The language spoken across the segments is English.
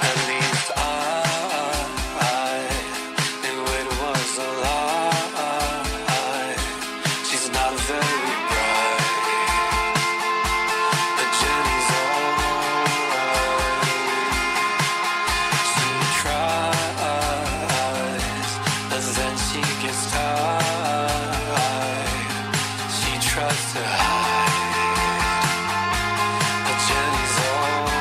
At least I knew it was a lie. She's not very bright, but Jenny's alright. She tries, but then she gets tired. She tries to hide, but Jenny's alright.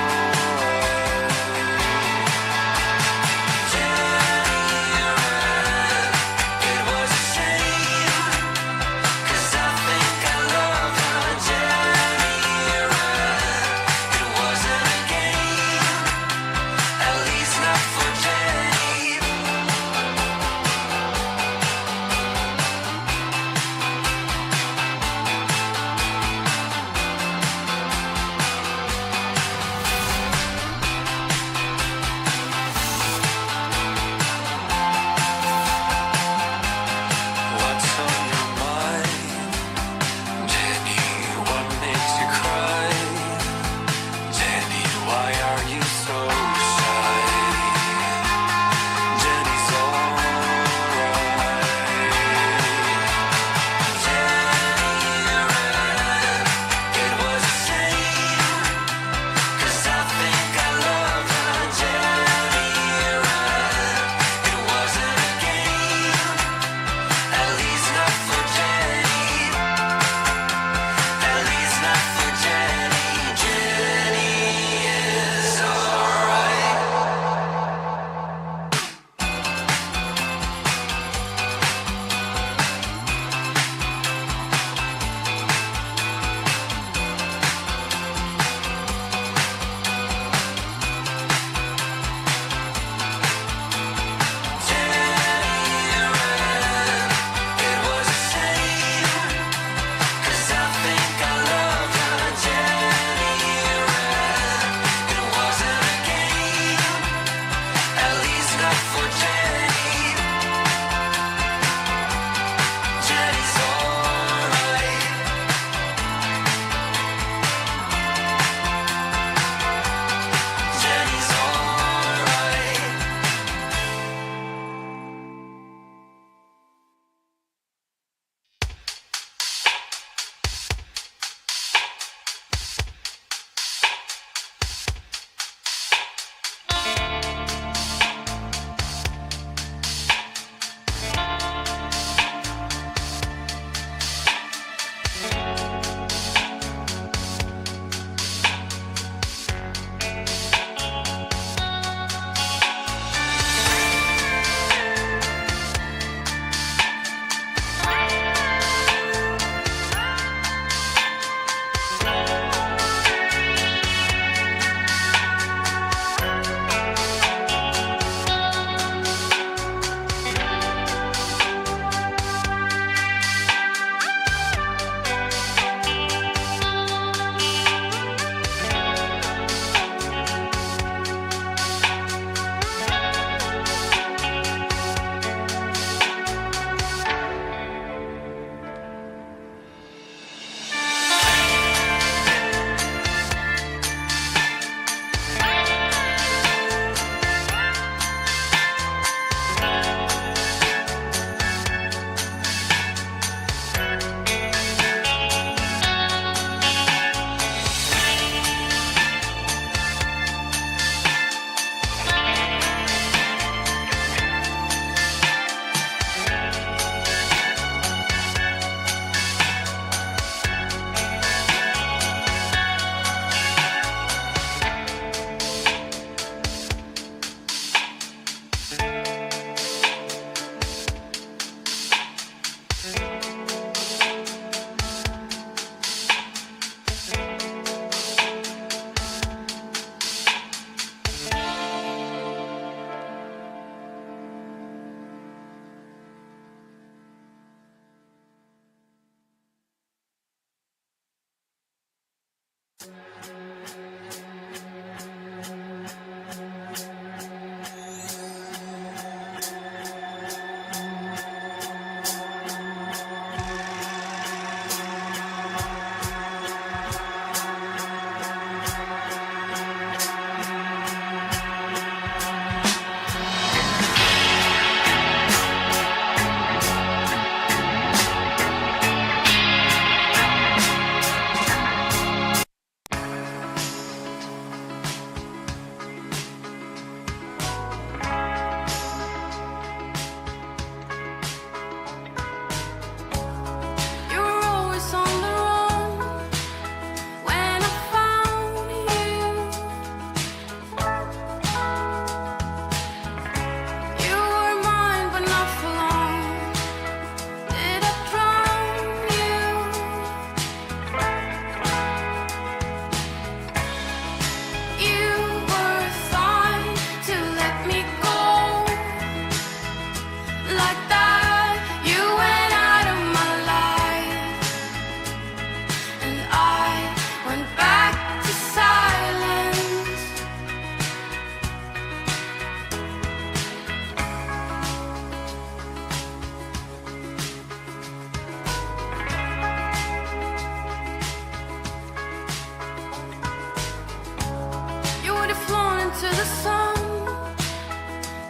sun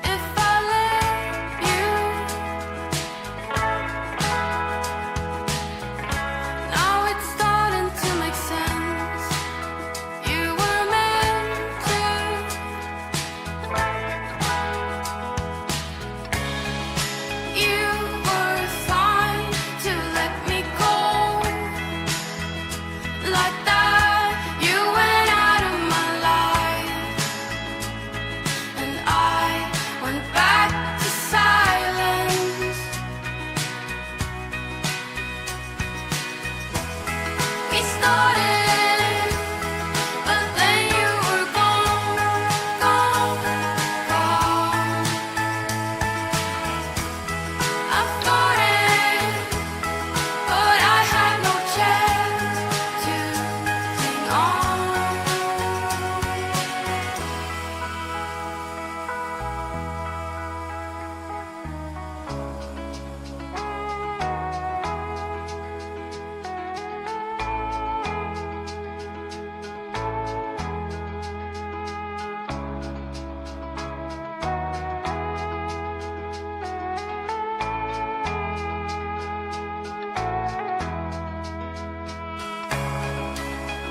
if I let you. Now it's starting to make sense. You were meant to. You were fine to let me go like that. You went out of my life, and I went back to silence. We started, but then you were gone, gone, gone. I thought it, but I had no chance to cling on.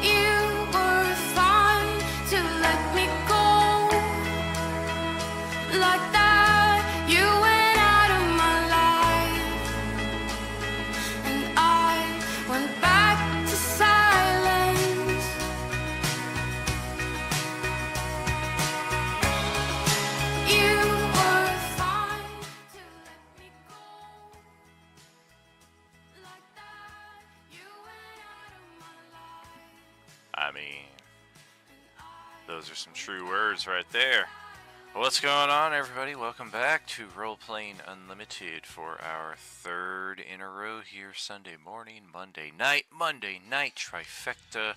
You were fine to let me go like that. You went out of my life, and I went back to silence. You were fine to let me go like that. You went out of my life. I mean, those are some true words right there. What's going on, everybody? Welcome back to Role Playing Unlimited for our third in a row here. Sunday morning, Monday night trifecta.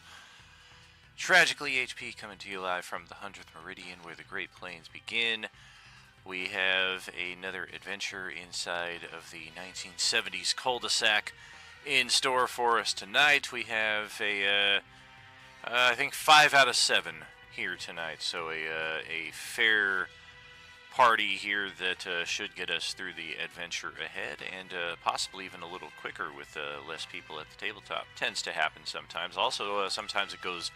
Tragically, HP coming to you live from the 100th Meridian, where the Great Plains begin. We have another adventure inside of the 1970s cul-de-sac in store for us tonight. We have I think 5 out of 7 here tonight, so a fair party here that should get us through the adventure ahead, and possibly even a little quicker with less people at the tabletop. Tends to happen sometimes. Also, sometimes it goes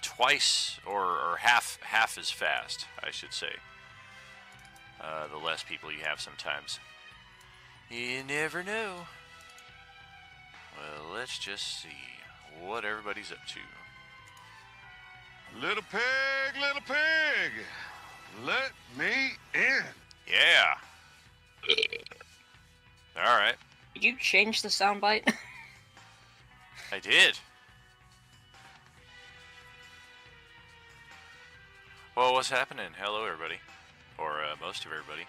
twice or half as fast, I should say. The less people you have sometimes. You never know. Well, let's just see what everybody's up to. Little pig, let me in. Yeah. All right. Did you change the soundbite? I did. Well, what's happening? Hello, everybody. Or most of everybody.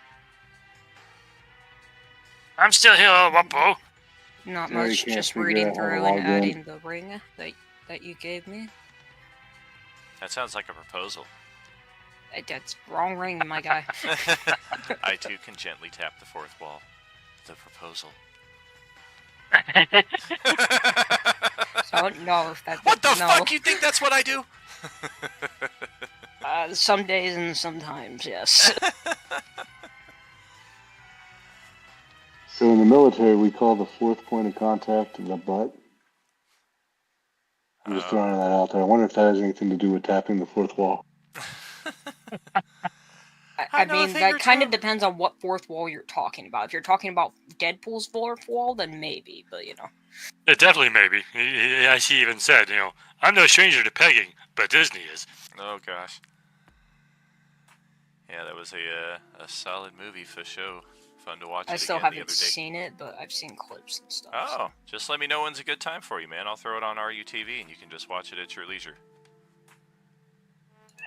I'm still here, Wumpo. Not Yeah, you much, can't just figure reading out how to through log and in. adding the ring that you gave me. That sounds like a proposal. That's wrong ring, my guy. I, too, can gently tap the fourth wall. The proposal. So, no, What the no. fuck? You think that's what I do? Some days and sometimes, yes. So in the military, we call the fourth point of contact the butt. I'm just throwing that out there. I wonder if that has anything to do with tapping the fourth wall. I know a mean, thing or that kind of two. depends on what fourth wall you're talking about. If you're talking about Deadpool's fourth wall, then maybe, but you know. It definitely maybe. As he even said, I'm no stranger to pegging, but Disney is. Oh, gosh. Yeah, that was a solid movie for show. Fun to watch I it still again the haven't other day. seen it, but I've seen clips and stuff. Oh, just let me know when's a good time for you, man. I'll throw it on RUTV and you can just watch it at your leisure.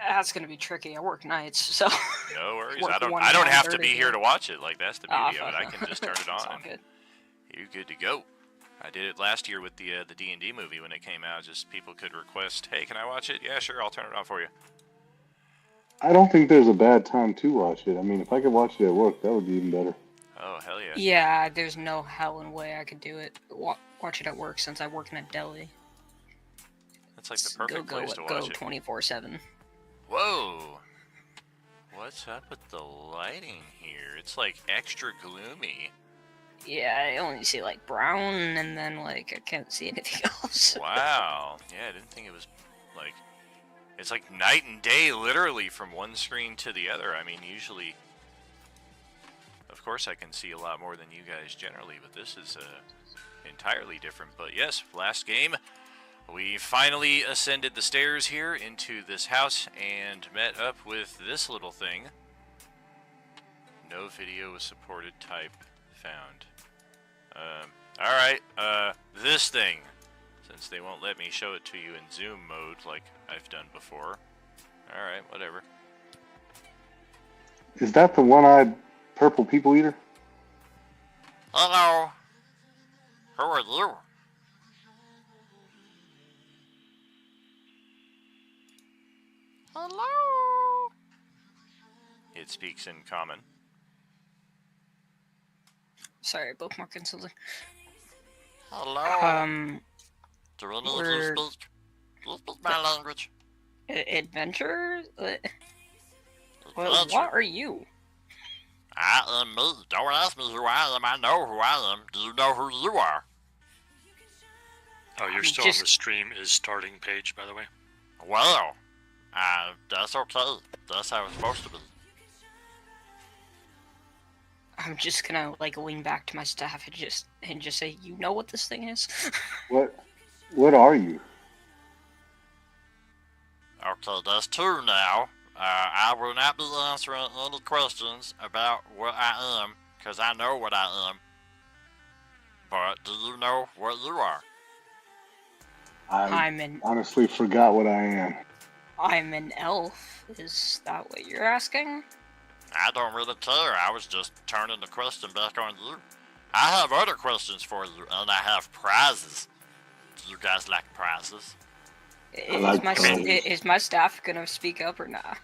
That's gonna be tricky. I work nights, so. No worries. Work I don't have to 1-9:30, be here to watch it. Like, that's the beauty of it. I fuck. can just turn it It's on all and good. you're good to go. I did it last year with the D&D movie when it came out. Just people could request, hey, can I watch it? Yeah, sure, I'll turn it on for you. I don't think there's a bad time to watch it. I mean, if I could watch it at work, that would be even better. Oh, hell yeah. Yeah, there's no hell and way I could do it. Watch it at work since I work in a deli. That's like the perfect place to Go watch it. 24/7. Whoa. What's up with the lighting here? It's like extra gloomy. Yeah, I only see like brown, and then like I can't see anything else. Wow. Yeah, I didn't think it was like... It's like night and day, literally, from one screen to the other. I mean, usually... Of course I can see a lot more than you guys generally, but this is entirely different. But yes, last game, we finally ascended the stairs here into this house and met up with this little thing. No video was supported type found. Alright, this thing. Since they won't let me show it to you in zoom mode like I've done before. Alright, whatever. Is that the one-eyed purple people eater? Hello. Who are you? Hello. It speaks in common. Sorry, bookmarking something. Hello. Do any of you we're- speak? Do you speak my language? Adventure? What Adventure. are you? I am me. Don't ask me who I am. I know who I am. Do you know who you are? Oh, you're I'm still on just- the stream is starting page, by the way. Well, that's okay. That's how it's supposed to be. I'm just gonna like lean back to my staff and just say, you know what this thing is? What are you? Okay, that's two now. I will not be answering any questions about what I am, because I know what I am. But do you know what you are? I honestly forgot what I am. I'm an elf. Is that what you're asking? I don't really care. I was just turning the question back on you. I have other questions for you, and I have prizes. Do you guys like prizes? Is my staff gonna speak up or not?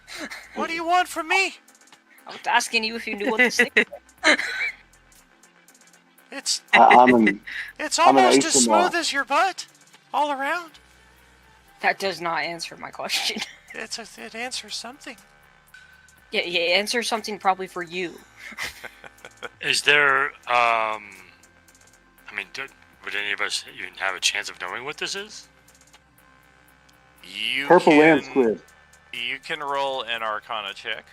What do you want from me? I was asking you if you knew what this thing was. It's I'm an almost ace as in smooth the- as your butt, all around. That does not answer my question. It answers something. Yeah, answer something probably for you. Is there, I mean, would any of us even have a chance of knowing what this is? You Purple can, land squid. You can roll an Arcana check.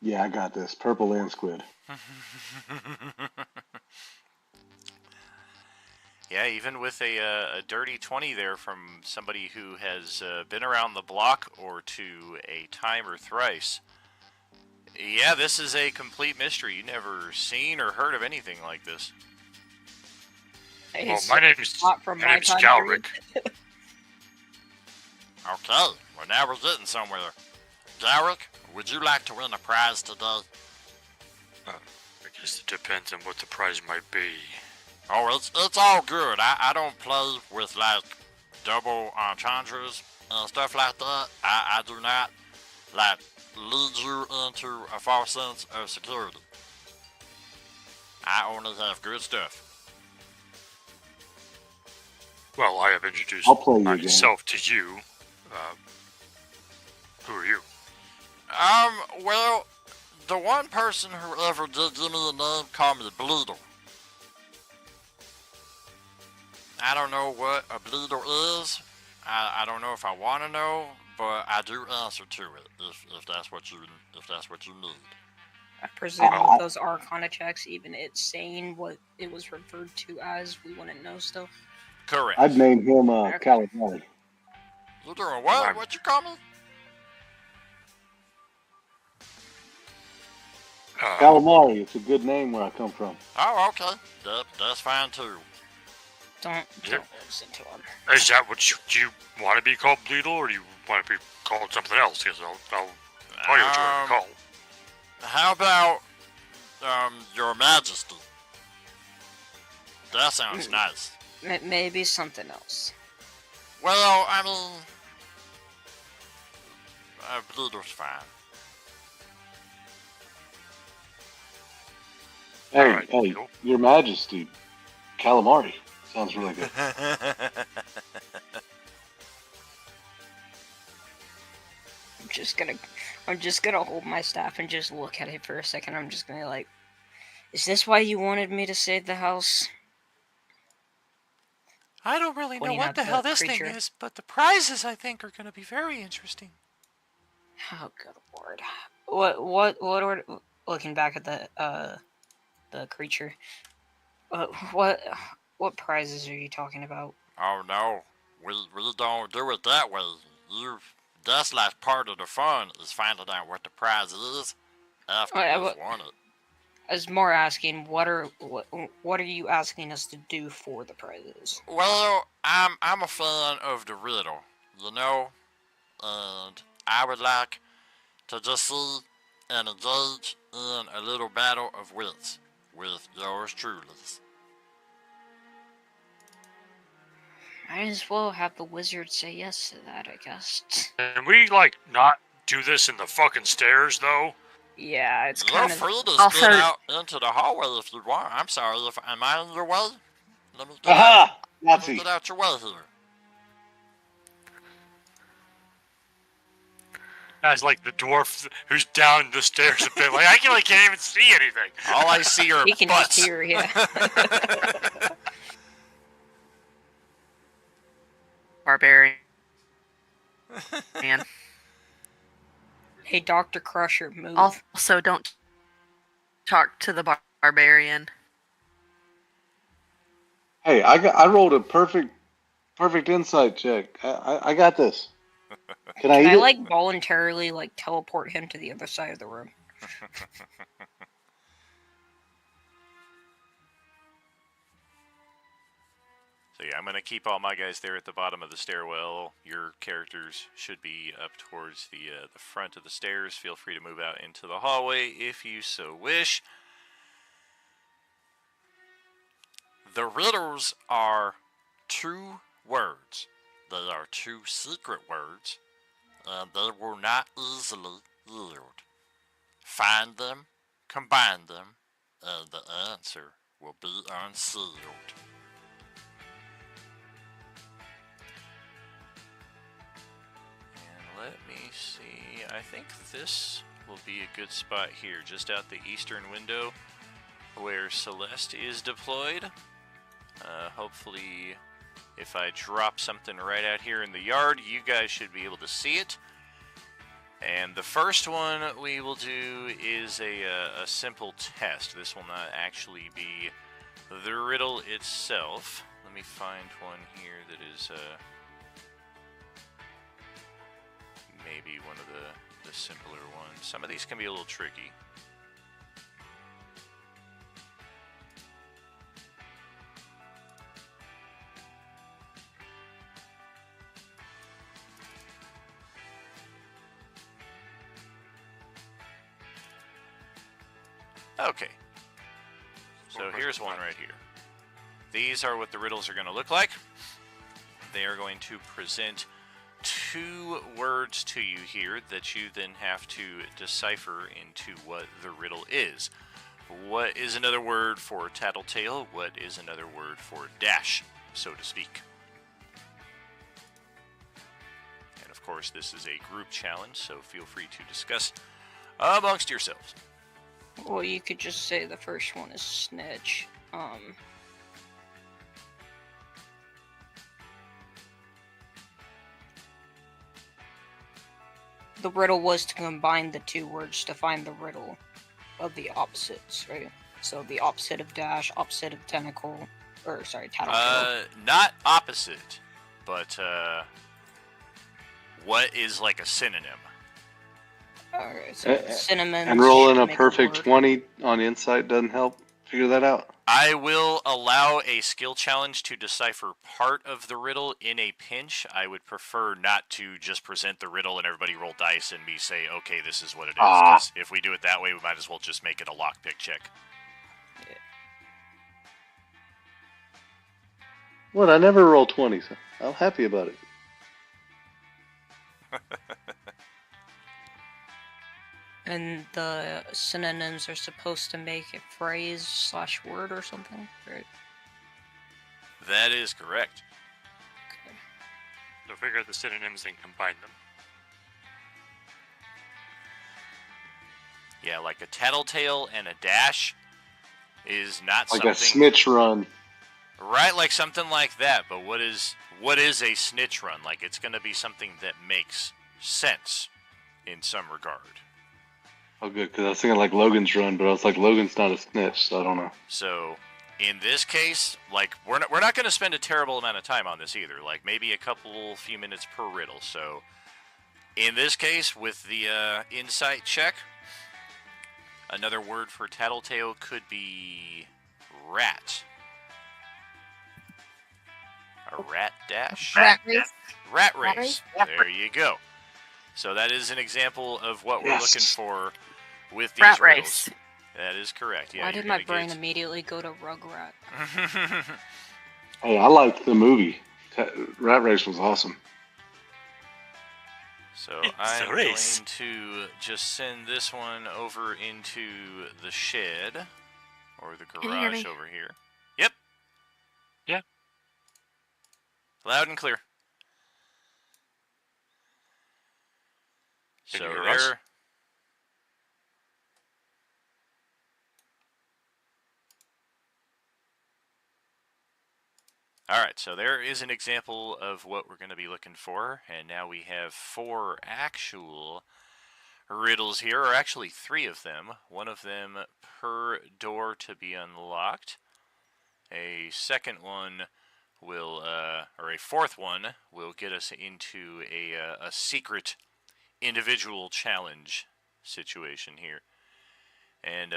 Yeah, I got this. Purple land squid. Yeah, even with a dirty 20 there from somebody who has been around the block or two a time or thrice. Yeah, this is a complete mystery. You never seen or heard of anything like this. Well, It's my name's not from my time Galric. Okay, well now we're getting somewhere. Garrick, would you like to win a prize today? I guess it depends on what the prize might be. Oh, it's all good. I don't play with, like, double entendres and stuff like that. I do not, like, lead you into a false sense of security. I only have good stuff. Well, I have introduced I'll play you again. myself to you. Who are you? Well, the one person who ever did give me a name called me Bleeder. I don't know what a bleeder is. I don't know if I want to know, but I do answer to it if that's what you need. I presume with those Arcana checks, even it saying what it was referred to as, we wouldn't know still. Correct. I'd name him Calamari. You doing what? What you call me? Calamari. It's a good name where I come from. Oh, okay. That's fine too. Don't Yeah. listen to him. Is that what you want to be called, Bleedle, or do you want to be called something else? Because I'll tell you what you want to be called. How about Your Majesty? That sounds nice. Maybe something else. Well, I mean, Bleeder's fine. Hey, Alright, hey, cool. Your Majesty, calamari sounds really good. I'm just gonna hold my staff and just look at it for a second. I'm just gonna like, is this why you wanted me to save the house? I don't really know Pointing what at the hell the this thing creature. is, but the prizes I think are going to be very interesting. Oh, good lord. What, looking back at the creature, what prizes are you talking about? Oh no, we don't do it that way. That's like part of the fun is finding out what the prize is after you've won it. I was more asking, what are you asking us to do for the prizes? Well, I'm a fan of the riddle, you know, and I would like to just see and engage in a little battle of wits with yours truly. Might as well have the wizard say yes to that, I guess. Can we, like, not do this in the fucking stairs, though? Yeah, it's You're kind of. free to Also- get out into the hallway if you want. I'm sorry, if am I in your way? Let me get out. Aha! Let me Nazi! get out your way here. As, like, the dwarf who's down the stairs a bit. Like, I can't even see anything. All I see are He can butts. just hear, yeah. Barbarian. Man. Hey, Dr. Crusher, move. Also, don't talk to the barbarian. Hey, I rolled a perfect insight check. I got this. Can I Can eat I, it? like, voluntarily, like, teleport him to the other side of the room? So yeah, I'm gonna keep all my guys there at the bottom of the stairwell. Your characters should be up towards the front of the stairs. Feel free to move out into the hallway if you so wish. The riddles are 2 words. They are 2 secret words, and they will not easily yield. Find them, combine them, and the answer will be unsealed. And let me see, I think this will be a good spot here, just out the eastern window where Celeste is deployed. Hopefully, if I drop something right out here in the yard, you guys should be able to see it. And the first one we will do is a simple test. This will not actually be the riddle itself. Let me find one here that is maybe one of the simpler ones. Some of these can be a little tricky. Okay, so here's one right here. These are what the riddles are going to look like. They are going to present 2 words to you here that you then have to decipher into what the riddle is. What is another word for tattletale? What is another word for dash, so to speak? And of course, this is a group challenge, so feel free to discuss amongst yourselves. Well, you could just say the first one is snitch. The riddle was to combine the 2 words to find the riddle of the opposites, right? So the opposite of dash, opposite of tentacle, or sorry, tattletale. Not opposite, but what is like a synonym? Alright, so cinnamon. And rolling a make perfect word. 20 on insight doesn't help figure that out. I will allow a skill challenge to decipher part of the riddle in a pinch. I would prefer not to just present the riddle and everybody roll dice and me say, okay, this is what it is. Because if we do it that way, we might as well just make it a lockpick check. What? I never roll 20, so I'm happy about it. And the synonyms are supposed to make a phrase/word or something, right? That is correct. Okay. So figure out the synonyms and combine them. Yeah, like a tattletale and a dash is not Like something... a snitch run. Right, like something like that. But what is a snitch run? Like, it's going to be something that makes sense in some regard. Oh, good, because I was thinking like Logan's run, but I was like, Logan's not a snitch, so I don't know. So, in this case, like, we're not going to spend a terrible amount of time on this either. Like, maybe a few minutes per riddle. So, in this case, with the insight check, another word for tattletale could be rat. A rat dash? Rat race. Rat Rat race. race? There you go. So that is an example of what we're looking for with these Rat riddles. race. That is correct. Yeah, Why you're did my gonna brain get... immediately go to Rugrat? Hey, I liked the movie. Rat Race was awesome. So It's I'm a race. going to just send this one over into the shed or the Can you hear garage me? over here. Yep. Yeah. Loud and clear. Can So you hear us? there. Alright, so there is an example of what we're going to be looking for, and now we have 4 actual riddles here, or actually 3 of them. One of them per door to be unlocked. A second one will, or a fourth one will get us into a secret individual challenge situation here. And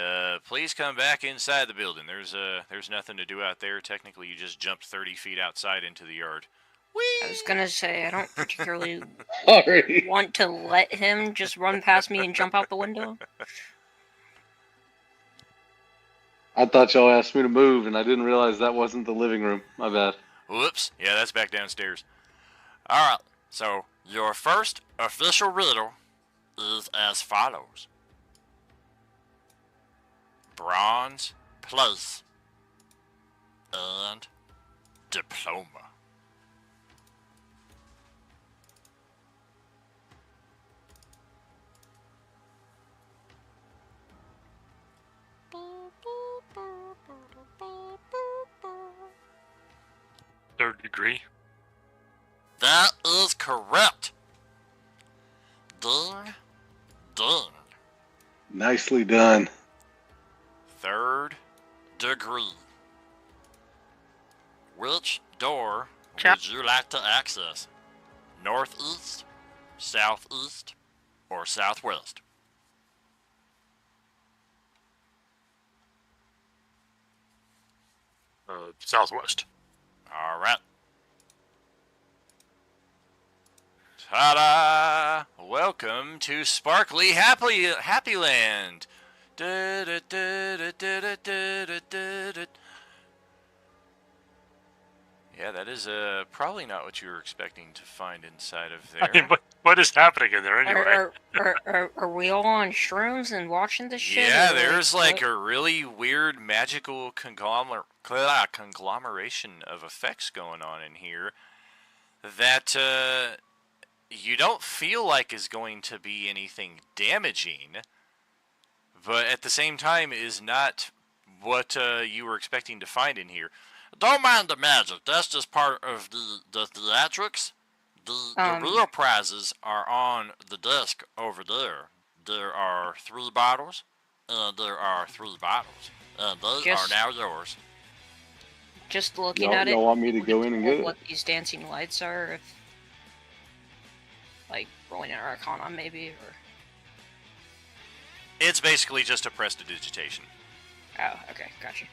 please come back inside the building. There's nothing to do out there. Technically, you just jumped 30 feet outside into the yard. I was gonna say, I don't particularly Sorry. want to let him just run past me and jump out the window. I thought y'all asked me to move, and I didn't realize that wasn't the living room. My bad. Whoops. Yeah, that's back downstairs. Alright, so your first official riddle is as follows. Bronze, place, and diploma. Third degree. That is correct. Ding, ding. Nicely done. Third degree. Which door Chap- would you like to access? Northeast, southeast, or southwest? Southwest. All right. Ta-da! Welcome to Sparkly Happy Land. Yeah, that is probably not what you were expecting to find inside of there. I mean, what is happening in there anyway? Are we all on shrooms and watching this shit? Yeah, or, there's like what? a really weird magical conglomeration of effects going on in here that you don't feel like is going to be anything damaging, but at the same time is not what you were expecting to find in here. Don't mind the magic. That's just part of the theatrics. The real prizes are on the desk over there. There are 3 bottles, and there are 3 bottles, and they are now yours. Just looking at it. Y'all want me to go in and get what it? these dancing lights are? If, like, rolling an Arcana, maybe, or... It's basically just a prestidigitation. Oh, okay, gotcha.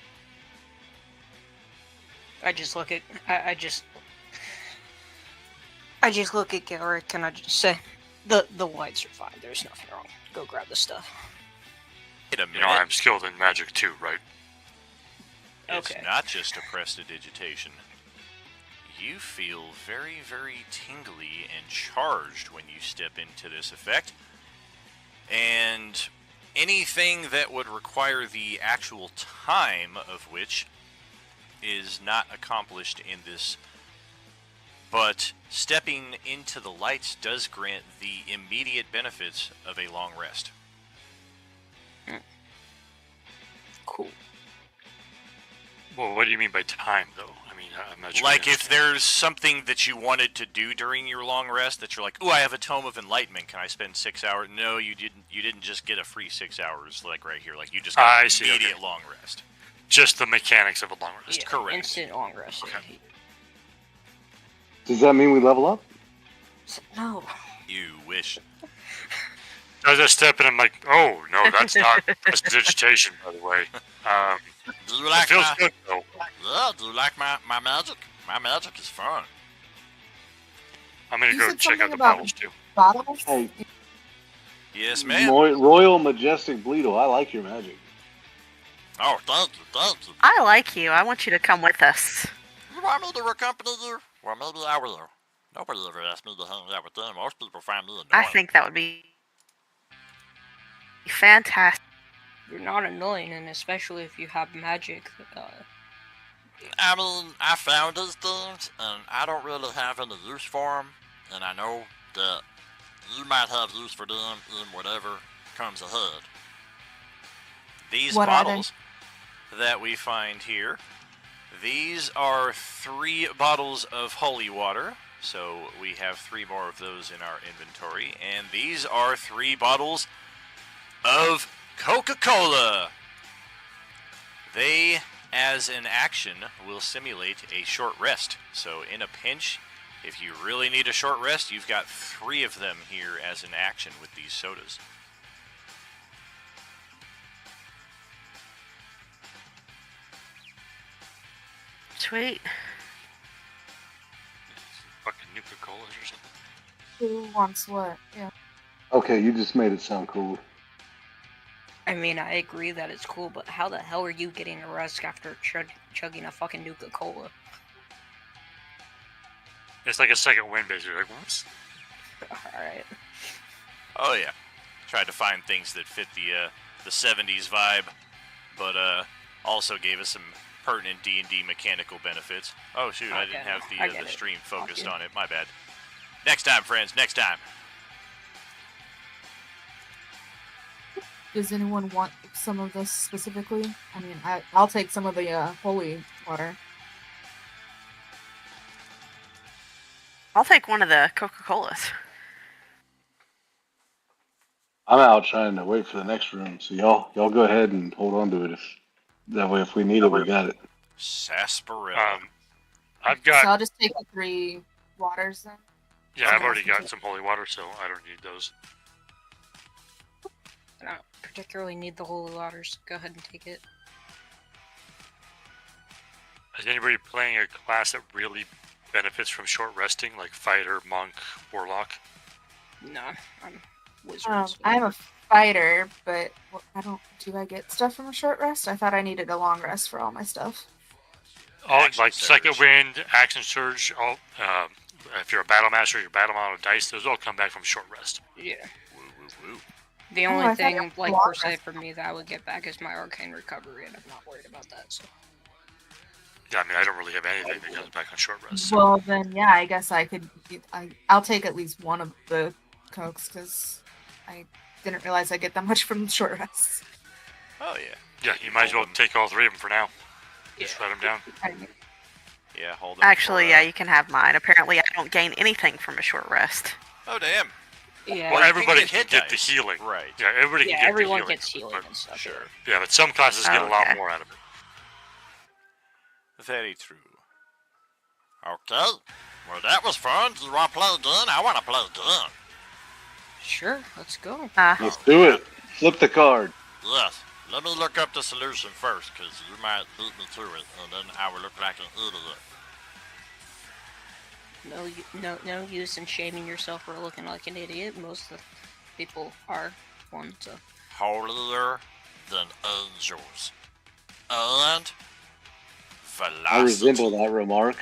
I just look at... I just look at Garrick and I just say, the lights are fine, there's nothing wrong. Go grab the stuff. Wait a minute. You know, I'm skilled in magic too, right? It's Okay. not just a prestidigitation. You feel very, very tingly and charged when you step into this effect. and anything that would require the actual time of which is not accomplished in this. But stepping into the lights does grant the immediate benefits of a long rest. Cool. Well, what do you mean by time, though? I mean, I'm not sure. Like if there's something that you wanted to do during your long rest that you're like, ooh, I have a Tome of Enlightenment. Can I spend 6 hours? No, you didn't. You didn't just get a free 6 hours like right here. Like you just got I an see, immediate okay. long rest. Just the mechanics of a long rest. Yeah, correct. Instant long rest. Okay. Does that mean we level up? No. You wish. I just step in and I'm like, oh, no, that's not prestidigitation, by the way. Do you It like feels my? good, though. Yeah, do you like my magic? My magic is fun. I'm going to You go said check out something the about- bottles, too. Bottles? Hey, Yes, ma'am. Royal Majestic Bleedle, I like your magic. Oh, thank you, thank you. I like you. I want you to come with us. You want me to accompany you? Well, maybe I will. Nobody ever asked me to hang out with them. Most people find me annoying. I think that would be fantastic. You're not annoying, and especially if you have magic. I mean, I found these things, and I don't really have any use for them. And I know that you might have use for them in whatever comes ahead. These What are they? bottles that we find here, these are 3 bottles of holy water. So we have 3 more of those in our inventory. And these are 3 bottles of Coca-Cola. They, as an action, will simulate a short rest. So in a pinch, if you really need a short rest, you've got 3 of them here as an action with these sodas. Sweet. Fucking Nuka-Colas or something. Who wants what? Yeah. Okay, you just made it sound cool. I mean, I agree that it's cool, but how the hell are you getting a rest after chugging a fucking Nuka-Cola? It's like a second wind, basically. Like, what? Alright. Oh yeah, tried to find things that fit the 70s vibe, but also gave us some pertinent D&D mechanical benefits. Oh shoot, I didn't have I the get it. stream focused Fuck you. on it. My bad. Next time, friends. Next time. Does anyone want some of this specifically? I mean, I'll take some of the holy water. I'll take one of the Coca-Colas. I'm out trying to wait for the next room, so y'all go ahead and hold on to it. That way, if we need it, we got it. Sarsaparilla. I've So got, I'll just take the 3 waters then. yeah, I've okay. already got some holy water, so I don't need those. I don't particularly need the holy waters. Go ahead and take it. Is anybody playing a class that really benefits from short resting, like fighter, monk, warlock? No, I'm wizard. so- I'm a fighter, but I don't. Do I get stuff from a short rest? I thought I needed a long rest for all my stuff. All Action like second surge. wind, action surge. All if you're a battle master, your battle amount of dice. Those all come back from short rest. Yeah. Woo, woo, woo. The Oh, only I thought thing, it was like, long per se, rest. for me that I would get back is my arcane recovery, and I'm not worried about that, so. Yeah, I mean, I don't really have anything that comes back on short rest. So. Well, then yeah, I guess I could. I'll take at least one of the cokes because I didn't realize I get that much from short rests. Oh yeah. Yeah, you might as well take all 3 of them for now. Just Yeah. write them down. Yeah, hold it. Actually, for, yeah, you can have mine. Apparently, I don't gain anything from a short rest. Oh damn. Yeah. Well, you everybody get can hit get the dice. healing. Right. Yeah, everybody Yeah, can get everyone the healing. gets healing but- and stuff. Sure. Yeah, but some classes get a lot Okay. more out of it. Very true. Okay. Well, that was fun. Do you want to play again? I want to play again. Sure, let's go. Let's do it. Flip the card. Yes. Let me look up the solution first, because you might beat me to it, and then I will look like an idiot. No use in shaming yourself for looking like an idiot. Most of the people are one, so. Holier than angels. And velocity. I resemble that remark.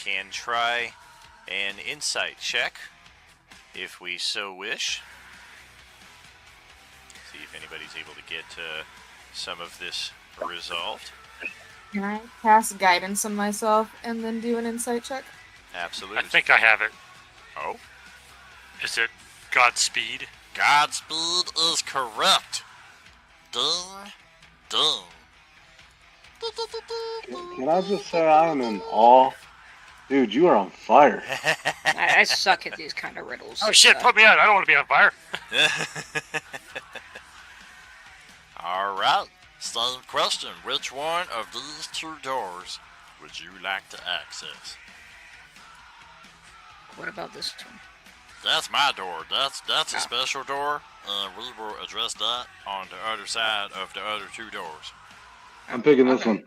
can try an insight check if we so wish. See if anybody's able to get some of this resolved. Can I cast guidance on myself and then do an insight check? Absolutely. I think I have it. Oh. Is it Godspeed? Godspeed is correct. Ding. Ding. Can I just say I am in awe? Dude, you are on fire. I suck at these kind of riddles. Oh shit, put me out. I don't want to be on fire. Alright, same question. Which one of these two doors would you like to access? What about this one? That's my door. That's a special door. We will address that on the other side of the other two doors. I'm picking this Okay. one.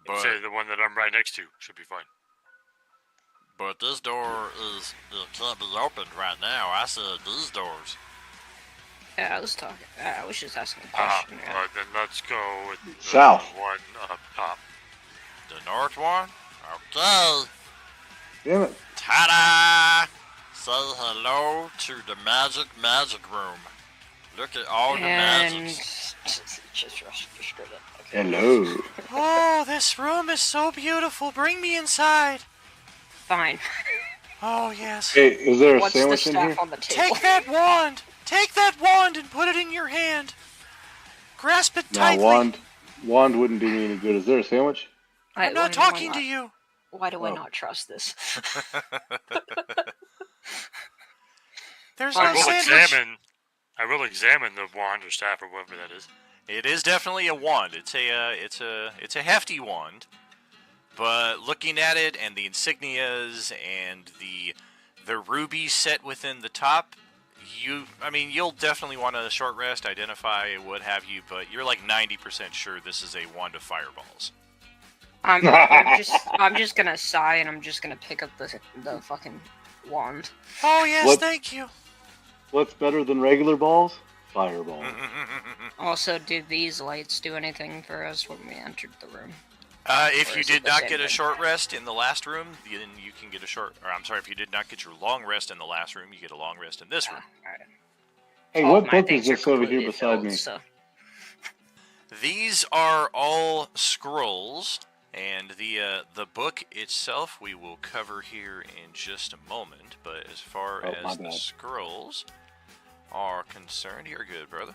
But, Say the one that I'm right next to. Should be fine. but this door can't be opened right now. I said these doors. Yeah, I was talking. I was just asking a Ah, question. yeah. alright, then let's go with the South. one up top. The north one? Okay. Damn it. Ta-da! Say hello to the magic room. Look at all the And magics. just rush straight up. Okay. Hello. Oh, this room is so beautiful. Bring me inside. Fine. Oh, yes. Hey, is there a What's the sandwich in staff here? on the table? Take that wand. Take that wand and put it in your hand. Grasp it No, tightly. wand wouldn't do me any good. Is there a sandwich? I'm not talking to you. Why do I Oh. not trust this? There's I no will sandwich. I will examine the wand or staff or whatever that is. It is definitely a wand. It's a hefty wand. But looking at it and the insignias and the ruby set within the top, you'll definitely want a short rest, identify what have you, but you're like 90% sure this is a wand of fireballs. I'm just gonna sigh and I'm just gonna pick up the fucking wand. Oh yes, What? thank you. What's better than regular balls? Fireball. Also, did these lights do anything for us when we entered the room? If Or you is it did the not same get a thing? short rest in the last room, then you can get a short. Or I'm sorry, if you did not get your long rest in the last room, you get a long rest in this room. Alright. Hey, All what my book is things are this over here completely beside filled, me? so- These are all scrolls, and the book itself we will cover here in just a moment. But as far Oh, my as the bad. scrolls are concerned, you're good, brother.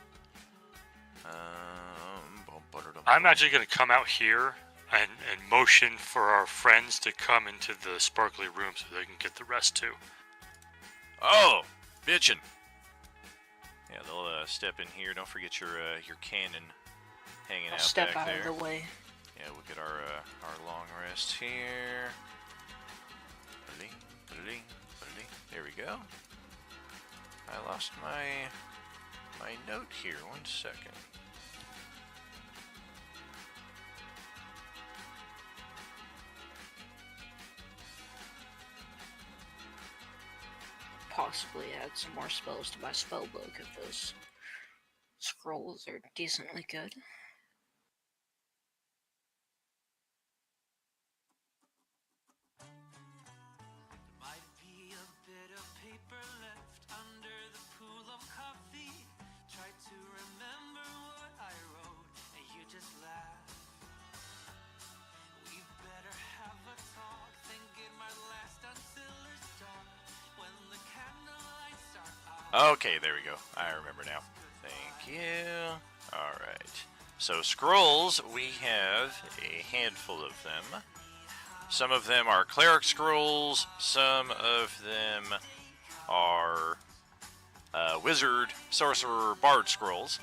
I'm actually going to come out here and motion for our friends to come into the sparkly room so they can get the rest too. Oh, bitchin'. Yeah, they'll step in here. Don't forget your cannon hanging I'll out step back out there. of the way. Yeah, we'll get our long rest here. There we go. I lost my note here. 1 second. Possibly add some more spells to my spell book if those scrolls are decently good. Might be a bit of paper left under the pool of coffee. Try to remember what I wrote, and you just laugh. We better have a talk. Think it might last until it's dark. When the candlelight start out. Okay, there we go. I remember now. Thank you. Alright. So scrolls, we have a handful of them. Some of them are cleric scrolls. Some of them are wizard, sorcerer, bard scrolls.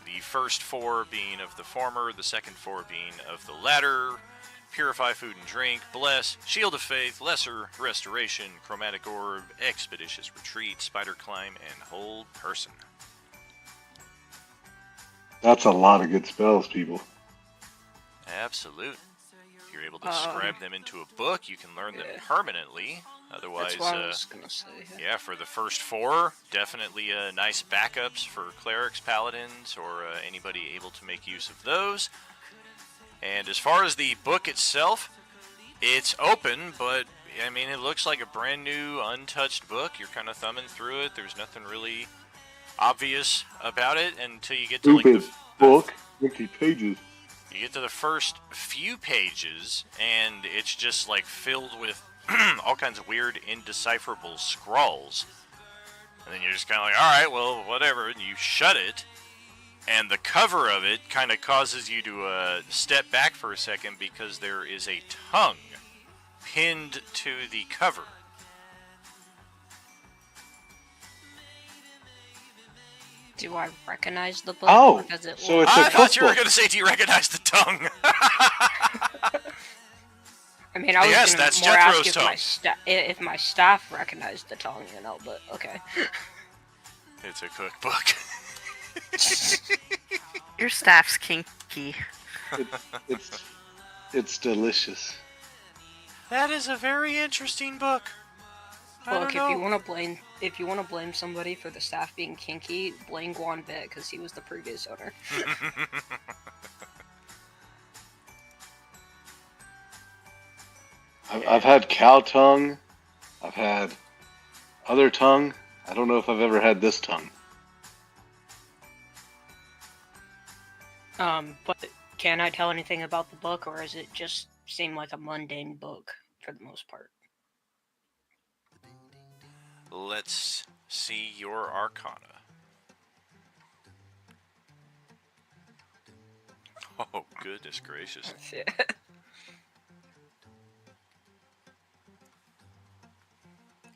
The first 4 being of the former, the second 4 being of the latter. Purify food and drink, bless, shield of faith, lesser restoration, chromatic orb, expeditious retreat, spider climb, and hold person. That's a lot of good spells, people. Absolute. If you're able to scribe them into a book, you can learn them permanently. Otherwise, That's what I was gonna say. yeah, for the first 4, definitely nice backups for clerics, paladins, or anybody able to make use of those. And as far as the book itself, It's open, but I mean, it looks like a brand new, untouched book. You're kind of thumbing through it. There's nothing really obvious about it until you get to like Stupid book. 50 pages. you get to the first few pages, and it's just like filled with all kinds of weird, indecipherable scrawls. And then you're just kind of like, all right, well, whatever. And you shut it, and the cover of it kind of causes you to step back for a second because there is a tongue pinned to the cover. Do I recognize the book? Oh, or does it so look- it's a I thought you were cookbook. going to say, do you recognize the tongue? I mean, I was Yes, gonna that's more ask Jethro's if my staff recognized the tongue, but okay. It's a cookbook. Your staff's kinky. It's delicious. That is a very interesting book. I Look, don't if you want to blame somebody for the staff being kinky, blame Guan Bit because he was the previous owner. I've had cow tongue. I've had other tongue. I don't know if I've ever had this tongue. But can I tell anything about the book, or does it just seem like a mundane book for the most part? Let's see your Arcana. Oh, goodness gracious.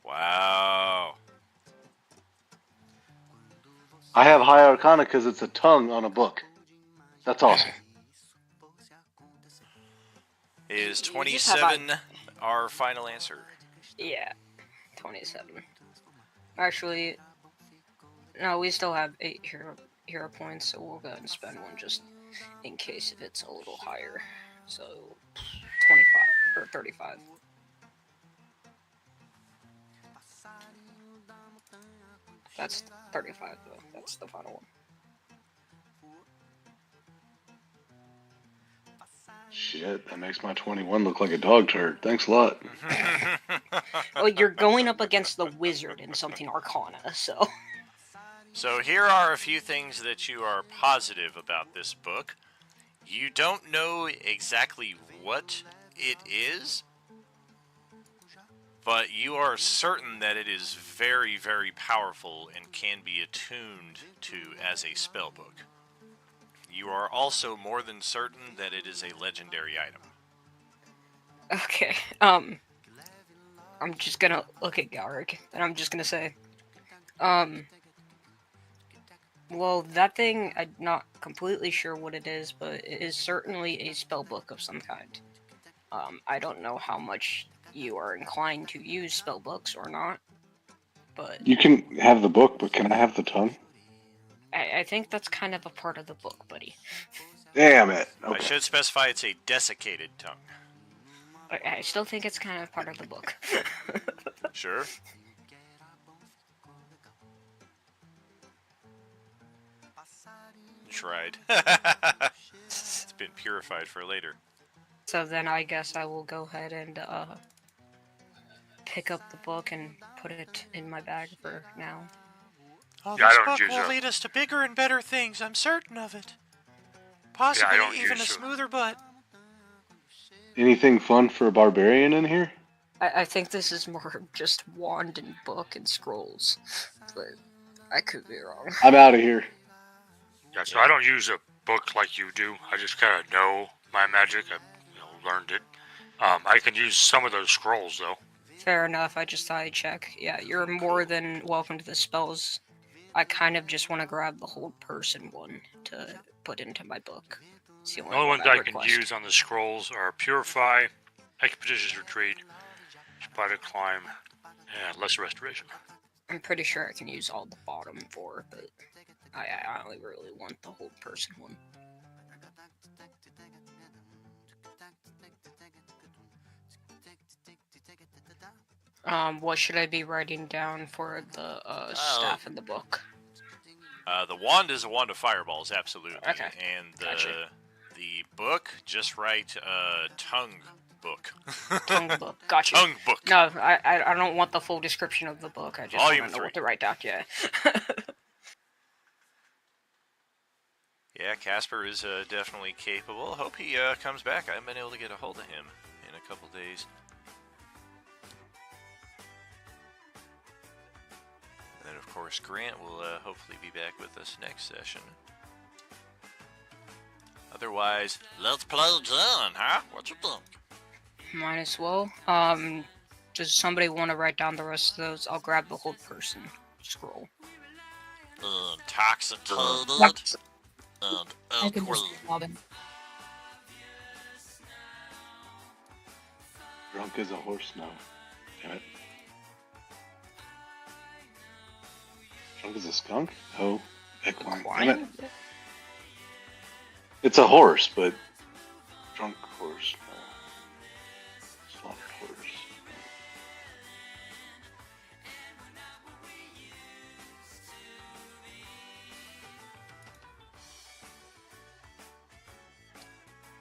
Wow. I have high arcana because it's a tongue on a book. That's awesome. Is You just have 27 our final answer? Yeah, 27. Actually, no, we still have 8 hero points, so we'll go ahead and spend one just in case if it's a little higher. So, 25 or 35. That's 35 though. That's the final one. Shit, that makes my 21 look like a dog turd. Thanks a lot. Well, you're going up against the wizard in something Arcana, so. So here are a few things that you are positive about this book. You don't know exactly what it is, but you are certain that it is very, very powerful and can be attuned to as a spellbook. You are also more than certain that it is a legendary item. Okay, I'm just gonna look at Galric, and I'm just gonna say, well, that thing, I'm not completely sure what it is, but it is certainly a spellbook of some kind. I don't know how much you are inclined to use spellbooks or not, but You can have the book, but can I have the tongue? I think that's kind of a part of the book, buddy. Damn it. I Okay. should specify it's a desiccated tongue. I still think it's kind of part of the book. Sure. Tried. It's been purified for later. So then I guess I will go ahead and pick up the book and put it in my bag for now. Oh, Yeah, I this don't book use will it. lead us to bigger and better things. I'm certain of it. Yeah, I Possibly don't even a use it. smoother butt. Anything fun for a barbarian in here? I think this is more just wand and book and scrolls, but I could be wrong. I'm out of here. Yeah, so I don't use a book like you do. I just kind of know my magic. I learned it. I can use some of those scrolls, though. Fair enough, I just thought I'd check. Yeah, you're more than welcome to the spells. I kind of just want to grab the hold person one to put into my book. It's the The only ones one I can request. use on the scrolls are Purify, Expeditious Retreat, Spider Climb, and Lesser Restoration. I'm pretty sure I can use all the bottom 4, but I only really want the hold person one. What should I be writing down for the staff in the book? The wand is a wand of fireballs, absolutely. Okay. And Gotcha. the book, just write tongue book. Tongue book. Gotcha. Tongue book. No, I don't want the full description of the book. I just want Volume to know what 3. to write down. Yeah. Yeah, Casper is definitely capable. Hope he comes back. I haven't been able to get a hold of him in a couple days. And then, of course, Grant will hopefully be back with us next session. Otherwise, let's play again, huh? What you think? Might as well. Does somebody want to write down the rest of those? I'll grab the whole person scroll. Intoxicated and I can just queen. log in. Drunk as a horse now. Damn it. Drunk as a skunk? Oh, equine. Damn it. It's a horse, but drunk horse. No. Slaughtered horse.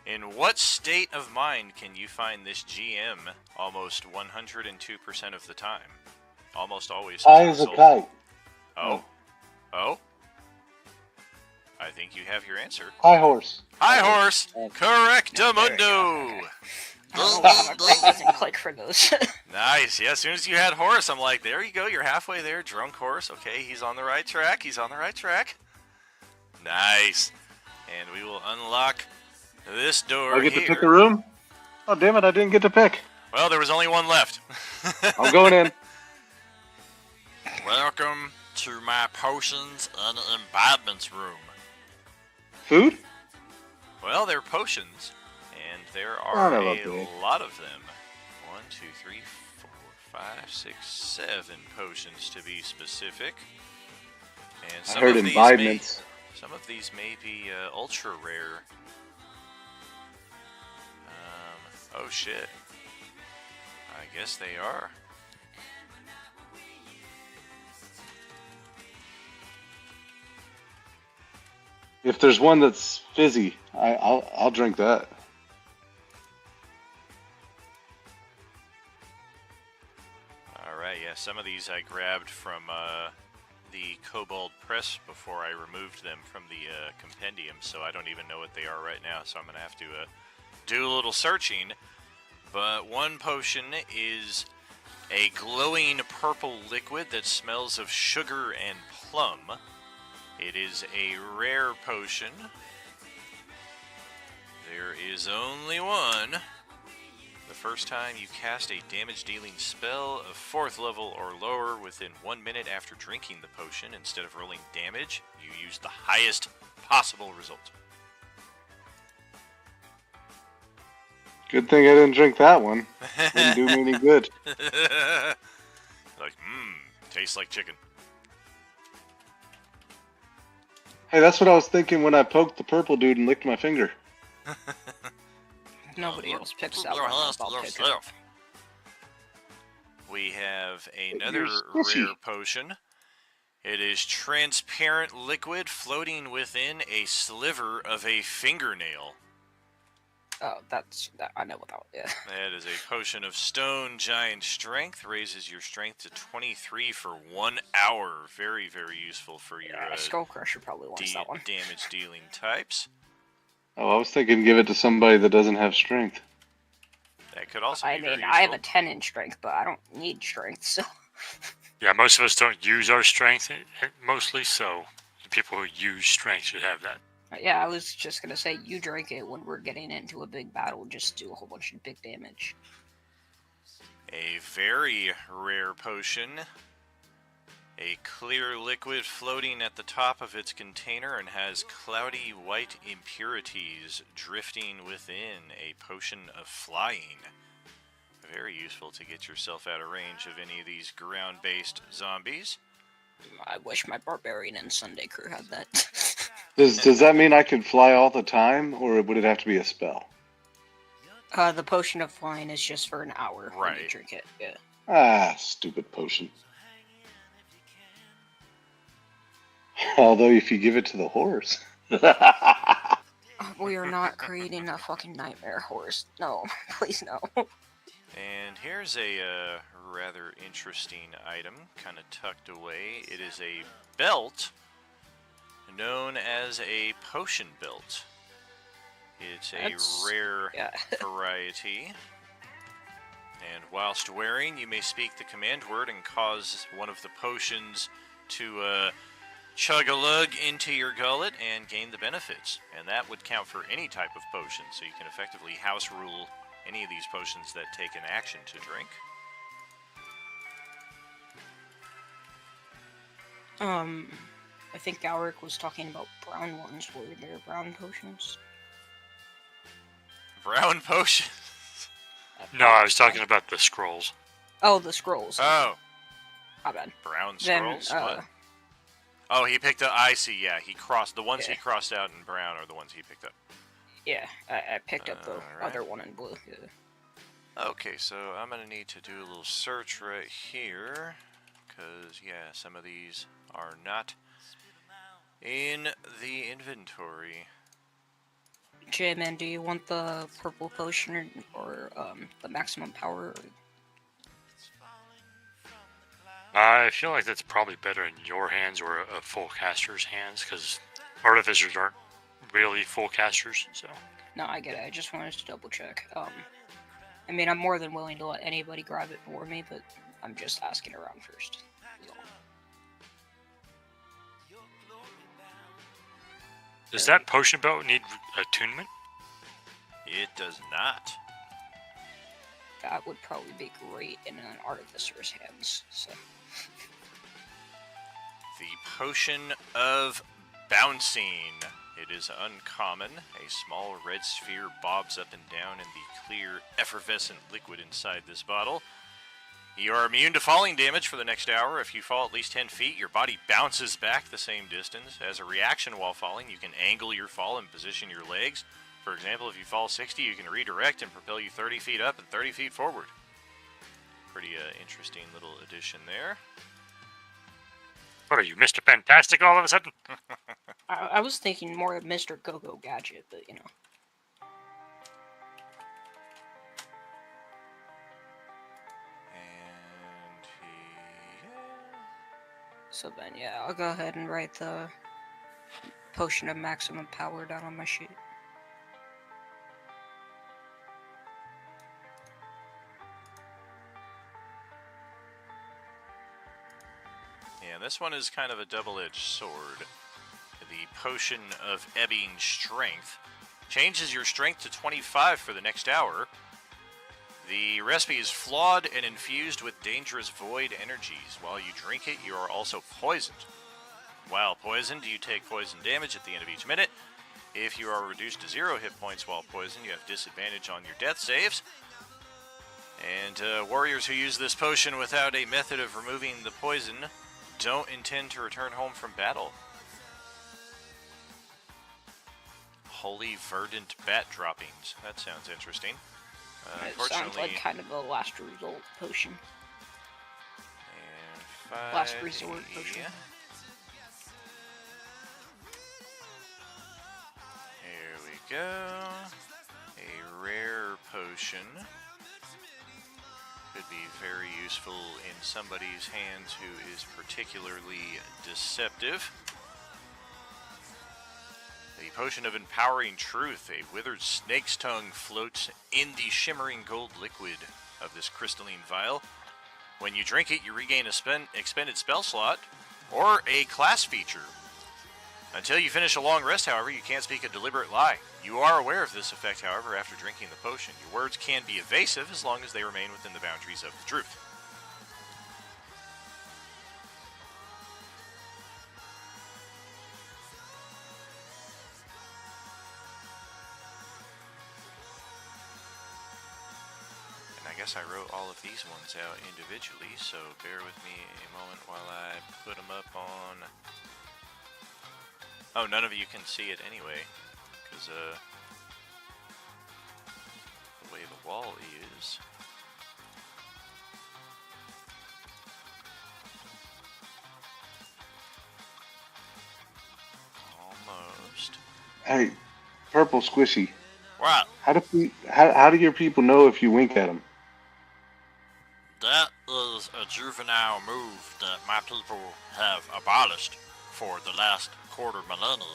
In what state of mind can you find this GM almost 102% of the time? Almost always. High as a kite. Oh. Oh? I think you have your answer. High horse. High horse! Correctamundo! I don't know how my brain doesn't click for those. Nice. Yeah, as soon as you had horse, I'm like, there you go. You're halfway there. Drunk horse. Okay, he's on the right track. He's on the right track. Nice. And we will unlock this door I get here. to pick a room? Oh, damn it, I didn't get to pick. Well, there was only one left. I'm going in. Welcome to my potions and embodiments room. Food? Well, they're potions, and there Son are of a a bitch. lot of them. 1, 2, 3, 4, 5, 6, 7 potions to be specific. And I some heard of these embodiments. some of these may be ultra rare. Oh shit. I guess they are. If there's one that's fizzy, I'll drink that. Alright, yeah, some of these I grabbed from the Kobold Press before I removed them from the compendium, so I don't even know what they are right now, so I'm going to have to do a little searching. But one potion is a glowing purple liquid that smells of sugar and plum. It is a rare potion. There is only one. The first time you cast a damage-dealing spell of 4th level or lower within 1 minute after drinking the potion, instead of rolling damage, you use the highest possible result. Good thing I didn't drink that one. Didn't do me any good. Like, tastes like chicken. Hey, that's what I was thinking when I poked the purple dude and licked my finger. Nobody else picks that Your one up. hands to I'll pick it up. yourself. We have another You're squishy. rare potion. It is transparent liquid floating within a sliver of a fingernail. Oh, I know what that. Yeah. That is a potion of stone giant strength. Raises your strength to 23 for 1 hour. Very, very useful for your Skull Crusher probably wants that one. damage dealing types. Oh, I was thinking give it to somebody that doesn't have strength. That could also I be mean, very I have a useful. 10 in strength, but I don't need strength, so. Yeah, most of us don't use our strength mostly, so the people who use strength should have that. Yeah, I was just gonna say, you drink it when we're getting into a big battle, just do a whole bunch of big damage. A very rare potion. A clear liquid floating at the top of its container and has cloudy white impurities drifting within. A potion of flying. Very useful to get yourself out of range of any of these ground-based zombies. I wish my Barbarian and Sunday crew had that. Does that mean I can fly all the time, or would it have to be a spell? The potion of flying is just for an hour when you Right. drink it. Yeah. Ah, stupid potion. Although if you give it to the horse. Oh, We are not creating a fucking nightmare horse. No, please no. And here's a rather interesting item, kind of tucked away. It is a belt known as a potion belt. It's a rare variety. And whilst wearing, you may speak the command word and cause one of the potions to chug a lug into your gullet and gain the benefits. And that would count for any type of potion, so you can effectively house rule any of these potions that take an action to drink. I think Alric was talking about brown ones. Were there brown potions? Brown potion? No, I was talking about the scrolls. Oh, the scrolls. Oh. My bad. Brown Then, scrolls? What? Oh, he picked up. I see, yeah. He crossed. The ones he Yeah. crossed out in brown are the ones he picked up. Yeah, I picked up the Alright. other one in blue. Yeah. Okay, so I'm going to need to do a little search right here. Because, yeah, some of these are not in the inventory. J-Man, do you want the purple potion or the maximum power? I feel like that's probably better in your hands or a full caster's hands, because artificers aren't really full casters, so... No, I get it. I just wanted to double check. I mean, I'm more than willing to let anybody grab it for me, but I'm just asking around first. That's all. Does that potion belt need attunement? It does not. That would probably be great in an artificer's hands. So. The Potion of Bouncing. It is uncommon. A small red sphere bobs up and down in the clear, effervescent liquid inside this bottle. You are immune to falling damage for the next hour. If you fall at least 10 feet, your body bounces back the same distance. As a reaction while falling, you can angle your fall and position your legs. For example, if you fall 60, you can redirect and propel you 30 feet up and 30 feet forward. Pretty interesting little addition there. What are you, Mr. Fantastic all of a sudden? I was thinking more of Mr. Go-Go Gadget, but you know. And So then, yeah, I'll go ahead and write the potion of maximum power down on my sheet. yeah, this one is kind of a double-edged sword. The Potion of Ebbing Strength changes your strength to 25 for the next hour. The recipe is flawed and infused with dangerous void energies. While you drink it, you are also poisoned. While poisoned, you take poison damage at the end of each minute. If you are reduced to 0 hit points while poisoned, you have disadvantage on your death saves. And warriors who use this potion without a method of removing the poison don't intend to return home from battle. Holy verdant bat droppings. That sounds interesting. It sounds like kind of a last result potion. And Last resort potion. Here we go. A rare potion. Could be very useful in somebody's hands who is particularly deceptive. The Potion of Empowering Truth. A withered snake's tongue floats in the shimmering gold liquid of this crystalline vial. When you drink it, you regain a expended spell slot or a class feature. Until you finish a long rest, however, you can't speak a deliberate lie. You are aware of this effect, however, after drinking the potion. Your words can be evasive as long as they remain within the boundaries of the truth. I guess I wrote all of these ones out individually, so bear with me a moment while I put them up on... Oh, none of you can see it anyway, because the way the wall is. Almost. Hey, purple squishy. What? How do your people know if you wink at them? That is a juvenile move that my people have abolished for the last quarter millennia.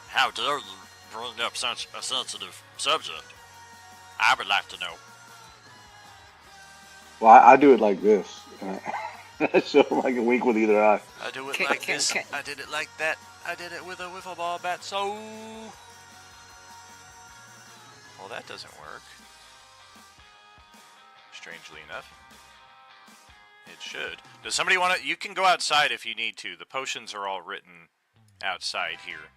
How dare you bring up such a sensitive subject? I would like to know. Well, I do it like this. I show them I can wink with either eye. I do it Okay, like okay, this. okay. I did it like that. I did it with a wiffle ball bat. So, well, that doesn't work. Strangely enough, it should. Does somebody want to? You can go outside if you need to. The potions are all written outside here.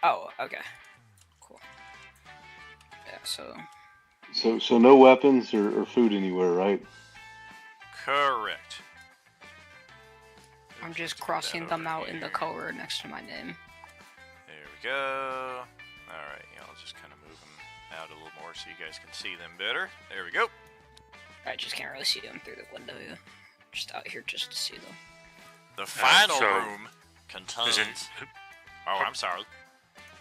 Oh, okay. Cool. Yeah, so So no weapons or food anywhere, right? Correct. I'm just Put crossing that them over out in the here. color next to my name. There we go. Alright, yeah, I'll just kind of move them out a little more so you guys can see them better. There we go. I just can't really see them through the window. Yeah. Just out here just to see them. The final so- room contains... Is it, Oh, I'm sorry.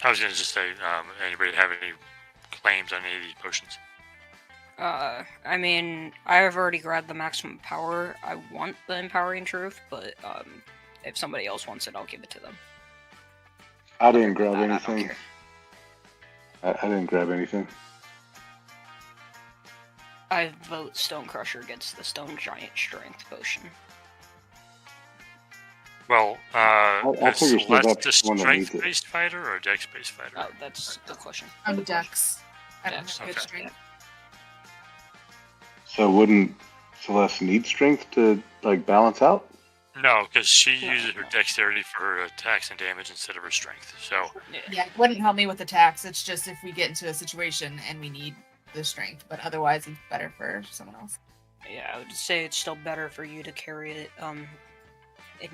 I was gonna just say, anybody have any claims on any of these potions? I mean, I have already grabbed the maximum power. I want the empowering truth, but if somebody else wants it, I'll give it to them. I didn't grab I don't anything. care. I didn't grab anything. I vote Stone Crusher gets the Stone Giant Strength potion. Well, I'll is figure stuff out Celeste a for one that needs it. strength-based fighter or a dex-based fighter? Oh, that's the question. I'm Dex. I don't Dex, have good okay. strength. So wouldn't Celeste need strength to like balance out? No, because she No, uses her no. dexterity for her attacks and damage instead of her strength. So, Yeah, it wouldn't help me with attacks. It's just if we get into a situation and we need the strength, but otherwise it's better for someone else. Yeah, I would say it's still better for you to carry it, and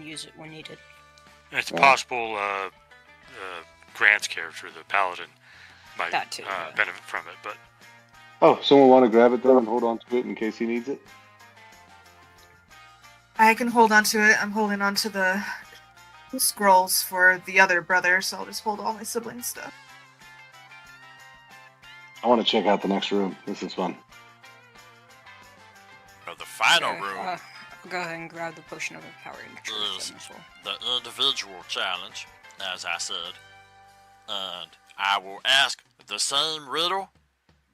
use it when needed. and it's Yeah. possible Grant's character, the paladin, might That too, yeah. benefit from it. But Oh, someone want to grab it though and hold on to it in case he needs it? I can hold on to it. I'm holding on to the scrolls for the other brother, so I'll just hold all my siblings' stuff. I want to check out the next room. This is fun. Oh, the final Okay, room. I'll go ahead and grab the potion of empowering truth Yes. then as well. The individual challenge, as I said. And I will ask the same riddle,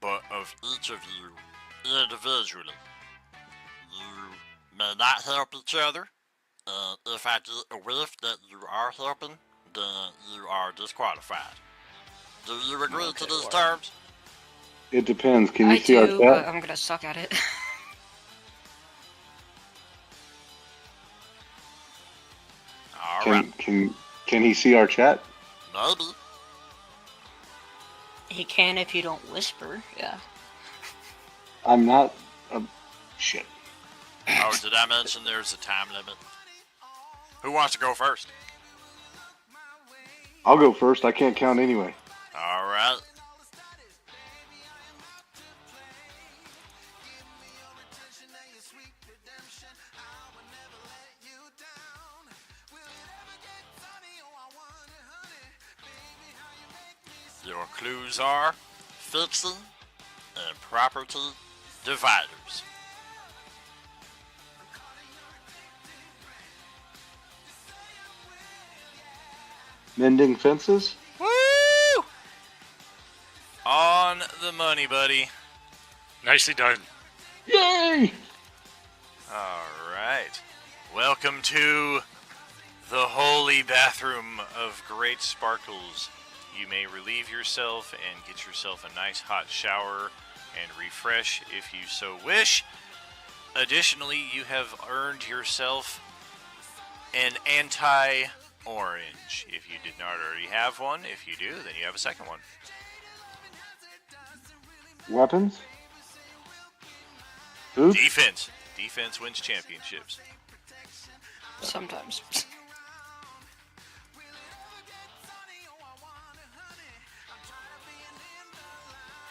but of each of you individually. You may not help each other, and if I get a whiff that you are helping, then you are disqualified. Do you agree to these terms? It depends. Can you I see our do, but chat? I'm gonna suck at it. Alright. Can he see our chat? Maybe. He can if you don't whisper, yeah. I'm not. Shit. Oh, did I mention there's a time limit? Who wants to go first? I'll go first. I can't count anyway. Alright. Your clues are Fixing and property dividers. Mending fences? Woo! On the money, buddy. nicely done. Yay! Alright. Welcome to the holy bathroom of great sparkles. You may relieve yourself and get yourself a nice hot shower and refresh if you so wish. Additionally, you have earned yourself an anti-orange if you did not already have one. If you do, then you have a second one. Weapons? Food? Defense. Defense wins championships. Sometimes.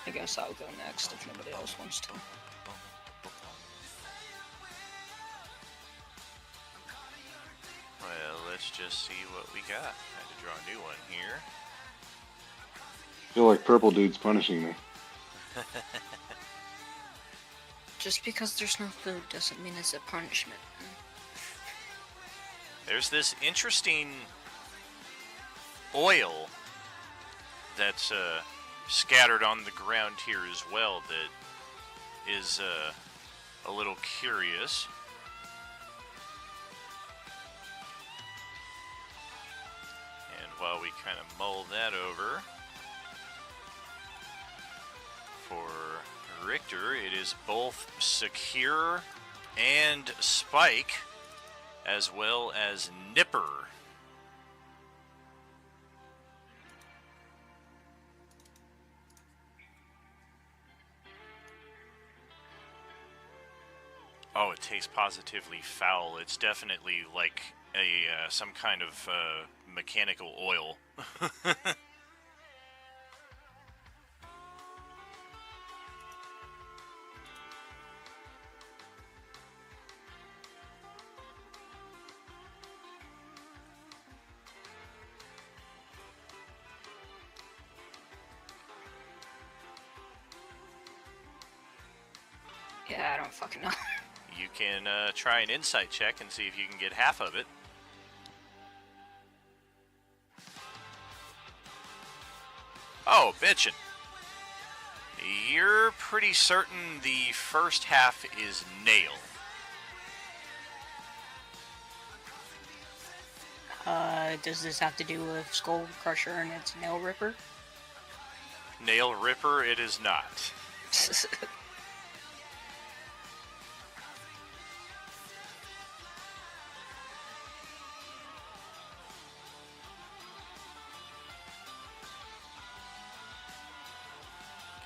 I guess I'll go next if nobody else wants to. Well, let's just just see what we got. I had to draw a new one here. I feel like purple dude's punishing me. Just because there's no food doesn't mean it's a punishment. There's this interesting oil that's scattered on the ground here as well that is a little curious. And while we kind of mull that over, for Richter, it is both Secure and Spike, as well as Nipper. Oh, it tastes positively foul. It's definitely like a some kind of mechanical oil. Yeah, I don't fucking know. You can try an insight check and see if you can get half of it. Oh, bitchin'. You're pretty certain the first half is nail. Does this have to do with Skull Crusher and its Nail Ripper? Nail Ripper, it is not.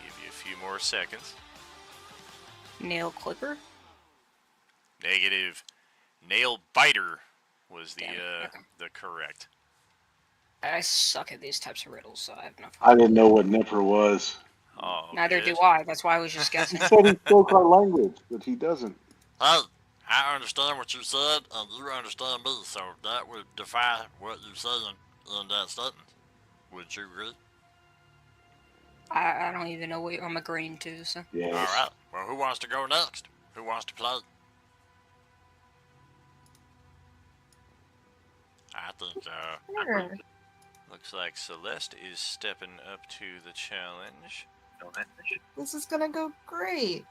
Give you a few more seconds. Nail Clipper? Negative. Nail Biter was the Damn it, okay. the correct. I suck at these types of riddles, so I have no. I didn't know what Nipper was. Oh, Neither good. do I. That's why I was just He guessing. said he spoke our language, but he doesn't. Hey, I understand what you said, and you understand me, so that would defy what you saying in that sentence. Would you agree? I don't even know what I'm agreeing to. So Yes. All right. Well, who wants to go next? Who wants to play? I think, Sure. Looks like Celeste is stepping up to the challenge. This is gonna go great.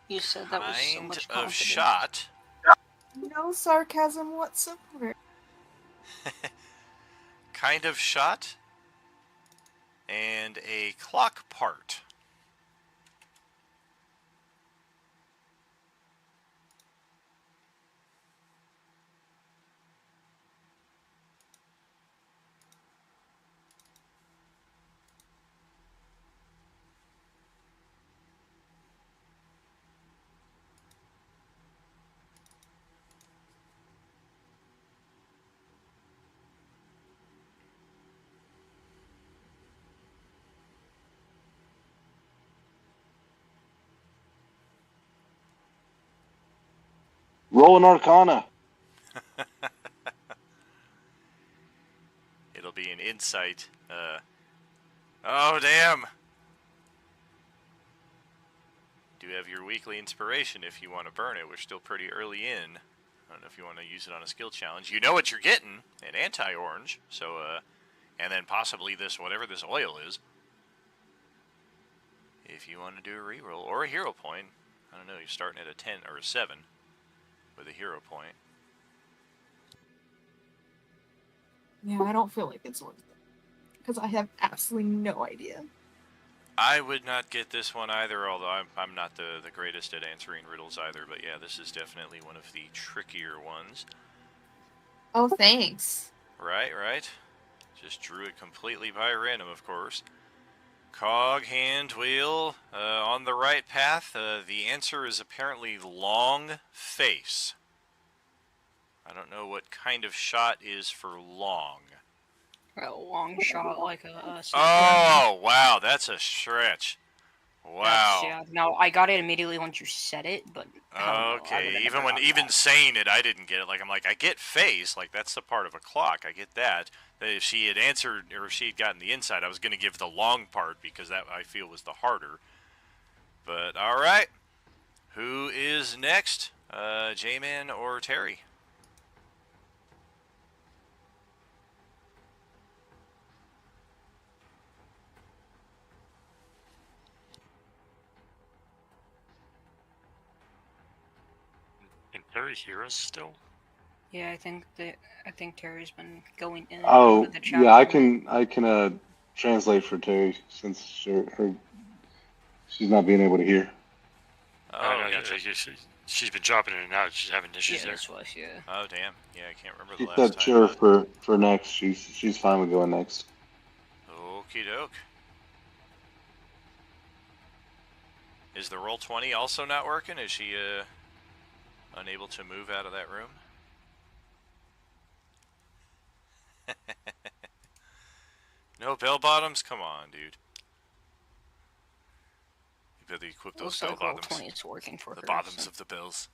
you said that was so Kind much of confidence. shot. No sarcasm whatsoever. Kind of shot. And a clock part. Roll an Arcana. It'll be an insight. Oh, damn. Do have your weekly inspiration if you want to burn it. We're still pretty early in. I don't know if you want to use it on a skill challenge. You know what you're getting, an anti-orange. So, and then possibly this, whatever this oil is. If you want to do a reroll or a hero point. I don't know, you're starting at a 10 or a 7 with a hero point. Yeah, I don't feel like it's worth it. Because I have absolutely no idea. I would not get this one either, although I'm not the greatest at answering riddles either. But yeah, this is definitely one of the trickier ones. Oh, thanks. Right. Just drew it completely by random, of course. Cog, hand, wheel, on the right path. The answer is apparently long face. I don't know what kind of shot is for long. A long shot like a Oh, wow, that's a stretch. Wow. Yeah, no, I got it immediately once you said it, but I don't know. I Okay, would've even never when gotten even that. saying it, I didn't get it. Like I'm like I get phase, like that's a part of a clock. I get that. That if she had answered or if she had gotten the inside, I was going to give the long part because that I feel was the harder. But all right, who is next? J-Man or Terry? Can Terry hear us still? Yeah, I think Terry's been going in and out Oh of the chat yeah, I room. can translate for Terry since she's not being able to hear. I Oh, know. gotcha. She's been dropping in and out. She's having issues Yeah, there. this was yeah. Oh, damn. Yeah, I can't remember She the last said time. sure for next. She's fine with going next. Okie doke. Is the roll 20 also not working? Is she unable to move out of that room? No bell bottoms? Come on, dude. You better equip those Looks bell like roll bottoms. 20 is working for The her. bottoms so- of the bells.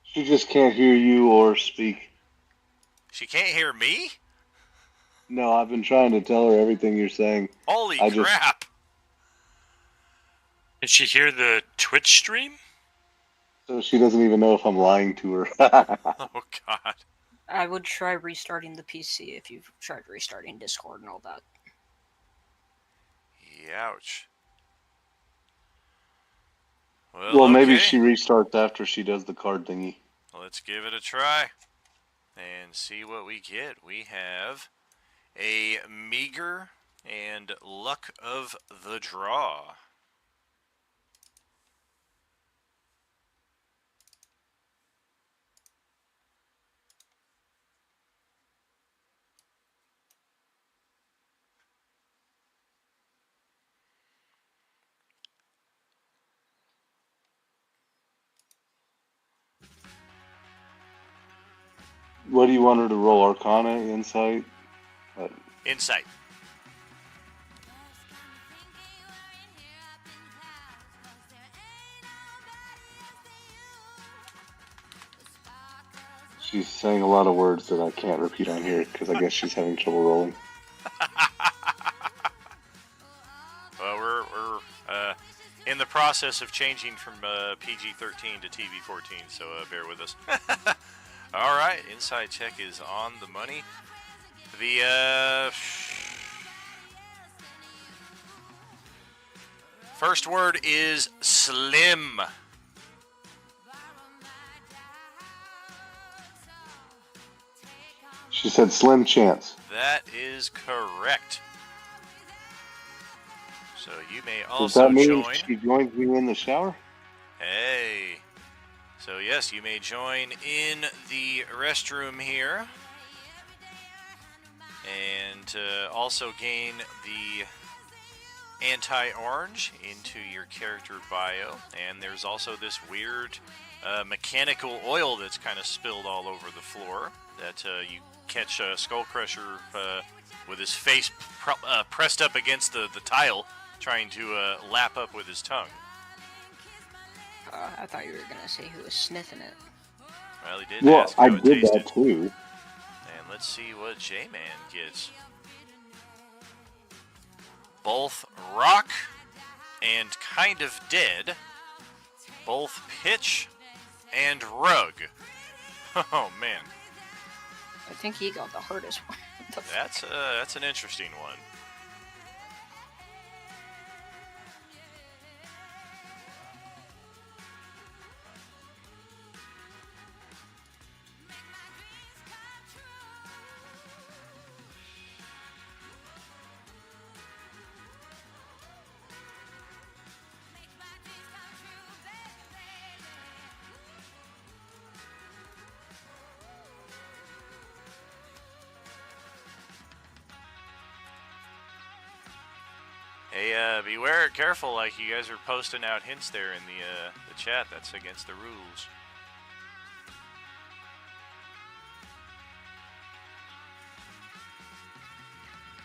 She just can't hear you or speak. She can't hear me? No, I've been trying to tell her everything you're saying. Holy I just crap! Can she hear the Twitch stream? so she doesn't even know if I'm lying to her. Oh, God. I would try restarting the PC if you've tried restarting Discord and all that. Ouch. Well, Well, maybe okay. she restarts after she does the card thingy. Let's give it a try and see what we get. We have a meager and luck of the draw. What do you want her to roll? Arcana, Insight? Insight. She's saying a lot of words that I can't repeat on here because I guess she's having trouble rolling. Well, we're in the process of changing from PG-13 to TV-14, so bear with us. All right, inside check is on the money. The first word is slim. She said slim chance. That is correct. So you may Does also that mean join. she joins me in the shower? Hey. So yes, you may join in the restroom here. And also gain the anti-orange into your character bio. And there's also this weird mechanical oil that's kind of spilled all over the floor that you catch Skull Crusher with his face pressed up against the tile, trying to lap up with his tongue. I thought you were gonna say who was sniffing it. Well, he did Well, ask I how it did tasted. that too. And let's see what J-Man gets. Both rock and kind of dead. Both pitch and rug. Oh, man. I think he got the hardest one. That's an interesting one. Hey, beware, careful, like you guys are posting out hints there in the chat. That's against the rules.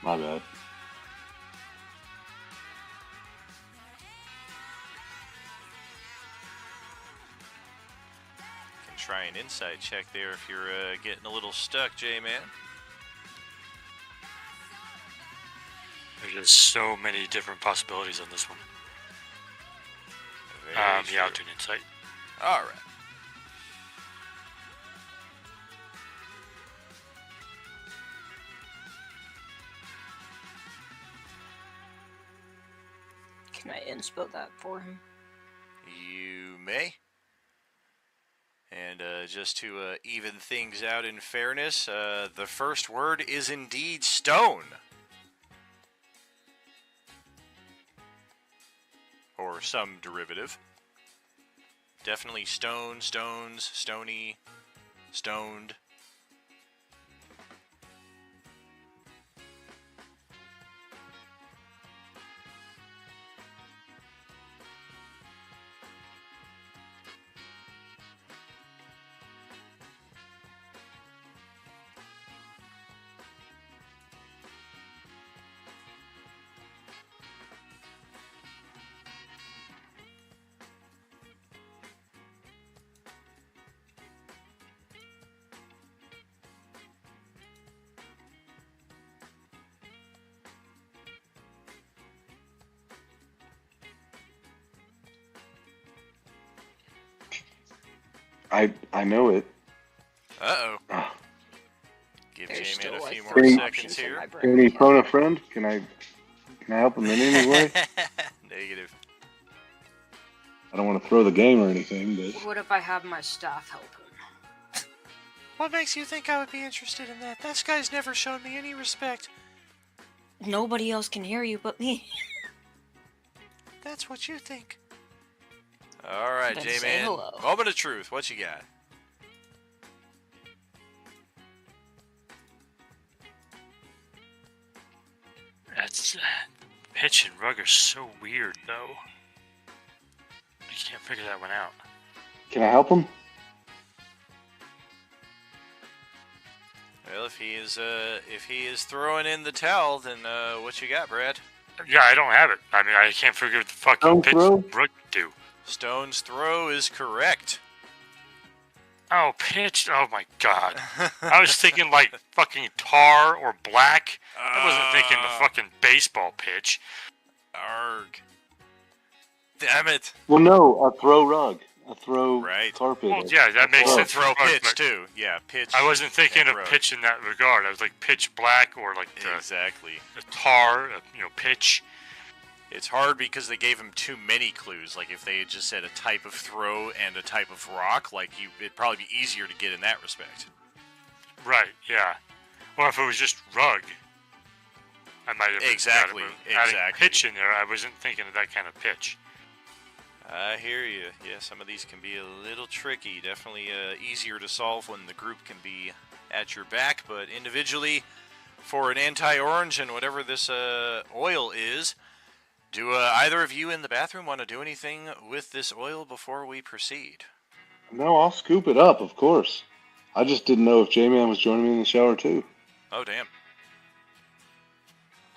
My bad. an insight check there if you're getting a little stuck, J-Man. There's just so many different possibilities on this one. Very Yeah, I'll true. do an insight. All right. Can I inspo that for him? You may. And just to even things out in fairness, the first word is indeed stone. Or some derivative. Definitely stone, stones, stony, stoned. I know it. Uh-oh. Ah. Give There's J-Man still a like few more 3 seconds options in here. my Can brain. he phone a friend? Can I help him in any way? Negative. I don't want to throw the game or anything, but What if I have my staff help him? What makes you think I would be interested in that? This guy's never shown me any respect. Nobody else can hear you but me. That's what you think. All right, Then say J-Man. hello. Moment of truth. What you got? That's pitch and rug are so weird, though. I can't figure that one out. can I help him? Well, if he is throwing in the towel, then what you got, Brad? Yeah, I don't have it. I mean, I can't figure what the fucking Don't pitch throw? and rug do. Stone's throw is correct. Oh, pitch! Oh my god. I was thinking like fucking tar or black. I wasn't thinking the fucking baseball pitch. Arg. Damn it. Well, no, a throw rug, a throw Right. carpet. Well, yeah, that makes Throw. sense. Throw for rug, pitch but too. Yeah, pitch. I wasn't thinking and of rug. pitch in that regard. I was like pitch black or like the Exactly. tar, pitch. It's hard because they gave him too many clues. Like if they had just said a type of throw and a type of rock, it'd probably be easier to get in that respect. Right, yeah. Well, if it was just rug, I might have Exactly, adding exactly. pitch in there. I wasn't thinking of that kind of pitch. I hear you. Yeah, some of these can be a little tricky. Definitely easier to solve when the group can be at your back, but individually, for an anti-orange and whatever this oil is, do either of you in the bathroom want to do anything with this oil before we proceed? No, I'll scoop it up, of course. I just didn't know if J-Man was joining me in the shower too. Oh, damn.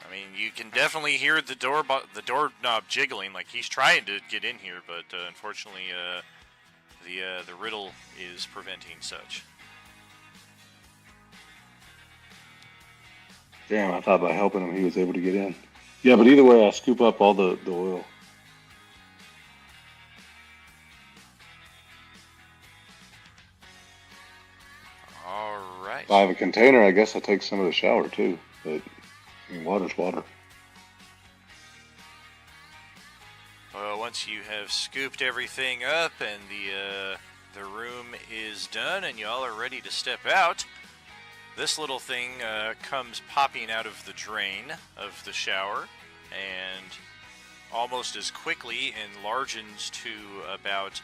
I mean, you can definitely hear the doorknob jiggling, like he's trying to get in here, but unfortunately, the riddle is preventing such. Damn, I thought by helping him he was able to get in. Yeah, but either way, I scoop up all the oil. All right. If I have a container, I guess I take some of the shower too. But I mean, water's water. Well, once you have scooped everything up and the room is done and y'all are ready to step out, this little thing comes popping out of the drain of the shower and almost as quickly enlarges to about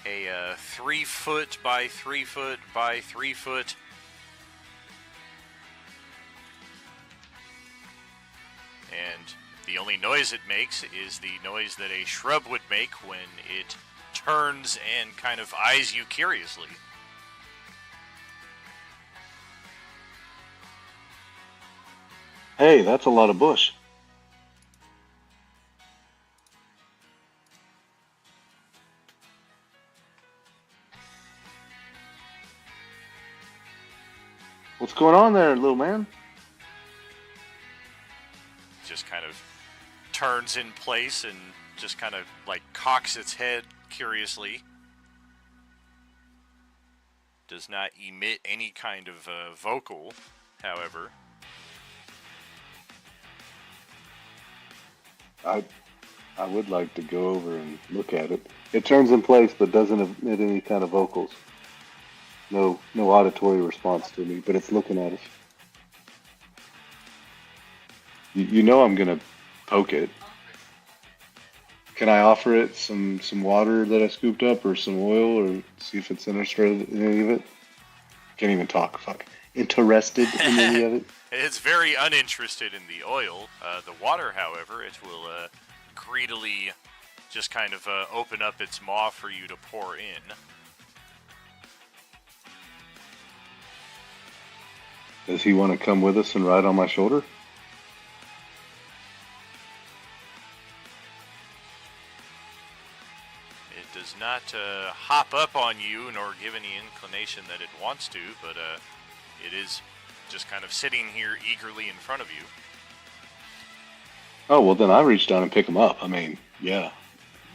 a 3 foot by 3 foot by 3 foot and the only noise it makes is the noise that a shrub would make when it turns and kind of eyes you curiously. Hey, that's a lot of bush. going on there, little man? Just kind of turns in place and just kind of like cocks its head curiously. Does not emit any kind of vocal, however. I would like to go over and look at it. It turns in place, but doesn't emit any kind of vocals. No auditory response to me, but it's looking at us. You know I'm gonna poke it. Can I offer it some water that I scooped up, or some oil, or see if it's interested in any of it? Can't even talk. Fuck. Interested in any of it? It's very uninterested in the oil. The water, however, it will greedily just kind of open up its maw for you to pour in. Does he want to come with us and ride on my shoulder? It does not hop up on you nor give any inclination that it wants to, but it is just kind of sitting here eagerly in front of you. Oh, well, then I reach down and pick him up. I mean, yeah.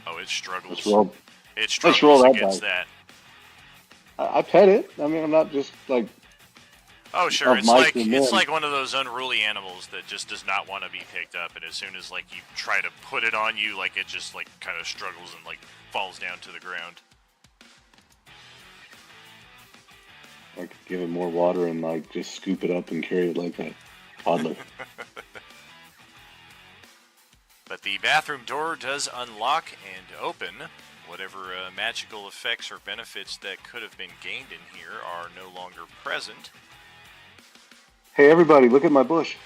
Oh, it struggles. Let's roll. It struggles roll that against dice. that. I pet it. I mean, I'm not just like... Oh, sure. of It's mice like and it's men. like one of those unruly animals that just does not want to be picked up, and as soon as like you try to put it on you, like it just like kind of struggles and like falls down to the ground. I could give it more water and like just scoop it up and carry it like a toddler. But the bathroom door does unlock and open. Whatever magical effects or benefits that could have been gained in here are no longer present. Hey, everybody, look at my bush.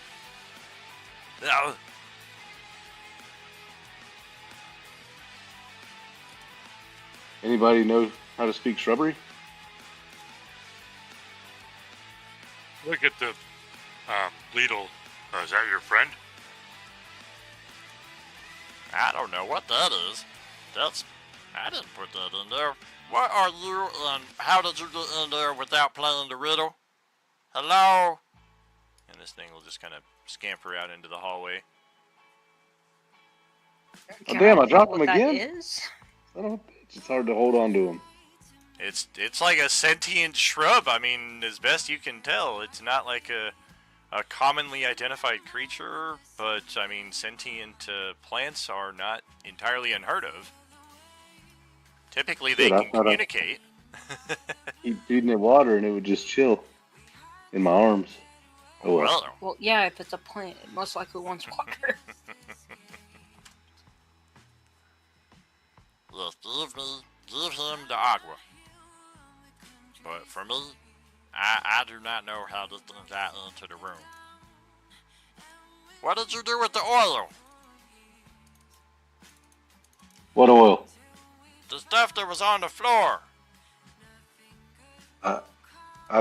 Oh, Anybody know how to speak shrubbery? Look at the Lidl. Is that your friend? I don't know what that is. I didn't put that in there. What are you and how did you get in there without playing the riddle? Hello? and this thing will just kind of scamper out into the hallway. Oh, damn, I dropped What him that again? is? Son of a bitch, it's hard to hold on to him. It's like a sentient shrub. I mean, as best you can tell, it's not like a commonly identified creature, but I mean, sentient plants are not entirely unheard of. Typically, they Shit, I can thought communicate. Keep feeding it water and it would just chill in my arms. Oh well. Well, Well, yeah, if it's a plant, it most likely wants water. yes, give him the agua. But for me, I do not know how this thing got into the room. What did you do with the oil? What oil? The stuff that was on the floor.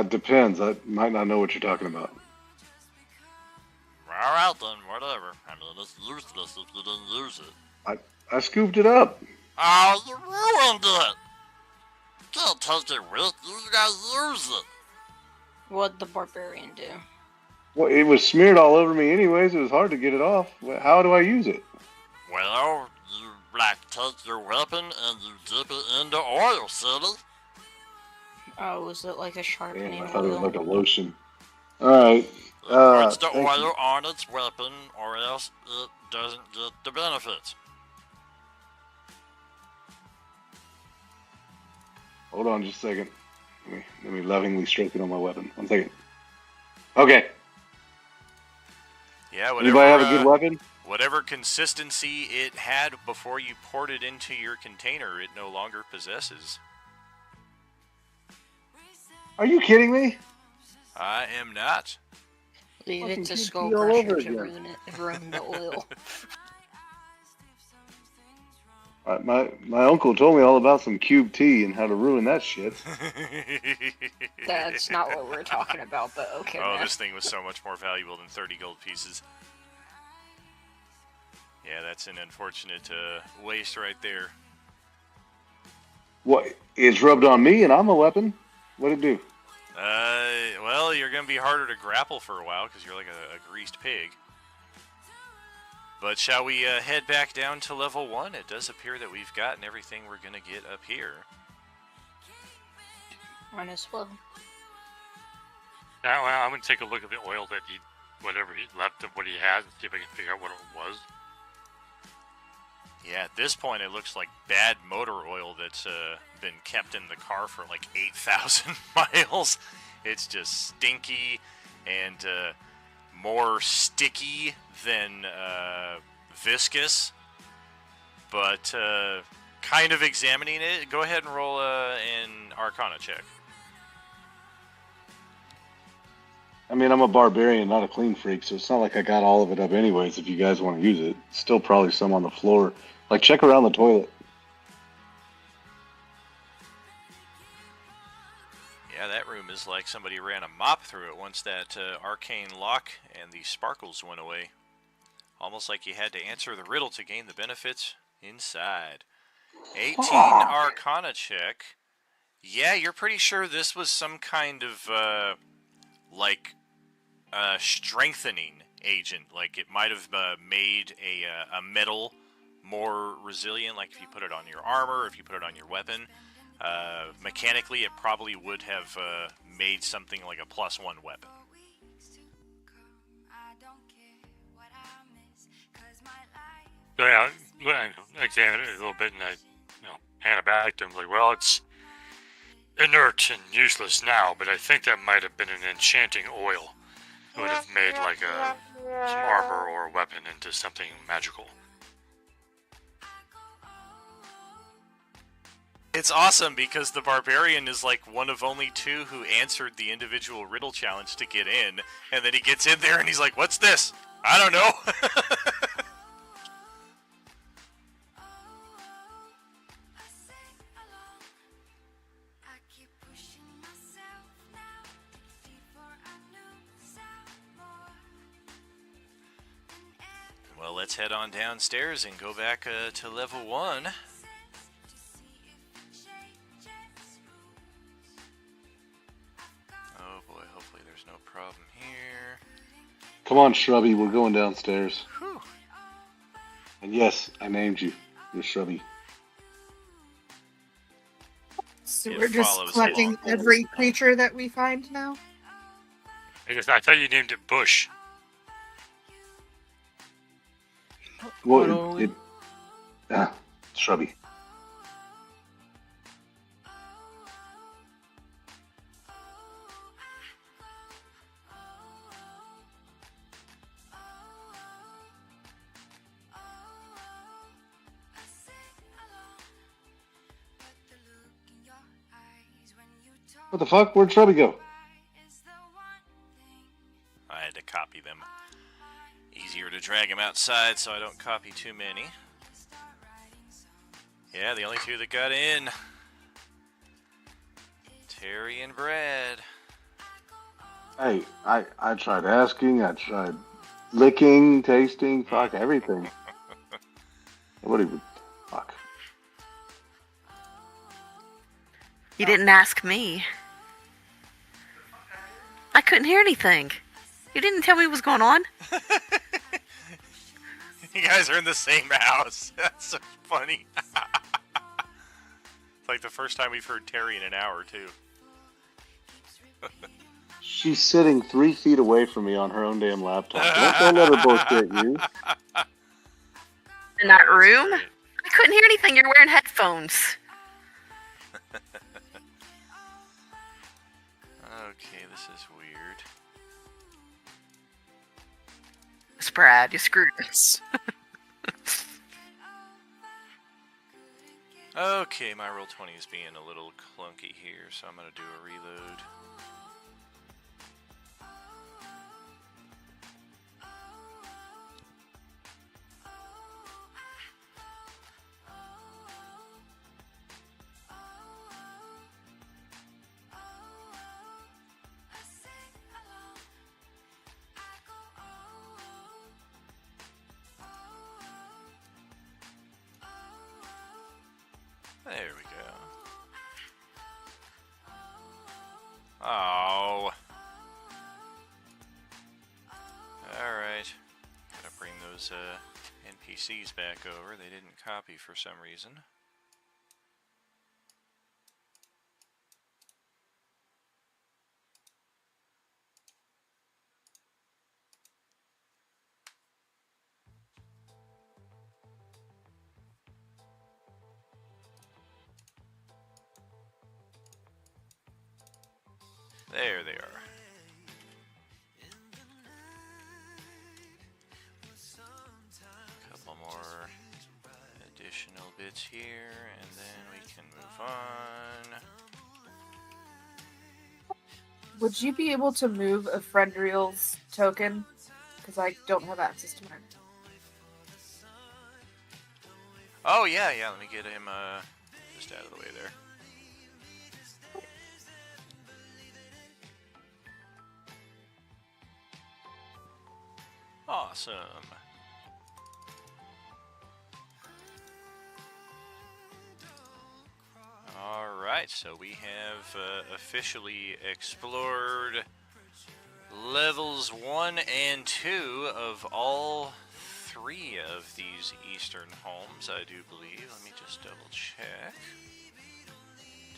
Depends. I might not know what you're talking about. Alright then, whatever. I mean, it's useless if you didn't use it. I scooped it up. Oh, you ruined it! Can't take it with you, you gotta use it. What'd the barbarian do? Well, it was smeared all over me anyways. It was hard to get it off. How do I use it? Well, you take your weapon and you dip it into oil, silly. Oh, was it like a Damn, sharpening I thought it was oil? like a lotion. All right. It puts the thank oil you. on its weapon, or else it doesn't get the benefits. Hold on just a second. Let me lovingly stroke it on my weapon. 1 second. Okay. Yeah, Anybody have a good weapon? whatever consistency it had before you poured it into your container, it no longer possesses. Are you kidding me? I am not. Leave Fucking it to QT Skull all Crusher over to again. ruin the oil. My uncle told me all about some cube tea and how to ruin that shit. That's not what we're talking about, but okay. Oh, man. this thing was so much more valuable than 30 gold pieces. Yeah, that's an unfortunate waste right there. What? It's rubbed on me and I'm a weapon? What'd it do? Well, you're gonna be harder to grapple for a while because you're like a greased pig. But shall we head back down to level 1? It does appear that we've gotten everything we're gonna get up here. Might as well. Yeah, well, I'm gonna take a look at the oil that whatever he left of what he has, and see if I can figure out what it was. Yeah, at this point it looks like bad motor oil that's been kept in the car for like 8,000 miles. It's just stinky and more sticky than viscous. But kind of examining it, go ahead and roll an Arcana check. I mean, I'm a barbarian, not a clean freak, so it's not like I got all of it up anyways if you guys want to use it. Still probably some on the floor. Like, check around the toilet. Yeah, that room is like somebody ran a mop through it once that arcane lock and the sparkles went away. Almost like you had to answer the riddle to gain the benefits inside. 18 Arcana check. Yeah, you're pretty sure this was some kind of, strengthening agent. Like, it might have made a metal more resilient, like if you put it on your armor, if you put it on your weapon. Mechanically, it probably would have made something like a +1 weapon. So yeah, I examined it a little bit, and I hand it back to him. Like, well, it's inert and useless now, but I think that might have been an enchanting oil. It would have made like some armor or a weapon into something magical. It's awesome because the barbarian is like one of only 2 who answered the individual riddle challenge to get in, and then he gets in there and he's like, "What's this? I don't know." Well, let's head on downstairs and go back to level 1. Oh boy, hopefully there's no problem here. Come on, Shrubby, we're going downstairs. Whew. And yes, I named you. You're Shrubby. So It we're just follows collecting along. every creature that we find now? I thought you named it Bush. Well, Shrubby. What the fuck? Where'd Shrubby go? I had to copy them. Easier to drag them outside so I don't copy too many. Yeah, the only 2 that got in. Terry and Brad. Hey, I tried asking, I tried licking, tasting, fuck, everything. Nobody would, fuck. You didn't ask me. I couldn't hear anything. You didn't tell me what was going on. You guys are in the same house. That's so funny. It's like the first time we've heard Terry in an hour, too. She's sitting 3 feet away from me on her own damn laptop. Don't let her bullshit you. In that Oh, that's room? great. I couldn't hear anything. You're wearing headphones. Okay, this is weird. Brad, you screwed us. Okay, my roll 20 is being a little clunky here, so I'm going to do a reload. There we go. Aww. those NPCs back over. They didn't copy for some reason. There they are. Couple more additional bits here, and then we can move on. Would you be able to move a friend reels token? Because I don't have access to mine. Oh, yeah, let me get him just out of the way there. Awesome. Alright, so we have officially explored levels 1 and 2 of all 3 of these eastern homes, I do believe. Let me just double check.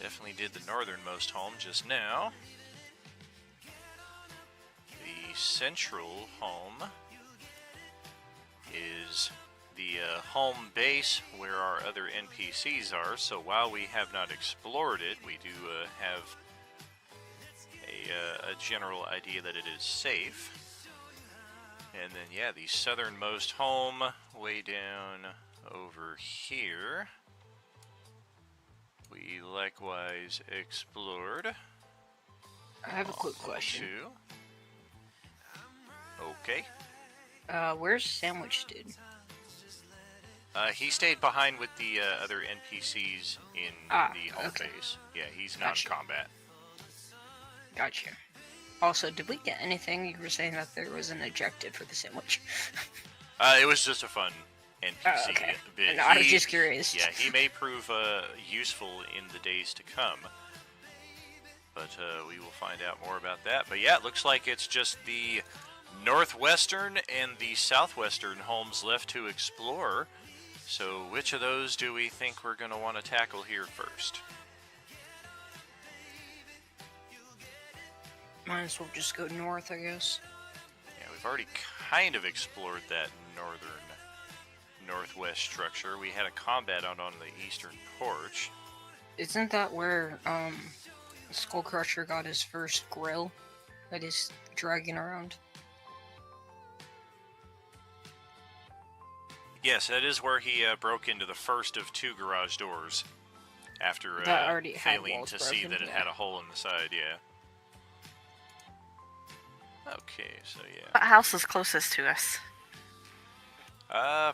Definitely did the northernmost home just now. The central home is the home base where our other NPCs are, so while we have not explored it, we do have a general idea that it is safe. And then, yeah, the southernmost home way down over here, we likewise explored. I have a quick question. Okay. Where's Sandwich Dude? He stayed behind with the other NPCs in the home base. Yeah, he's not in combat. Gotcha. Also, did we get anything? You were saying that there was an objective for the sandwich. It was just a fun NPC bit. No, I was just curious. Yeah, he may prove useful in the days to come. But we will find out more about that. But yeah, it looks like it's just the northwestern and the southwestern homes left to explore. So which of those do we think we're going to want to tackle here first? Might as well just go north, I guess. Yeah, we've already kind of explored that northwest structure. We had a combat out on the eastern porch. Isn't that where Skullcrusher got his first grill that he's dragging around? Yes, that is where he broke into the first of 2 garage doors after failing to see that it had a hole in the side, yeah. Okay, so yeah. What house is closest to us?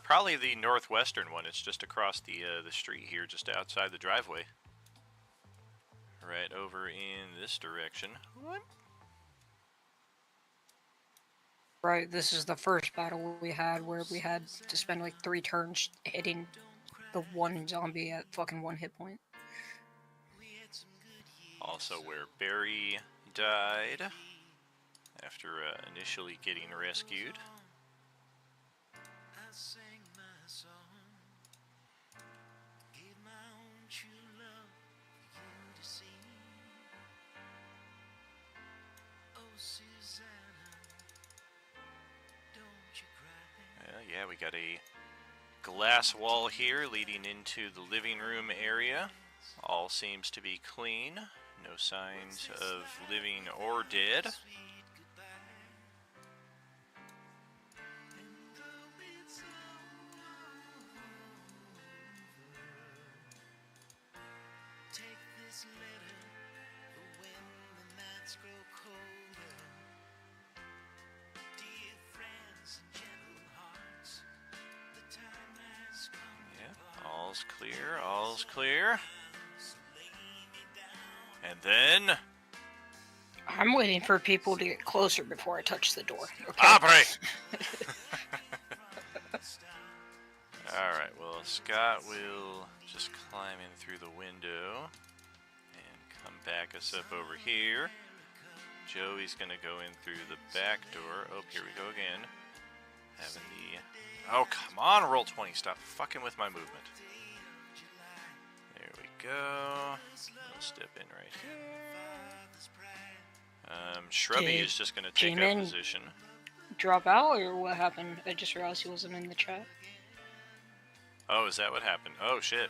Probably the northwestern one. It's just across the street here, just outside the driveway. Right over in this direction. What? Right, this is the first battle we had where we had to spend like 3 turns hitting the one zombie at fucking 1 hit point. Also where Barry died after initially getting rescued. Yeah, we got a glass wall here leading into the living room area. All seems to be clean. No signs of living or dead. All's clear, all's clear. And then... I'm waiting for people to get closer before I touch the door. Okay? Abre! Alright, well, Scott will just climb in through the window and come back us up over here. Joey's gonna go in through the back door. Oh, here we go again. Having the Oh, come on, roll 20. Stop fucking with my movement. There we go. We'll step in right here. Shrubby Did is just going to take J-Man up position. drop out, or what happened? I just realized he wasn't in the chat. Oh, is that what happened? Oh, shit.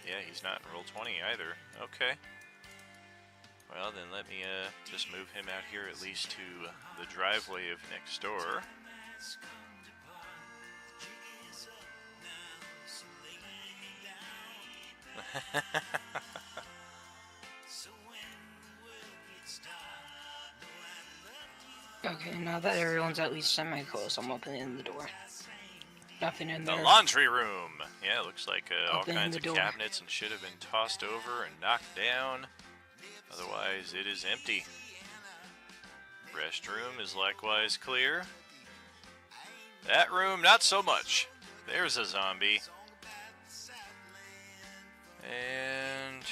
Yeah, he's not in roll 20 either. Okay. Well, then let me just move him out here at least to the driveway of next door. Okay, now that everyone's at least semi-close, I'm opening the door. Nothing in The there. laundry room. Yeah, it looks like all Open kinds the of door. cabinets and shit have been tossed over and knocked down. Otherwise, it is empty. Restroom is likewise clear. That room, not so much. There's a zombie. And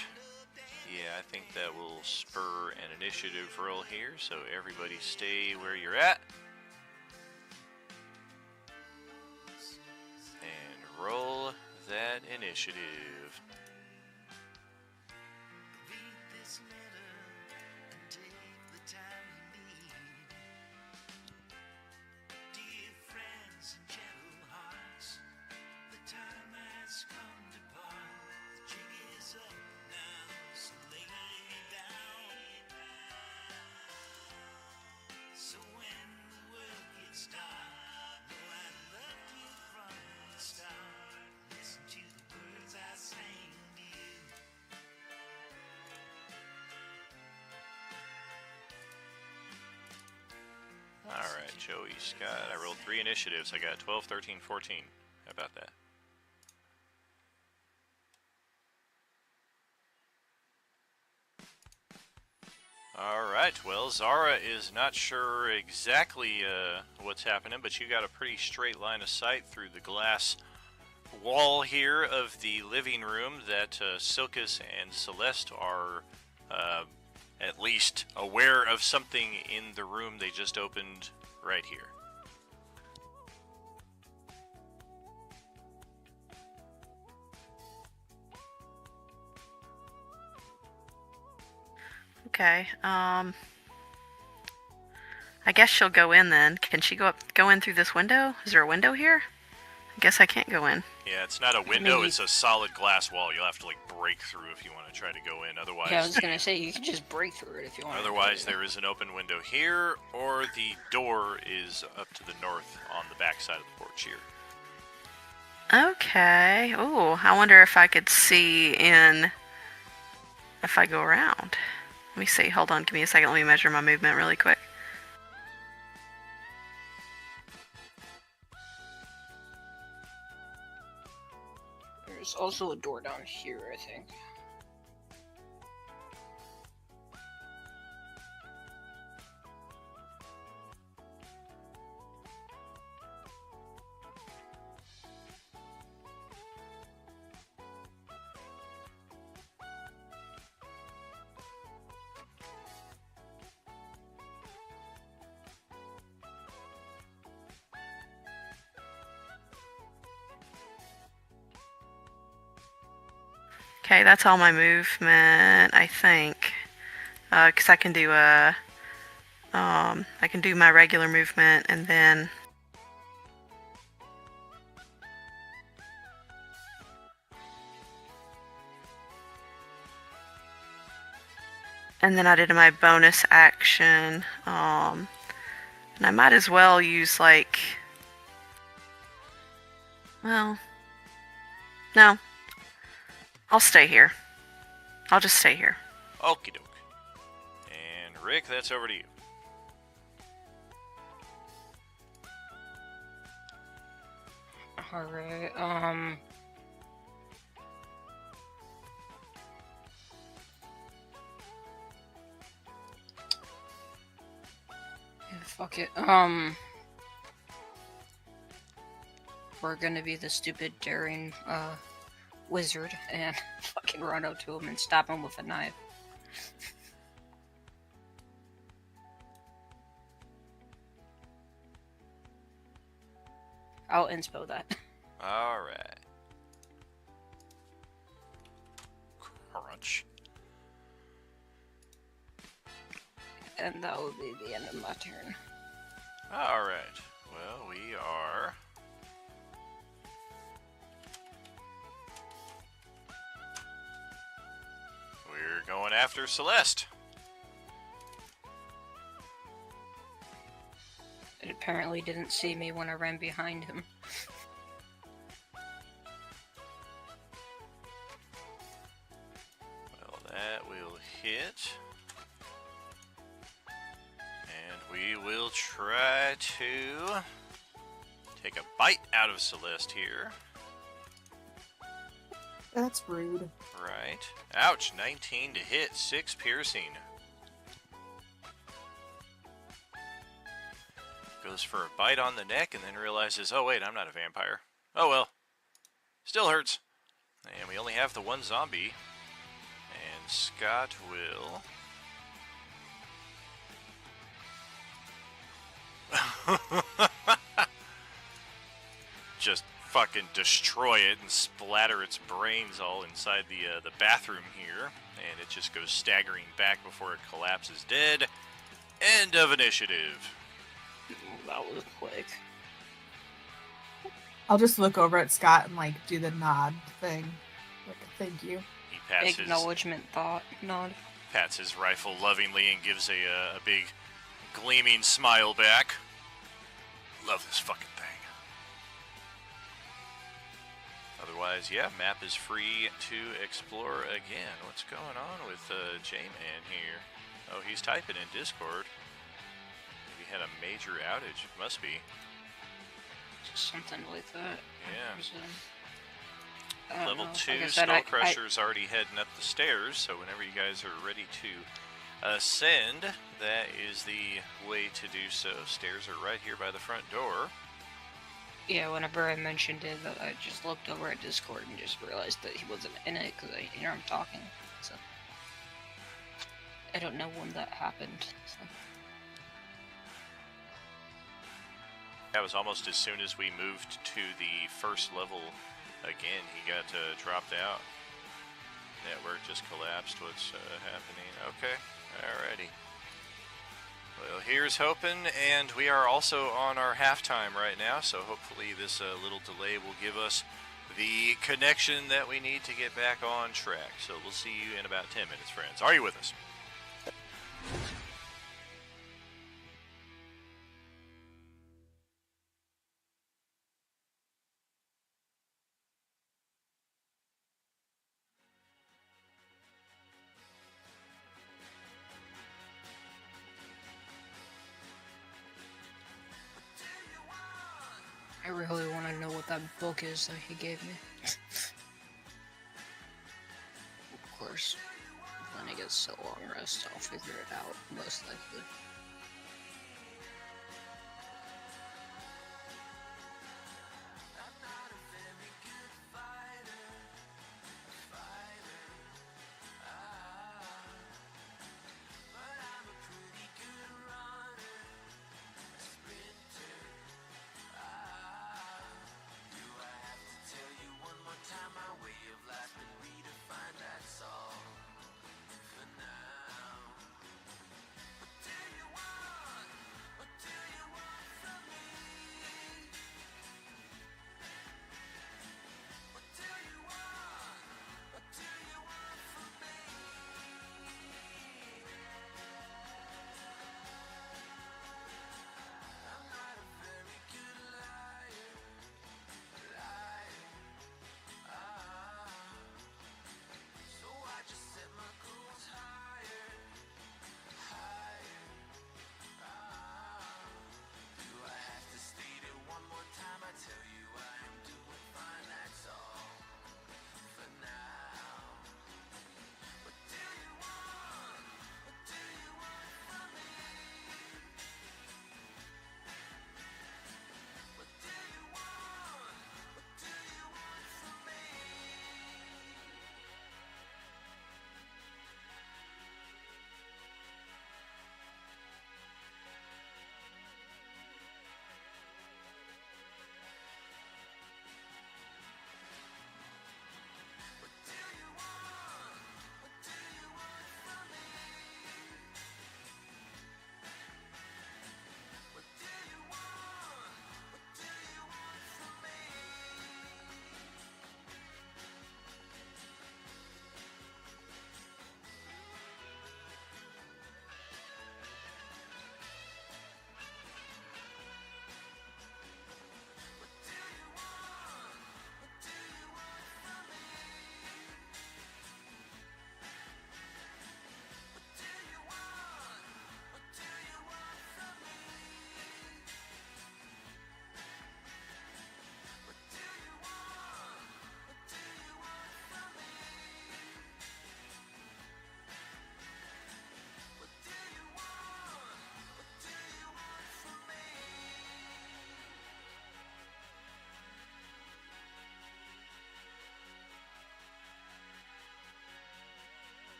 yeah, I think that will spur an initiative roll here, so everybody stay where you're at. And roll that initiative. Alright, Joey, Scott, I rolled 3 initiatives. I got 12, 13, 14. How about that? Alright, well, Zara is not sure exactly what's happening, but you got a pretty straight line of sight through the glass wall here of the living room that Silkus and Celeste are at least aware of something in the room they just opened right here. Okay. I guess she'll go in then. Can she go in through this window? Is there a window here? I guess I can't go in. Yeah, it's not a window, it's a solid glass wall. You'll have to like break through if you want to try to go in. Otherwise, Yeah, I was gonna say you can just break through it if you want. Otherwise, there is an open window here, or the door is up to the north on the back side of the porch here. Okay. Oh, I wonder if I could see in if I go around. Let me see. Hold on. Give me a second. Let me measure my movement really quick. There's also a door down here, I think. Okay, that's all my movement, I think. Because I can do I can do my regular movement and then I did my bonus action. And I might as well use like, well, no. I'll stay here. I'll just stay here. Okie doke. And Rick, that's over to you. Alright, yeah, fuck it. We're gonna be the stupid, daring, wizard and fucking run up to him and stab him with a knife. I'll inspo that. Alright. Crunch. And that will be the end of my turn. Alright. Well, we are... We're going after Celeste. It apparently didn't see me when I ran behind him. Well, that will hit. And we will try to take a bite out of Celeste here. That's rude. Right. Ouch, 19 to hit, 6 piercing. Goes for a bite on the neck and then realizes, oh wait, I'm not a vampire. Oh well. Still hurts. And we only have the one zombie. And Scott will... just fucking destroy it and splatter its brains all inside the bathroom here. And it just goes staggering back before it collapses dead. End of initiative. That was quick. I'll just look over at Scott and like do the nod thing. Like thank you. He pats Acknowledgement thought nod. pats his rifle lovingly and gives a big gleaming smile back. Love this fucking thing. Otherwise, yeah, map is free to explore again. What's going on with J-Man here? Oh, he's typing in Discord. Maybe had a major outage. It must be. Something like that. Yeah. Level 2 like I said, Skull Crusher's already heading up the stairs, so whenever you guys are ready to ascend, that is the way to do so. Stairs are right here by the front door. Yeah, whenever I mentioned it, I just looked over at Discord and just realized that he wasn't in it because I hear him talking. So I don't know when that happened. So. That was almost as soon as we moved to the first level again. He got dropped out. Network just collapsed. What's happening? Okay, alrighty. Well, here's hoping, and we are also on our halftime right now, so hopefully this little delay will give us the connection that we need to get back on track. So we'll see you in about 10 minutes, friends. Are you with us? I really want to know what that book is that he gave me. Of course, when I get so long rest, I'll figure it out, most likely.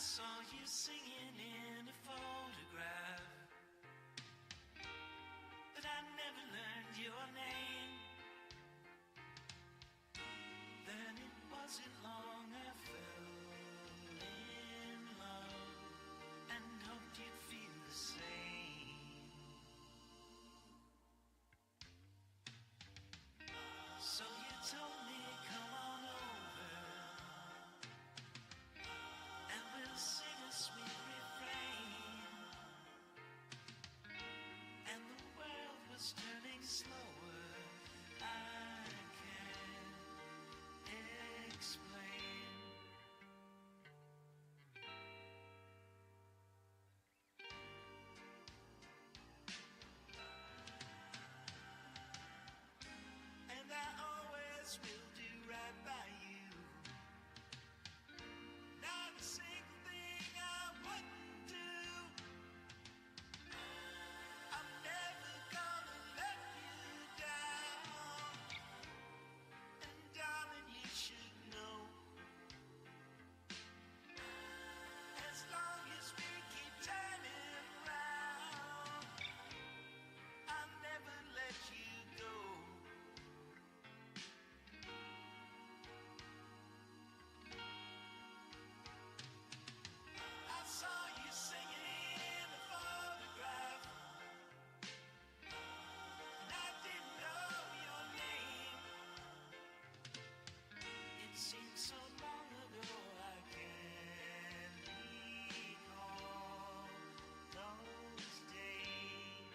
saw you singing in a photograph, but I never learned your name. Then it wasn't long I fell in love and hoped you'd feel the same. So you told me, come on over, and we'll sing a sweet refrain. And the world was turning slower, I can't explain. And I always will do right by you. Not a single thing I wouldn't do. I'm never gonna let you down. And darling, you should know, as long as we keep turning round, I'll never let you go. I saw you singing in a photograph, and I didn't know your name. It seems so long ago, I can't recall those days.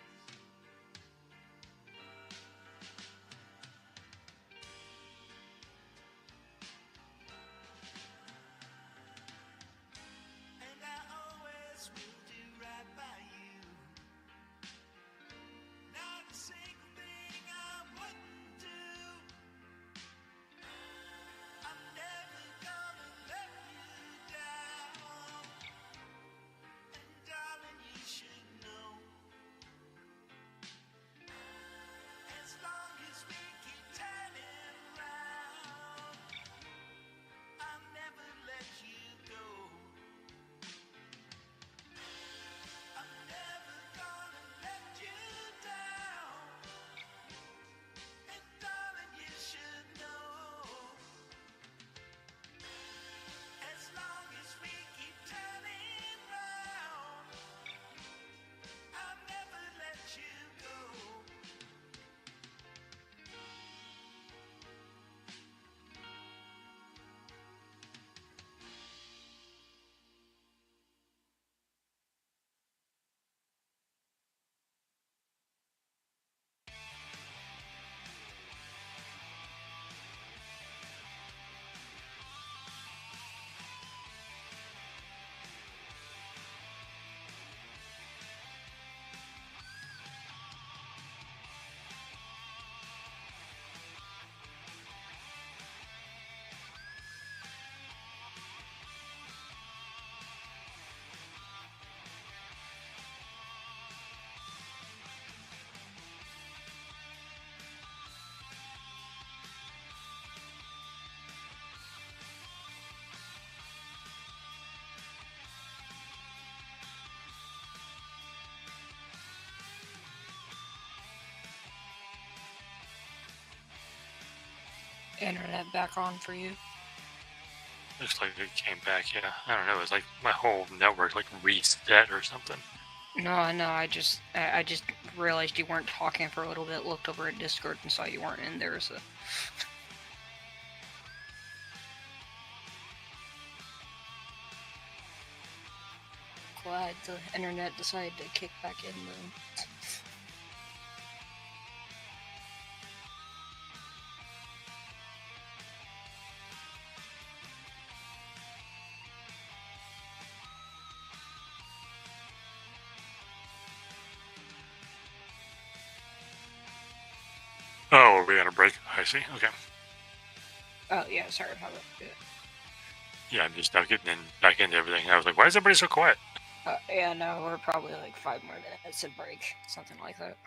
And I always will do right by you. Not a single thing I wouldn't do. I'm never gonna let you down. And darling, you should know, as long as we keep turning round, I'll never let you go. I'm never gonna let you down. And darling, you should know, as long as we keep turning round, I'll never let you go. Internet back on for you. Looks like it came back, yeah. I don't know, it's like my whole network like reset or something. No, I just realized you weren't talking for a little bit, looked over at Discord and saw you weren't in there, so. Glad the internet decided to kick back in though. Oh, we got a break. I see. Okay. Oh yeah, sorry about that. Yeah, I'm just now getting back into everything. I was like, why is everybody so quiet? Yeah, no, we're probably like 5 more minutes to break, something like that.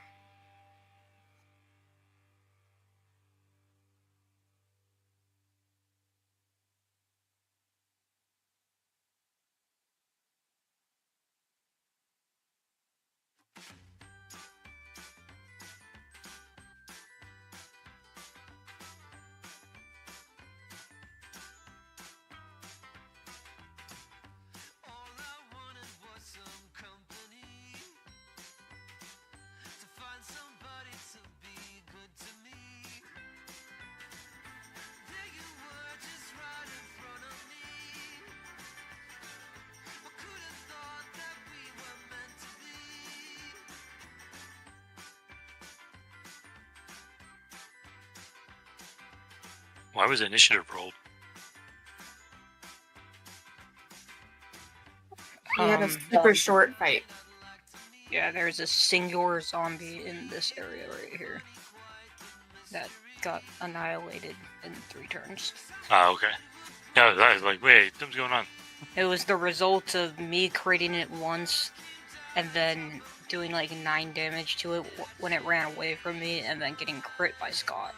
Why was initiative rolled? We had a Um, super short fight. Yeah, there's a singular zombie in this area right here that got annihilated in 3 turns. Ah, okay. Yeah, I was like, wait, something's going on. It was the result of me creating it once and then doing like 9 damage to it when it ran away from me and then getting crit by Scott.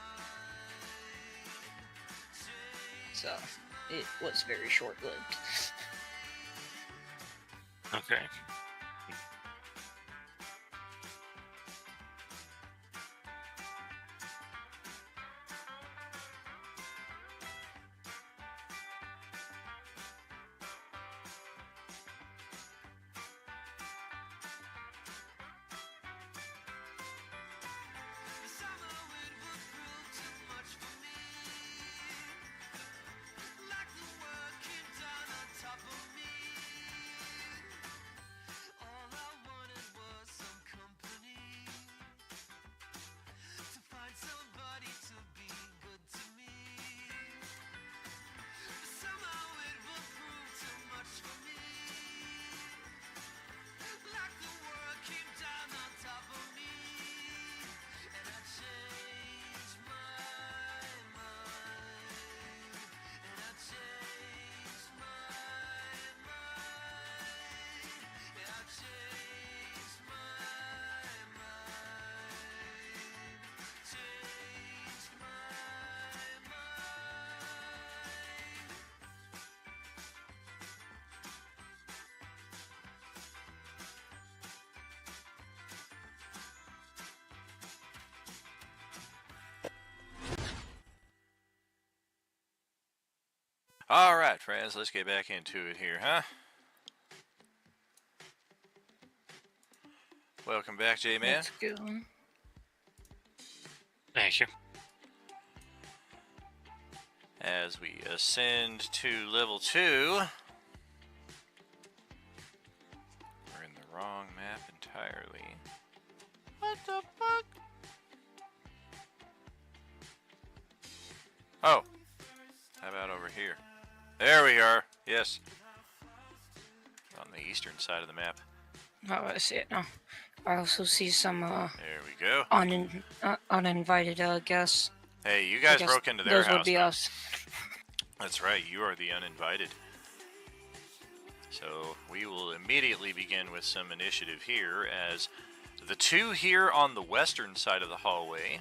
So, it was very short-lived. Okay. Alright, friends, let's get back into it here, huh? Welcome back, J-Man. Let's go. Thank you. As we ascend to level 2. We're in the wrong map entirely. What the fuck? Oh. How about over here? There we are. Yes. On the eastern side of the map. Oh, I see it now. I also see some There we go. uninvited guests. Hey, you guys guess broke into their those house. would be man. us. That's right, you are the uninvited. So we will immediately begin with some initiative here, as the 2 here on the western side of the hallway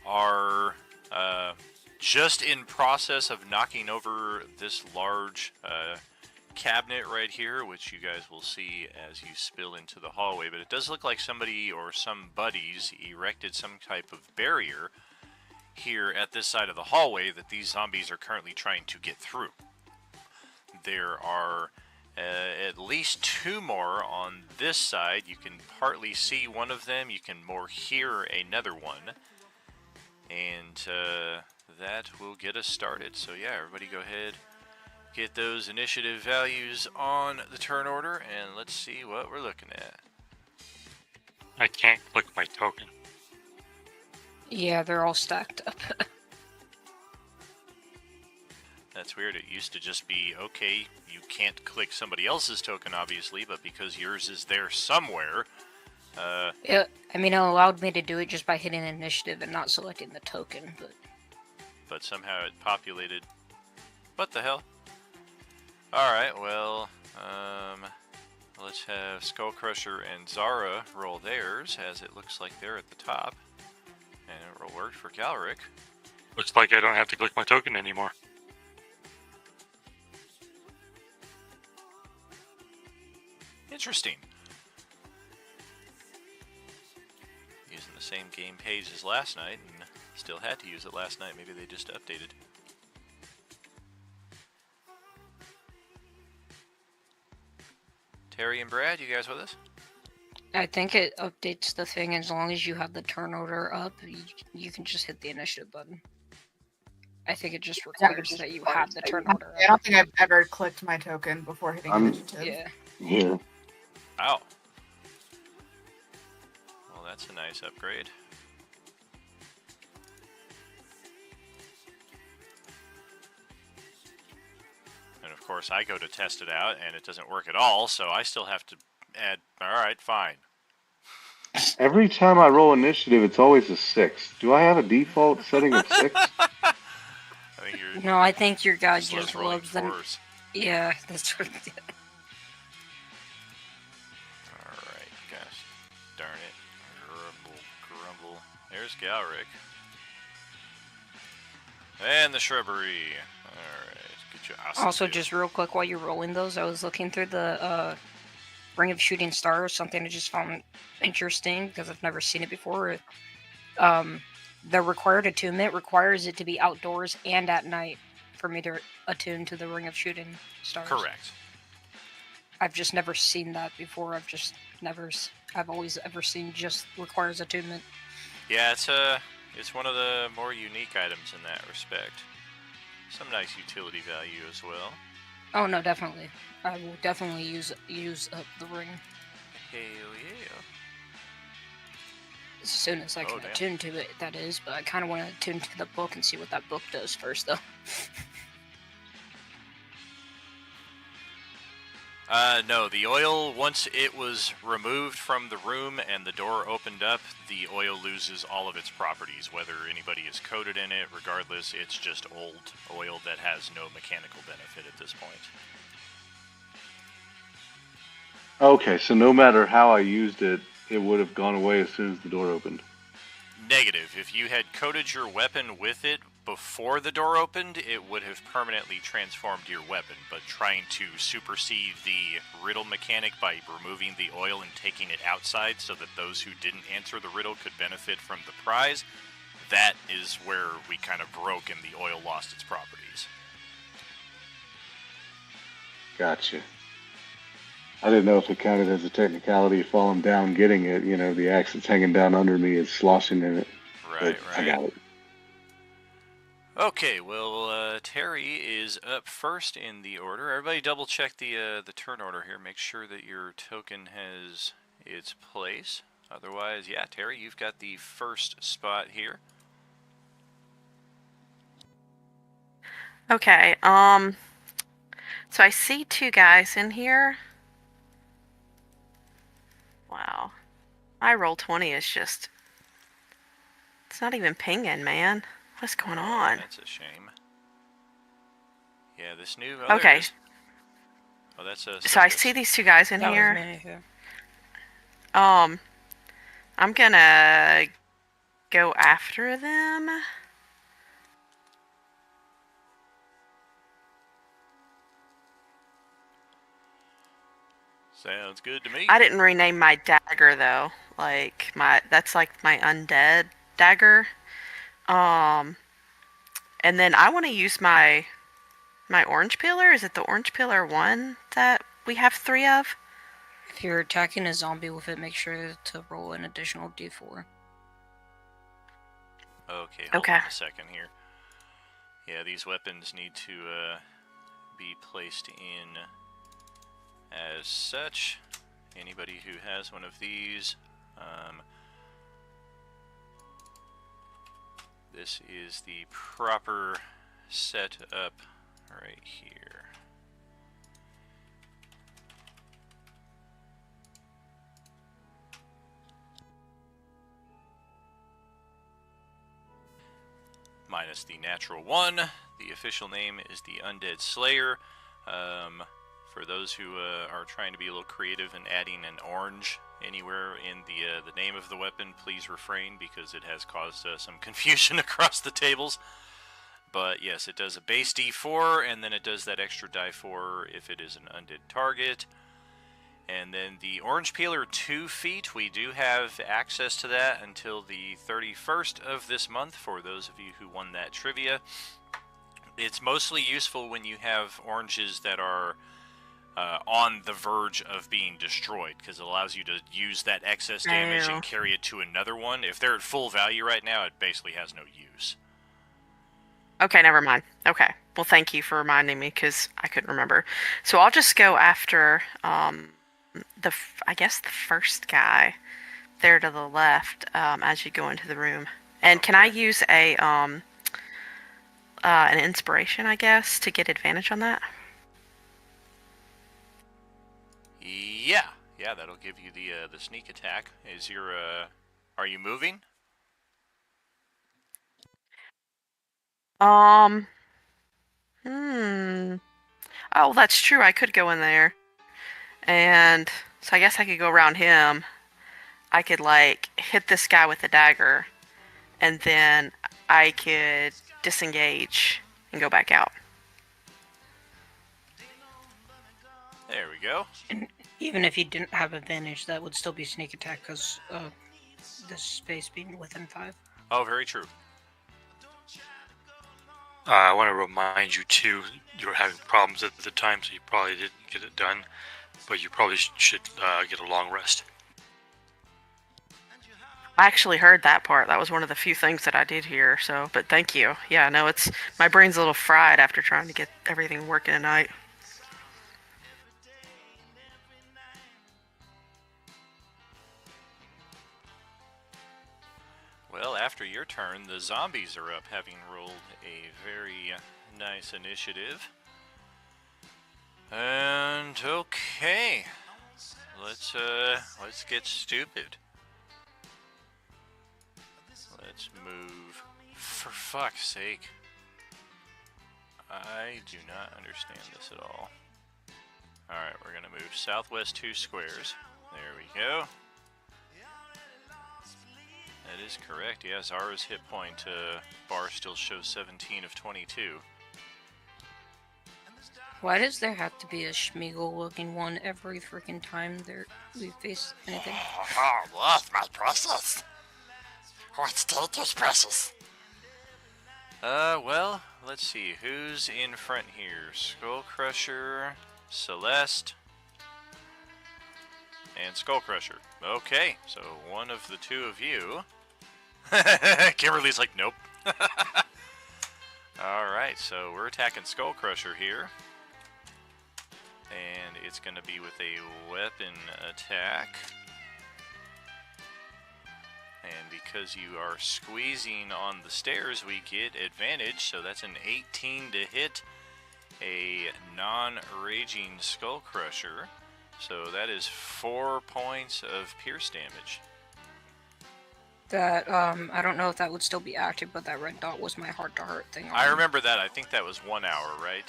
are just in process of knocking over this large cabinet right here, which you guys will see as you spill into the hallway. But it does look like somebody or some buddies erected some type of barrier here at this side of the hallway that these zombies are currently trying to get through. There are at least 2 more on this side. You can partly see one of them. You can more hear another one. And that will get us started. So yeah, everybody go ahead, get those initiative values on the turn order, and let's see what we're looking at. I can't click my token. Yeah, they're all stacked up. That's weird. It used to just be, okay, you can't click somebody else's token, obviously, but because yours is there somewhere, Yeah, I mean, it allowed me to do it just by hitting initiative and not selecting the token, but somehow it populated. What the hell? Alright, well, let's have Skullcrusher and Zara roll theirs, as it looks like they're at the top. And it will work for Galric. Looks like I don't have to click my token anymore. Interesting. Using the same game page as last night, and still had to use it last night. Maybe they just updated. Terry and Brad, you guys with us? I think it updates the thing as long as you have the turn order up, you can just hit the initiative button. I think it just requires that you have the turn order I up. don't think I've ever clicked my token before hitting initiative. Yeah. Here. Wow. Well, that's a nice upgrade. of course, I go to test it out, and it doesn't work at all, so I still have to add... Alright, fine. Every time I roll initiative, it's always a 6. Do I have a default setting of 6? I think you're No, I think your guy just just rolling loves the. 4s. Yeah, that's right. Alright, gosh darn it. Grumble, grumble. There's Galric. And the shrubbery. Alright, get your ass Also, to just real quick, while you're rolling those, I was looking through the Ring of Shooting Stars, something I just found interesting because I've never seen it before. The required attunement requires it to be outdoors and at night for me to attune to the Ring of Shooting Stars. Correct. I've just never seen that before. I've always ever seen just requires attunement. Yeah, it's one of the more unique items in that respect. Some nice utility value as well. Oh no, definitely. I will definitely use up the ring Hell yeah. as soon as I can damn. attune to it. That is, but I kind of want to attune to the book and see what that book does first, though. No, the oil, once it was removed from the room and the door opened up, the oil loses all of its properties, whether anybody is coated in it, regardless, it's just old oil that has no mechanical benefit at this point. Okay, so no matter how I used it, it would have gone away as soon as the door opened. Negative. If you had coated your weapon with it before the door opened, it would have permanently transformed your weapon, but trying to supersede the riddle mechanic by removing the oil and taking it outside so that those who didn't answer the riddle could benefit from the prize, that is where we kind of broke and the oil lost its properties. Gotcha. I didn't know if it counted as a technicality if while I'm down getting it, the axe that's hanging down under me is sloshing in it. Right. I got it. Okay, well, Terry is up first in the order. Everybody double check the turn order here. Make sure that your token has its place. Otherwise, yeah, Terry, you've got the first spot here. Okay, so I see two guys in here. Wow. My roll 20 is just... It's not even pinging, man. What's going on? That's a shame. Yeah, this new... Okay. Oh, that's a... So I see these two guys in here. Was me, yeah. I'm gonna go after them. Sounds good to me. I didn't rename my dagger though. That's like my undead dagger. And then I want to use my orange pillar. Is it the orange pillar 1 that we have 3 of? If you're attacking a zombie with it, make sure to roll an additional d4. Okay, hold on a second here. Yeah, these weapons need to be placed in as such. Anybody who has one of these, this is the proper setup right here. Minus the natural 1. The official name is the Undead Slayer. For those who are trying to be a little creative and adding an orange anywhere in the name of the weapon, please refrain because it has caused some confusion across the tables. But yes, it does a base d4, and then it does that extra die 4 if it is an undead target. And then the orange peeler 2 feet, we do have access to that until the 31st of this month for those of you who won that trivia. It's mostly useful when you have oranges that are on the verge of being destroyed, because it allows you to use that excess damage and carry it to another one. If they're at full value right now, it basically has no use. Okay, never mind. Okay. Well, thank you for reminding me, because I couldn't remember. So I'll just go after, I guess the first guy there to the left, as you go into the room. And can I use an inspiration, I guess, to get advantage on that? Yeah, that'll give you the sneak attack. Is your are you moving? Hmm. Oh, that's true. I could go in there. And so I guess I could go around him. I could like hit this guy with the dagger, and then I could disengage and go back out. There we go. And even if you didn't have advantage, that would still be sneak attack because of the space being within 5. Oh, very true. I want to remind you too, you were having problems at the time, so you probably didn't get it done. But you probably should get a long rest. I actually heard that part. That was one of the few things that I did hear. So, but thank you. Yeah, no, it's my brain's a little fried after trying to get everything working tonight. Well, after your turn, the zombies are up, having rolled a very nice initiative. And okay, let's get stupid. Let's move. For fuck's sake, I do not understand this at all. All right, we're gonna move southwest 2 squares. There we go. That is correct. Yeah, Zara's hit point bar still shows 17 of 22. Why does there have to be a Schmeagle-looking one every freaking time we face anything? Oh, yes, my precious. What's Tater's precious? Well, let's see. Who's in front here? Skull Crusher, Celeste, and Skull Crusher. Okay, so one of the two of you. Kimberly's like, nope. Alright, so we're attacking Skull Crusher here. And it's going to be with a weapon attack. And because you are squeezing on the stairs, we get advantage. So that's an 18 to hit a non-raging Skull Crusher. So that is 4 points of pierce damage. That, I don't know if that would still be active, but that red dot was my heart-to-heart thing. I remember that. I think that was 1 hour, right?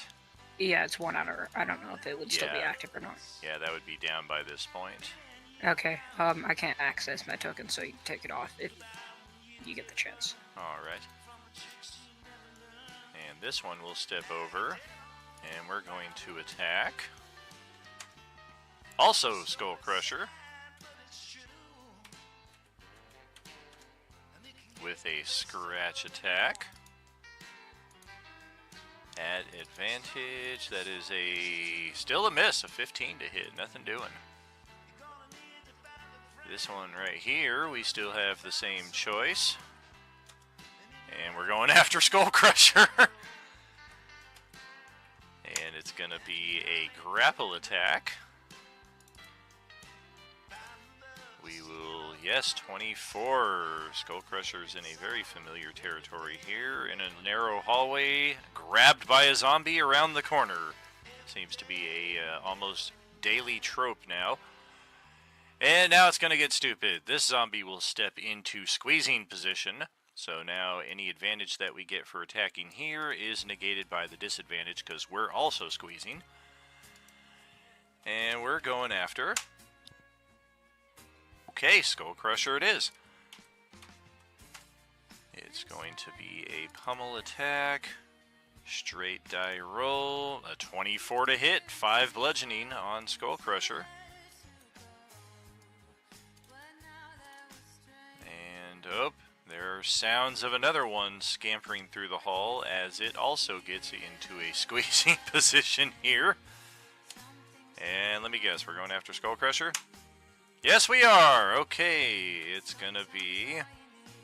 Yeah, it's 1 hour. I don't know if it would still be active or not. Yeah, that would be down by this point. Okay, I can't access my token, so you can take it off if you get the chance. Alright. And this one will step over, and we're going to attack. Also Skull Crusher. With a scratch attack. At advantage, that is still a miss, a 15 to hit, nothing doing. This one right here, we still have the same choice. And we're going after Skull Crusher. And it's going to be a grapple attack. We will, yes, 24. Skull Crusher's in a very familiar territory here. In a narrow hallway, grabbed by a zombie around the corner. Seems to be a almost daily trope now. And now it's going to get stupid. This zombie will step into squeezing position. So now any advantage that we get for attacking here is negated by the disadvantage because we're also squeezing. And we're going after... Okay, Skull Crusher it is. It's going to be a pummel attack. Straight die roll. A 24 to hit. 5 bludgeoning on Skull Crusher. And, oh, there are sounds of another one scampering through the hall as it also gets into a squeezing position here. And let me guess, we're going after Skull Crusher? Yes, we are! Okay, it's gonna be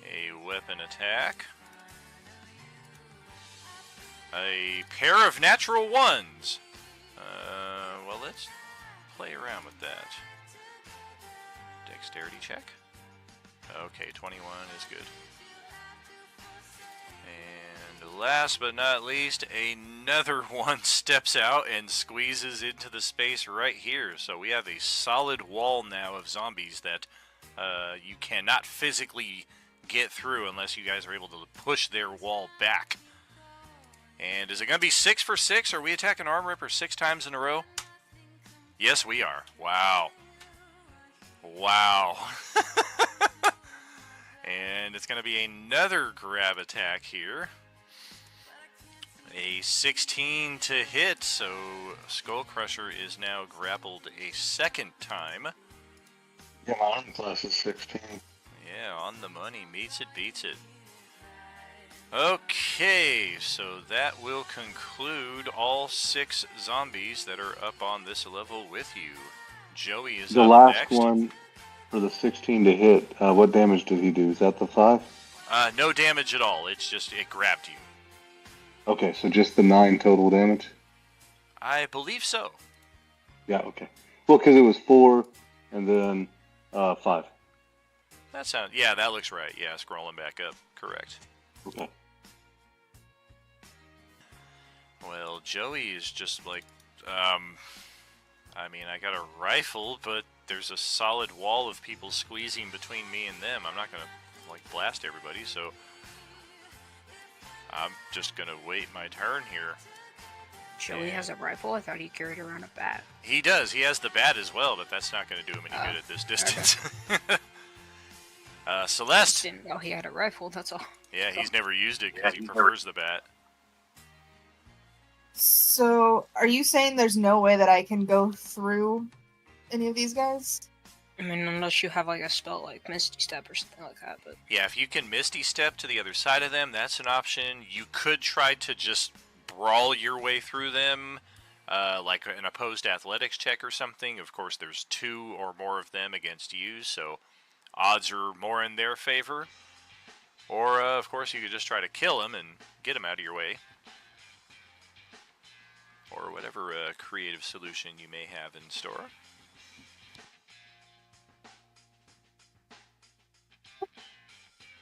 a weapon attack. A pair of natural ones! Well, let's play around with that. Dexterity check. Okay, 21 is good. And last but not least, another one steps out and squeezes into the space right here. So we have a solid wall now of zombies that you cannot physically get through unless you guys are able to push their wall back. And is it going to be 6 for 6? Are we attacking Arm Ripper 6 times in a row? Yes, we are. Wow. Wow. And it's going to be another grab attack here. A 16 to hit, so Skull Crusher is now grappled a second time. Yeah, my arm class is 16. Yeah, on the money. Meets it, beats it. Okay, so that will conclude all 6 zombies that are up on this level with you. Joey is The up last next. one for the 16 to hit, what damage did he do? Is that the 5? No damage at all. It's just, it grabbed you. Okay, so just the 9 total damage? I believe so. Yeah, okay. Well, because it was 4 and then 5. That sounds, yeah, that looks right. Yeah, scrolling back up. Correct. Okay. Well, Joey is just like, I mean, I got a rifle, but there's a solid wall of people squeezing between me and them. I'm not going to, like, blast everybody, so I'm just going to wait my turn here. Joey has a rifle? I thought he carried around a bat. He does. He has the bat as well, but that's not going to do him any good at this distance. Okay. I Celeste. didn't know he had a rifle, that's all. Yeah, he's never used it because he prefers the bat. So, are you saying there's no way that I can go through any of these guys? I mean, unless you have like a spell like Misty Step or something like that, but... Yeah, if you can Misty Step to the other side of them, that's an option. You could try to just brawl your way through them, like an opposed athletics check or something. Of course, there's 2 or more of them against you, so odds are more in their favor. Or, of course, you could just try to kill them and get them out of your way. Or whatever creative solution you may have in store.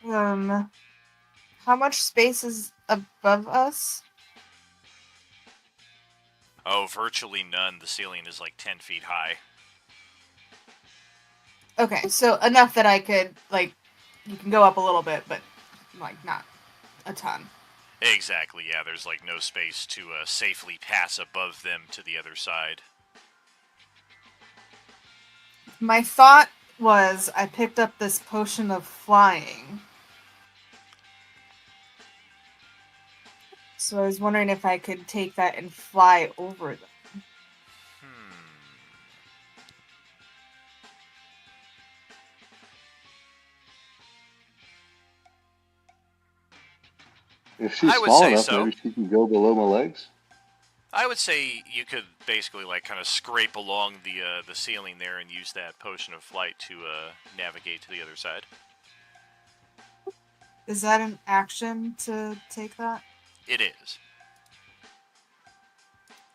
How much space is above us? Oh, virtually none. The ceiling is like 10 feet high. Okay, so enough that I could, like, you can go up a little bit, but, like, not a ton. Exactly, yeah. There's like no space to safely pass above them to the other side. My thought was I picked up this potion of flying. So I was wondering if I could take that and fly over them. If she's I would small say enough, so. maybe she can go below my legs. I would say you could basically like kind of scrape along the ceiling there and use that potion of flight to navigate to the other side. Is that an action to take that? It is.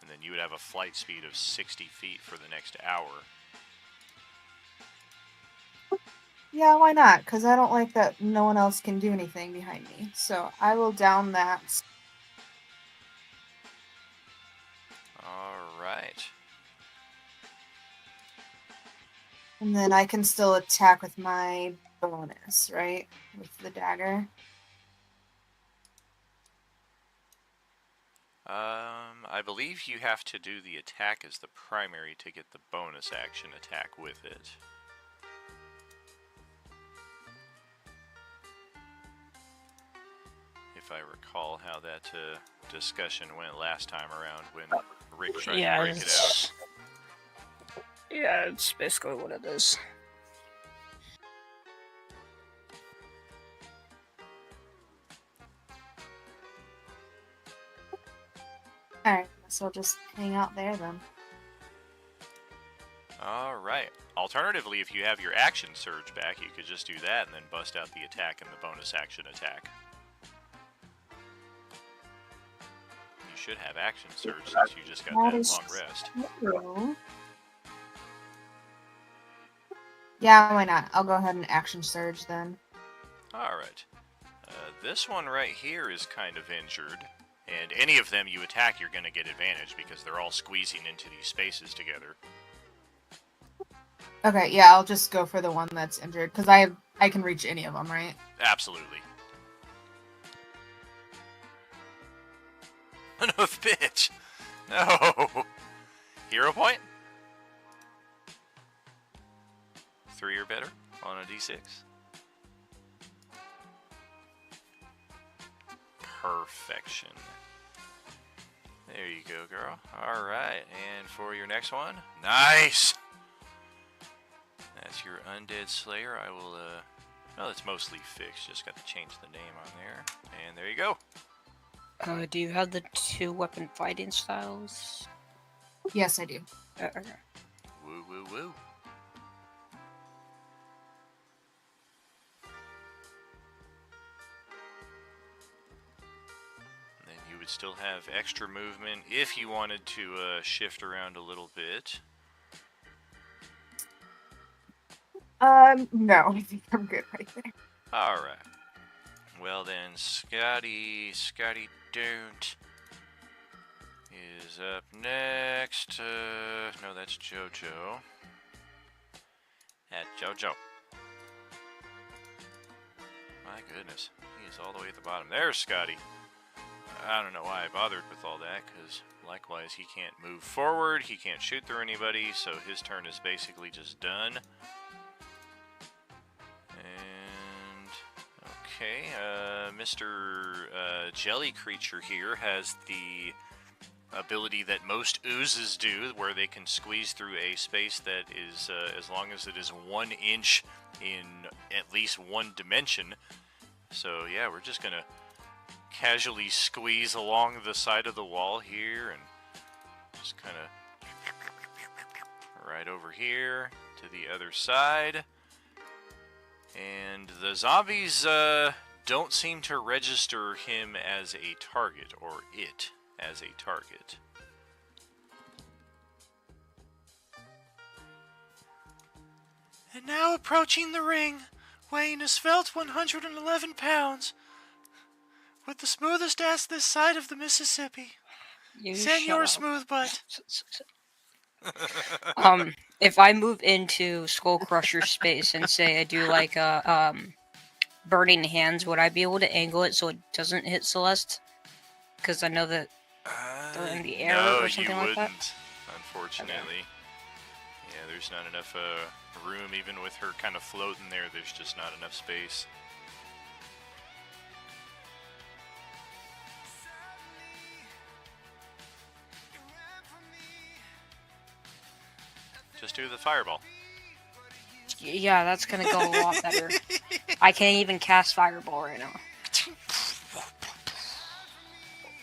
And then you would have a flight speed of 60 feet for the next hour. Yeah, why not? Because I don't like that no one else can do anything behind me. So I will down that. Alright. And then I can still attack with my bonus, right? With the dagger. I believe you have to do the attack as the primary to get the bonus action attack with it. If I recall how that discussion went last time around when Rick tried to break it out. Yeah, it's basically what it is. Alright, so I'll just hang out there then. Alright. Alternatively, if you have your action surge back, you could just do that and then bust out the attack and the bonus action attack. You should have action surge since you just got that long rest. True. Yeah, why not? I'll go ahead and action surge then. Alright. This one right here is kind of injured. And any of them you attack, you're going to get advantage because they're all squeezing into these spaces together. Okay, yeah, I'll just go for the one that's injured because I can reach any of them, right? Absolutely. No, bitch. No. Hero point? 3 or better on a d6. Perfection. There you go, girl. Alright, and for your next one, nice! That's your Undead Slayer. I will, well, it's mostly fixed. Just got to change the name on there. And there you go. Do you have the 2 weapon fighting styles? Yes, I do. Okay. Woo, woo, woo. Then you would still have extra movement if you wanted to shift around a little bit. No, I think I'm good right there. Alright. Well then, Scotty Don't is up next. No, that's JoJo. At JoJo. My goodness, he is all the way at the bottom. There's Scotty. I don't know why I bothered with all that, because likewise he can't move forward, he can't shoot through anybody, so his turn is basically just done. And okay, Mr. Jelly Creature here has the ability that most oozes do, where they can squeeze through a space that is, as long as it is 1 inch in at least one dimension. So yeah, we're just gonna casually squeeze along the side of the wall here and just kind of right over here to the other side. And the zombies don't seem to register him as a target, or it as a target. And now approaching the ring, weighing a svelte 111 pounds, with the smoothest ass this side of the Mississippi. You Senor shut Smooth Butt. up. If I move into Skull Crusher space and say I do like a burning hands, would I be able to angle it so it doesn't hit Celeste? Because I know that they're in the air no, or something you like that. wouldn't, unfortunately. Yeah, there's not enough room, even with her kind of floating there, there's just not enough space. Just do the fireball. Yeah, that's gonna go a lot better. I can't even cast Fireball right now.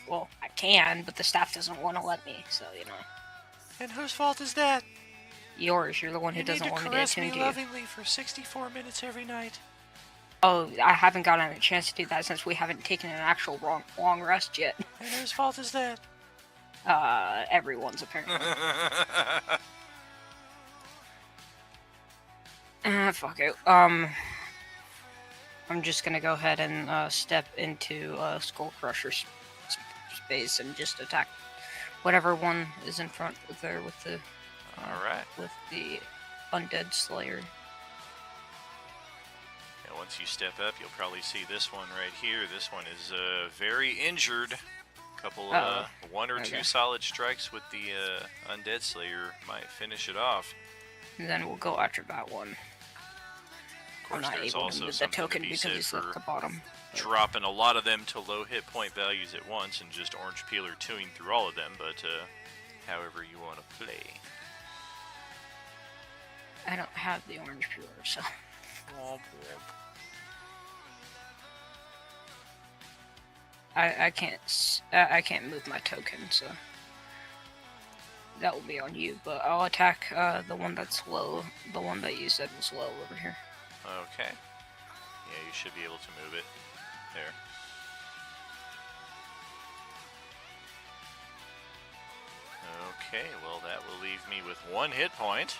Well, I can, but the staff doesn't want to let me, so, you know. And whose fault is that? Yours, you're the one who doesn't want me to attune to you. lovingly for 64 minutes every night. Oh, I haven't gotten a chance to do that since we haven't taken an actual long rest yet. And whose fault is that? Everyone's apparently. Fuck it. I'm just gonna go ahead and step into Skull Crusher space and just attack whatever one is in front of there with the. All right. With the Undead Slayer. Yeah, once you step up, you'll probably see this one right here. This one is very injured. Couple, one or two solid strikes with the Undead Slayer might finish it off. And then we'll go after that one. Of course, I'm not there's able also to move the something token to be because said he's for at the bottom. dropping a lot of them to low hit point values at once and just orange peeler 2ing through all of them, but however you want to play. I don't have the orange peeler, so. I can't move my token, so that will be on you. But I'll attack the one that's low, the one that you said was low over here. Okay. Yeah, you should be able to move it. There. Okay, well that will leave me with 1 hit point.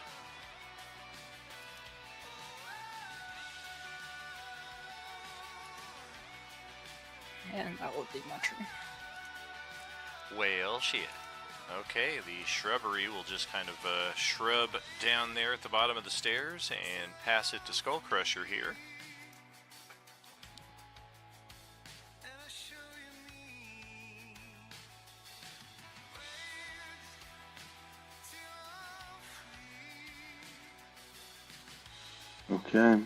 And that will be my turn. Well, shit. Okay, the shrubbery will just kind of shrub down there at the bottom of the stairs and pass it to Skull Crusher here. Okay.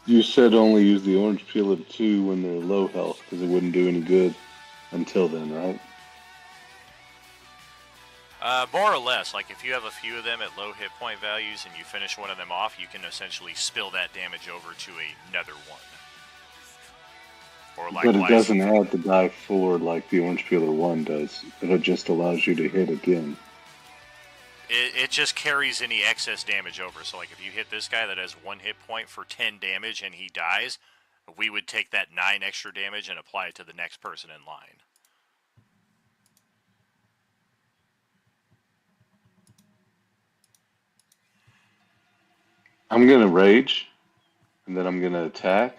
You said only use the orange peel at 2 when they're low health, because it wouldn't do any good until then, right? More or less. Like, if you have a few of them at low hit point values and you finish one of them off, you can essentially spill that damage over to another one. Or But it likewise, doesn't add the die forward like the orange peeler 1 does. It just allows you to hit again. it just carries any excess damage over. So, like, if you hit this guy that has 1 hit point for 10 damage and he dies, we would take that 9 extra damage and apply it to the next person in line. I'm going to rage, and then I'm going to attack.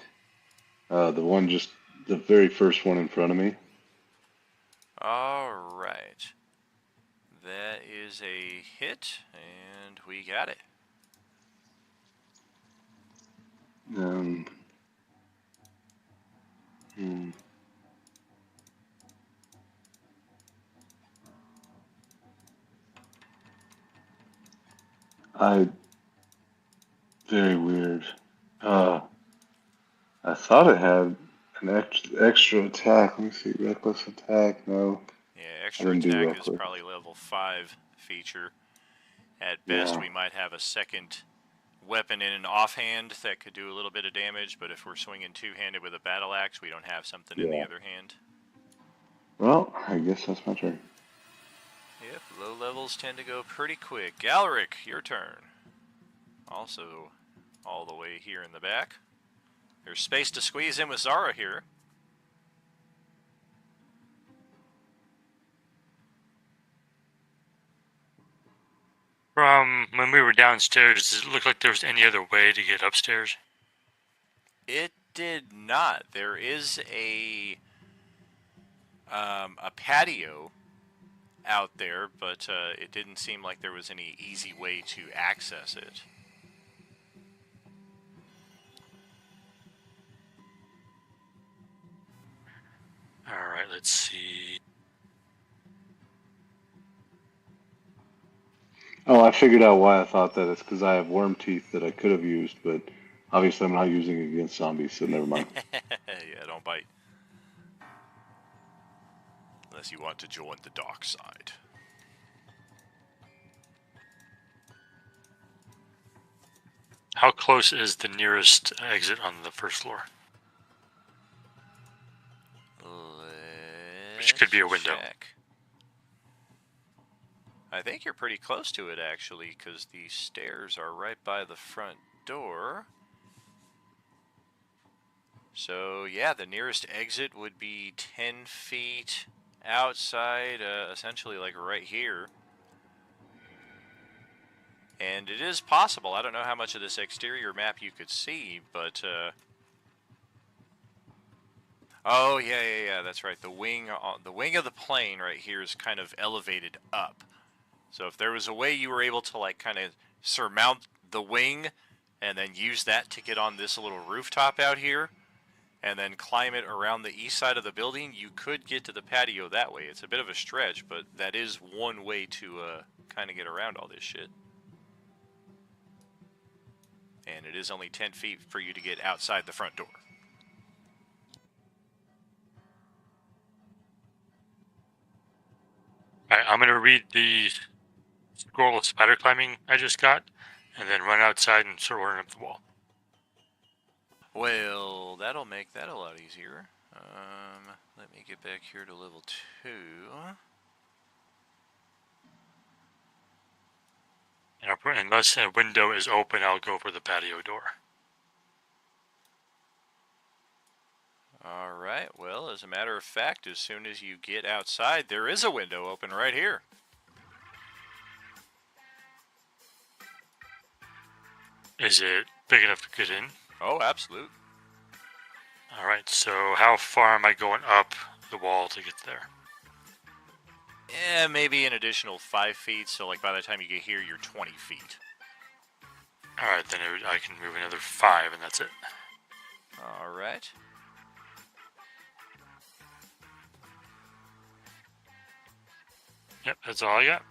The very first one in front of me. Alright. That is a hit, and we got it. Very weird. I thought it had an extra attack. Let me see. Reckless attack. No. Yeah, extra didn't do attack is reckless. probably level 5 feature. At best, Yeah. we might have a second weapon in an offhand that could do a little bit of damage, but if we're swinging two-handed with a battle axe, we don't have something in the Yeah. other hand. Well, I guess that's my turn. Yep, low levels tend to go pretty quick. Galric, your turn. Also, all the way here in the back. There's space to squeeze in with Zara here. From when we were downstairs, does it look like there was any other way to get upstairs? It did not. There is a patio out there, but it didn't seem like there was any easy way to access it. Alright, let's see. Oh, I figured out why I thought that. It's because I have worm teeth that I could have used, but obviously I'm not using it against zombies, so never mind. Yeah, don't bite. Unless you want to join the dark side. How close is the nearest exit on the first floor? Which could be a window. Check. I think you're pretty close to it, actually, because the stairs are right by the front door. So, yeah, the nearest exit would be 10 feet outside, essentially like right here. And it is possible. I don't know how much of this exterior map you could see, but... Oh, yeah, that's right. The wing of the plane right here is kind of elevated up. So if there was a way you were able to, like, kind of surmount the wing and then use that to get on this little rooftop out here and then climb it around the east side of the building, you could get to the patio that way. It's a bit of a stretch, but that is one way to kind of get around all this shit. And it is only 10 feet for you to get outside the front door. Alright, I'm gonna read the scroll of spider climbing I just got, and then run outside and start running up the wall. Well, that'll make that a lot easier. Let me get back here to level 2. And unless a window is open, I'll go for the patio door. Alright, well, as a matter of fact, as soon as you get outside, there is a window open right here. Is it big enough to get in? Oh, absolute. Alright, so how far am I going up the wall to get there? Yeah, maybe an additional 5 feet, so like by the time you get here, you're 20 feet. Alright, then I can move another 5, and that's it. Alright. Yep, that's all I got.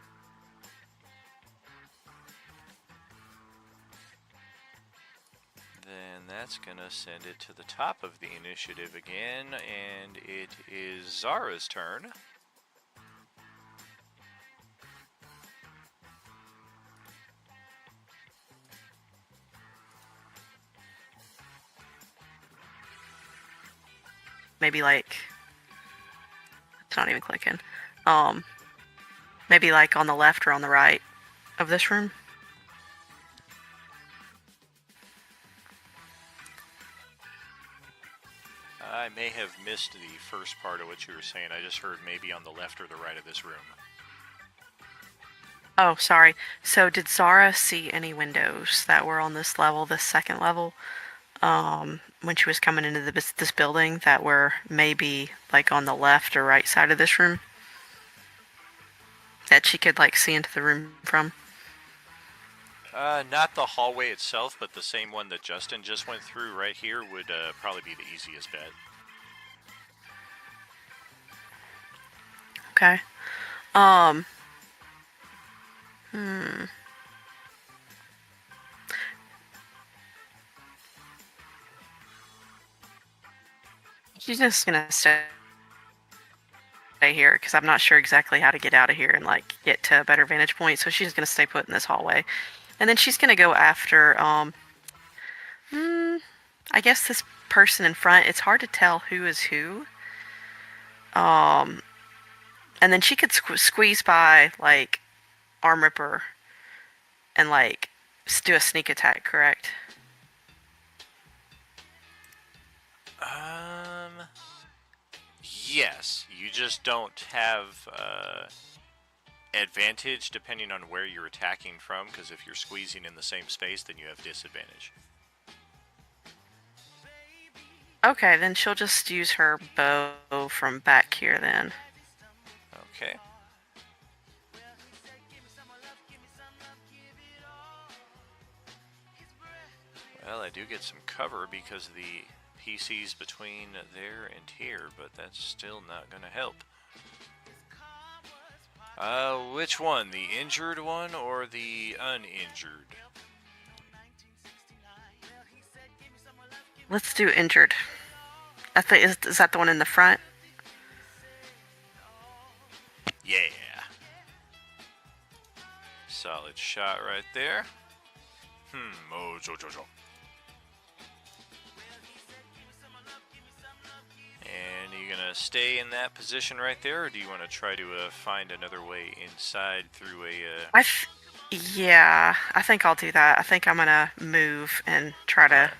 Then that's gonna send it to the top of the initiative again, and it is Zara's turn. Maybe like it's not even clicking. Maybe like on the left or on the right of this room. I may have missed the first part of what you were saying. I just heard maybe on the left or the right of this room. Oh, sorry. So did Zara see any windows that were on this level, this second level, when she was coming into this building that were maybe like on the left or right side of this room? That she could like see into the room from? Not the hallway itself, but the same one that Justin just went through right here would probably be the easiest bet. Okay. She's just gonna stay here because I'm not sure exactly how to get out of here and like get to a better vantage point. So she's gonna stay put in this hallway, and then she's gonna go after I guess this person in front. It's hard to tell who is who. And then she could squeeze by like Arm Ripper and like do a sneak attack, correct? Yes. You just don't have advantage depending on where you're attacking from, because if you're squeezing in the same space, then you have disadvantage. Okay, then she'll just use her bow from back here then. Okay. Well, I do get some cover because of the PC's between there and here, but that's still not going to help. Which one? The injured one or the uninjured? Let's do injured. I think is that the one in the front? Yeah. Solid shot right there. Oh, Jojo. And are you gonna stay in that position right there, or do you want to try to find another way inside through a? Yeah, I think I'll do that. I think I'm gonna move and try to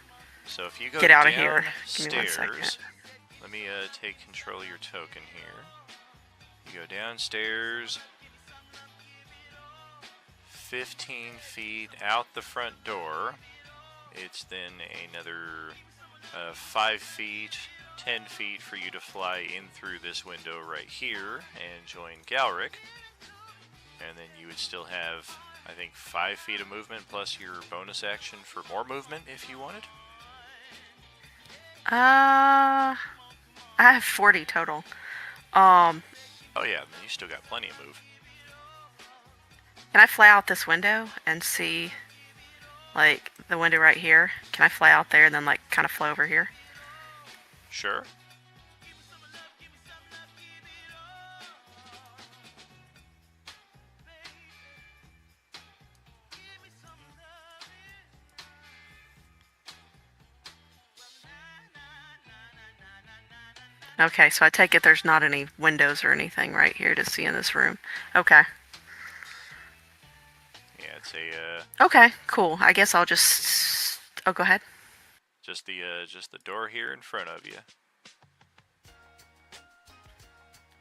So if you go get out of here. Give me 1 downstairs, second. let me take control of your token here. You go downstairs, 15 feet out the front door. It's then another 5 feet, 10 feet for you to fly in through this window right here and join Galric. And then you would still have, I think, 5 feet of movement plus your bonus action for more movement if you wanted. I have 40 total. Oh yeah, then you still got plenty of move. Can I fly out this window and see, like, the window right here? Can I fly out there and then, like, kind of fly over here? Sure. Okay, so I take it there's not any windows or anything right here to see in this room. Okay. Yeah, it's a Okay, cool. I guess I'll just... Oh, go ahead. just the door here in front of you.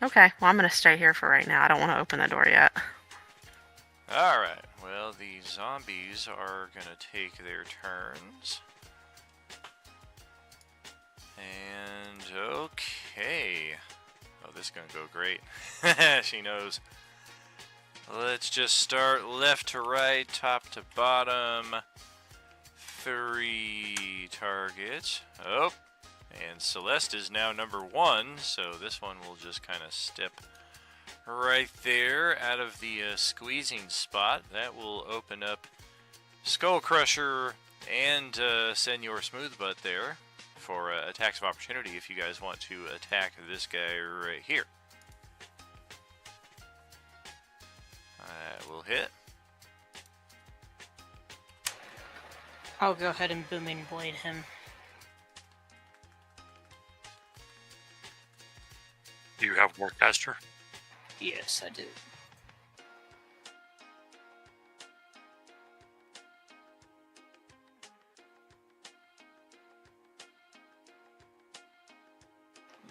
Okay, well, I'm going to stay here for right now. I don't want to open the door yet. Alright, well, the zombies are gonna take their turns. And, okay. Oh, this is gonna go great. She knows. Let's just start left to right, top to bottom. 3 targets. Oh, and Celeste is now number 1, so this one will just kind of step right there out of the squeezing spot. That will open up Skull Crusher and Senor Smoothbutt there for attacks of opportunity if you guys want to attack this guy right here. That will hit. I'll go ahead and Booming Blade him. Do you have Warcaster? Yes, I do.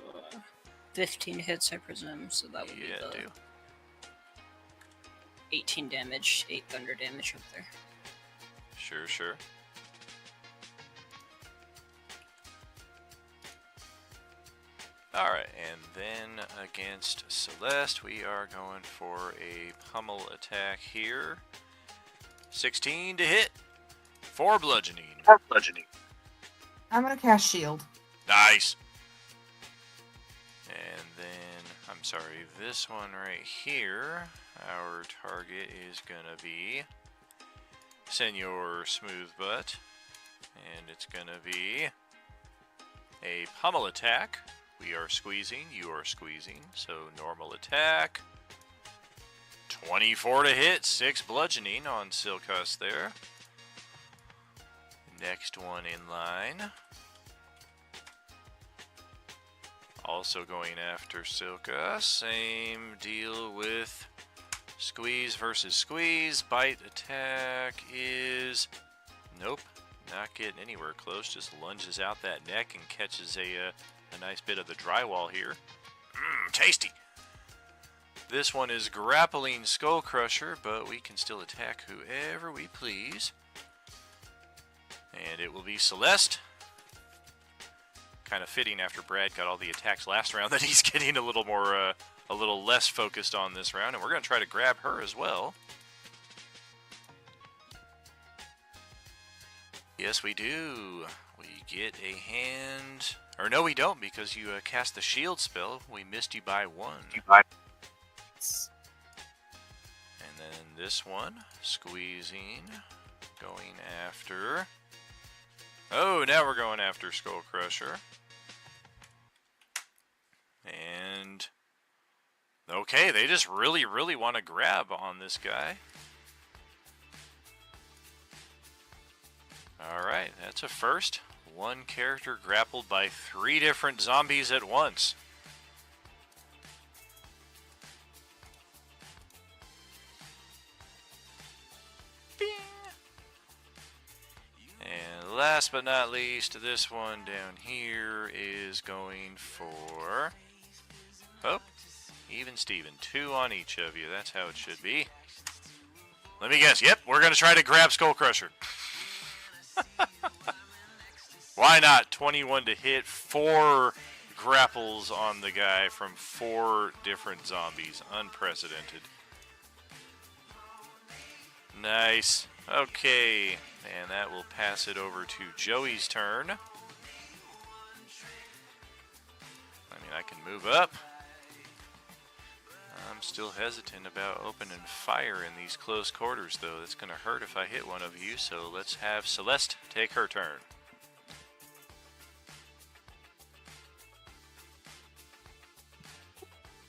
Uh, 15 hits, I presume, so that would be Yeah, the do. 18 damage, 8 thunder damage up there. Sure. Alright, and then against Celeste, we are going for a pummel attack here. 16 to hit. 4 bludgeoning. I'm gonna cast shield. Nice. And then, I'm sorry, this one right here, our target is gonna be Senor Smoothbutt. And it's gonna be a pummel attack. We are squeezing, you are squeezing, so normal attack. 24 to hit, 6 bludgeoning on Silkus there. Next one in line. Also going after Silkus. Same deal with squeeze versus squeeze. Bite attack is... Nope, not getting anywhere close. Just lunges out that neck and catches a nice bit of the drywall here. Tasty! This one is grappling Skull Crusher, but we can still attack whoever we please. And it will be Celeste. Kind of fitting after Brad got all the attacks last round that he's getting a little more, a little less focused on this round. And we're going to try to grab her as well. Yes, we do. We get a hand... Or no, we don't, because you cast the shield spell. We missed you by 1. And then this one, squeezing, going after... Oh, now we're going after Skull Crusher. And... Okay, they just really want to grab on this guy. Alright, that's a first. 1 character grappled by 3 different zombies at once. Bing. And last but not least, this one down here is going for... Oh, even Steven. 2 on each of you. That's how it should be. Let me guess. Yep, we're going to try to grab Skull Crusher. Why not? 21 to hit, 4 grapples on the guy from 4 different zombies. Unprecedented. Nice. Okay, and that will pass it over to Joey's turn. I mean, I can move up. I'm still hesitant about opening fire in these close quarters, though. It's going to hurt if I hit one of you, so let's have Celeste take her turn.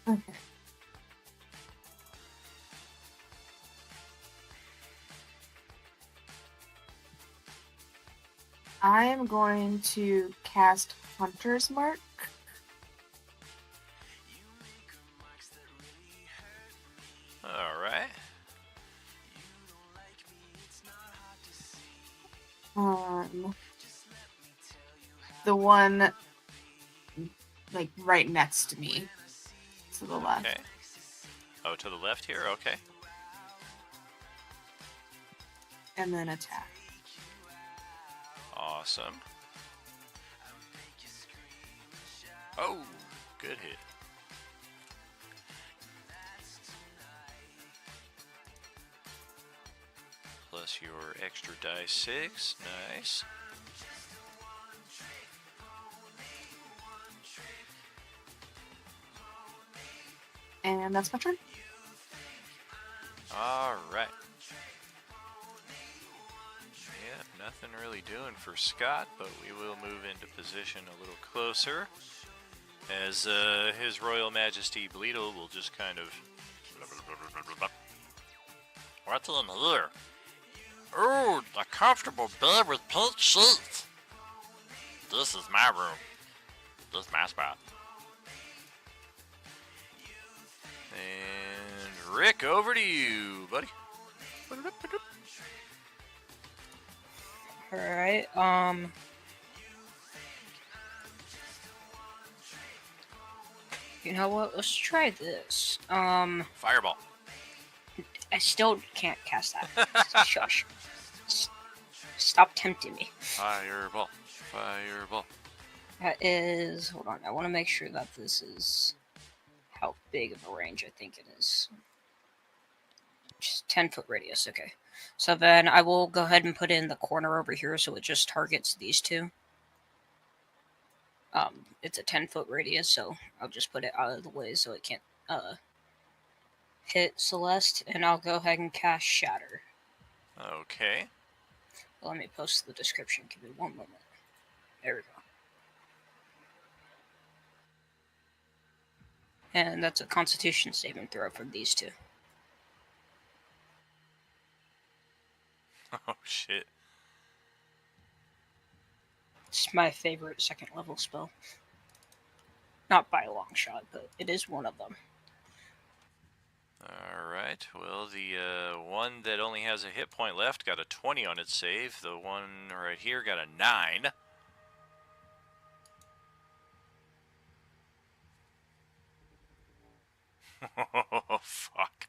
Okay. I am going to cast Hunter's Mark. Alright. The one like right next to me. To the left. Okay. Oh, to the left here? Okay. And then attack. Awesome. Oh, good hit. plus your extra die 6. Nice. And that's my turn. Alright. Yep, nothing really doing for Scott, but we will move into position a little closer. As His Royal Majesty Bleedle will just kind of... What's in here? Ooh, a comfortable bed with pink sheets. This is my room. This is my spot. And Rick, over to you, buddy. Alright, you know what? Let's try this. Fireball. I still can't cast that. Shush. Stop tempting me. Fireball. Fireball. That is... Hold on, I want to make sure that this is... How big of a range I think it is. Just 10-foot radius, okay. So then I will go ahead and put in the corner over here so it just targets these two. It's a 10-foot radius, so I'll just put it out of the way so it can't hit Celeste, and I'll go ahead and cast Shatter. Okay. Let me post the description. Give me one moment. There we go. And that's a Constitution saving throw from these two. Oh, shit. It's my favorite second level spell. Not by a long shot, but it is one of them. Alright, well, the one that only has a hit point left got a 20 on its save. The one right here got a 9. Oh, fuck.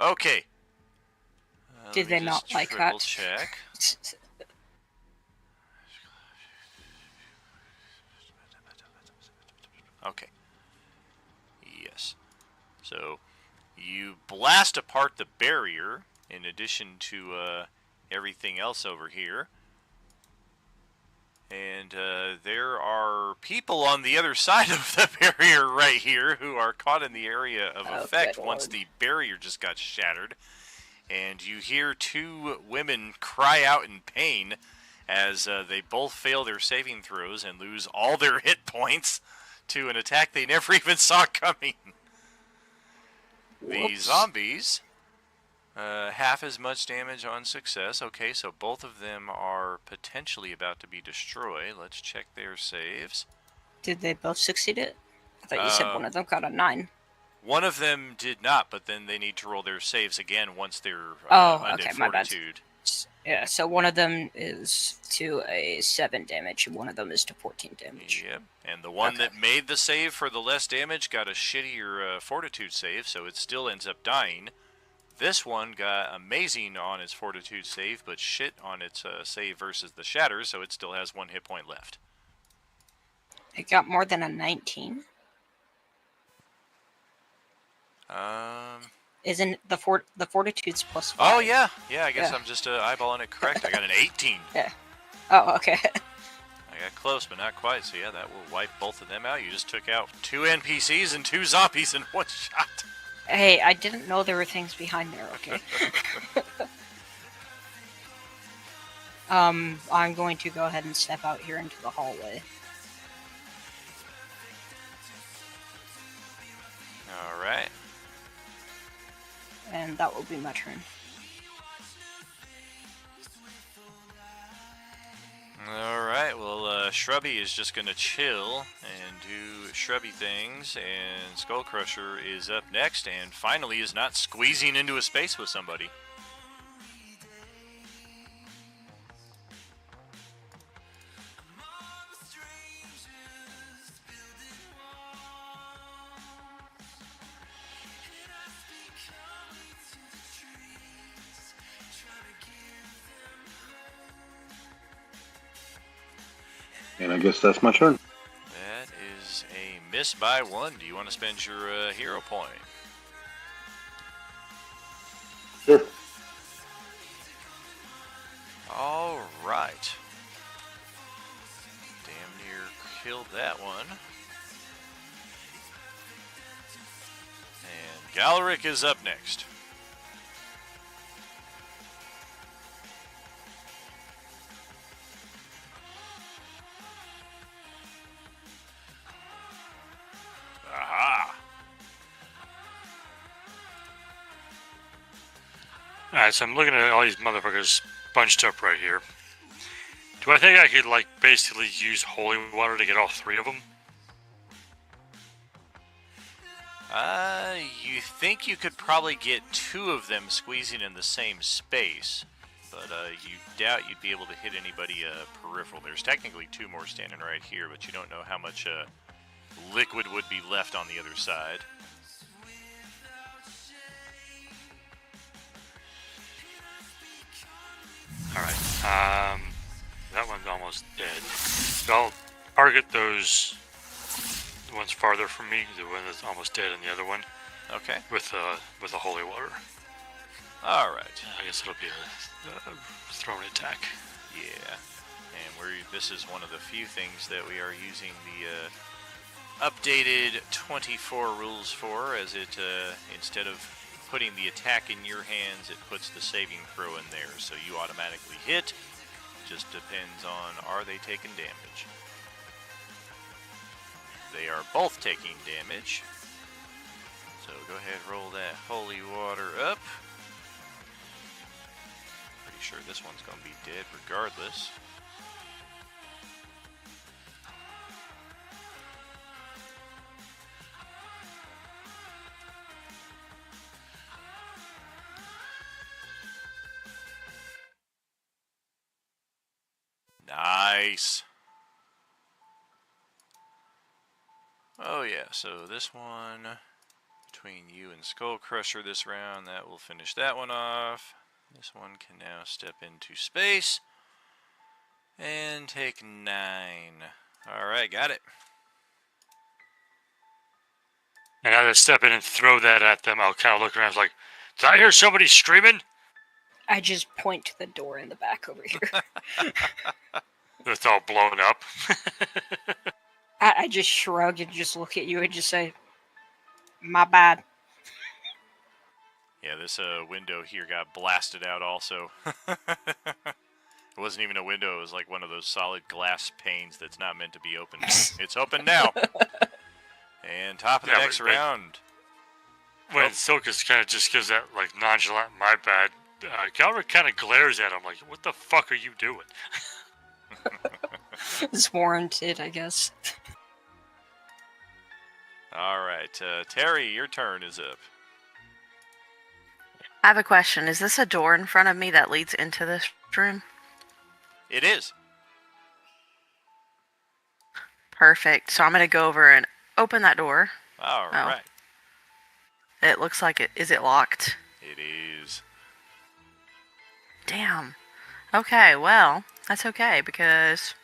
Okay. Did they not like triple that? check. Okay. Yes. So, you blast apart the barrier, in addition to everything else over here. And there are people on the other side of the barrier right here who are caught in the area of effect once the barrier just got shattered. And you hear two women cry out in pain as they both fail their saving throws and lose all their hit points to an attack they never even saw coming. The zombies, half as much damage on success. Okay, so both of them are potentially about to be destroyed. Let's check their saves. Did they both succeed it? I thought you said one of them got a 9. One of them did not, but then they need to roll their saves again once they're okay, my bad. fortitude. Yeah, so one of them is to a 7 damage, and one of them is to 14 damage. Yep, and the one that made the save for the less damage got a shittier fortitude save, so it still ends up dying. This one got amazing on its fortitude save, but shit on its save versus the shatter, so it still has 1 hit point left. It got more than a 19. Isn't the fortitude's +5? Oh yeah, I guess I'm just eyeballing it correct. I got an 18. Yeah. Oh, okay. I got close, but not quite. So yeah, that will wipe both of them out. You just took out 2 NPCs and 2 zombies in one shot. Hey, I didn't know there were things behind there. Okay. I'm going to go ahead and step out here into the hallway. All right. And that will be my turn. Alright, well, Shrubby is just going to chill and do shrubby things, and Skullcrusher is up next, and finally is not squeezing into a space with somebody. And I guess that's my turn. That is a miss by 1. Do you want to spend your hero point? Sure. All right. Damn near killed that one. And Galaric is up next. Aha! Alright, so I'm looking at all these motherfuckers bunched up right here. Do I think I could, like, basically use holy water to get all 3 of them? You think you could probably get 2 of them squeezing in the same space, but you doubt you'd be able to hit anybody peripheral. There's technically 2 more standing right here, but you don't know how much liquid would be left on the other side. Alright, that one's almost dead. So I'll target those ones farther from me, the one that's almost dead and the other one, Okay. with a holy water. All right. I guess it'll be a thrown attack. Yeah. And this is one of the few things that we are using the updated 24 rules for, as it instead of putting the attack in your hands, it puts the saving throw in there, so you automatically hit. Just depends on, are they taking damage? They are both taking damage. So go ahead, roll that holy water up. Pretty sure this one's going to be dead regardless. Nice. Oh yeah, so this one between you and Skull Crusher this round, that will finish that one off. This one can now step into space and take 9. Alright, got it. And as I step in and throw that at them, I'll kind of look around. I was like, did I hear somebody screaming? I just point to the door in the back over here. It's all blown up. I just shrug and just look at you and just say, my bad. Yeah, this window here got blasted out also. It wasn't even a window, it was like one of those solid glass panes that's not meant to be open. It's open now. And top of the next round. When Silkus kind of just gives that, like, nonchalant, my bad, Galric kind of glares at him like, what the fuck are you doing? It's warranted, I guess. Alright, Terry, your turn is up. I have a question. Is this a door in front of me that leads into this room? It is. Perfect. So I'm going to go over and open that door. Alright. It looks like it. Is it locked? It is. Damn. Okay, well, that's okay because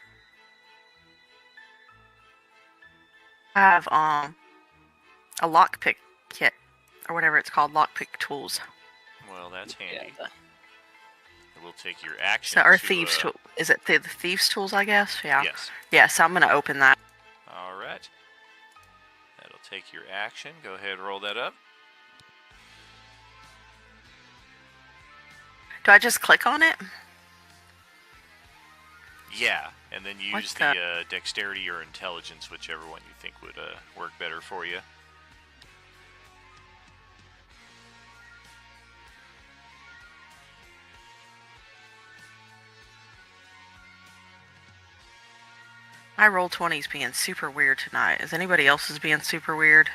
I have a lockpick kit or whatever it's called, lockpick tools. Well, that's handy. It will take your action. So, or thieves tool. Is it the thieves tools? I guess. Yeah. Yes. Yeah. So I'm gonna open that. All right. That'll take your action. Go ahead, roll that up. Do I just click on it? Yeah, and then use the dexterity or intelligence, whichever one you think would work better for you. My roll 20's being super weird tonight. Is anybody else's being super weird?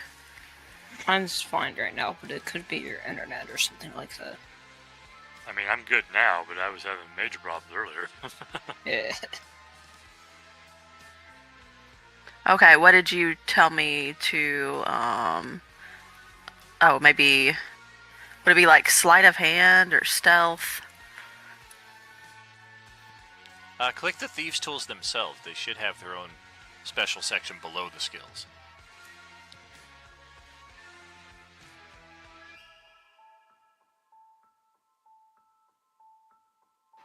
Mine's fine right now, but it could be your internet or something like that. I mean, I'm good now, but I was having major problems earlier. Yeah. Okay, what did you tell me to, oh, maybe, would it be like sleight of hand or stealth? Click the Thieves' Tools themselves. They should have their own special section below the skills.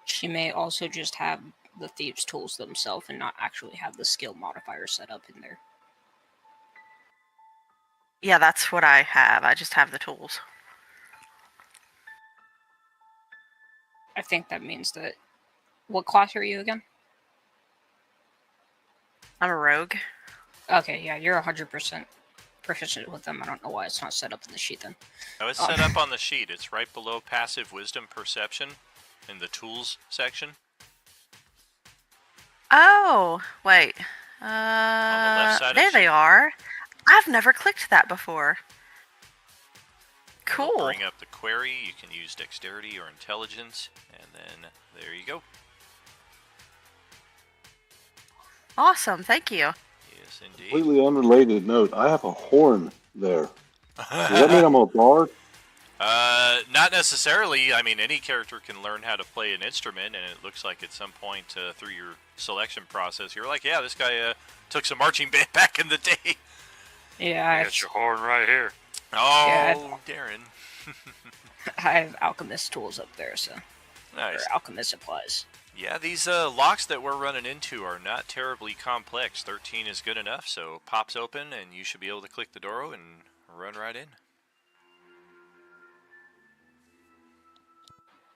She may also just have the Thieves' Tools themselves and not actually have the skill modifier set up in there. Yeah, that's what I have. I just have the tools. I think that means that... What class are you again? I'm a rogue. Okay, yeah, you're 100% proficient with them. I don't know why it's not set up in the sheet then. Oh, it's set up on the sheet. It's right below Passive Wisdom Perception in the Tools section. Oh, wait. On the left side of There the they sheet. are. I've never clicked that before. It'll Cool. bring up the query. You can use Dexterity or Intelligence, and then there you go. Awesome, thank you. Yes, indeed. Completely unrelated note. I have a horn there. Does that mean I'm a bard? Not necessarily. I mean, any character can learn how to play an instrument, and it looks like at some point through your selection process, you're like, yeah, this guy took some marching band back in the day. Yeah, I got your horn right here. Oh, Yeah, Darren. I have alchemist tools up there, so... Nice. Or alchemist supplies. Yeah, these locks that we're running into are not terribly complex. 13 is good enough, so pops open, and you should be able to click the door and run right in.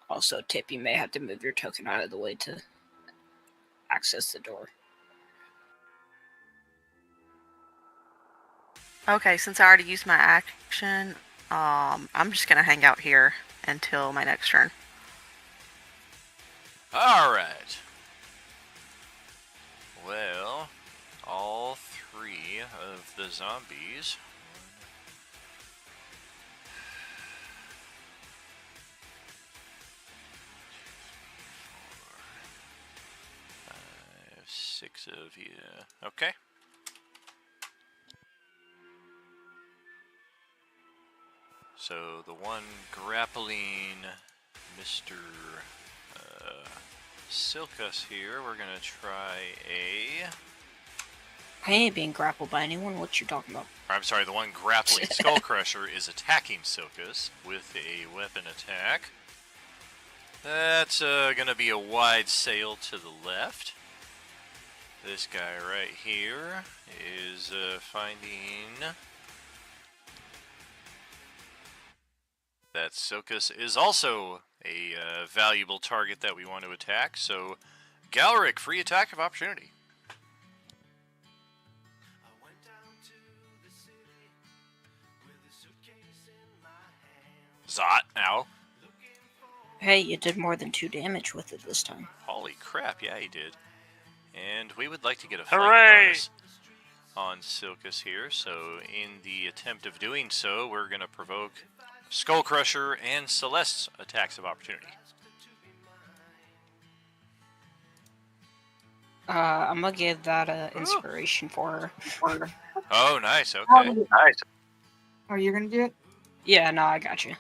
Also, Tip, you may have to move your token out of the way to access the door. Okay, since I already used my action, I'm just gonna hang out here until my next turn. Alright. Well, all three of the zombies... 6 of you. Okay. So the one grappling Mr. Silkus here, we're gonna try a... I ain't being grappled by anyone. What you talking about? I'm sorry, the one grappling Skullcrusher is attacking Silkus with a weapon attack. That's gonna be a wide sail to the left. This guy right here is finding that Silkus is also a valuable target that we want to attack. So, Galric, free attack of opportunity. Zot, now. Hey, you did more than 2 damage with it this time. Holy crap, yeah, he did. And we would like to get a flank Hooray! bonus on Silkus here, so in the attempt of doing so, we're going to provoke Skullcrusher and Celeste's attacks of opportunity. I'm gonna give that inspiration for her. Oh, nice, okay. Nice. Are you gonna do it? Yeah, no, I got you.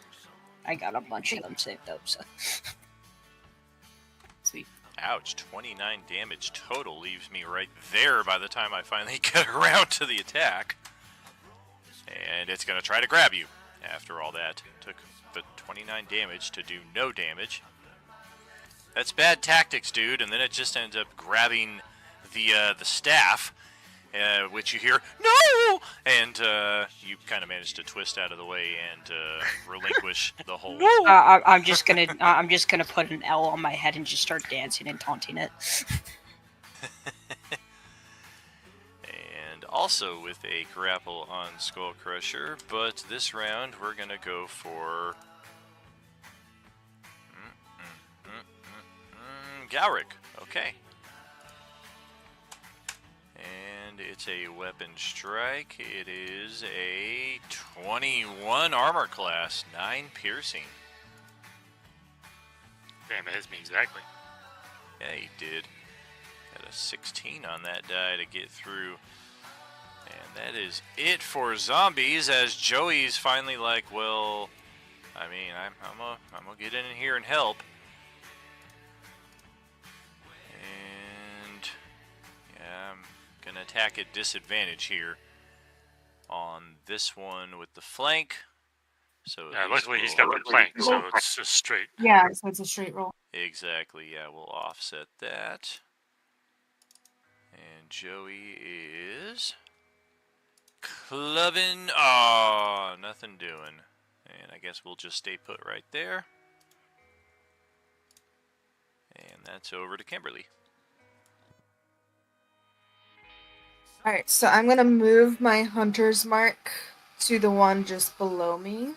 I got a bunch of them saved up, so... Sweet. Ouch, 29 damage total leaves me right there by the time I finally get around to the attack. And it's going to try to grab you. After all that, took the 29 damage to do no damage. That's bad tactics, dude, and then it just ends up grabbing the staff, which you hear, no! And you kind of manage to twist out of the way and relinquish the hold. I'm just gonna put an L on my head and just start dancing and taunting it. And also with a grapple on Skullcrusher, but this round we're gonna go for Galric. Okay. And it's a weapon strike. It is a 21 armor class, 9 piercing. Damn, it hits me exactly. Yeah, he did. Got a 16 on that die to get through. And that is it for zombies, as Joey's finally like, well, I mean, I'm gonna get in here and help. And yeah, I'm gonna attack at disadvantage here on this one with the flank. So at Yeah, least luckily he's we'll- got the plank, so it's just straight. Yeah, so it's a straight roll. Exactly, yeah, we'll offset that. And Joey is clubbing. Oh, nothing doing. And I guess we'll just stay put right there. And that's over to Kimberly. Alright, so I'm gonna move my hunter's mark to the one just below me.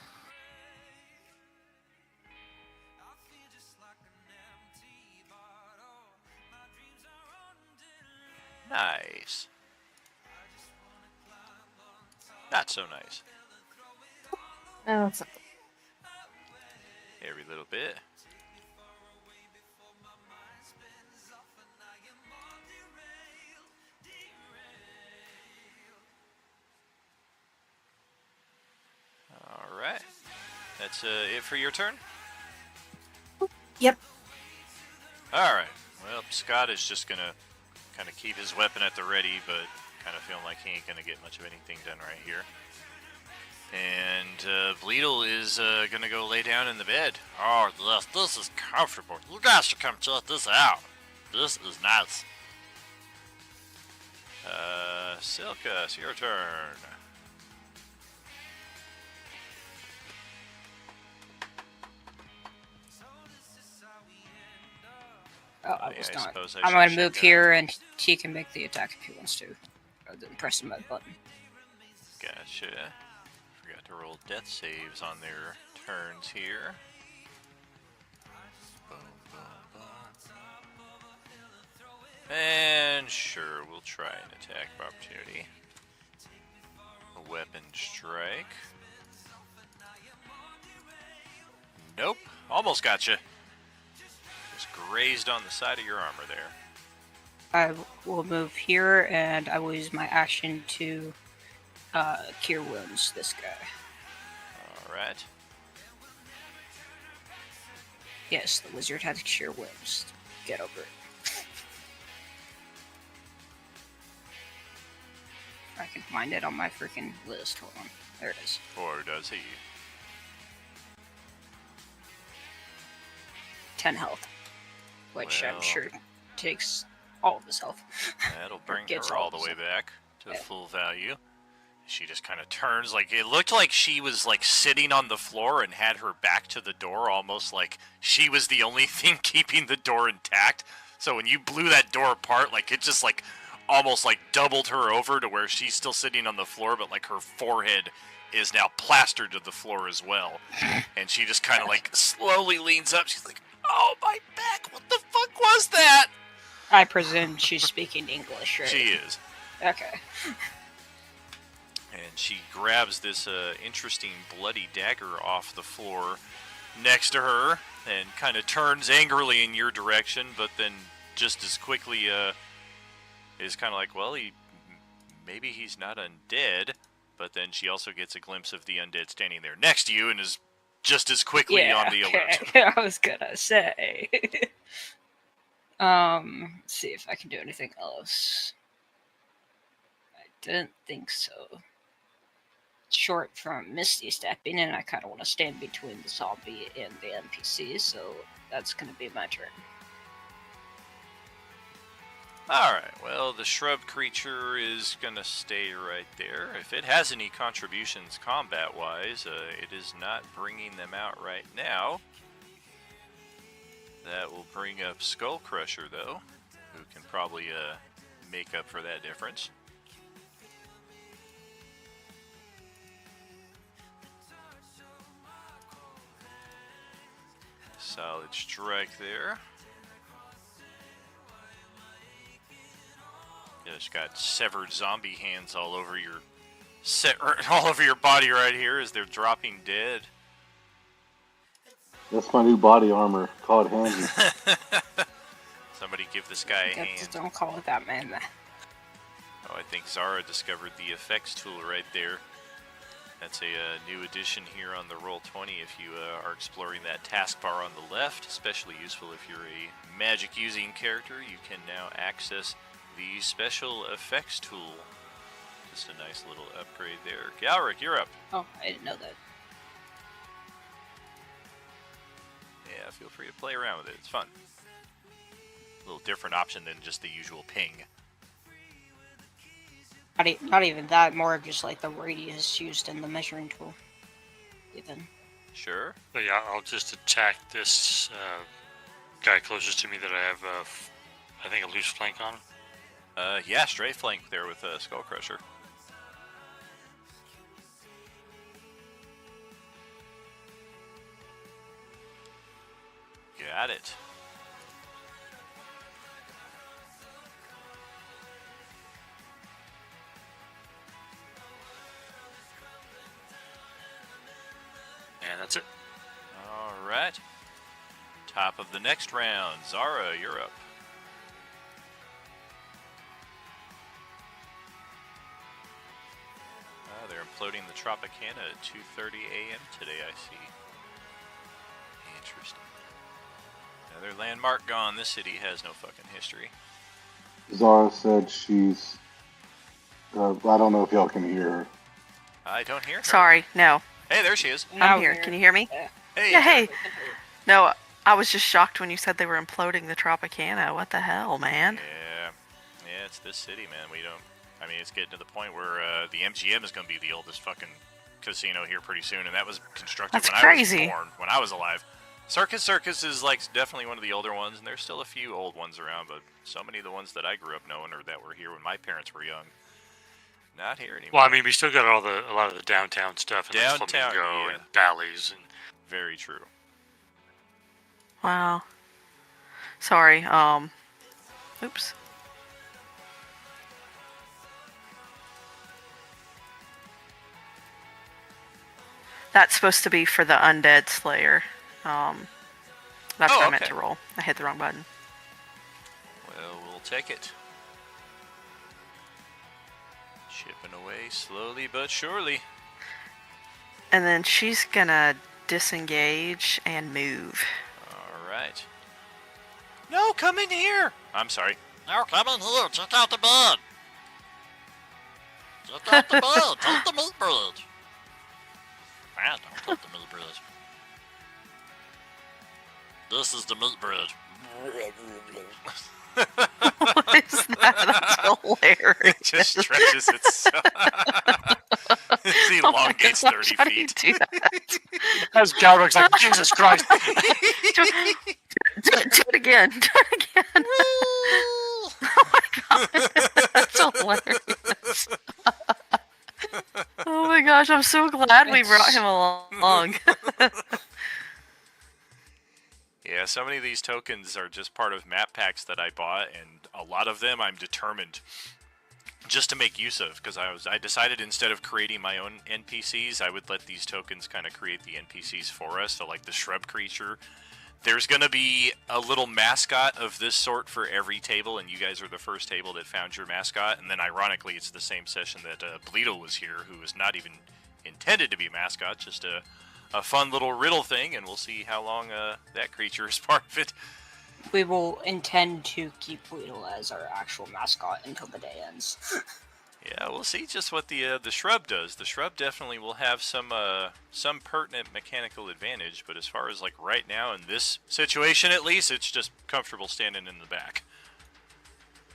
Nice. Not so nice. Oh, it's Every little bit. Alright. That's it for your turn? Yep. Alright. Well, Scott is just gonna kind of keep his weapon at the ready, but kind of feeling like he ain't gonna get much of anything done right here. And Bleedle is gonna go lay down in the bed. Oh, yes, this is comfortable. You guys should come check this out. This is nice. Silka, it's your turn. Oh, I yeah, was I not. suppose I I'm should going to check move that. here, and he can make the attack if he wants to. Rather than pressing my button. Gotcha. Forgot to roll death saves on their turns here. Boom, boom, boom. And sure, we'll try an attack of opportunity. A weapon strike. Nope. Almost gotcha. Just grazed on the side of your armor there. I will move here, and I will use my action to cure wounds this guy. Alright. Yes, the wizard has cure wounds. Get over it. I can find it on my freaking list. Hold on. There it is. Or does he? 10 health. Which Well. I'm sure takes all of his health. That'll bring Gets her all all the of way his- back to Yeah. full value. She just kind of turns, like, it looked like she was, like, sitting on the floor and had her back to the door, almost like she was the only thing keeping the door intact. So when you blew that door apart, like, it just, like, almost, like, doubled her over to where she's still sitting on the floor, but, like, her forehead is now plastered to the floor as well. And she just kind of, like, slowly leans up. She's like, oh, my back, what the fuck was that? I presume she's speaking English, right? She is. Okay. And she grabs this interesting bloody dagger off the floor next to her and kind of turns angrily in your direction, but then just as quickly is kind of like, well, maybe he's not undead. But then she also gets a glimpse of the undead standing there next to you and is just as quickly on the alert. Okay. I was gonna say. Let's see if I can do anything else. I didn't think so. Short from Misty stepping in, I kind of want to stand between the zombie and the NPC, so that's going to be my turn. Alright, well, the shrub creature is going to stay right there. If it has any contributions combat-wise, it is not bringing them out right now. That will bring up Skull Crusher, though, who can probably make up for that difference. Solid strike there. Just got severed zombie hands all over your all over your body right here as they're dropping dead. That's my new body armor. Call it handy. Somebody give this guy a hand. Don't call it that, man. Oh, I think Zara discovered the effects tool right there. That's a new addition here on the Roll20 if you are exploring that taskbar on the left. Especially useful if you're a magic-using character. You can now access the special effects tool. Just a nice little upgrade there. Galric, you're up. Oh, I didn't know that. Yeah, feel free to play around with it. It's fun. A little different option than just the usual ping. Not even that, more of just like the radius used in the measuring tool. Even. Sure. But yeah, I'll just attack this guy closest to me that I have, I think, a loose flank on. Yeah, straight flank there with Skull Crusher. Got it. And that's it. All right. Top of the next round. Zara, you're up. They're imploding the Tropicana at 2:30 a.m. today, I see. Interesting. Another landmark gone. This city has no fucking history. Zara said she's. I don't know if y'all can hear her. I don't hear her. Sorry, no. Hey, there she is. I'm here. Can you hear me? Hey. Yeah, hey. No, I was just shocked when you said they were imploding the Tropicana. What the hell, man? Yeah, it's this city, man. I mean, it's getting to the point where the MGM is going to be the oldest fucking casino here pretty soon, and that was constructed That's when crazy. I was born, when I was alive. Circus is like definitely one of the older ones, and there's still a few old ones around, but so many of the ones that I grew up knowing or that were here when my parents were young, not here anymore. Well, I mean, we still got a lot of the downtown stuff, and Downtown, the Flamingo yeah. and Bally's, and Very true. Wow. Sorry, oops. That's supposed to be for the Undead Slayer. That's what I meant okay. to roll. I hit the wrong button. Well, we'll take it. Chipping away slowly but surely. And then she's gonna disengage and move. All right. No, come in here. I'm sorry. Now come in here, check out the bed. Check out the bed, take the meat bread. Man, don't take the meat bread. This is the meat bread. What is that? That's hilarious. It just stretches itself. It elongates 30 How do you feet. do that? as Galric's like, Jesus Christ! do it again. Do it again. Oh my god. That's hilarious. Oh my gosh, I'm so glad we brought him along. Yeah, so many of these tokens are just part of map packs that I bought, and a lot of them I'm determined just to make use of, because I decided instead of creating my own NPCs, I would let these tokens kind of create the NPCs for us. So like the shrub creature, there's going to be a little mascot of this sort for every table, and you guys are the first table that found your mascot. And then ironically, it's the same session that Bleedle was here, who was not even intended to be a mascot, just a fun little riddle thing, and we'll see how long that creature is part of it. We will intend to keep Weedle as our actual mascot until the day ends. Yeah, we'll see just what the shrub does. The shrub definitely will have some pertinent mechanical advantage, but as far as like right now in this situation at least, it's just comfortable standing in the back.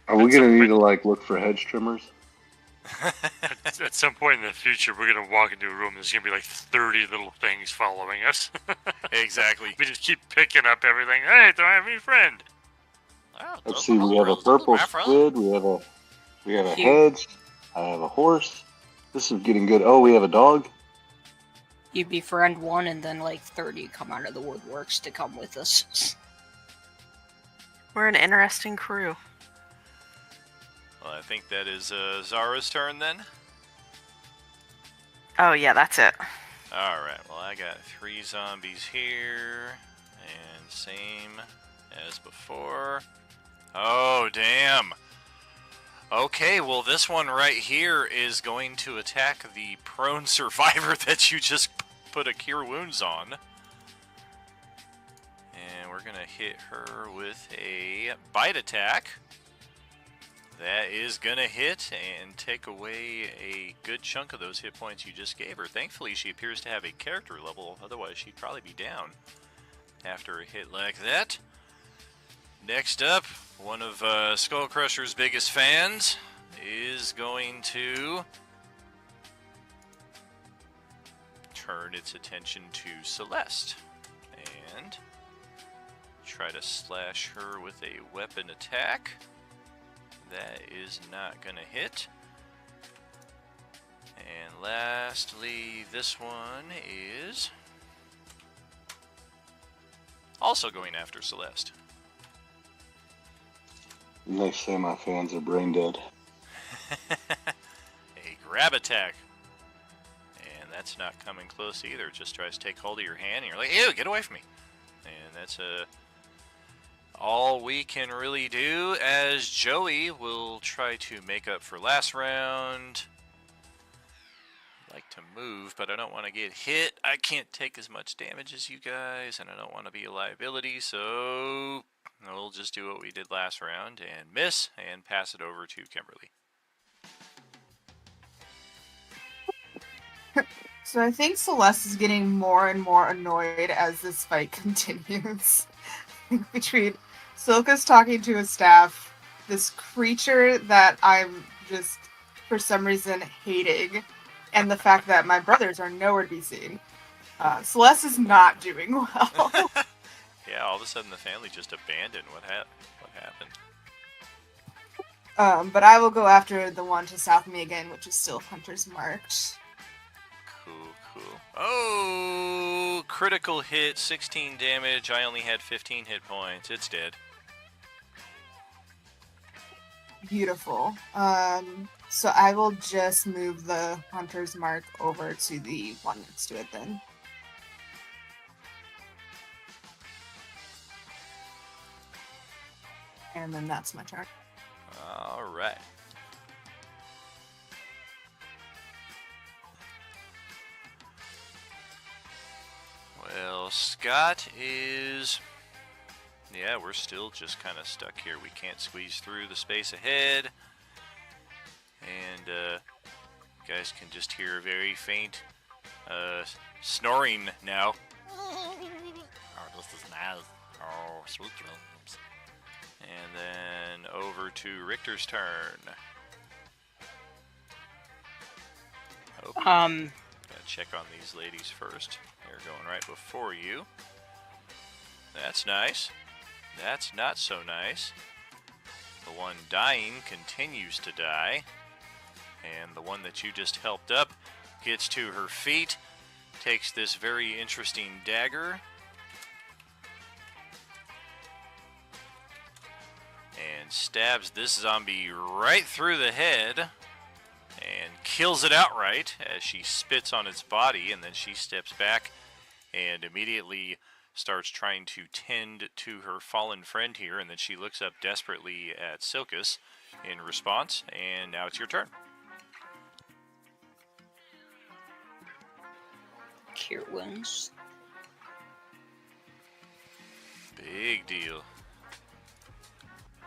Are we gonna need to like look for hedge trimmers? At some point in the future, we're gonna walk into a room. There's gonna be like 30 little things following us. Exactly. We just keep picking up everything. Hey, do I have any friend? Oh, Let's take see. the We meat have a bread, purple my friend. squid. We have a hedge. I have a horse. This is getting good. Oh, we have a dog. You befriend one, and then like 30 come out of the woodworks to come with us. We're an interesting crew. Well, I think that is Zara's turn then. Oh yeah, that's it. Alright, well I got 3 zombies here, and same as before. Oh, damn. Okay, well this one right here is going to attack the prone survivor that you just put a Cure Wounds on. And we're going to hit her with a bite attack. That is going to hit and take away a good chunk of those hit points you just gave her. Thankfully, she appears to have a character level, otherwise she'd probably be down after a hit like that. Next up, one of Skullcrusher's biggest fans is going to turn its attention to Celeste and try to slash her with a weapon attack. That is not going to hit. And lastly, this one is also going after Celeste. They say my fans are brain dead. A grab attack. And that's not coming close either. It just tries to take hold of your hand and you're like, ew, get away from me. And that's all we can really do, as Joey will try to make up for last round. I'd like to move, but I don't want to get hit. I can't take as much damage as you guys, and I don't want to be a liability, so we'll just do what we did last round and miss and pass it over to Kimberly. So I think Celeste is getting more and more annoyed as this fight continues. Between Silka's talking to his staff, this creature that I'm just, for some reason, hating, and the fact that my brothers are nowhere to be seen. Celeste is not doing well. Yeah, all of a sudden the family just abandoned. What happened? But I will go after the one to south of me again, which is still Hunter's marked. Cool. Oh, critical hit, 16 damage. I only had 15 hit points. It's dead. Beautiful. So I will just move the Hunter's mark over to the one next to it then. And then that's my turn. All right. Well, Scott is... Yeah, we're still just kind of stuck here. We can't squeeze through the space ahead. And you guys can just hear a very faint snoring now. Oh, this is nice. Oh, sweet dreams. And then over to Richter's turn. Oh, gotta check on these ladies first. They're going right before you. That's nice. That's not so nice. The one dying continues to die. And the one that you just helped up gets to her feet, takes this very interesting dagger, and stabs this zombie right through the head and kills it outright as she spits on its body, and then she steps back and immediately starts trying to tend to her fallen friend here, and then she looks up desperately at Silkus in response, and now it's your turn. Cure wounds. Big deal.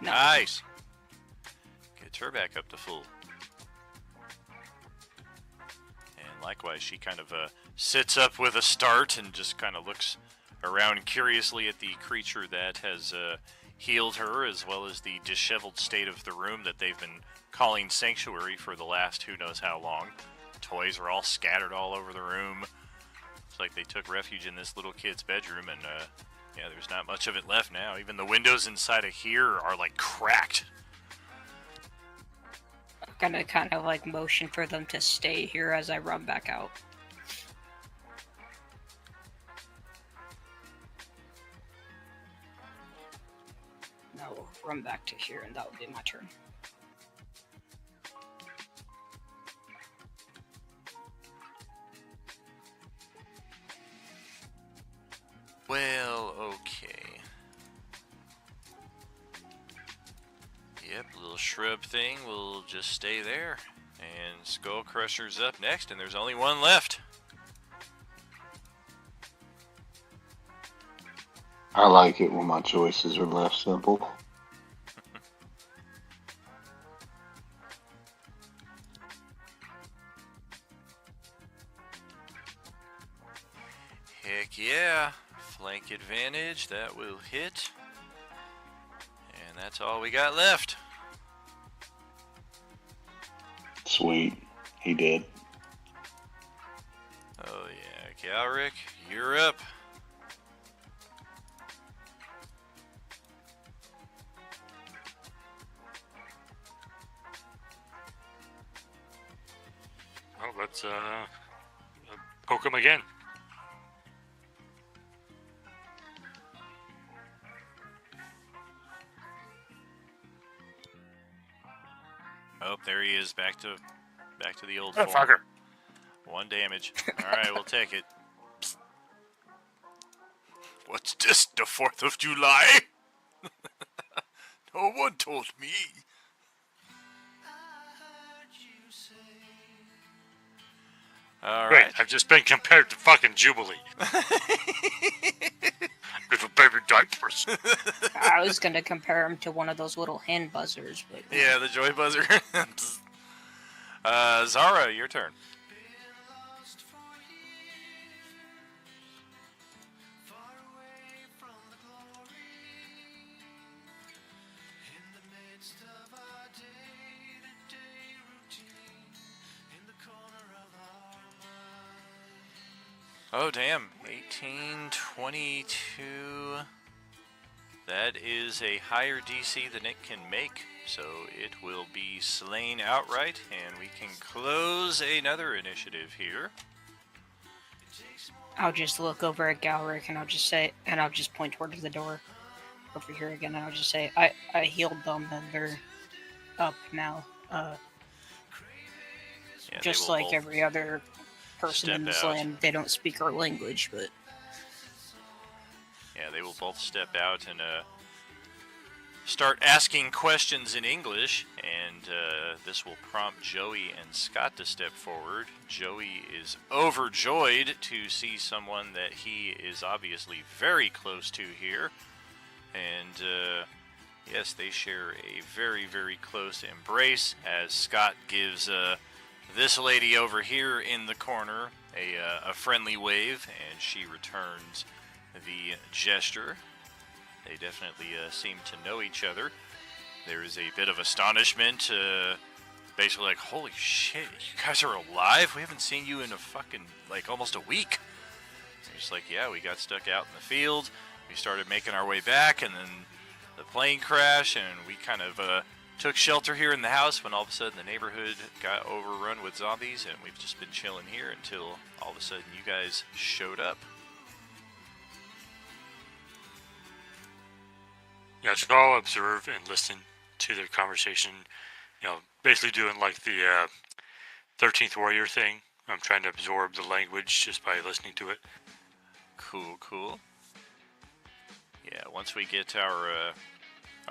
No. Nice. Gets her back up to full. And likewise, she kind of sits up with a start and just kind of looks around curiously at the creature that has healed her, as well as the disheveled state of the room that they've been calling sanctuary for the last who knows how long. Toys are all scattered all over the room. It's like they took refuge in this little kid's bedroom, and yeah, there's not much of it left now. Even the windows inside of here are like cracked. I'm gonna kind of like motion for them to stay here as I run back out. Now we'll run back to here, and that will be my turn. Well, okay. Yep, little shrub thing will just stay there. And Skull Crusher's up next, and there's only one left. I like it when my choices are left simple. Heck yeah. Flank advantage, that will hit. And that's all we got left. Sweet. He did. Oh yeah, Galric, you're up. Well, let's poke him again. Oh, there he is, back to the old Oh, form. fucker. 1 damage. Alright, we'll take it. Psst. What's this, the 4th of July? No one told me. Alright. Great, I've just been compared to fucking Jubilee. Little baby diapers. I was gonna compare him to one of those little hand buzzers, but Yeah, the joy buzzer. Zara, your turn. Oh, damn. 1822. That is a higher DC than it can make, so it will be slain outright, and we can close another initiative here. I'll just look over at Galric and I'll just say, and I'll just point towards the door over here again, and I'll just say, I healed them and they're up now. Yeah, they Just will like both every other person in step this out. land, they don't speak our language, but Yeah, they will both step out and start asking questions in English, and this will prompt Joey and Scott to step forward. Joey is overjoyed to see someone that he is obviously very close to here, and yes, they share a very, very close embrace as Scott gives this lady over here in the corner a friendly wave, and she returns the gesture. They definitely seem to know each other. There is a bit of astonishment, basically like, holy shit, you guys are alive? We haven't seen you in a fucking, like, almost a week. They're just like, yeah, we got stuck out in the field, we started making our way back, and then the plane crashed, and we kind of took shelter here in the house when all of a sudden the neighborhood got overrun with zombies, and we've just been chilling here until all of a sudden you guys showed up. Yeah, so I'll observe and listen to their conversation. You know, basically doing like the 13th Warrior thing. I'm trying to absorb the language just by listening to it. Cool, cool. Yeah, once we get our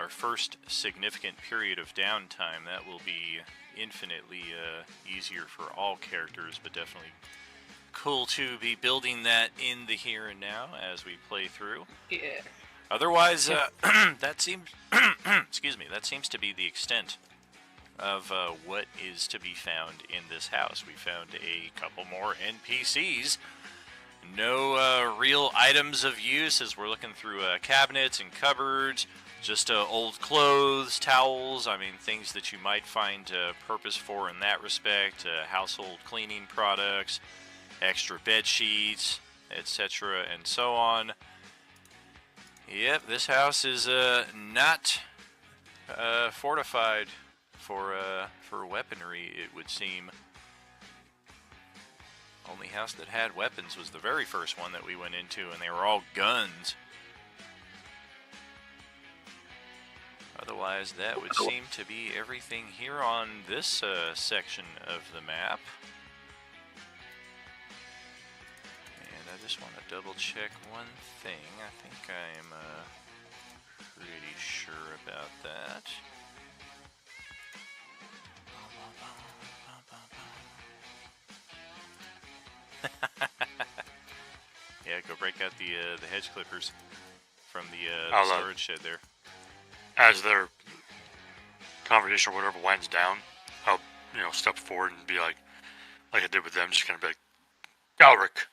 first significant period of downtime, that will be infinitely easier for all characters, but definitely cool to be building that in the here and now as we play through. yeah. Otherwise, that seems excuse me, that seems to be the extent of what is to be found in this house. We found a couple more NPCs. No real items of use as we're looking through cabinets and cupboards. Just old clothes, towels, I mean, things that you might find purpose for in that respect. Household cleaning products, extra bed sheets, etc., and so on. Yep, this house is not fortified for weaponry, it would seem. Only house that had weapons was the very first one that we went into, and they were all guns. Otherwise, that would seem to be everything here on this section of the map. And I just want to double check one thing. I think I'm pretty sure about that. Yeah, go break out the hedge clippers from the I'll, storage shed there. As their conversation or whatever winds down, I'll step forward and be like I did with them, just kind of be like, Galric.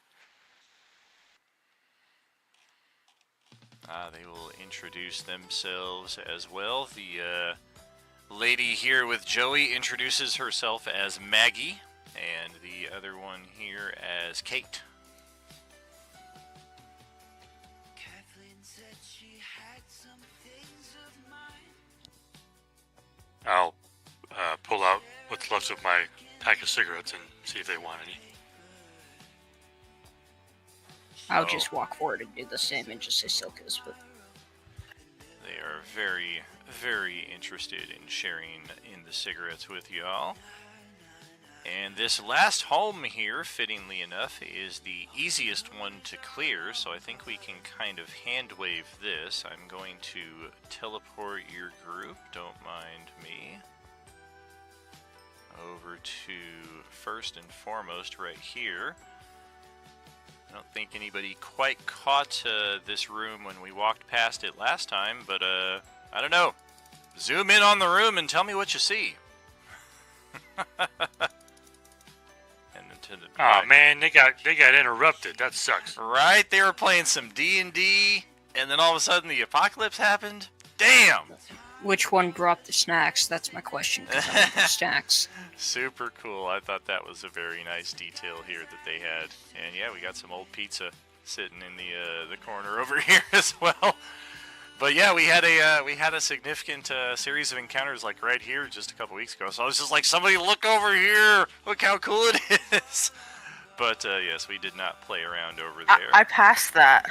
They will introduce themselves as well. The lady here with Joey introduces herself as Maggie, and the other one here as Kate. Kathleen said she had some things of mine. I'll pull out what's left of my pack of cigarettes and see if they want any. I'll Oh. just walk forward and do the same and just say Silkus, but They are very, very interested in sharing in the cigarettes with y'all. And this last home here, fittingly enough, is the easiest one to clear, so I think we can kind of hand wave this. I'm going to teleport your group, don't mind me, over to first and foremost right here. I don't think anybody quite caught this room when we walked past it last time, but I don't know. Zoom in on the room and tell me what you see. And then to the Oh back. man, they got interrupted. That sucks. Right, they were playing some D&D, and then all of a sudden the apocalypse happened. Damn! which one brought the snacks? That's my question. 'Cause I like the snacks. Super cool. I thought that was a very nice detail here that they had. And yeah, we got some old pizza sitting in the corner over here as well. But yeah, we had a significant series of encounters like right here just a couple weeks ago. So I was just like, somebody look over here! Look how cool it is! But yes, we did not play around over there. I passed that.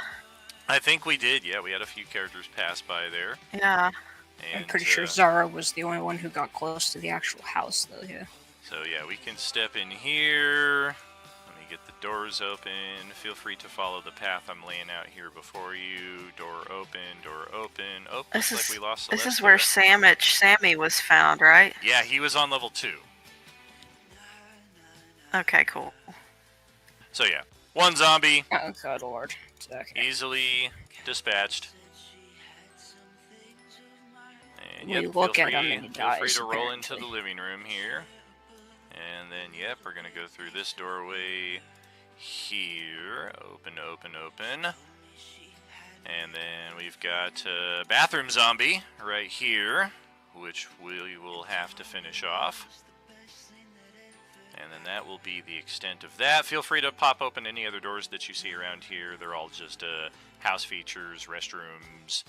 I think we did. Yeah, we had a few characters pass by there. Yeah. And, I'm pretty sure Zara was the only one who got close to the actual house, though. Yeah. So yeah, we can step in here. Let me get the doors open. Feel free to follow the path I'm laying out here before you. Door open, door open. Oh, looks like we lost This Celeste is where there. Sammy was found, right? Yeah, he was on level 2. Okay, cool. So yeah, one zombie, Oh God, Lord. Okay. easily dispatched. And We yep, look feel at free, him and he feel free dies, to roll into the apparently. living room here. And then, yep, we're gonna go through this doorway here. Open, open, open. And then we've got a bathroom zombie right here, which we will have to finish off. And then that will be the extent of that. Feel free to pop open any other doors that you see around here. They're all just house features, restrooms,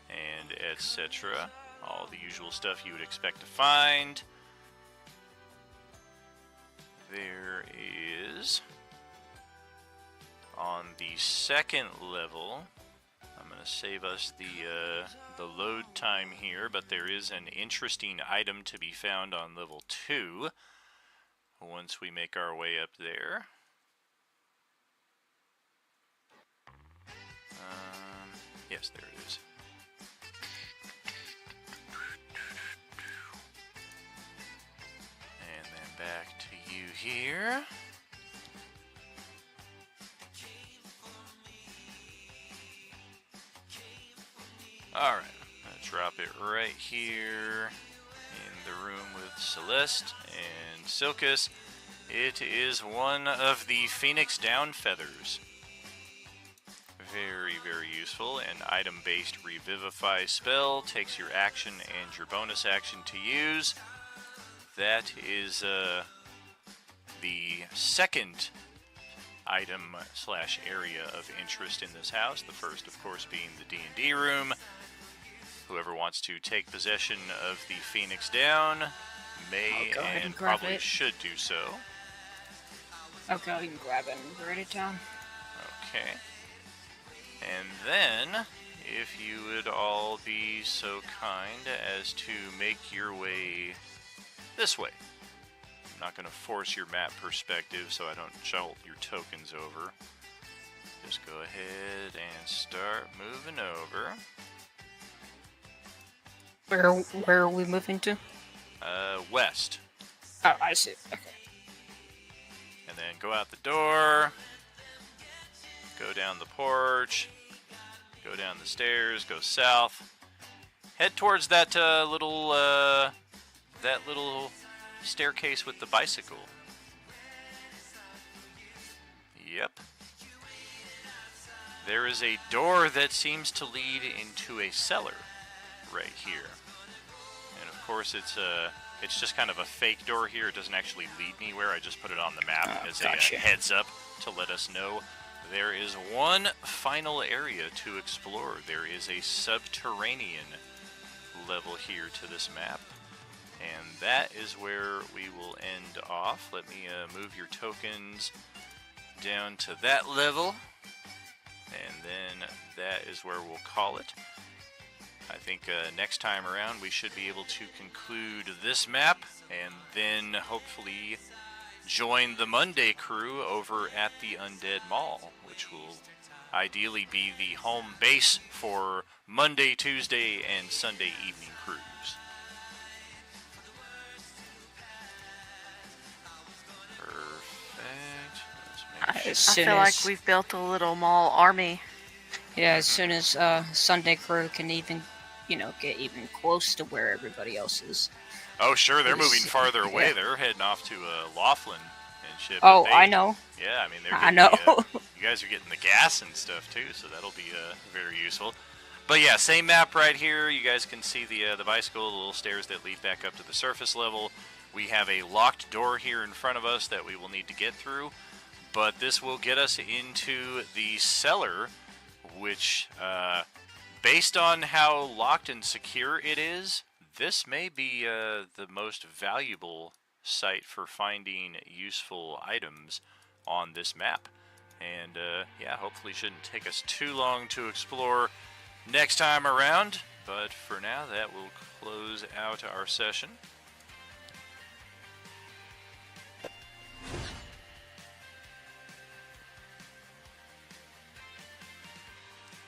and etc. All the usual stuff you would expect to find. There is, on the second level, I'm going to save us the load time here, but there is an interesting item to be found on level 2 once we make our way up there. Yes, there it is. And then back to you here. Alright, I'm gonna drop it right here in the room with Celeste and Silkus. It is one of the Phoenix Down feathers. Very, very useful. An item-based revivify spell takes your action and your bonus action to use. That is the second item slash area of interest in this house. The first, of course, being the D&D room. Whoever wants to take possession of the Phoenix Down may I'll go ahead and and grab probably it. should do so. Okay, you can grab it and write it down. Okay. And then, if you would all be so kind as to make your way this way. I'm not going to force your map perspective so I don't jolt your tokens over. Just go ahead and start moving over. Where are we moving to? West. Oh, I see. Okay. And then go out the door, go down the porch, go down the stairs, go south, head towards that little staircase with the bicycle. Yep. There is a door that seems to lead into a cellar right here. And of course it's just kind of a fake door here. It doesn't actually lead anywhere. I just put it on the map as gotcha. a heads up to let us know there is one final area to explore. There is a subterranean level here to this map. And that is where we will end off. Let me move your tokens down to that level. And then that is where we'll call it. I think next time around we should be able to conclude this map and then hopefully join the Monday crew over at the Undead Mall, which will ideally be the home base for Monday, Tuesday, and Sunday evening crews. Perfect. Let's make As I soon feel like as- we've built a little mall army. Yeah, as soon as Sunday crew can even, get even close to where everybody else is. Oh, sure, they're moving Yes. farther away. Yeah. They're heading off to Laughlin and shit. Oh, but I know. Yeah, I mean, they're I getting know. you guys are getting the gas and stuff too, so that'll be very useful. But yeah, same map right here. You guys can see the bicycle, the little stairs that lead back up to the surface level. We have a locked door here in front of us that we will need to get through, but this will get us into the cellar, which, based on how locked and secure it is, this may be the most valuable site for finding useful items on this map. And yeah, hopefully shouldn't take us too long to explore next time around. But for now, that will close out our session.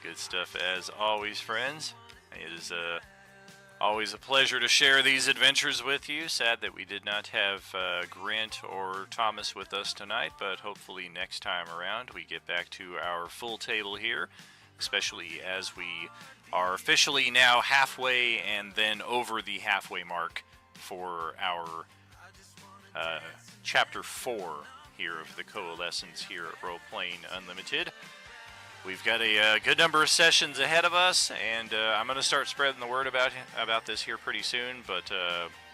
Good stuff as always, friends. It is always a pleasure to share these adventures with you. Sad that we did not have Grant or Thomas with us tonight, but hopefully next time around we get back to our full table here, especially as we are officially now halfway and then over the halfway mark for our Chapter 4 here of the Coalescence here at Role Playing Unlimited. We've got a good number of sessions ahead of us, and I'm going to start spreading the word about this here pretty soon, but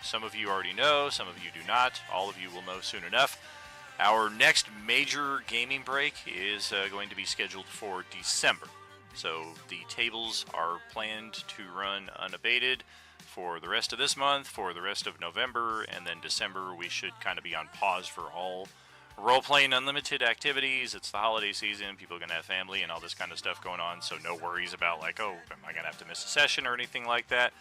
some of you already know, some of you do not. All of you will know soon enough. Our next major gaming break is going to be scheduled for December. So the tables are planned to run unabated for the rest of this month, for the rest of November, and then December we should kind of be on pause for all Role-Playing Unlimited activities. It's the holiday season, people are going to have family and all this kind of stuff going on, so no worries about like, oh, am I going to have to miss a session or anything like that.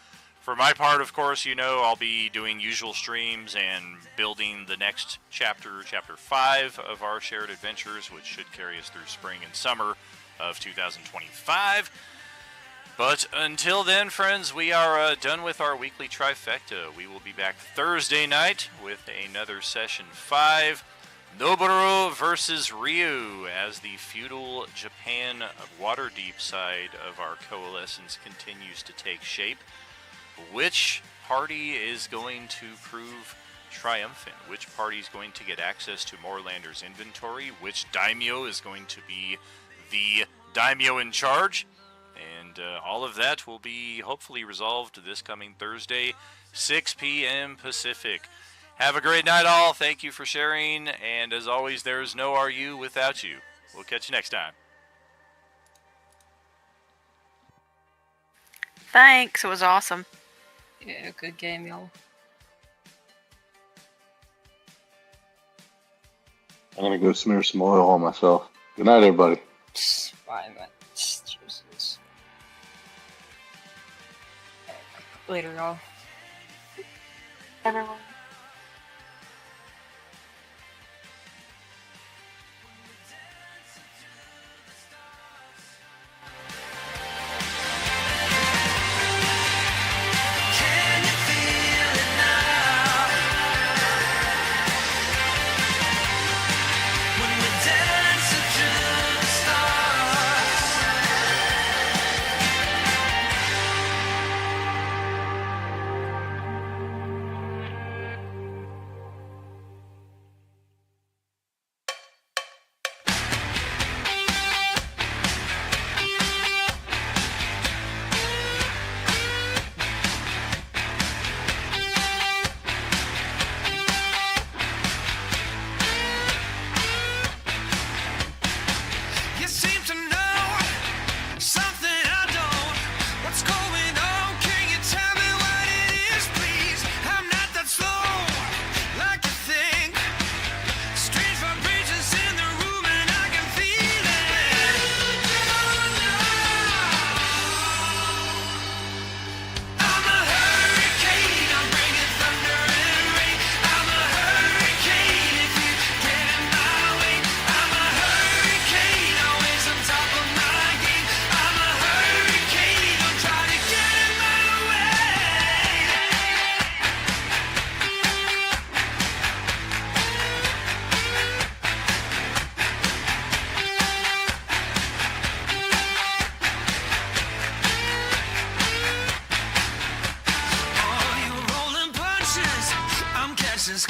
For my part, of course, I'll be doing usual streams and building the next chapter, Chapter 5 of our shared adventures, which should carry us through spring and summer of 2025. But until then, friends, we are done with our weekly trifecta. We will be back Thursday night with another Session 5. Noburo versus Ryu as the feudal Japan Waterdeep side of our coalescence continues to take shape. Which party is going to prove triumphant? Which party is going to get access to Moorlander's inventory? Which daimyo is going to be the daimyo in charge? And all of that will be hopefully resolved this coming Thursday, 6 p.m. Pacific. Have a great night, all. Thank you for sharing. And as always, there is no RU without you. We'll catch you next time. Thanks, it was awesome. Yeah, good game, y'all. I'm gonna go smear some oil on myself. Good night, everybody. Fine, man. Jesus. Later, y'all. Everyone.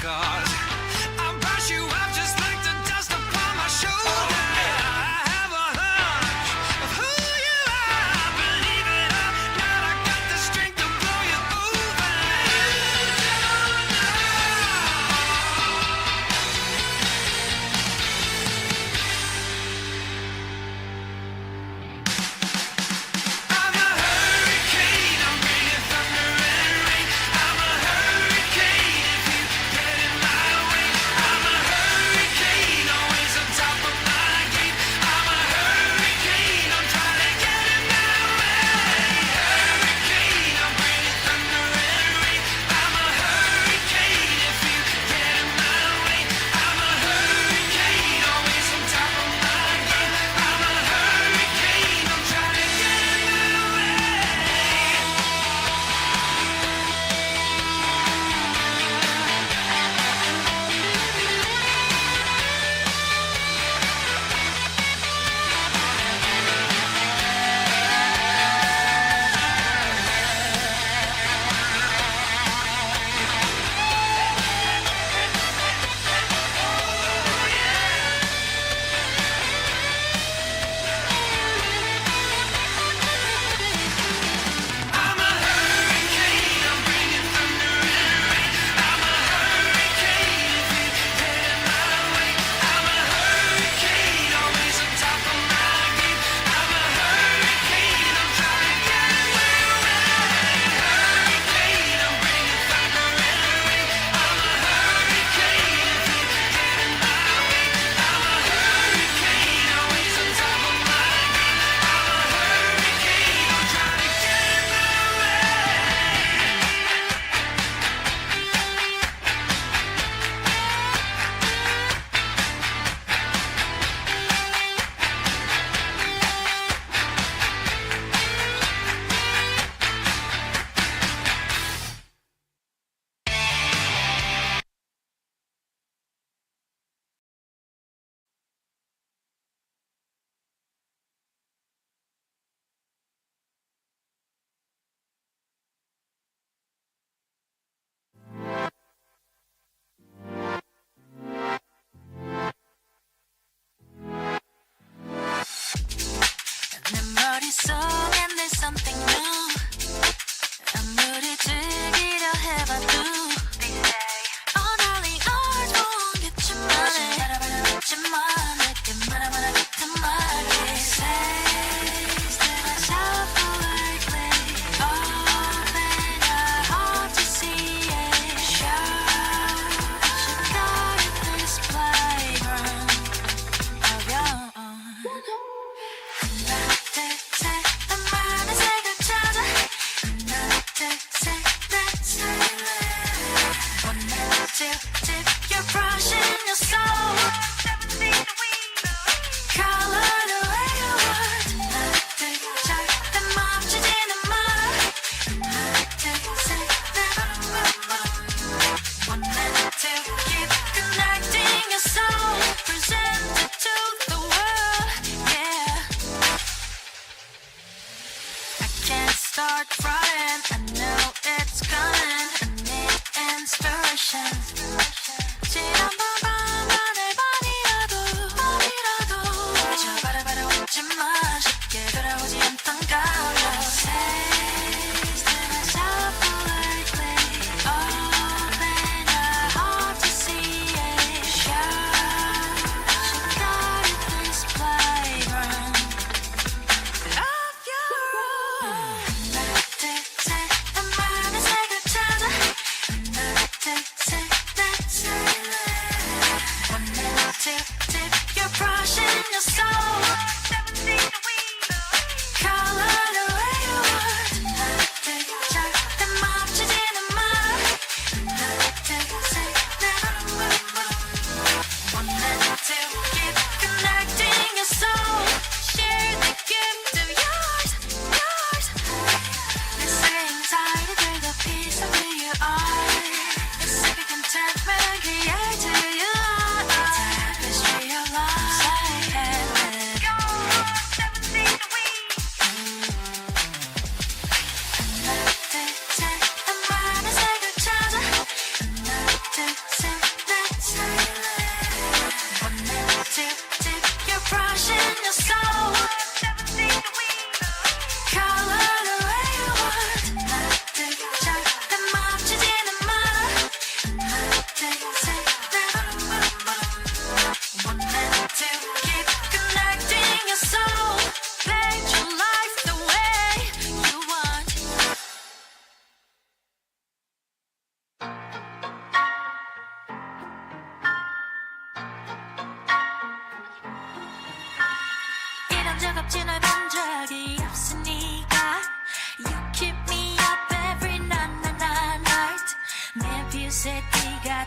stars. I'll brush you up just like the dust upon my shoulder. I have a hunch of who you are. Believe it or not, I got the strength to blow you over. I'm a hurricane, I'm bringing thunder and rain. I'm a hurricane if you get in my way. I'm a hurricane, always on top of my game. I'm a hurricane, I'm trying to get in my way. Hurricane, I'm bringing thunder and rain. I'm a hurricane if you get in my way. I'm a hurricane, always on top of my game. I'm a hurricane, I'm trying to get in my way. I'm a hurricane, I'm bringing thunder and rain. I'm a hurricane if you get in my way. I'm a hurricane, always on top of my game. I'm a hurricane, I'm trying to get in my way. Hurricane, I'm bringing thunder and rain. I'm a hurricane if you get in my way. I'm a hurricane, always on top of my game. I'm a hurricane, I'm trying to get in my way. 내 머릿속엔 there's something new. 아무리 즐기려 해봐도 어달리 알겠지만 내게 말아봐라 같은 말이 Says that I suffer likely. Open your heart to see it. Show that you got it, this playground of your own. 하나 둘셋 나만의 색을 찾아. 하나 둘셋 silent. One two tip, you're brushing your soul. Color the way you want. 하나 둘셋 내 멈추지는 마라. 하나 둘셋 One two, keep connecting your soul. Present it to the world, yeah. I can't start crying, I know it's coming. I need inspiration. 지난 밤하늘 밤이라도 저 바라바라 웃지만 쉽게 돌아오지 않던 감정. Says that I suffer likely. Open your heart to see it. Show that you got it, this playground of your own. 하나 둘셋 나만의 색을 찾아. 하나 둘셋 silent.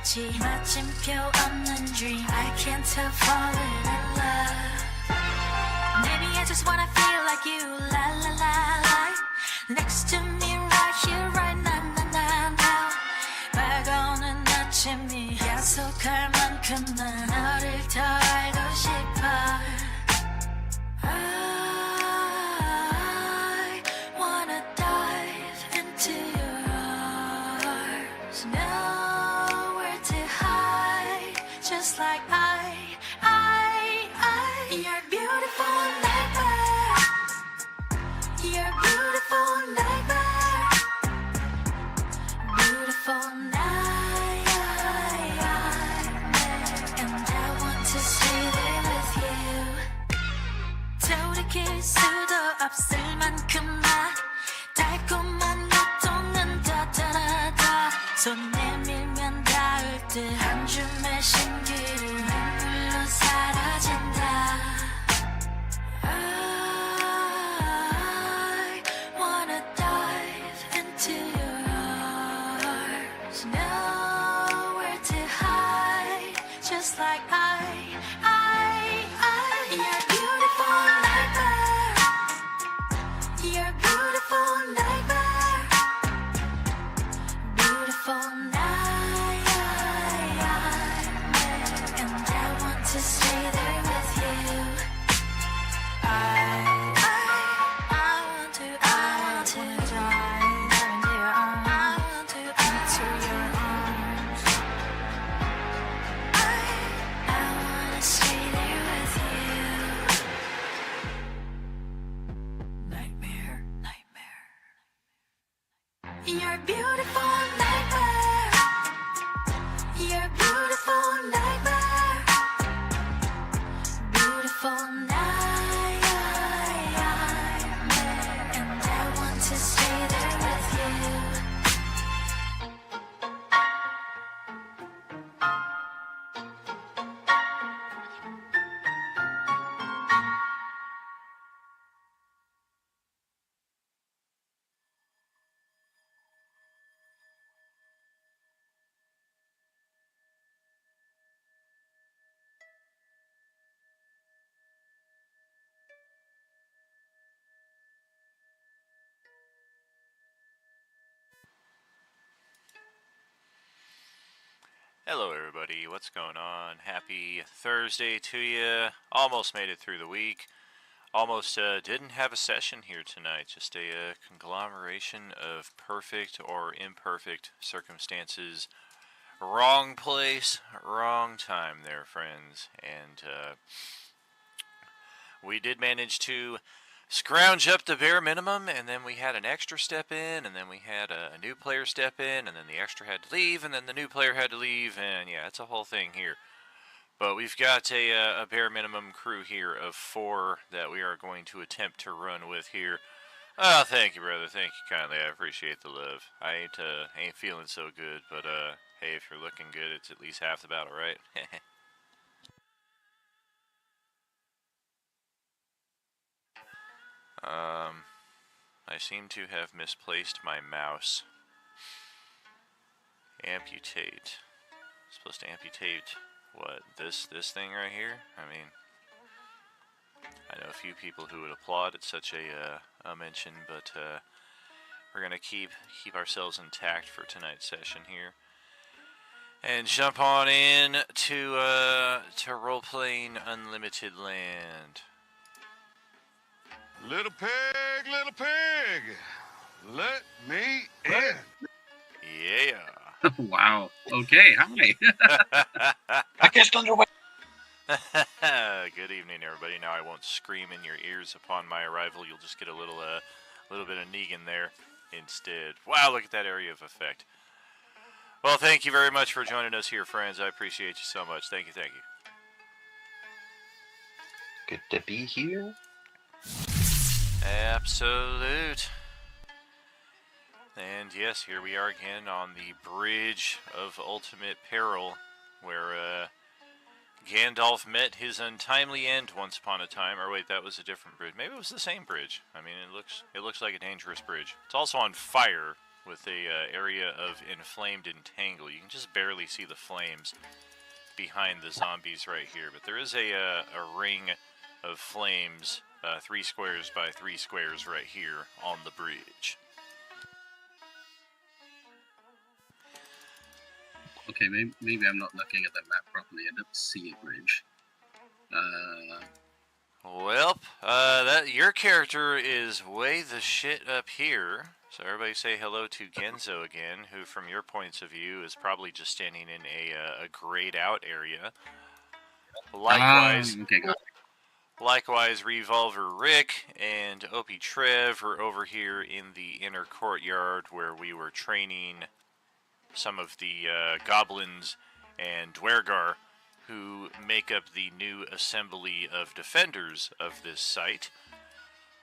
같이 마침표 없는 dream I can't help falling in love Maybe I just wanna feel like you La la la la Next to me right here right now now now 밝아오는 아침이 약속할 만큼 난 너를 더 알고 싶어 I wanna dive into your arms Nowhere to hide Just like You're beautiful nightmare You're beautiful nightmare Beautiful nightmare And I want to stay there with you 돌이킬 수도 없을 만큼 나 달콤한 고통은 더 달아다 손 내밀면 닿을 듯 한 줌의 신기를 눈물로 사라진다 I wanna dive into your arms Nowhere to hide Just like You're beautiful nightmare You're beautiful nightmare Beautiful nightmare And I want to stay there with you I want to dive into your arms I want to into your arms I wanna stay there with you Nightmare, nightmare You're beautiful nightmare You're beautiful nightmare Beautiful nightmare And I want to stay there with you Hello, everybody. What's going on? Happy Thursday to you. Almost made it through the week. Almost didn't have a session here tonight. Just a conglomeration of perfect or imperfect circumstances. Wrong place, wrong time there, friends. And we did manage to scrounge up the bare minimum, and then we had an extra step in, and then we had a new player step in, and then the extra had to leave, and then the new player had to leave, and yeah, it's a whole thing here. But we've got a bare minimum crew here of 4 that we are going to attempt to run with here. Oh, thank you, brother. Thank you kindly. I appreciate the love. I ain't feeling so good, but hey, if you're looking good, it's at least half the battle, right? I seem to have misplaced my mouse. Amputate. Supposed to amputate what? This thing right here? I mean, I know a few people who would applaud at such a mention, but we're gonna keep ourselves intact for tonight's session here, and jump on in to role-playing Unlimited Land. Little pig, let me in. Yeah. Wow. Okay. Hi. I guess underway. Good evening, everybody. Now I won't scream in your ears upon my arrival. You'll just get a little bit of Negan there instead. Wow, look at that area of effect. Well, thank you very much for joining us here, friends. I appreciate you so much. Thank you, thank you. Good to be here. Absolute. And yes, here we are again on the Bridge of Ultimate Peril, where Gandalf met his untimely end once upon a time. Or wait, that was a different bridge. Maybe it was the same bridge. I mean, it looks like a dangerous bridge. It's also on fire, with a area of inflamed entangle. You can just barely see the flames behind the zombies right here, but there is a ring of flames, 3 squares by 3 squares right here on the bridge. Okay, maybe I'm not looking at the map properly. I don't see a bridge. Well, your character is way the shit up here. So everybody say hello to Genzo again, who from your points of view is probably just standing in a grayed out area. Likewise, Okay, got it. Likewise, Revolver Rick and Opie Trev are over here in the inner courtyard where we were training some of the goblins and Dwergar who make up the new assembly of defenders of this site.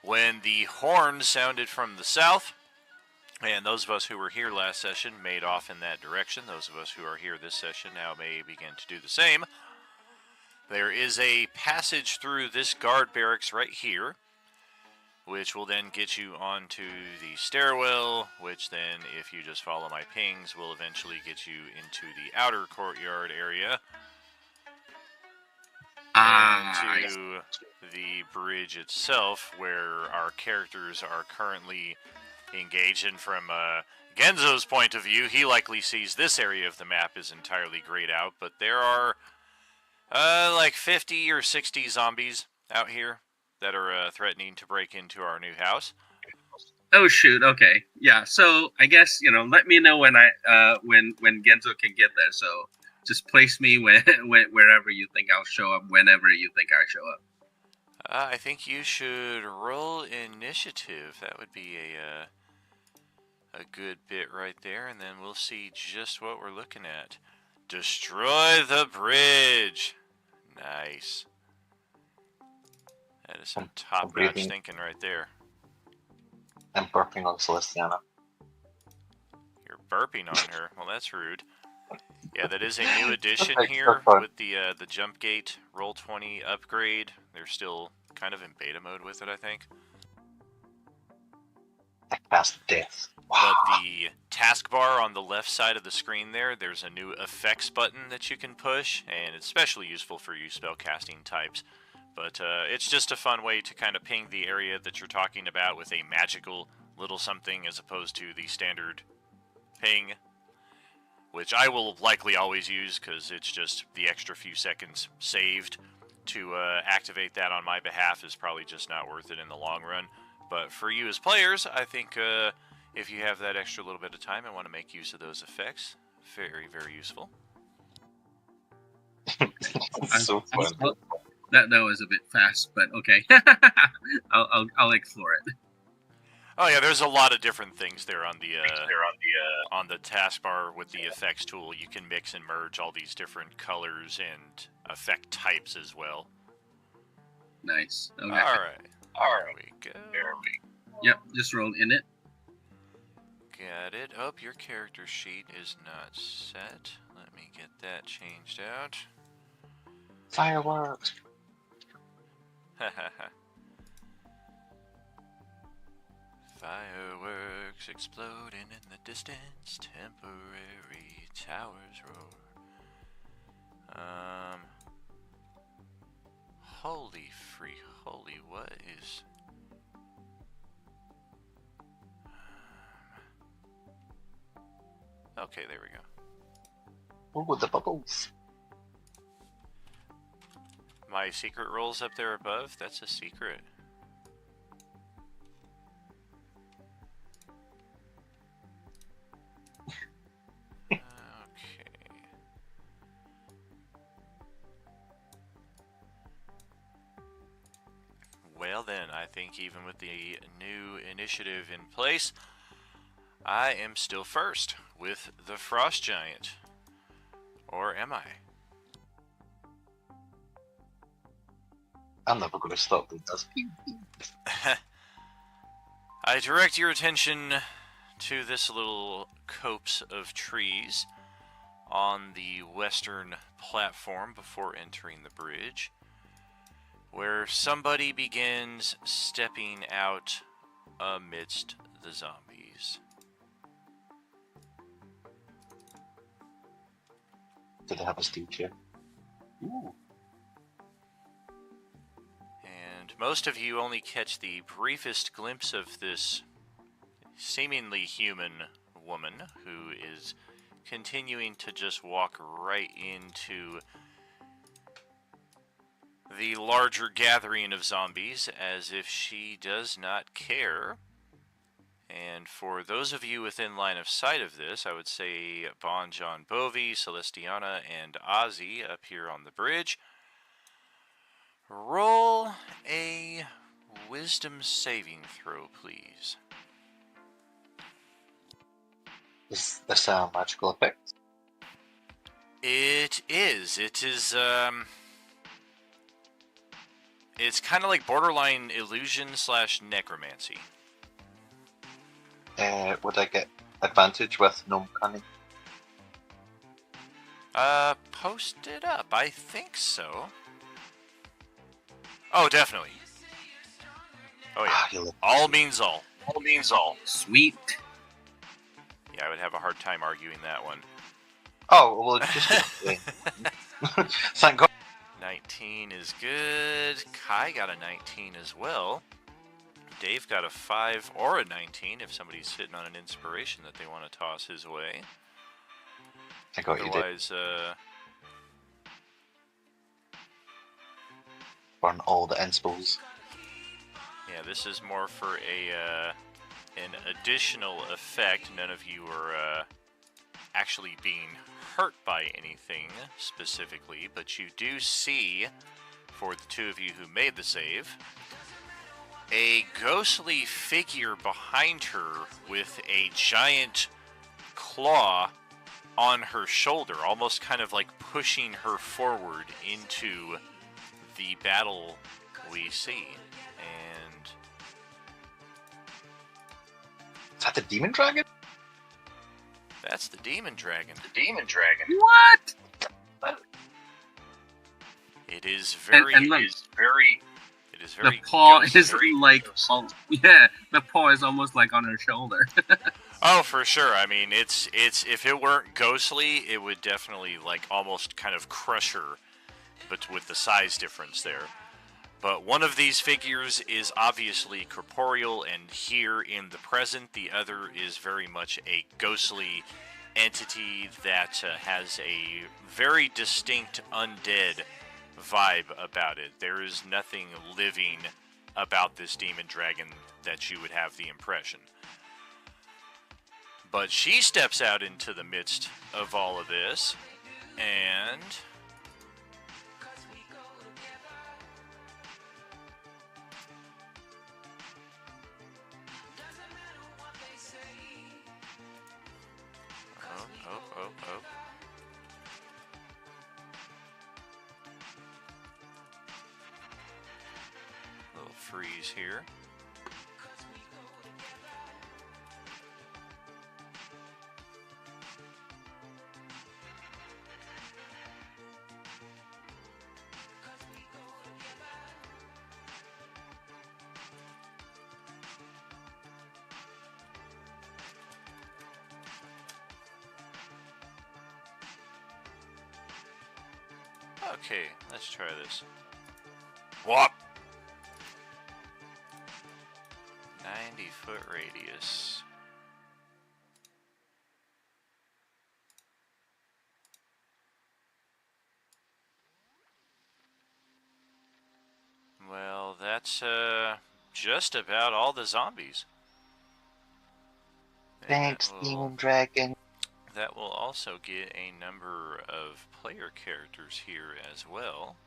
When the horn sounded from the south, and those of us who were here last session made off in that direction, those of us who are here this session now may begin to do the same. There is a passage through this guard barracks right here, which will then get you onto the stairwell, which then, if you just follow my pings, will eventually get you into the outer courtyard area. And to the bridge itself, where our characters are currently engaged. And from Genzo's point of view, he likely sees this area of the map is entirely grayed out, but there are like 50 or 60 zombies out here that are threatening to break into our new house. Oh shoot! Okay, yeah. So I guess let me know when when Genzo can get there. So just place me wherever you think I'll show up, whenever you think I show up. I think you should roll initiative. That would be a good bit right there, and then we'll see just what we're looking at. Destroy the bridge. Nice. That is some top-notch thinking right there. I'm burping on Celestiana. You're burping on her. Well, that's rude. Yeah, that is a new addition Okay, here so far. with the jump gate Roll20 upgrade. They're still kind of in beta mode with it, I think. I passed death. But the taskbar on the left side of the screen there's a new effects button that you can push, and it's especially useful for you spellcasting types. But it's just a fun way to kind of ping the area that you're talking about with a magical little something as opposed to the standard ping, which I will likely always use because it's just the extra few seconds saved to activate that on my behalf is probably just not worth it in the long run. But for you as players, I think if you have that extra little bit of time and want to make use of those effects, very, very useful. It's so fun. That was a bit fast, but okay. I'll explore it. Oh yeah, there's a lot of different things there on the taskbar with the effects tool. You can mix and merge all these different colors and effect types as well. Nice. Okay. All right. There we go. Yep. Just roll in it. Got it. Oh, your character sheet is not set. Let me get that changed out. Fireworks. Fireworks exploding in the distance, temporary towers roar. Holy free holy, what is... Okay, there we go. Ooh, the bubbles. My secret rolls up there above? That's a secret. Okay. Well then, I think even with the new initiative in place, I am still first with the Frost Giant. Or am I? I'm never going to stop doing this. I direct your attention to this little copse of trees on the western platform before entering the bridge, where somebody begins stepping out amidst the zombies. Do they have a steel chair? Ooh. And most of you only catch the briefest glimpse of this seemingly human woman who is continuing to just walk right into the larger gathering of zombies as if she does not care. And for those of you within line of sight of this, I would say Bon John Bovi, Celestiana, and Ozzy up here on the bridge. Roll a wisdom saving throw, please. Is this a magical effect? It is. It's kind of like borderline illusion / necromancy. Would I get advantage with gnome cunning? Post it up. I think so. Oh, definitely. Oh yeah. Ah, you look All means all. All means all. Sweet. Yeah, I would have a hard time arguing that one. Oh, well, just thank God. 19 is good. Kai got a 19 as well. Dave got a 5 or a 19 if somebody's sitting on an inspiration that they want to toss his way. I got you, Dave. Otherwise, Burn all the inspos. yeah, this is more for an additional effect. None of you are actually being hurt by anything specifically, but you do see, for the two of you who made the save, a ghostly figure behind her with a giant claw on her shoulder, almost kind of like pushing her forward into the battle we see. And Is that the demon dragon? that's the demon dragon. The demon dragon. What? It is very, And look, it is very the paw ghostly. is like, yeah, the paw is almost like on her shoulder. Oh, for sure. I mean, it's if it weren't ghostly, it would definitely like almost kind of crush her, but with the size difference there. But one of these figures is obviously corporeal and here in the present. The other is very much a ghostly entity that has a very distinct undead vibe about it. There is nothing living about this demon dragon that you would have the impression. But she steps out into the midst of all of this, and oh. Little freeze here. Okay, let's try this. Whop! 90-foot radius. Well, that's just about all the zombies. And Thanks, demon dragon. that will also get a number of player characters here as well.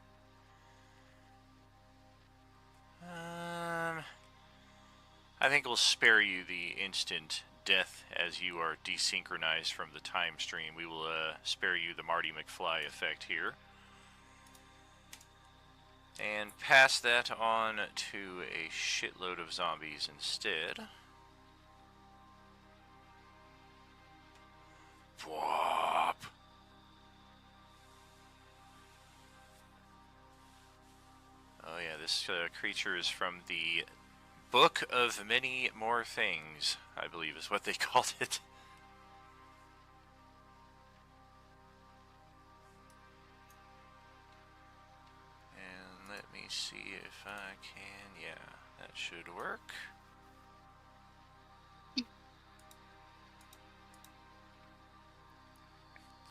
I think we'll spare you the instant death as you are desynchronized from the time stream. We will spare you the Marty McFly effect here. And pass that on to a shitload of zombies instead. Whop! Oh yeah, this creature is from the Book of Many More Things, I believe is what they called it. Let me see if I can. Yeah, that should work.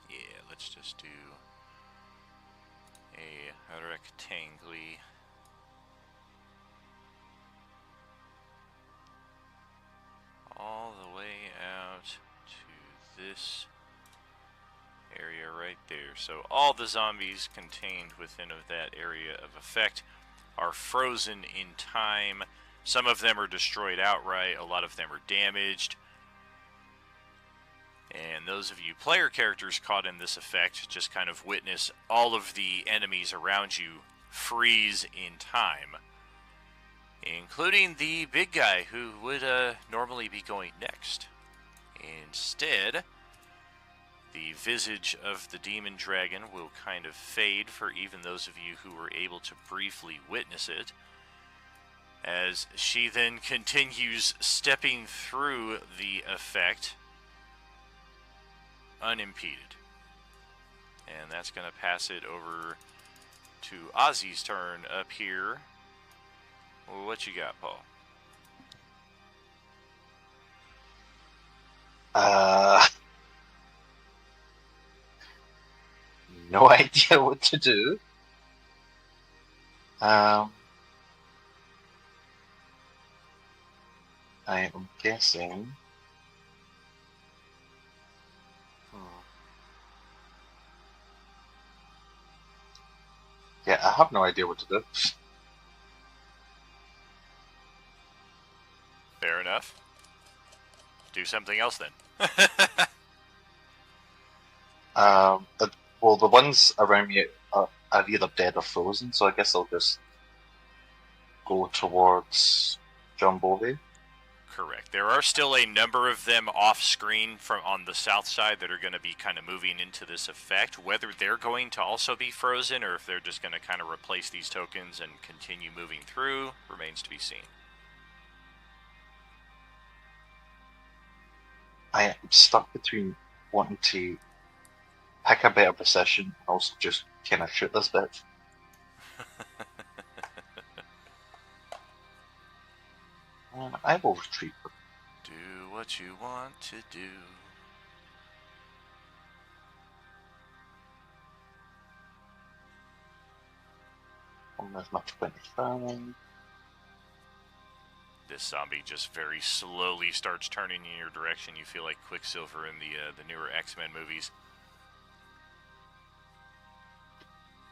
Yeah, let's just do a rectangle. All the way out to this area right there. So all the zombies contained within of that area of effect are frozen in time. Some of them are destroyed outright, a lot of them are damaged. And those of you player characters caught in this effect just kind of witness all of the enemies around you freeze in time, including the big guy who would normally be going next. Instead, the visage of the demon dragon will kind of fade for even those of you who were able to briefly witness it, as she then continues stepping through the effect unimpeded. And that's going to pass it over to Ozzy's turn up here. Well, what you got, Paul? No idea what to do. I am guessing. Yeah, I have no idea what to do. Fair enough. Do something else then. Well, the ones around me are either dead or frozen, so I guess I'll just go towards John Bovey. Correct. There are still a number of them off screen from on the south side that are going to be kind of moving into this effect. Whether they're going to also be frozen or if they're just going to kind of replace these tokens and continue moving through remains to be seen. I am stuck between wanting to pick a better position and also just kind of shoot this bit. I will retreat. Do what you want to do. There's my 25. This zombie just very slowly starts turning in your direction. You feel like Quicksilver in the newer X-Men movies.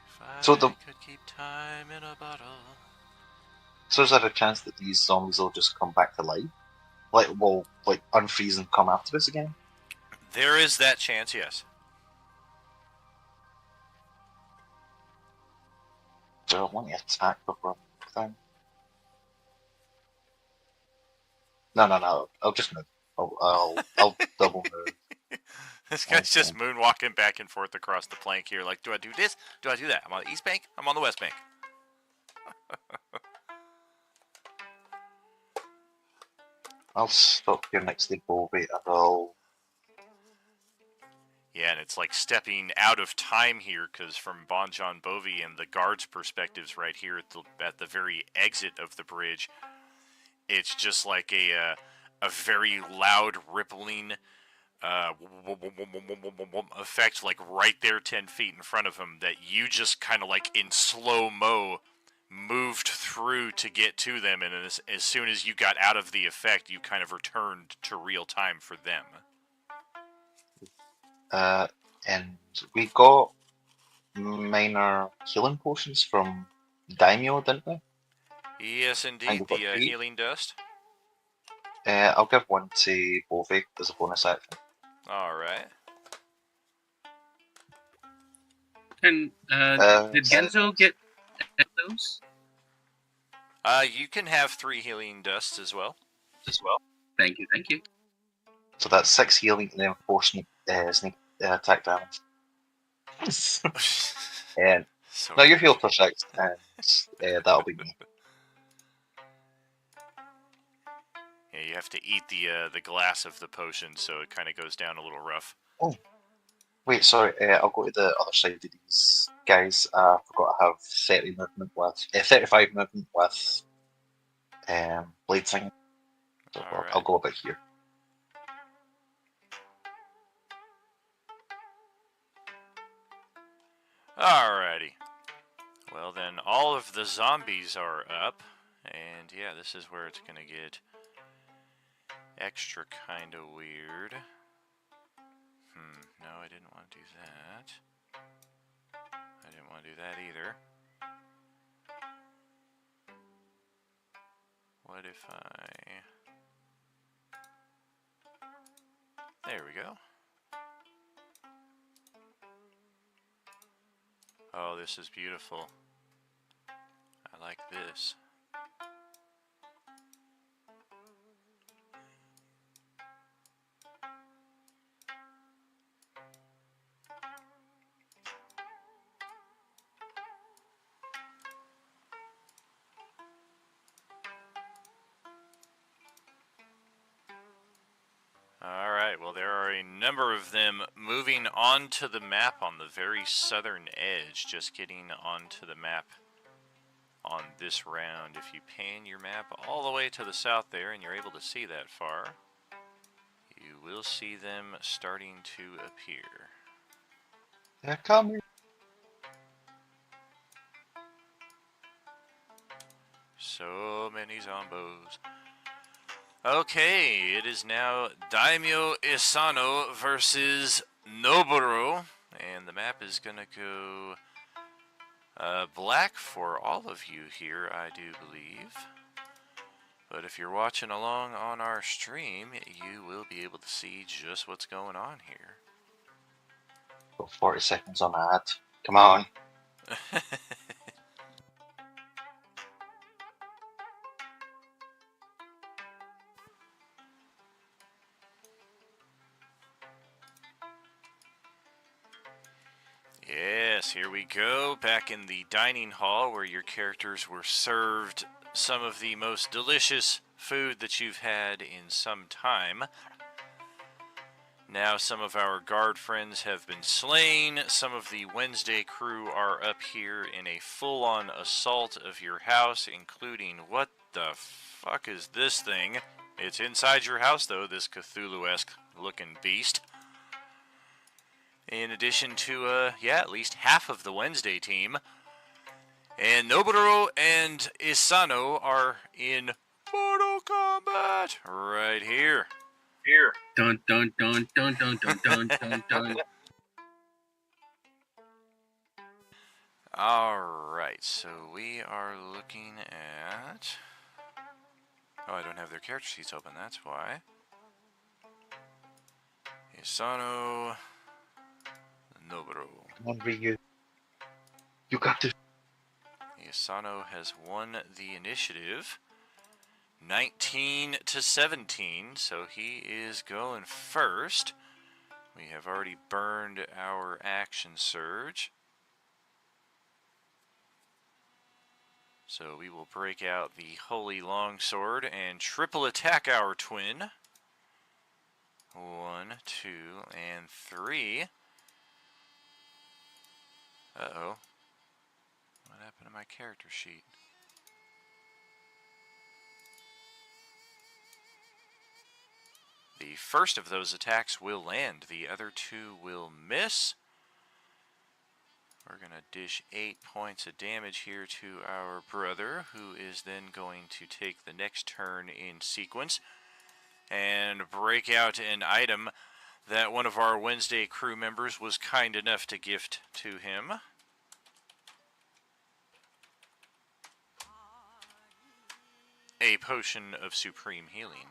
If So I the- could keep time in a bottle. So is there a chance that these zombies will just come back to life? Like, will like unfreeze and come after us again? There is that chance, yes. Do I want to attack before thing? No. I'll just move. I'll double move. This guy's just moonwalking back and forth across the plank here. Like, do I do this? Do I do that? I'm on the east bank. I'm on the west bank. I'll stop here next to Bobby and I'll. Yeah, and it's like stepping out of time here because from Bon John Bovi and the guards' perspectives right here at the very exit of the bridge, it's just like a very loud rippling effect, like right there 10 feet in front of him, that you just kind of like in slow-mo moved through to get to them, and as soon as you got out of the effect, you kind of returned to real time for them. And we got minor healing potions from Daimyo, didn't we? Yes, I indeed, think we've the got 3. healing dust. I'll give one to Bovey as a bonus action. Alright. And did Genzo get those? You can have 3 healing dusts as well. Thank you. So that's 6 healing and then 4 sneak attack damage. And So no, you're healed for 6, and that'll be me. yeah, you have to eat the glass of the potion, so it kind of goes down a little rough. Oh, Wait, sorry. I'll go to the other side of these guys. I forgot I have 30 movement with 35 movement with blade thing. So I'll Alright. go about here. Alrighty. Well, then all of the zombies are up. And yeah, this is where it's gonna get extra kind of weird. No, I didn't want to do that. I didn't want to do that either. What if I... There we go. Oh, this is beautiful. I like this. Alright, well there are a number of them moving onto the map on the very southern edge, just getting onto the map on this round. If you pan your map all the way to the south there and you're able to see that far, you will see them starting to appear. They're coming. So many zombos. Okay, it is now Daimyo Isano versus Noburo, and the map is gonna go black for all of you here, I do believe. But if you're watching along on our stream, you will be able to see just what's going on here. Got 40 seconds on ad. Come on. Yes, here we go, back in the dining hall where your characters were served some of the most delicious food that you've had in some time. Now some of our guard friends have been slain, some of the Wednesday crew are up here in a full-on assault of your house, including, what the fuck is this thing? It's inside your house though, this Cthulhu-esque looking beast. In addition to, yeah, at least half of the Wednesday team. And Noburo and Isano are in Mortal Kombat right here. Dun dun dun dun dun dun dun dun dun. Alright, so we are looking at... Oh, I don't have their character sheets open, that's why. Isano... Noburo. Come on, Ryu. You got to. Isano has won the initiative. 19 to 17, so he is going first. We have already burned our action surge. So we will break out the Holy Longsword and triple attack our twin. 1, 2, and 3. Uh-oh. What happened to my character sheet? The first of those attacks will land. The other two will miss. We're going to dish 8 points of damage here to our brother, who is then going to take the next turn in sequence and break out an item that one of our Wednesday crew members was kind enough to gift to him. A potion of supreme healing.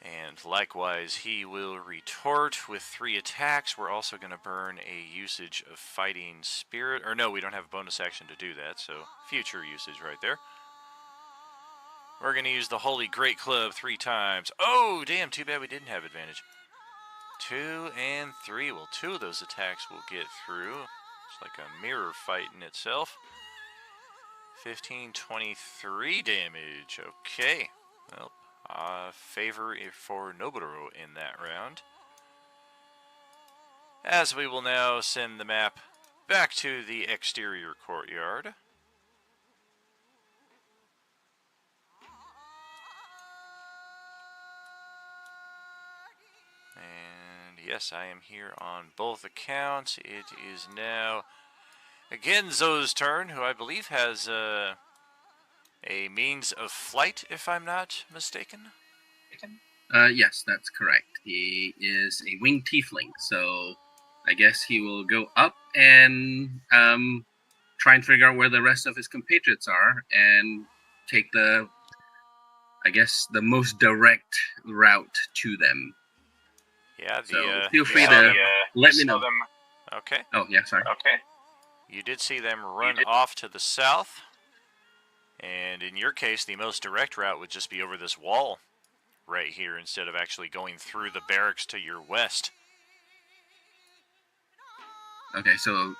And likewise, he will retort with 3 attacks. We're also going to burn a usage of Fighting Spirit. Or no, we don't have a bonus action to do that, so future usage right there. We're going to use the Holy Great Club 3 times. Oh, damn, too bad we didn't have advantage. 2 and 3. Well, 2 of those attacks will get through. It's like a mirror fight in itself. 15, 23 damage. Okay. Well, favor for Noburo in that round. As we will now send the map back to the exterior courtyard. And yes, I am here on both accounts. It is now Genzo's turn, who I believe has a means of flight, if I'm not mistaken. Yes, that's correct. He is a winged tiefling, so I guess he will go up and try and figure out where the rest of his compatriots are and take the, I guess, the most direct route to them. Yeah, So feel free to let me know. Okay. Oh, yeah, sorry. You did see them run off to the south. And in your case, the most direct route would just be over this wall right here instead of actually going through the barracks to your west. Okay, so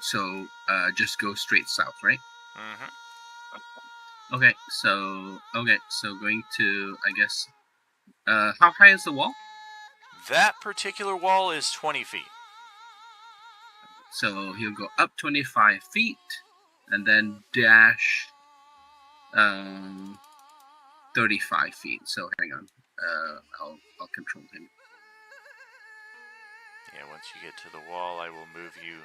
just go straight south, right? Mm-hmm. Okay, so going to, I guess, how high is the wall? That particular wall is 20 feet. So he'll go up 25 feet and then dash 35 feet. So hang on, I'll control him. Yeah, once you get to the wall, I will move you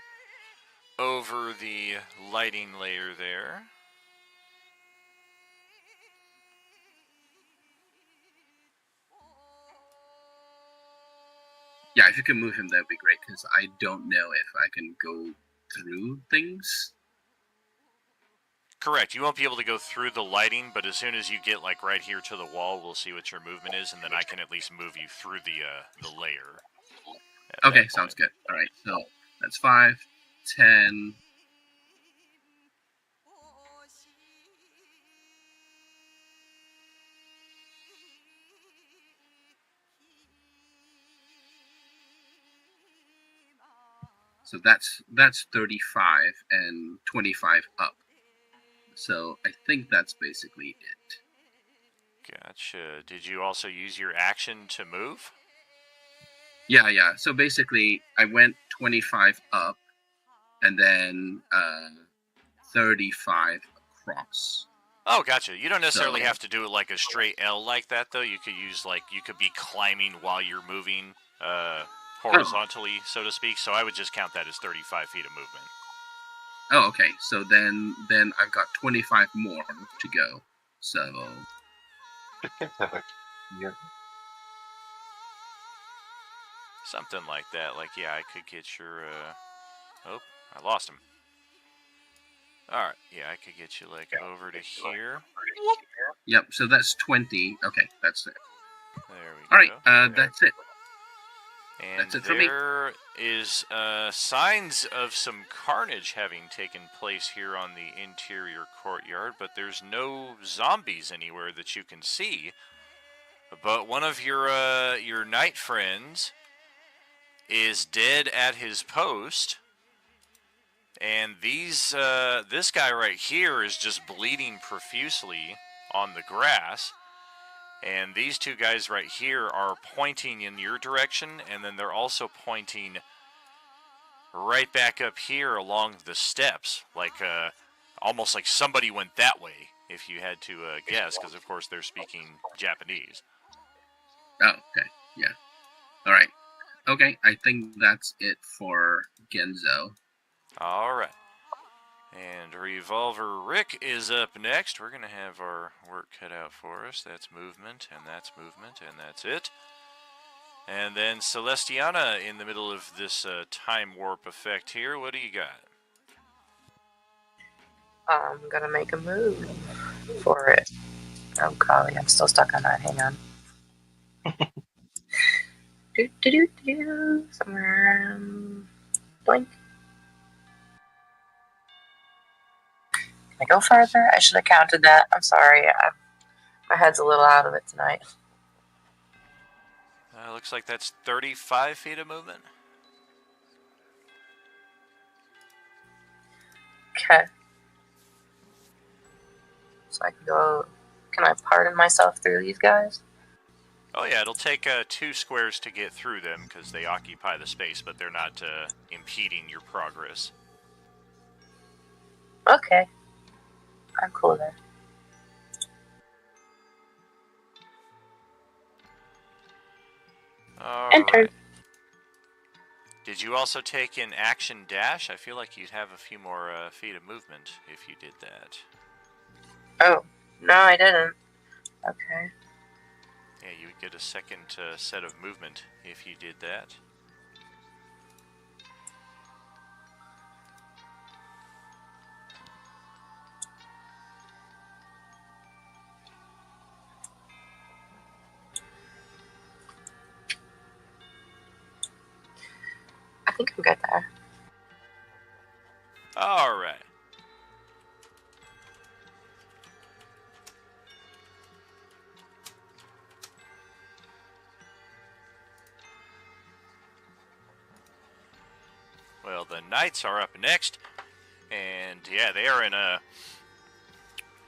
over the lighting layer there. Yeah, if you can move him, that'd be great, because I don't know if I can go through things. Correct. You won't be able to go through the lighting, but as soon as you get like right here to the wall, we'll see what your movement is, and then I can at least move you through the layer. Okay, sounds good. All right, so that's 5, 10. So that's 35 and 25 up. So I think that's basically it. Gotcha. Did you also use your action to move? Yeah. So basically, I went 25 up, and then 35 across. Oh, gotcha. You don't necessarily So- have to do it like a straight L like that, though. You could use you could be climbing while you're moving horizontally, so to speak. So I would just count that as 35 feet of movement. Oh, okay. So then I've got 25 more to go. So Yeah. Something like that. Like, yeah, I could get your, oh, I lost him. Alright, yeah, I could get you, over to here. Yep. So that's 20. Okay, that's it. There we All right. go. That's it. And That's it for me. there is signs of some carnage having taken place here on the interior courtyard, but there's no zombies anywhere that you can see. But one of your knight friends is dead at his post, and this guy right here is just bleeding profusely on the grass. And these two guys right here are pointing in your direction, and then they're also pointing right back up here along the steps, almost like somebody went that way, if you had to guess, because of course they're speaking Japanese. Oh, okay. Yeah. All right. Okay, I think that's it for Genzo. All right. And Revolver Rick is up next. We're going to have our work cut out for us. That's movement, and that's movement, and that's it. And then Celestiana in the middle of this time warp effect here. What do you got? I'm gonna make a move for it. Oh golly, I'm still stuck on that. Hang on. Somewhere. Blink. Can I go further? I should have counted that. I'm sorry. My head's a little out of it tonight. Looks like that's 35 feet of movement. Okay. so I can go. Can I pardon myself through these guys? Oh yeah, it'll take 2 squares to get through them because they occupy the space, but they're not impeding your progress. Okay. I'm cool then. Enter. Alright. Did you also take an action dash? I feel like you'd have a few more feet of movement if you did that. Oh, no, I didn't. Okay. Yeah, you would get a second set of movement if you did that. I think I'm good there. Alright. Well, the knights are up next, and yeah, they are in a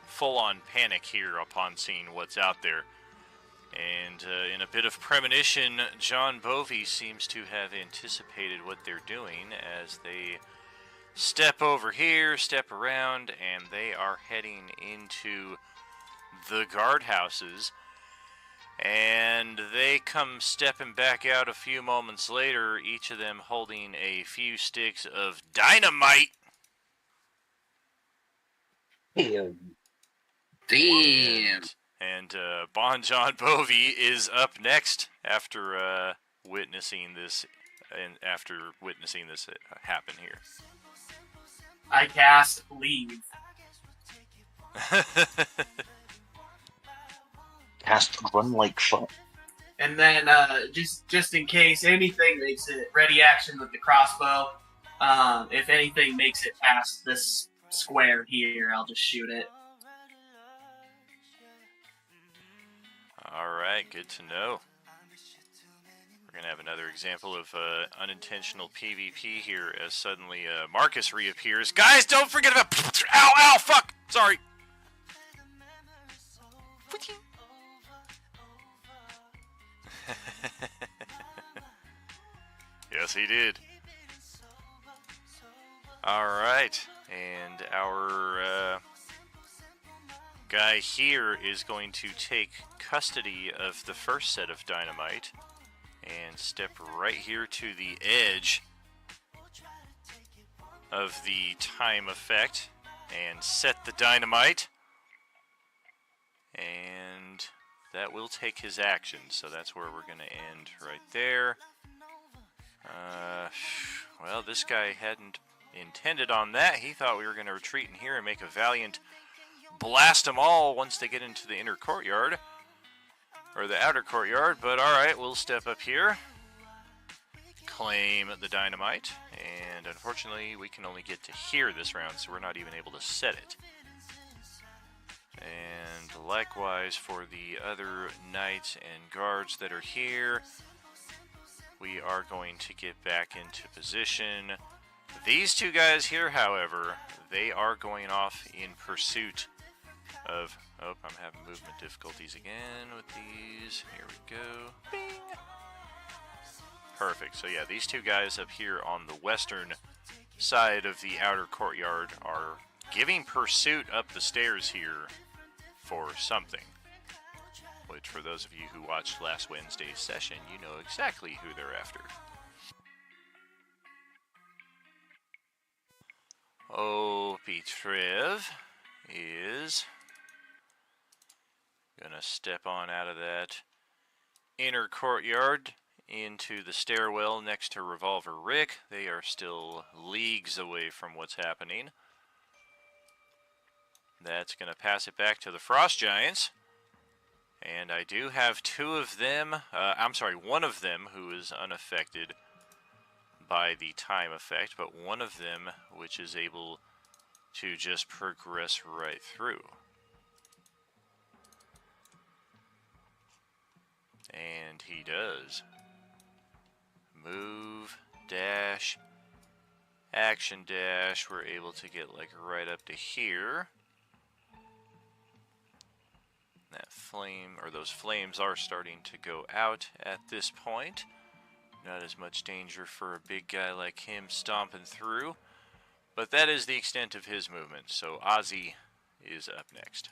full-on panic here upon seeing what's out there. And in a bit of premonition, John Bovey seems to have anticipated what they're doing as they step over here, step around, and they are heading into the guardhouses. And they come stepping back out a few moments later, each of them holding a few sticks of dynamite. Damn. And Bon John Bovey is up next after witnessing this happen here. I cast leave. Cast run like fuck. And then just in case anything makes it ready action with the crossbow. If anything makes it past this square here, I'll just shoot it. Alright, good to know. We're going to have another example of unintentional PvP here as suddenly Marcus reappears. Guys, don't forget about... Ow, fuck! Sorry. Yes, he did. Alright, and our guy here is going to take custody of the first set of dynamite and step right here to the edge of the time effect and set the dynamite, and that will take his action, so that's where we're going to end right there. Well, this guy hadn't intended on that. He thought we were going to retreat in here and make a valiant blast them all once they get into the inner courtyard, or the outer courtyard, but alright, we'll step up here, claim the dynamite, and unfortunately we can only get to here this round, so we're not even able to set it. And likewise for the other knights and guards that are here, we are going to get back into position. These two guys here, however, they are going off in pursuit of... Oh, I'm having movement difficulties again with these. Here we go. Bing! Perfect. So yeah, these two guys up here on the western side of the outer courtyard are giving pursuit up the stairs here for something. Which, for those of you who watched last Wednesday's session, you know exactly who they're after. Oh, Petrev is gonna step on out of that inner courtyard into the stairwell next to Revolver Rick. They are still leagues away from what's happening. That's gonna pass it back to the Frost Giants. And I do have two of them, one of them who is unaffected by the time effect, but one of them which is able to just progress right through. And he does. Move, dash, action dash. We're able to get like right up to here. That flame, or those flames, are starting to go out at this point. Not as much danger for a big guy like him stomping through. But that is the extent of his movement, so Ozzy is up next.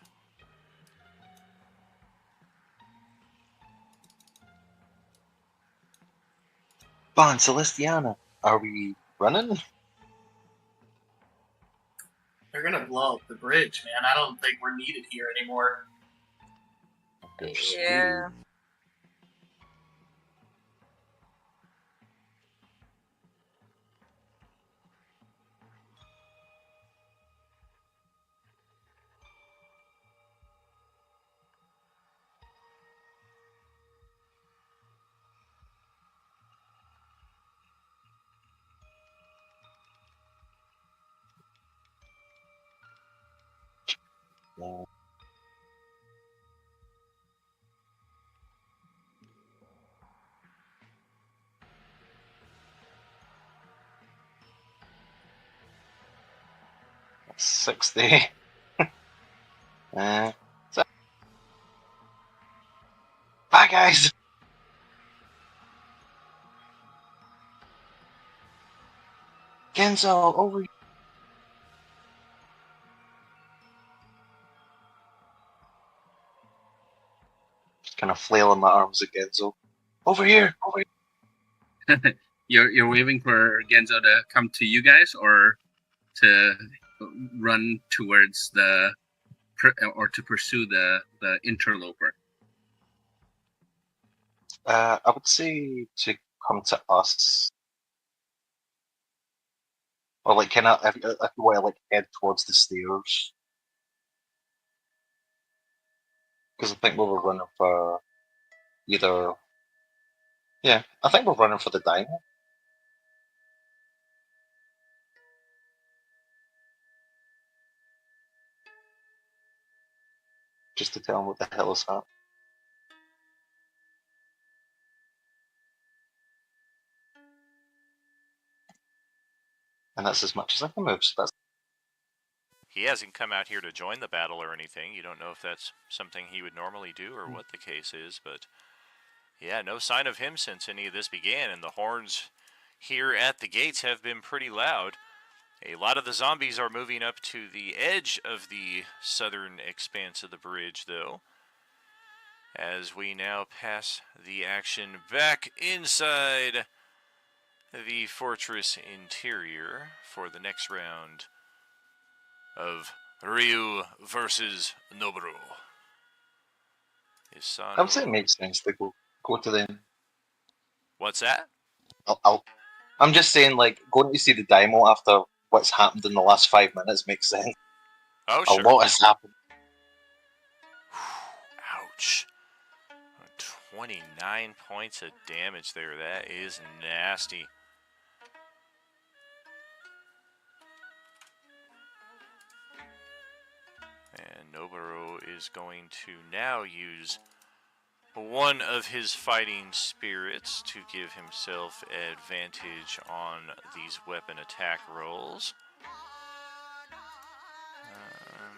Bon Celestiana, are we running? They're gonna blow up the bridge, man. I don't think we're needed here anymore. Yeah. No. That's 60. So... Bye, guys. Genzo, over. Just kind of flailing my arms at Genzo. Over here, over here. You're waiting for Genzo to come to you guys, or to run towards or to pursue the interloper? I would say to come to us. Or like, kind of, if you want to like head towards the stairs. Because I think we were running for either. Yeah, I think we're running for the diamond. Just to tell him what the hell is that. And that's as much as I can move, so that's. He hasn't come out here to join the battle or anything. You don't know if that's something he would normally do or what the case is, but yeah, no sign of him since any of this began, and the horns here at the gates have been pretty loud. A lot of the zombies are moving up to the edge of the southern expanse of the bridge, though, as we now pass the action back inside the fortress interior for the next round of Ryu versus Noburo. I would say it makes sense to go to them. What's that? I'm just saying, like, going to see the demo after what's happened in the last 5 minutes makes sense. Oh, sure. A lot has happened. Ouch. 29 points of damage there. That is nasty. And Noburo is going to now use one of his fighting spirits to give himself advantage on these weapon attack rolls.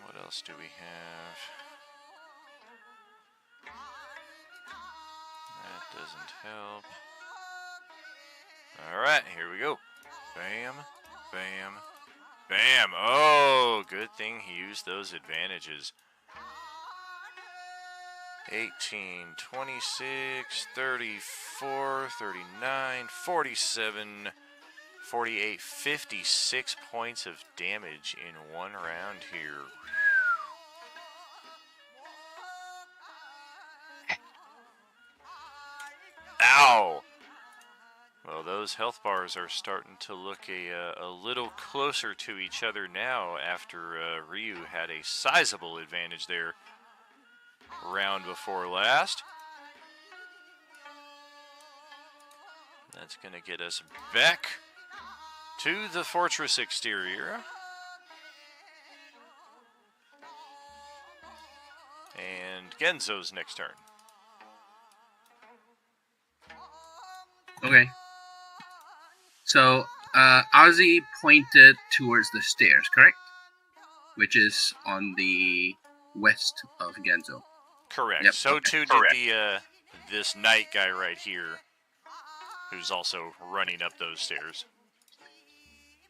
What else do we have? That doesn't help. Alright, here we go. Bam, bam, bam. Oh, good thing he used those advantages. 18, 26, 34, 39, 47, 48, 56 points of damage in one round here. Ow! Well, those health bars are starting to look a little closer to each other now after Ryu had a sizable advantage there round before last. That's going to get us back to the fortress exterior. And Genzo's next turn. Okay. So, Ozzy pointed towards the stairs, correct? Which is on the west of Genzo. Correct. Yep, So okay. too did the this knight guy right here, who's also running up those stairs.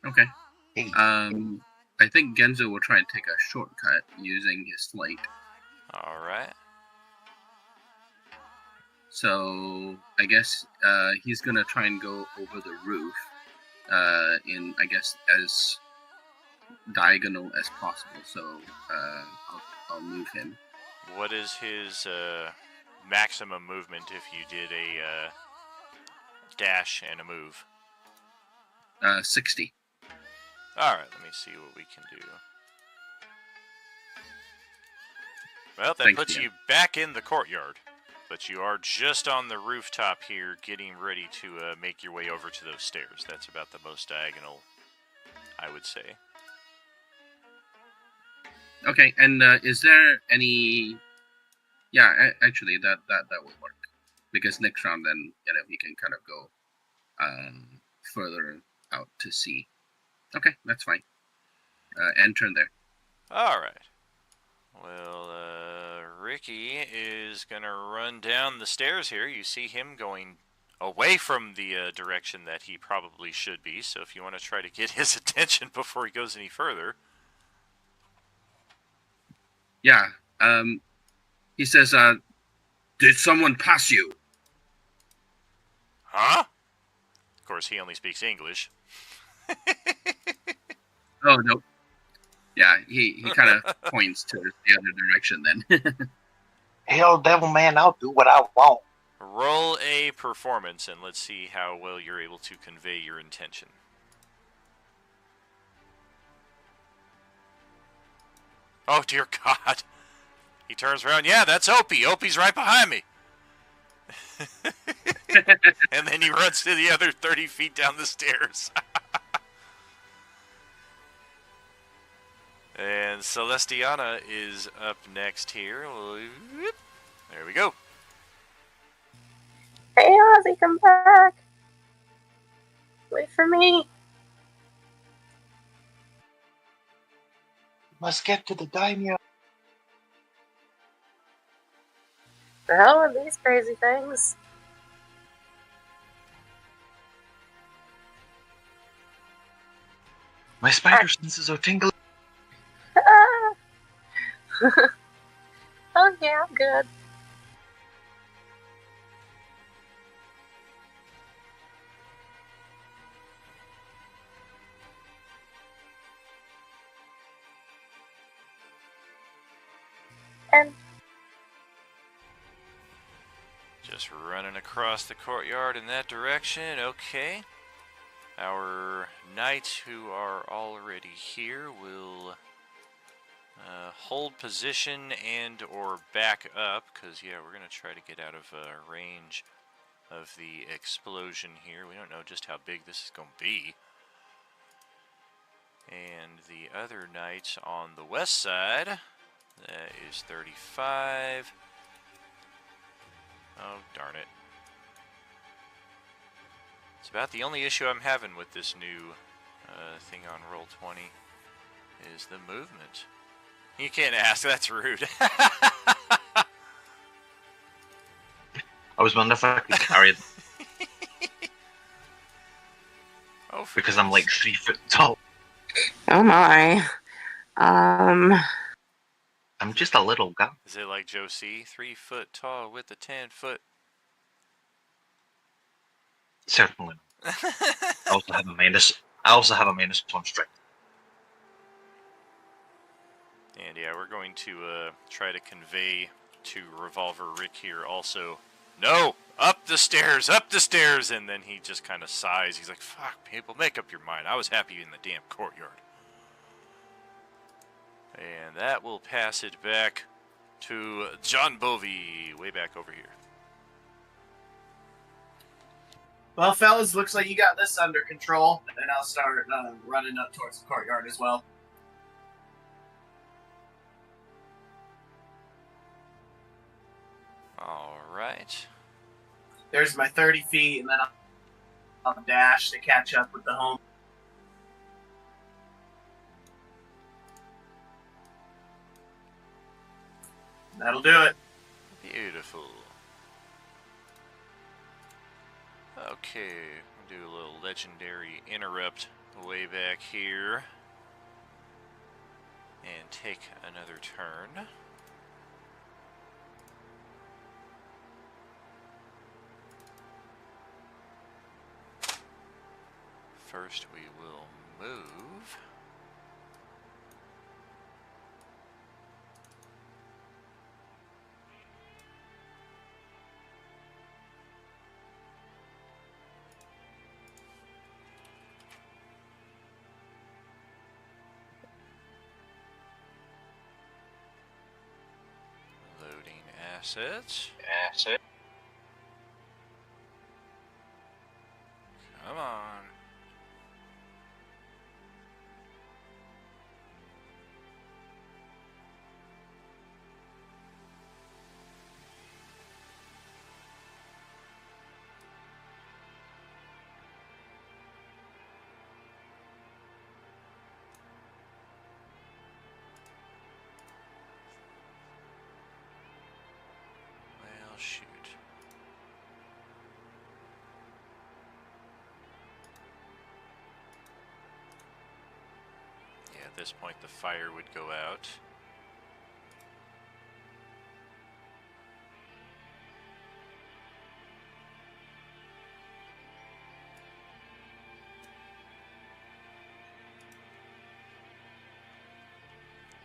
Okay. Hey, I think Genzo will try and take a shortcut using his flight. All right. So I guess he's gonna try and go over the roof, in I guess as diagonal as possible. So I'll move him. What is his maximum movement if you did a dash and a move? 60. All right. Let me see what we can do. Well, that Thank puts you. you back in the courtyard, but you are just on the rooftop here, getting ready to make your way over to those stairs. That's about the most diagonal, I would say. Okay, and is there any? Yeah, actually, that will work because next round, then we can kind of go further out to sea. Okay, that's fine. End turn there. All right. Well, Ricky is going to run down the stairs here. You see him going away from the direction that he probably should be, so if you want to try to get his attention before he goes any further. Yeah. He says, "Did someone pass you?" Huh? Of course, he only speaks English. Oh no. Yeah, he kind of points to the other direction then. hell, devil man, I'll do what I want. Roll a performance, and let's see how well you're able to convey your intention. Oh, dear God. He turns around. Yeah, that's Opie. Opie's right behind me. And then he runs to the other 30 feet down the stairs. And Celestiana is up next here. There we go. Hey, Ozzy, come back. Wait for me. Must get to the daimyo. The hell with these crazy things. My spider senses are tingling. Oh yeah, I'm good. And Just running across the courtyard in that direction. Okay. Our knights who are already here will hold position and or back up, because yeah, we're going to try to get out of range of the explosion here. We don't know just how big this is going to be. And the other knights on the west side, that is 35. Oh, darn it. It's about the only issue I'm having with this new thing on Roll20 is the movement. You can't ask, that's rude. I was wondering if I could carry them. Oh, because I'm like 3 foot tall. oh my. I'm just a little guy. Is it like Joe C? 3 foot tall with a 10-foot. Certainly. I also have a -1 strength. And yeah, we're going to try to convey to Revolver Rick here also. No! Up the stairs! Up the stairs! And then he just kind of sighs. He's like, fuck, people, make up your mind. I was happy in the damn courtyard. And that will pass it back to John Bovey, way back over here. Well, fellas, looks like you got this under control, and I'll start running up towards the courtyard as well. All right. There's my 30 feet, and then I'll dash to catch up with the home. That'll do it. Beautiful. Okay, we'll do a little legendary interrupt way back here. And take another turn. First we will move. Loading assets. Come on. Well, shoot. Yeah, at this point the fire would go out.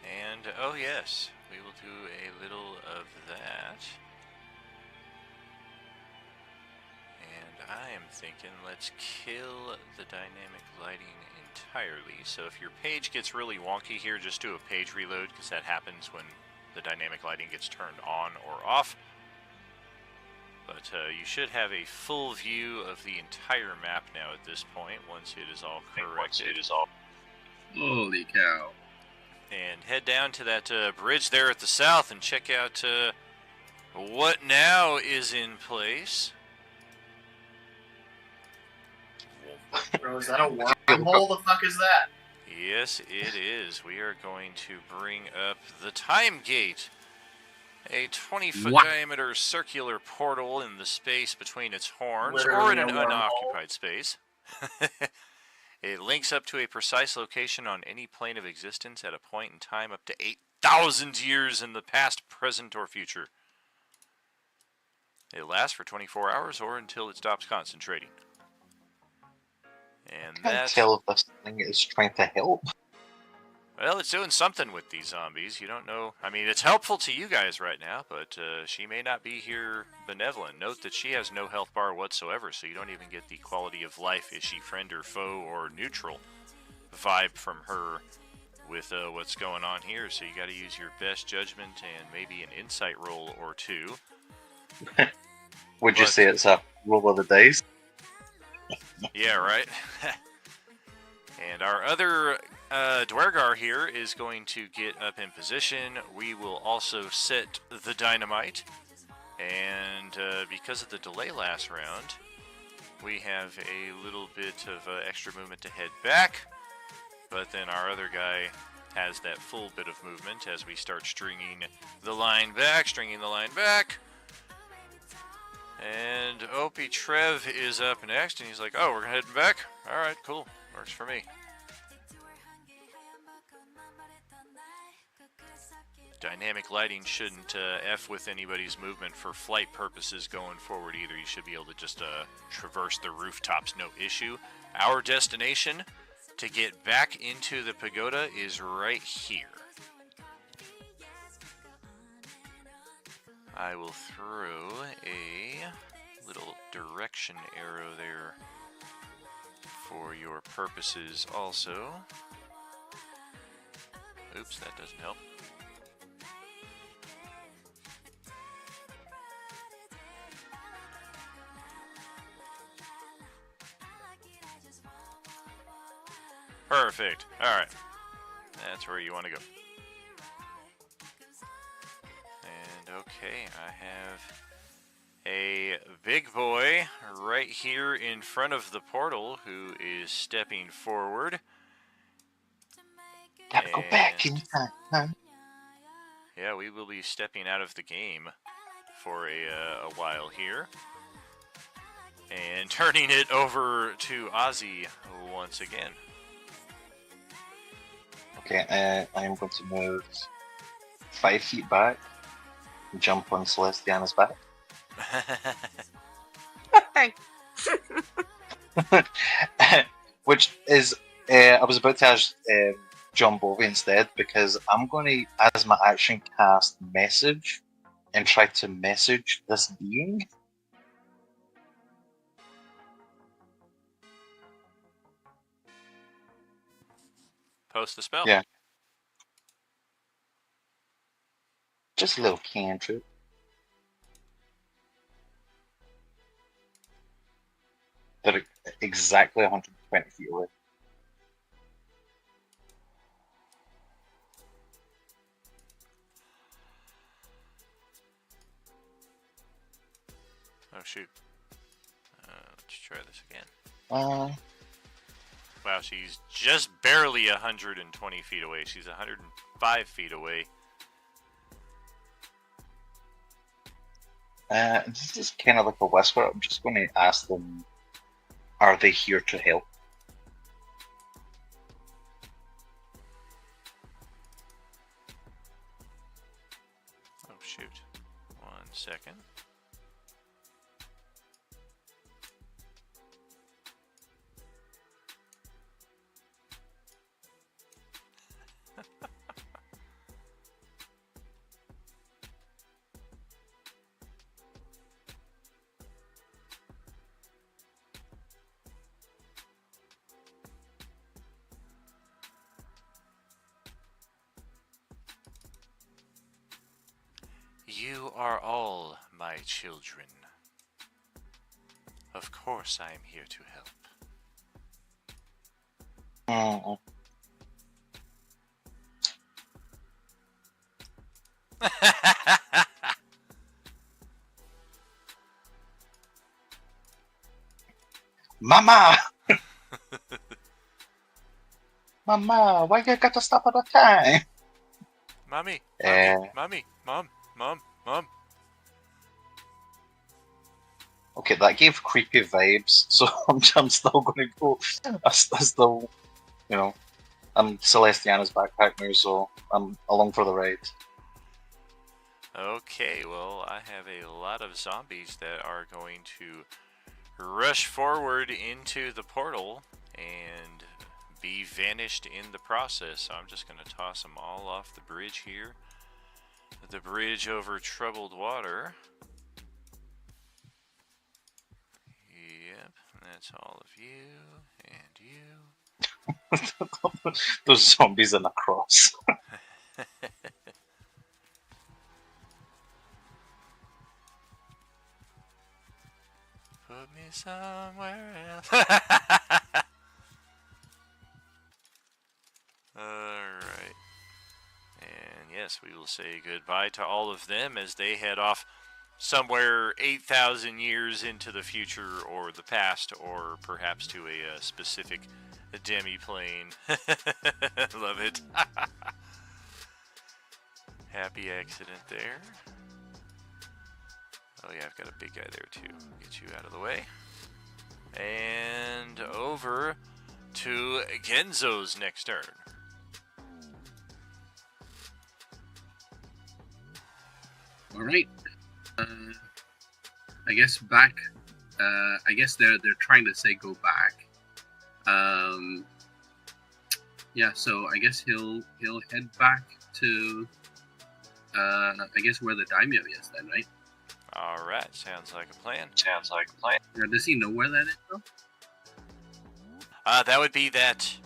And, oh yes, we will do a little of that. And I am thinking let's kill the dynamic lighting entirely. So if your page gets really wonky here, just do a page reload, because that happens when the dynamic lighting gets turned on or off. But you should have a full view of the entire map now at this point, once it is all corrected. Holy cow. And head down to that bridge there at the south and check out what now is in place. Bro, is that a wormhole? The fuck is that? Yes, it is. We are going to bring up the Time Gate. A 20-foot diameter circular portal in the space between its horns, or in an unoccupied space. It links up to a precise location on any plane of existence at a point in time up to 8,000 years in the past, present, or future. It lasts for 24 hours or until it stops concentrating. And I can't tell if this thing is trying to help. Well, it's doing something with these zombies. You don't know. I mean, it's helpful to you guys right now, but she may not be here benevolent. Note that she has no health bar whatsoever, so you don't even get the quality of life, is she friend or foe or neutral vibe from her with what's going on here. So you got to use your best judgment and maybe an insight roll or two. Would you say it's a roll of the dice? Yeah, right? And our other Dwergar here is going to get up in position. We will also set the dynamite. And because of the delay last round, we have a little bit of extra movement to head back. But then our other guy has that full bit of movement as we start stringing the line back, And Opie Trev is up next, and he's like, oh, we're heading back? All right, cool. Works for me. Dynamic lighting shouldn't F with anybody's movement for flight purposes going forward either. You should be able to just traverse the rooftops, no issue. Our destination to get back into the pagoda is right here. I will throw a little direction arrow there for your purposes also. Oops, that doesn't help. Perfect. Alright. That's where you want to go. And okay, I have a big boy right here in front of the portal who is stepping forward. Gotta go back in time, huh? Yeah, we will be stepping out of the game for a while here. And turning it over to Ozzy once again. Okay, I am going to move 5 feet back, jump on Celestiana's back. Hey. Which is, I was about to ask John Bovey instead, because I'm going to, as my action, cast Message and try to message this being. Post the spell. Yeah. Just a little cantrip. They're exactly 120 feet away. Oh shoot. Let's try this again. Uh, Wow, she's just barely 120 feet away. She's 105 feet away. This is kind of like a whisper. I'm just going to ask them, are they here to help? Oh shoot. 1 second. You are all my children. Of course I am here to help. Mama! Mama, why you got to stop at a time? Mommy, Uh, mommy, mom. Okay, that gave creepy vibes, so I'm still going to go. I still, I'm Celestiana's backpack now, so I'm along for the ride. Okay, well, I have a lot of zombies that are going to rush forward into the portal and be vanished in the process. So I'm just going to toss them all off the bridge here. The bridge over troubled water. Yep, that's all of you and you. Those zombies in a cross. Put me somewhere else. Alright. And yes, we will say goodbye to all of them as they head off somewhere 8,000 years into the future or the past, or perhaps to a specific demi-plane. Love it. Happy accident there. Oh yeah, I've got a big guy there too. Get you out of the way. And over to Genzo's next turn. All right. I guess back. I guess they're trying to say go back. Yeah. So I guess he'll head back to. I guess where the daimyo is then, right? Alright, sounds like a plan. Does he know where that is though? That would be that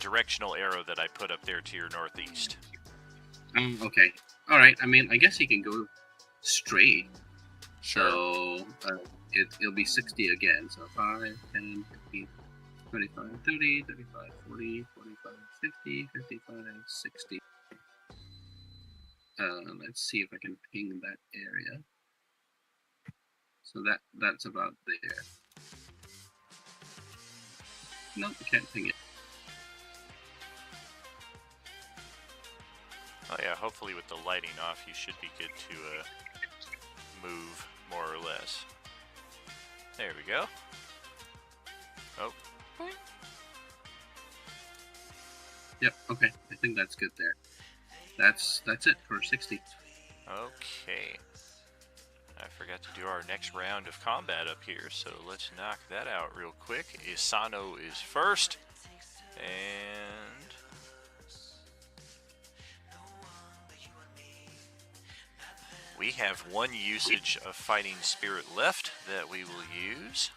directional arrow that I put up there to your northeast. Okay. All right. I mean, I guess he can go straight. Sure. So it'll be 60 again. So 5, 10, 15, 25, 30, 35, 40, 45, 50, 55, 60. Let's see if I can ping that area. So that's about there. No, I can't ping it. Oh yeah, hopefully with the lighting off, you should be good to move, more or less. There we go. Oh. Yep. Okay. I think that's good there. That's it for 60. Okay. I forgot to do our next round of combat up here, so let's knock that out real quick. Isano is first, and we have one usage of Fighting Spirit left that we will use.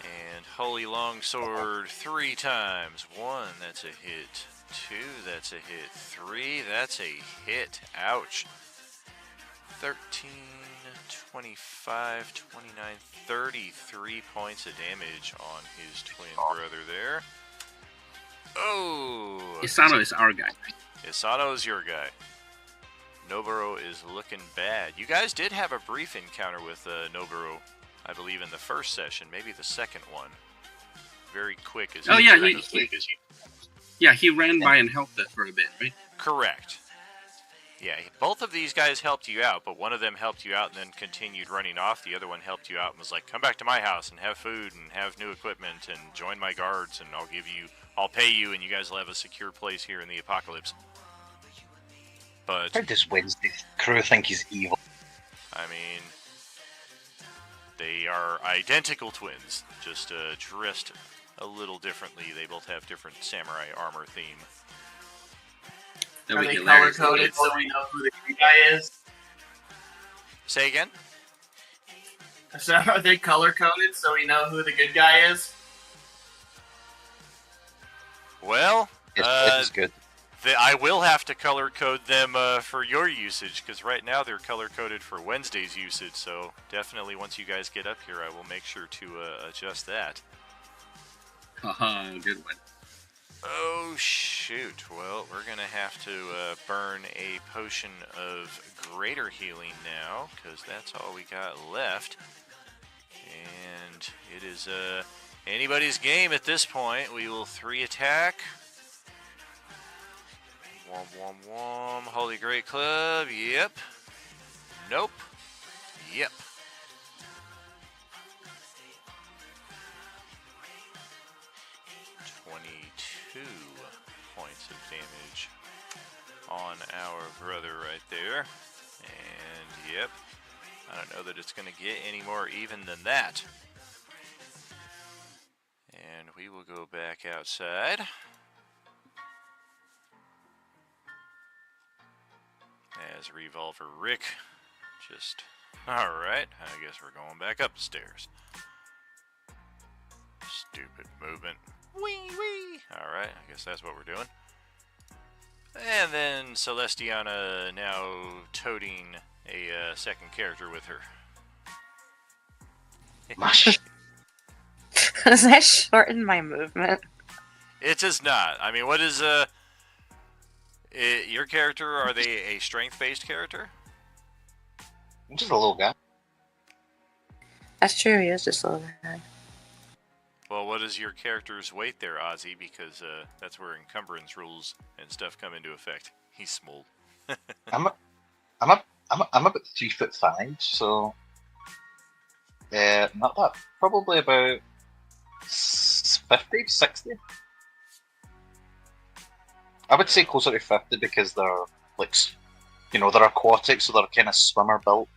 And Holy Longsword 3 times. 1, that's a hit. 2, that's a hit. 3, that's a hit. Ouch. 13, 25, 29, 33 points of damage on his twin brother there. Oh! Isano is our guy. Isano is your guy. Noburo is looking bad. You guys did have a brief encounter with Noburo, I believe, in the first session, maybe the second one. Very quick as he ran by and helped us for a bit, right? Correct. Yeah, both of these guys helped you out, but one of them helped you out and then continued running off. The other one helped you out and was like, come back to my house and have food and have new equipment and join my guards and I'll pay you and you guys will have a secure place here in the apocalypse. But How does Wednesday's crew think he's evil? I mean, they are identical twins, just dressed a little differently. They both have different samurai armor theme. Are they color coded so we know who the good guy is? Say again? So are they color coded so we know who the good guy is? Well, It is good. I will have to color code them for your usage, because right now they're color coded for Wednesday's usage, so definitely once you guys get up here, I will make sure to adjust that. Haha, good one. Oh, shoot. Well, we're going to have to burn a potion of greater healing now, because that's all we got left. And it is anybody's game at this point. We will 3 attack. Wom, wom, wom. Holy Great Club. Yep. Nope. Yep. Points of damage on our brother right there. And yep, I don't know that it's going to get any more even than that. And we will go back outside. As Revolver Rick just... Alright, I guess we're going back up the stairs. Stupid movement. Wee wee! Alright, I guess that's what we're doing. And then Celestiana now toting a second character with her. Does that shorten my movement? It does not. I mean, what is your character? Are they a strength-based character? I'm just a little guy. That's true, he is just a little guy. Well, what is your character's weight there, Ozzy? Because that's where encumbrance rules and stuff come into effect. He's small. I'm about 3'5", so not that. Probably about 50, 60. I would say closer to 50 because they're like, they're aquatic, so they're kind of swimmer built.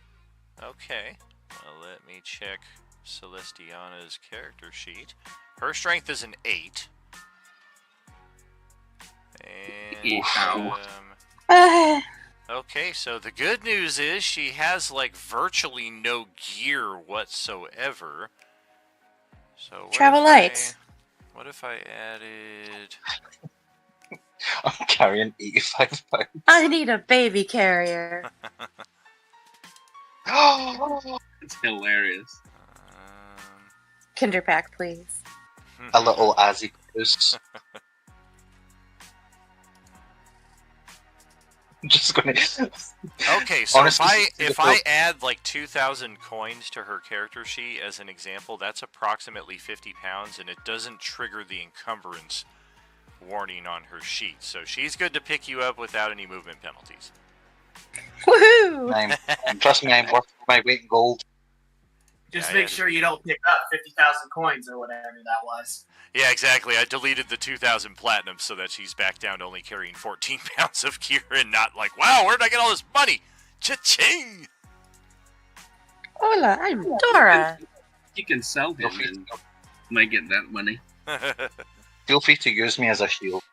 Okay. Well, let me check Celestiana's character sheet. Her strength is an 8. And okay, so the good news is she has like virtually no gear whatsoever. So travel lights. What if I added? I'm carrying 85 pounds. I need a baby carrier. It's hilarious. Kinder pack, please. A little Azzy goose. I'm just gonna. Okay, so Honestly, if I add like 2,000 coins to her character sheet as an example, that's approximately 50 pounds, and it doesn't trigger the encumbrance warning on her sheet. So she's good to pick you up without any movement penalties. Woohoo! Trust me, I'm worth my weight in gold. Just Yeah, make yeah. sure you don't pick up 50,000 coins or whatever that was. Yeah, exactly. I deleted the 2,000 platinum so that she's back down to only carrying 14 pounds of gear and not like, wow, where did I get all this money? Cha-ching! Hola, I'm Dora. You can sell him and might get that money. Feel free to use me as a shield.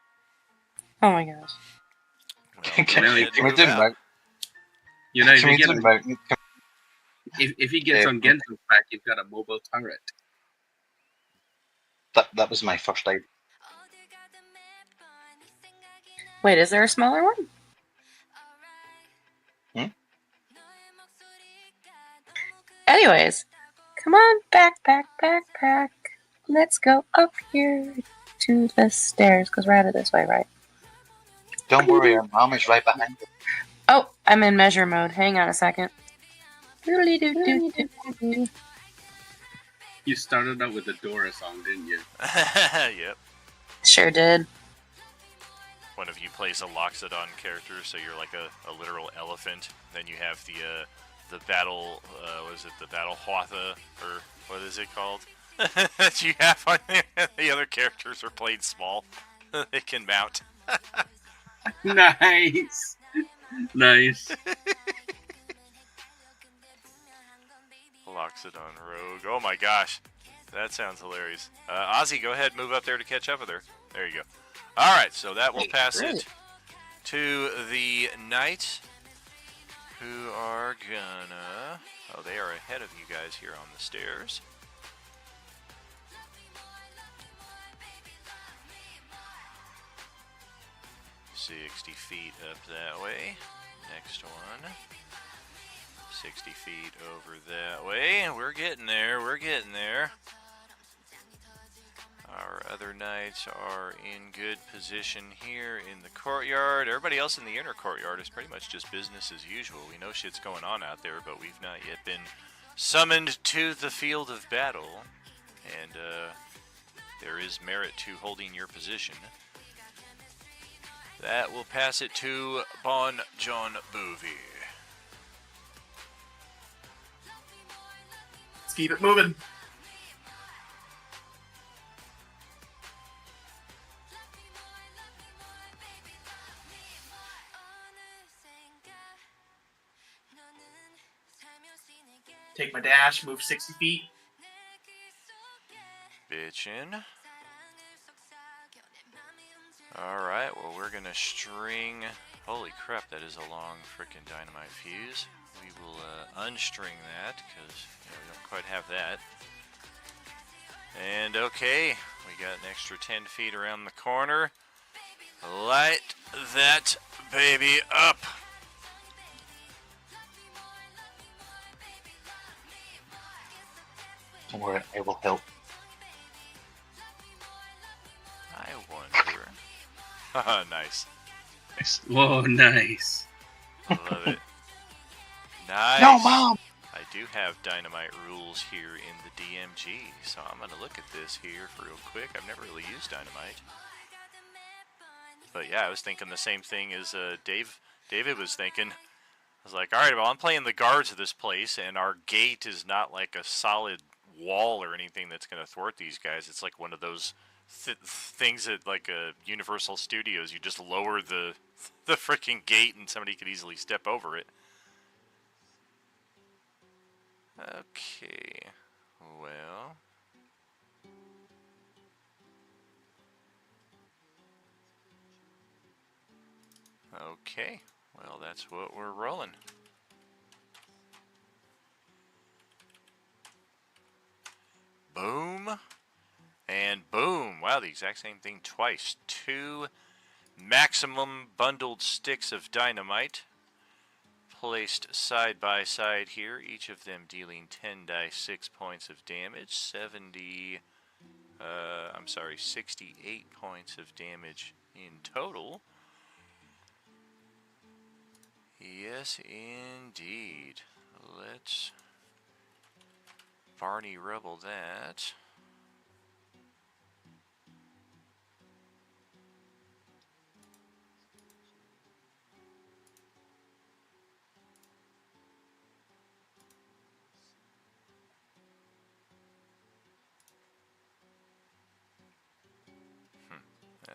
Oh my gosh. Well, Can go we- ahead and can we move do out. mount? You know, if Can you we get do on, mountain? if he gets on Genzo's back, you've got a mobile turret. That was my first idea. Wait, is there a smaller one? Hmm? Anyways, come on, backpack. Let's go up here to the stairs, because we're headed this way, right? Don't worry, our mom is right behind you. Oh, I'm in measure mode. Hang on a second. Doodly-doo-doo-doo-doo. You started out with the Dora song, didn't you? Yep. Sure did. One of you plays a Loxodon character, so you're like a literal elephant. Then you have the battle, what is it, the battle Hwatha, or what is it called? That you have on there. The other characters are played small. They can mount. Nice. Nice. Loxodon Rogue. Oh my gosh. That sounds hilarious. Ozzy, go ahead, move up there to catch up with her. There you go. Alright, so that will pass it to the knight, who are gonna... Oh, they are ahead of you guys here on the stairs. $60 feet up that way. Next one. 60 feet over that way. We're getting there. We're getting there. Our other knights are in good position here in the courtyard. Everybody else in the inner courtyard is pretty much just business as usual. We know shit's going on out there, but we've not yet been summoned to the field of battle. And there is merit to holding your position. That will pass it to Bon John Boovie. Let's keep it moving. Take my dash, move 60 feet. Bitchin'. Alright, well, we're gonna string... Holy crap, that is a long frickin' dynamite fuse. We will unstring that, because we don't quite have that. And okay, we got an extra 10 feet around the corner. Light that baby up. Don't worry, I will help. I wonder... Haha, nice. Whoa, nice. I love it. Nice. No, Mom! I do have dynamite rules here in the DMG, so I'm going to look at this here for real quick. I've never really used dynamite. But yeah, I was thinking the same thing as David was thinking. I was like, alright, well, I'm playing the guards of this place, and our gate is not like a solid wall or anything that's going to thwart these guys. It's like one of those things at like Universal Studios. You just lower the freaking gate and somebody could easily step over it. Okay, well... Okay, well, that's what we're rolling. Boom. And boom. Wow, the exact same thing twice. 2 maximum bundled sticks of dynamite placed side by side here, each of them dealing 10 dice 6 points of damage, 68 points of damage in total. Yes, indeed. Let's Barney Rebel that.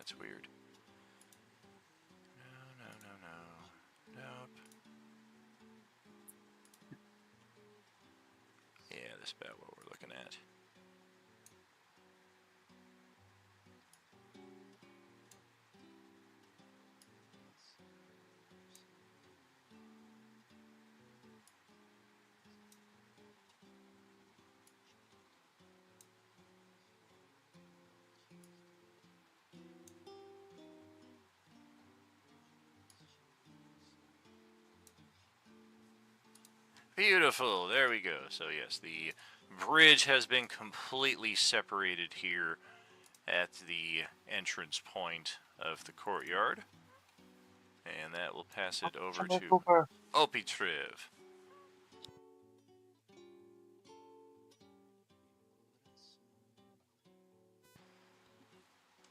that's weird. No. Nope. Yeah, that's about what we're looking at. Beautiful. There we go. So yes, the bridge has been completely separated here at the entrance point of the courtyard. And that will pass it over to Opitrev.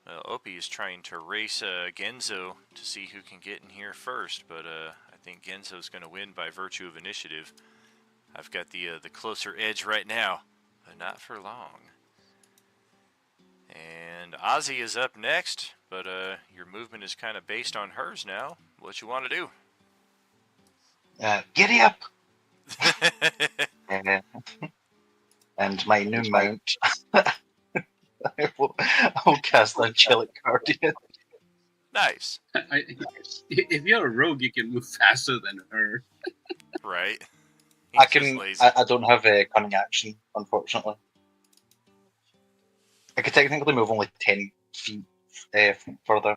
Well, Opie is trying to race Genzo to see who can get in here first, but I think Genzo's going to win by virtue of initiative. I've got the closer edge right now, but not for long. And Ozzy is up next, but your movement is kind of based on hers now. What you want to do? Giddy up! And my new mount. I'll cast Angelic Guardian. Nice. If you're a rogue, you can move faster than her. Right. I can. I don't have a cunning action, unfortunately. I could technically move only 10 feet further.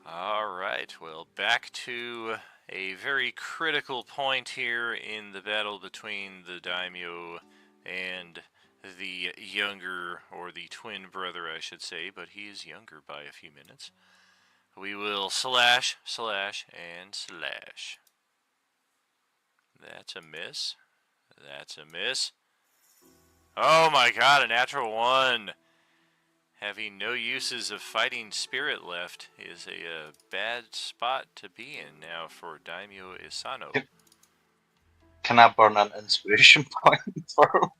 Alright, well, back to a very critical point here in the battle between the daimyo and the younger, or the twin brother, I should say, but he is younger by a few minutes. We will slash, and slash. That's a miss. That's a miss. Oh my god, a natural 1! Having no uses of fighting spirit left is a bad spot to be in now for Daimyo Isano. Can I burn an inspiration point for him?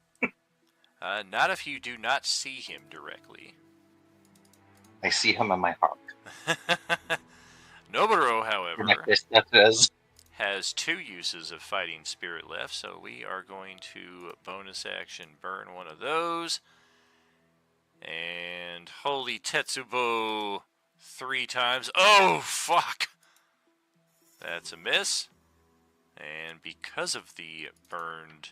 Not if you do not see him directly. I see him in my heart. Noburo, however, That is. has 2 uses of fighting spirit left, so we are going to bonus action burn one of those. And holy Tetsubo 3 times. Oh, fuck! That's a miss. And because of the burned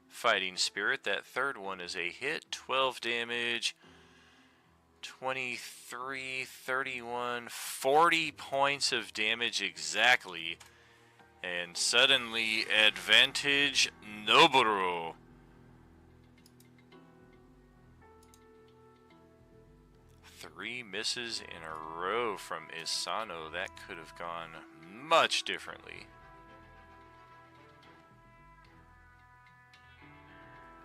fighting spirit, that third one is a hit. 12 damage. 23, 31, 40 points of damage exactly. And suddenly, advantage Noburo. Three misses in a row from Isano. That could have gone much differently.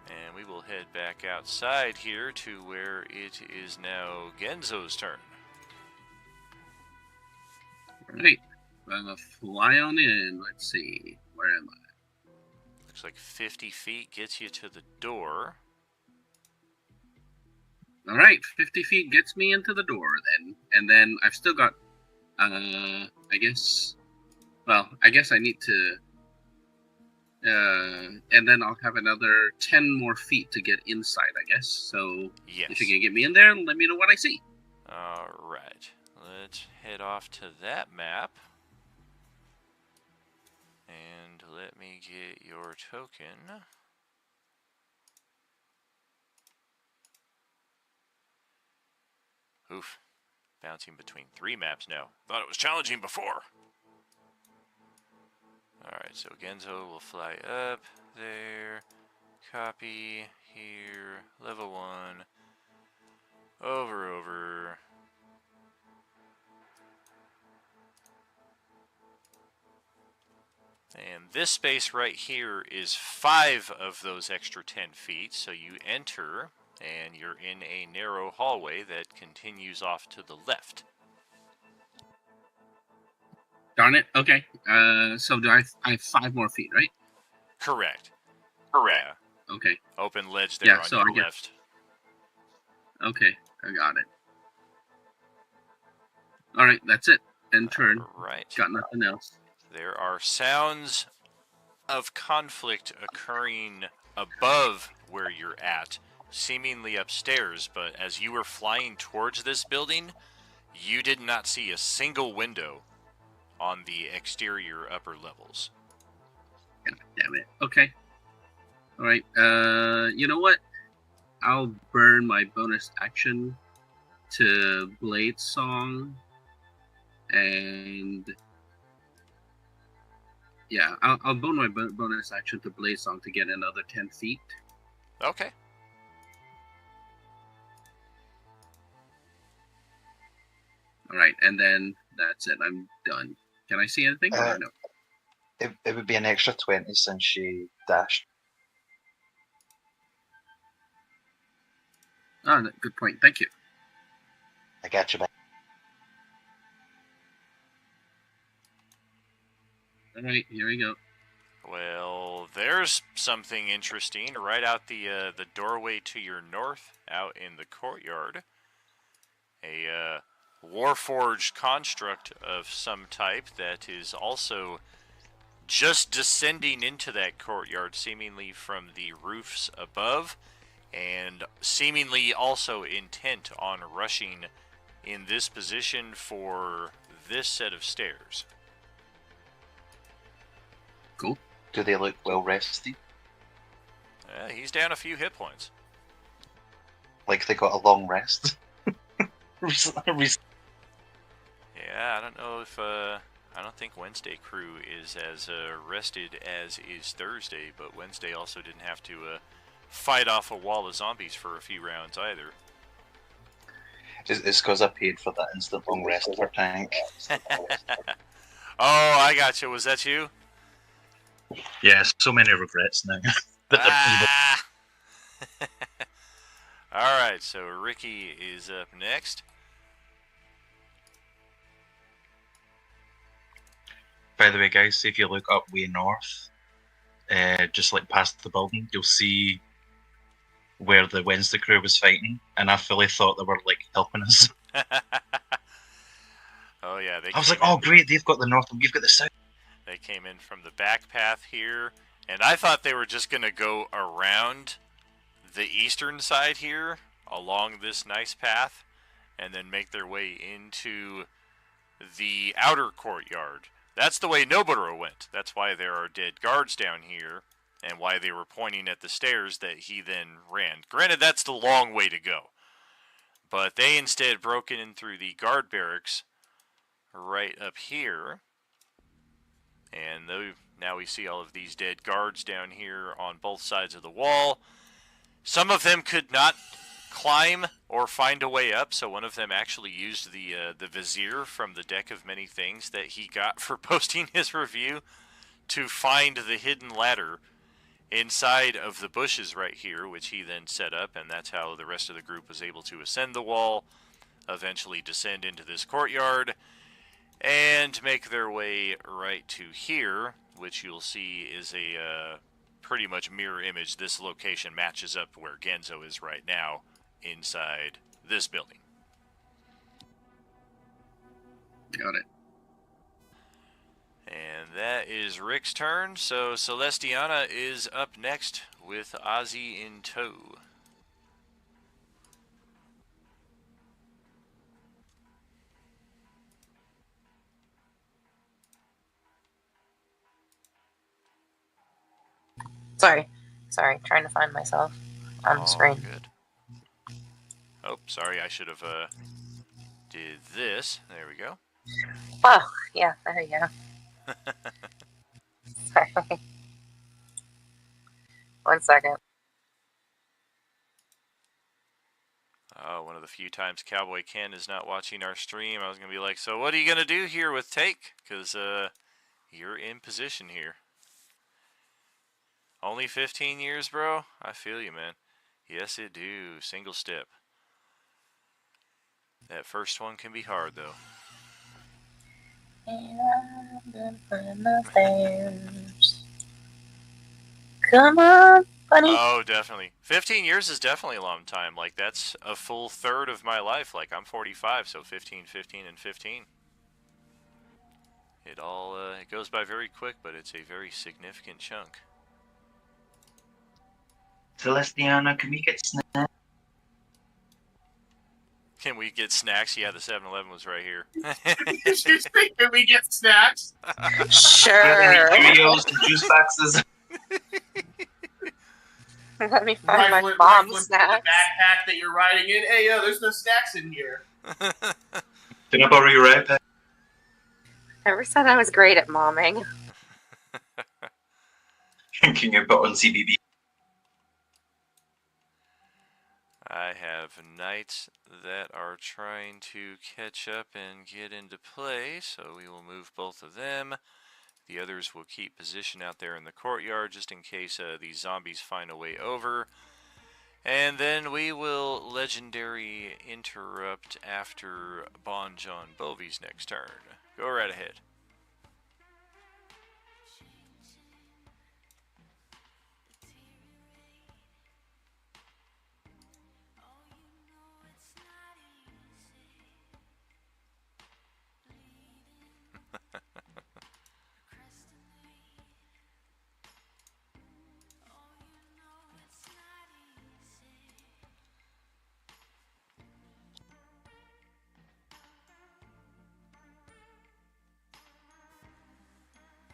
And we will head back outside here to where it is now Genzo's turn. Right. I'm gonna fly on in. Let's see. Where am I? Looks like 50 feet gets you to the door. All right, 50 feet gets me into the door then, and then I've still got, I guess I need to, and then I'll have another 10 more feet to get inside, I guess. So yes. If you can get me in there, let me know what I see. All right, let's head off to that map. And let me get your token. Oof. Bouncing between 3 maps now. Thought it was challenging before. Alright, so Genzo will fly up there. Copy here. Level 1. Over. And this space right here is 5 of those extra 10 feet. So you enter, and you're in a narrow hallway that continues off to the left. Darn it. Okay. So I have 5 more feet, right? Correct. Yeah. Okay. Open ledge there on so your I guess, left. Okay. I got it. All right, that's it. End turn. Right. Got nothing else. There are sounds of conflict occurring above where you're at, seemingly upstairs, but as you were flying towards this building, you did not see a single window on the exterior upper levels. God damn it. Okay. All right. You know what? I'll burn my bonus action to Blade Song, and yeah, I'll burn my bonus action to Blade Song to get another 10 feet. Okay. All right, and then that's it. I'm done. Can I see anything? Or no? It would be an extra 20 since she dashed. Oh, good point. Thank you. I got you back. All right, here we go. Well, there's something interesting right out the doorway to your north, out in the courtyard. A warforged construct of some type that is also just descending into that courtyard, seemingly from the roofs above, and seemingly also intent on rushing in this position for this set of stairs. Cool. Do they look well rested? He's down a few hit points. Like they got a long rest? Yeah, I don't know if, I don't think Wednesday crew is as rested as is Thursday, but Wednesday also didn't have to fight off a wall of zombies for a few rounds either. It's because I paid for that instant long rest for Tank. Oh, I gotcha. Was that you? Yeah, so many regrets now. But Alright, so Ricky is up next. By the way, guys, if you look up way north, just like past the building, you'll see where the Wednesday crew was fighting, and I fully thought they were like helping us. Oh yeah, I was like, oh great, they've got the north and we've got the south. They came in from the back path here, and I thought they were just going to go around the eastern side here, along this nice path, and then make their way into the outer courtyard. That's the way Noburo went. That's why there are dead guards down here, and why they were pointing at the stairs that he then ran. Granted, that's the long way to go. But they instead broke in through the guard barracks right up here. And now we see all of these dead guards down here on both sides of the wall. Some of them could not climb or find a way up, so one of them actually used the vizier from the deck of many things that he got for posting his review to find the hidden ladder inside of the bushes right here, which he then set up, and that's how the rest of the group was able to ascend the wall, eventually descend into this courtyard, and make their way right to here, which you'll see is a pretty much mirror image. This location matches up where Genzo is right now, inside this building. Got it. And that is Rick's turn, so Celestiana is up next with Ozzy in tow. Sorry, trying to find myself on the screen. Good. Oh, sorry, I should have did this. There we go. Oh, yeah, there you go. Sorry. 1 second. Oh, one of the few times Cowboy Ken is not watching our stream, I was going to be like, so what are you going to do here with Take? Because you're in position here. Only 15 years, bro? I feel you, man. Yes, it do. Single step. That first one can be hard, though. And I'm gonna find the stairs. Come on, funny? Oh, definitely. 15 years is definitely a long time. Like, that's a full third of my life. Like, I'm 45, so 15, 15, and 15. It all, it goes by very quick, but it's a very significant chunk. Celestiana, can we get snacks? Can we get snacks? Yeah, the 7-Eleven was right here. She's like, can we get snacks? Sure. Cheerios and juice boxes. Let me find my Rifling mom's through the snacks. backpack that you're riding in. Hey, there's no snacks in here. Can I borrow your iPad? Never said I was great at momming. Can you put on CBB? I have knights that are trying to catch up and get into play, so we will move both of them. The others will keep position out there in the courtyard just in case these zombies find a way over. And then we will legendary interrupt after Bon John Bovie's next turn. Go right ahead.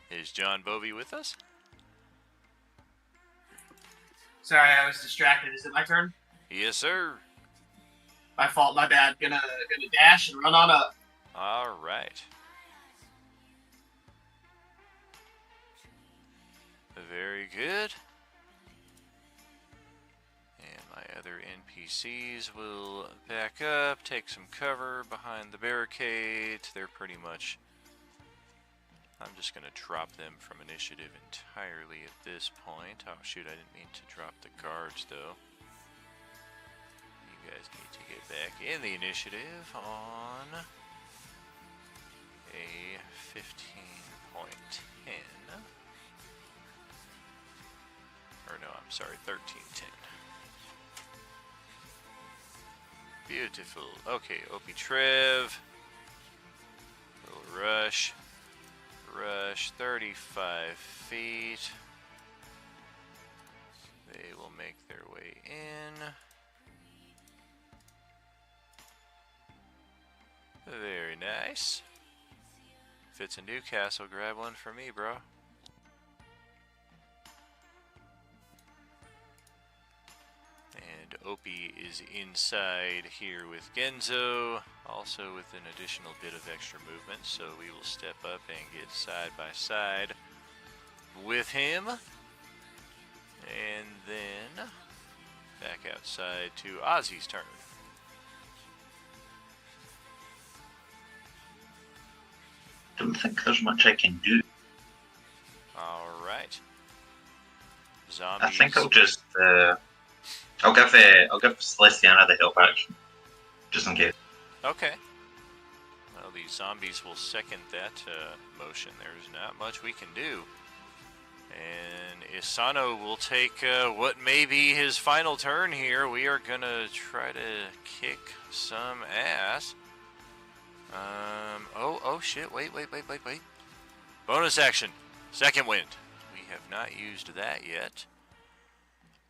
Is John Bovie with us? Sorry, I was distracted. Is it my turn? Yes, sir. My fault. My bad. Gonna dash and run on up. All right. Very good. And my other NPCs will back up, take some cover behind the barricades. They're pretty much... I'm just going to drop them from initiative entirely at this point. Oh shoot, I didn't mean to drop the guards though. You guys need to get back in the initiative on a 15.10. Or no, I'm sorry, 13.10. Beautiful. Okay, Opie Trev. Little rush. Rush 35 feet. They will make their way in. Very nice. If it's a Newcastle, grab one for me, bro. And Opie is inside here with Genzo, also with an additional bit of extra movement, so we will step up and get side by side with him. And then back outside to Ozzy's turn. Don't think there's much I can do. Alright. Zombies. I think I'll just I'll give Celestiana the help action, just in case. Okay. Well, these zombies will second that motion. There's not much we can do. And Isano will take what may be his final turn here. We are going to try to kick some ass. Oh shit, wait. Bonus action, second wind. We have not used that yet.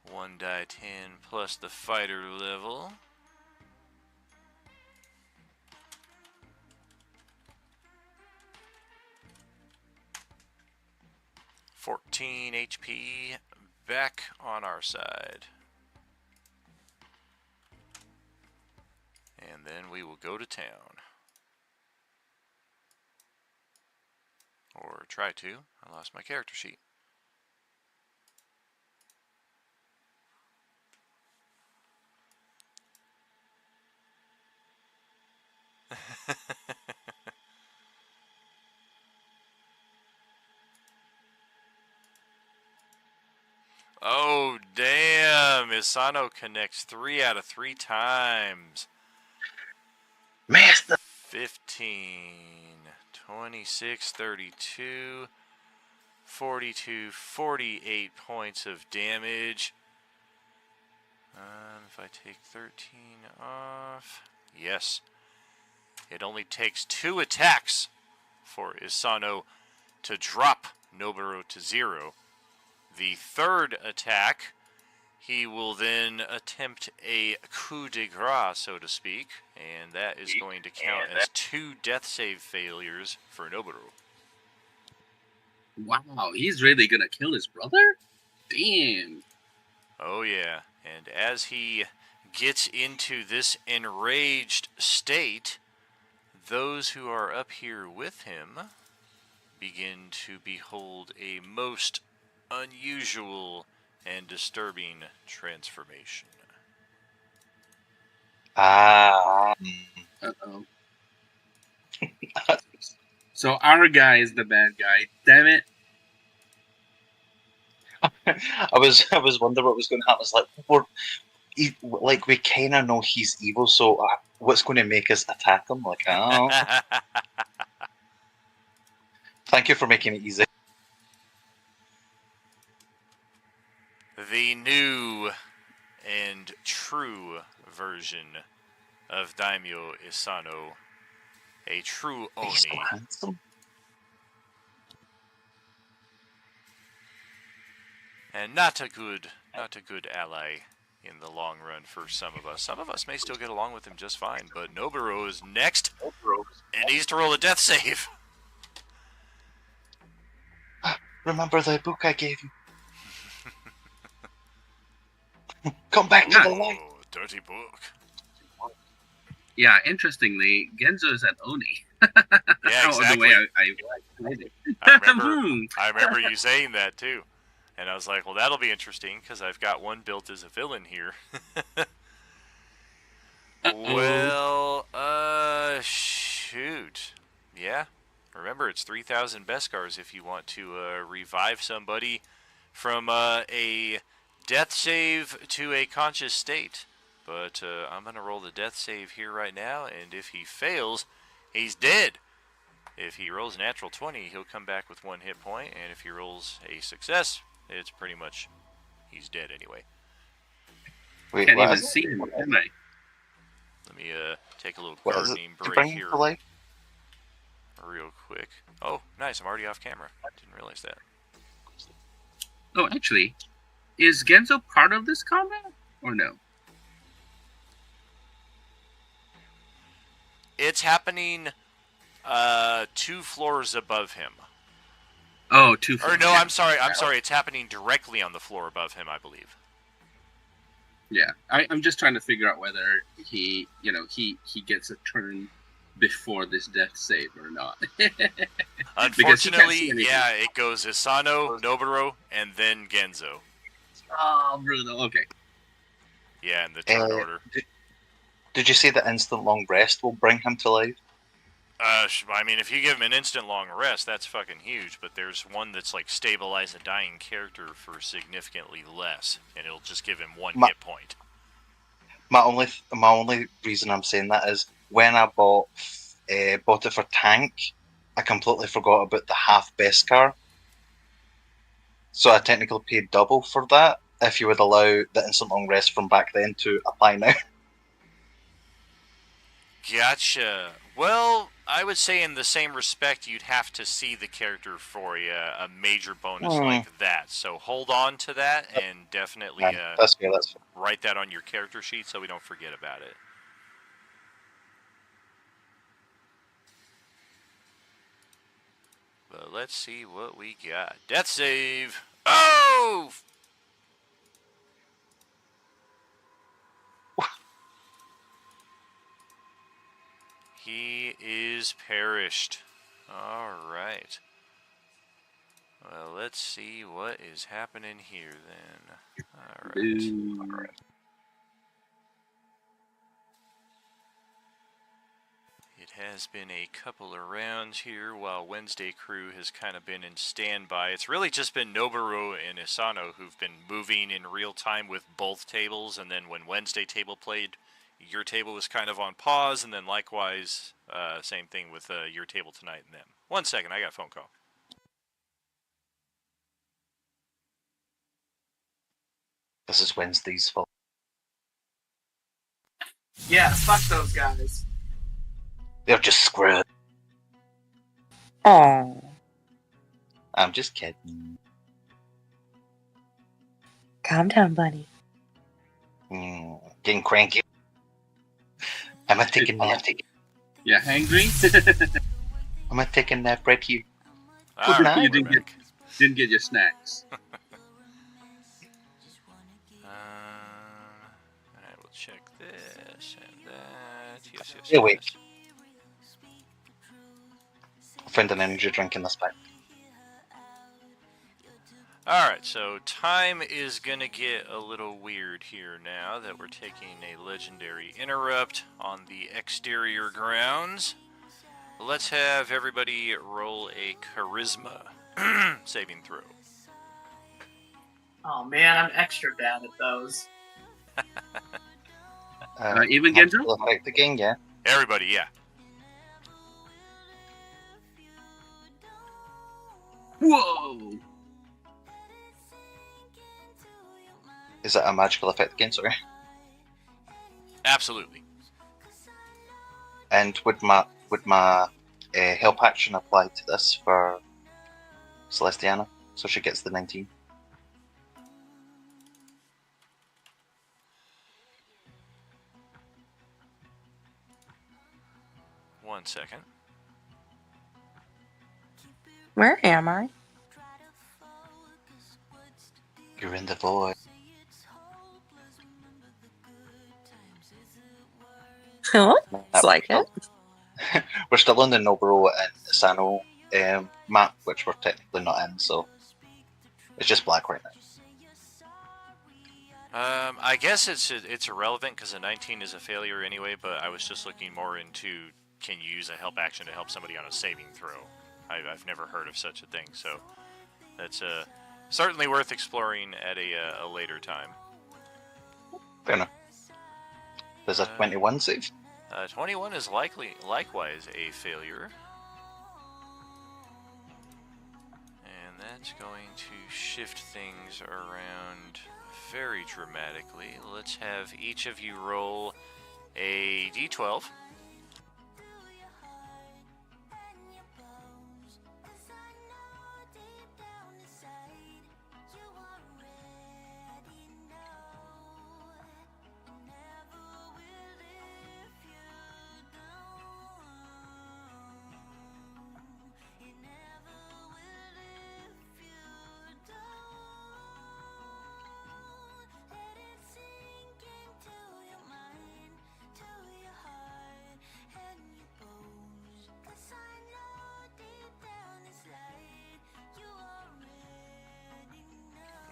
1 die 10 plus the fighter level. $14 HP back on our side. And then we will go to town. Or try to. I lost my character sheet. Oh, damn. Isano connects 3 out of 3 times. Master. 15, 26, 32, 42, 48 points of damage. If I take 13 off, yes. It only takes 2 attacks for Isano to drop Noburo to 0. The third attack, he will then attempt a coup de grace, so to speak, and that is going to count as 2 death save failures for Noburo. Wow, he's really gonna kill his brother? Damn. Oh yeah, and as he gets into this enraged state, those who are up here with him begin to behold a most unusual and disturbing transformation. Ah. Uh-oh. So our guy is the bad guy. Damn it. I was wondering what was going to happen. It's like we kind of know he's evil, so what's going to make us attack him? Like, oh, thank you for making it easy. The new and true version of Daimyo Isano, a true He's so Oni. handsome. And not a good ally in the long run for some of us. Some of us may still get along with him just fine, but Noburo is next and needs to roll a death save. Remember the book I gave you? Come back to the light. Oh, dirty book. Yeah, interestingly, Genzo is an Oni. Yeah, Oh, the way exactly. I played it. I remember you saying that too. And I was like, well, that'll be interesting because I've got one built as a villain here. Well, shoot. Yeah. Remember, it's 3,000 Beskars if you want to revive somebody from a death save to a conscious state. But I'm going to roll the death save here right now, and if he fails, he's dead. If he rolls a natural 20, he'll come back with 1 hit point, and if he rolls a success, it's pretty much he's dead anyway. Wait, Can't what even is see him, can I? Let me take a little What is it? gardening To break bring him here to life? real quick. Oh, nice, I'm already off camera. Didn't realize that. Oh, actually, is Genzo part of this combat or no? It's happening 2 floors above him. Oh, 2 Or floors. no, Yeah. I'm sorry, it's happening directly on the floor above him, I believe. Yeah, I'm just trying to figure out whether he gets a turn before this death save or not. Unfortunately, yeah, it goes Isano, Noburo, and then Genzo. Oh, Bruno. Okay. Yeah, in the turn order. Did you say that instant long rest will bring him to life? I mean, if you give him an instant long rest, that's fucking huge. But there's one that's like stabilize a dying character for significantly less, and it'll just give him 1 hit point. My only reason I'm saying that is when I bought it for tank, I completely forgot about the half Beskar. So I technically paid double for that. If you would allow the instant long rest from back then to apply now. Gotcha. Well, I would say in the same respect, you'd have to see the character for a major bonus like that. So hold on to that and definitely That's fair. write that on your character sheet so we don't forget about it. But let's see what we got. Death save. Oh! He is perished. Alright. Well, let's see what is happening here then. Alright. It has been a couple of rounds here while Wednesday crew has kind of been in standby. It's really just been Noburo and Isano who've been moving in real time with both tables, and then when Wednesday table played, your table was kind of on pause, and then likewise, same thing with your table tonight and them. 1 second, I got a phone call. This is Wednesday's fault. Yeah, fuck those guys. They're just screwed. Oh, I'm just kidding. calm down, buddy. Getting cranky. I'm gonna take a nap. Yeah, hangry? I'm gonna take a nap right here. All Good right, for you we're didn't back. didn't get your snacks. I will check this and that. Yes, yes, Yeah, wait. yes. I'll find an energy drink in this bag. Alright, so time is gonna get a little weird here now that we're taking a legendary interrupt on the exterior grounds. Let's have everybody roll a charisma saving throw. Oh man, I'm extra bad at those. Even Genjo? Magical effect again, yeah. Everybody, yeah. Whoa! Is that a magical effect again? Sorry. Absolutely. And would my help action apply to this for Celestiana? So she gets the 19. One second. Where am I? You're in the void. Looks like it. We're still on the Noburo and Sano map, which we're technically not in, so it's just black right now. I guess it's irrelevant because a 19 is a failure anyway, but I was just looking more into can you use a help action to help somebody on a saving throw. I've never heard of such a thing, so that's certainly worth exploring at a later time. Fair enough. There's a 21 save. 21 is likewise a failure. And that's going to shift things around very dramatically. Let's have each of you roll a d12.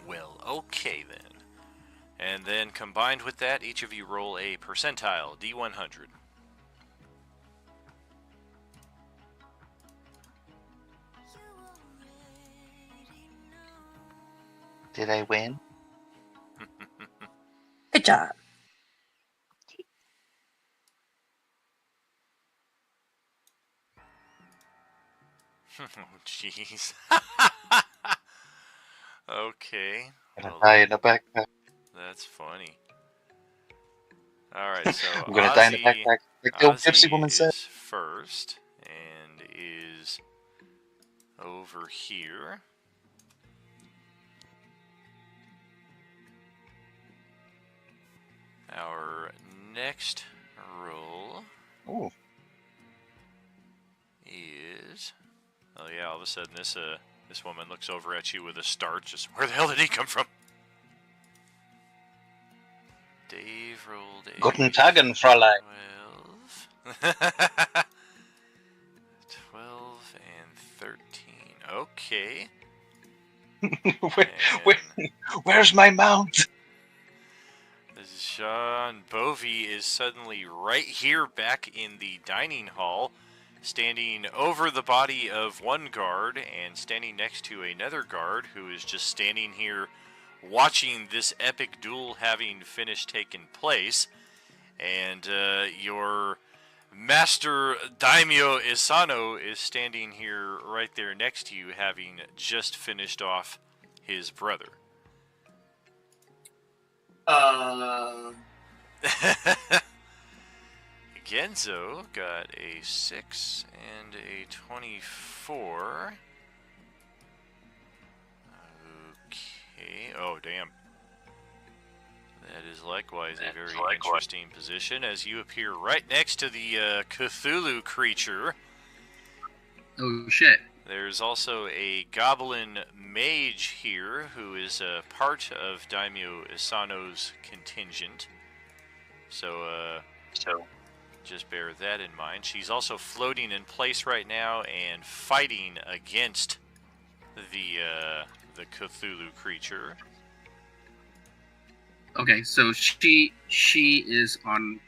Well, okay then. And then combined with that, each of you roll a percentile, D100. Did I win? Good job. Oh, jeez. Okay. Gonna Well, die in a backpack. that's funny. Alright, so I'm gonna die in a backpack. Like the old gypsy woman said. is first and is over here. Our next roll Ooh. is... Oh yeah, all of a sudden this woman looks over at you with a start. Just, where the hell did he come from? Dave rolled a... Guten Tagen, Fräulein. 12. 12 and 13. Okay. Where's my mount? Jean Bovey is suddenly right here back in the dining hall, standing over the body of one guard and standing next to another guard who is just standing here watching this epic duel having finished taking place. And your master Daimyo Isano is standing here right there next to you, having just finished off his brother. Genzo got a 6 and a 24. Okay. Oh, damn. That is likewise a very interesting position as you appear right next to the Cthulhu creature. Oh shit. There's also a goblin mage here who is a part of Daimyo Isano's contingent. So just bear that in mind. She's also floating in place right now and fighting against the Cthulhu creature. Okay, so she is on.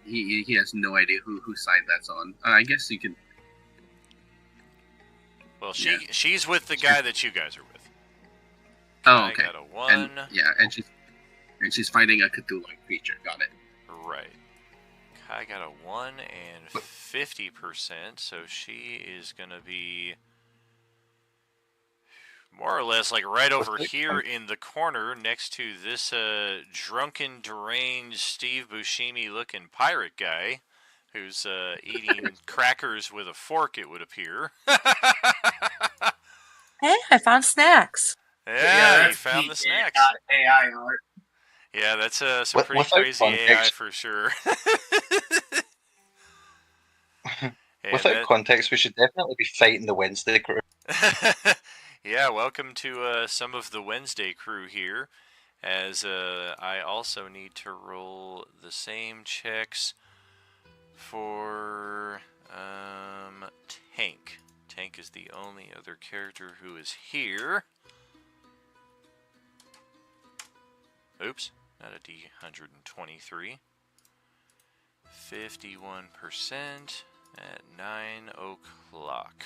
He has no idea whose side that's on. I guess you could. Well, Yeah. she's with the guy that you guys are with. Oh, I okay. got a 1. And she's fighting a Cthulhu creature. Got it. Right. Kai got a 1 and 50%, so she is gonna be more or less like right over here in the corner next to this drunken, deranged Steve Buscemi looking pirate guy who's eating crackers with a fork, it would appear. Hey, I found snacks. Yeah, you found the snacks. Not AI art. Yeah, that's some pretty Without crazy AI context. for sure. Without context, we should definitely be fighting the Wednesday crew. Yeah, welcome to some of the Wednesday crew here, as I also need to roll the same checks for Tank. Tank is the only other character who is here. Oops, not a D123. 51% at 9 o'clock.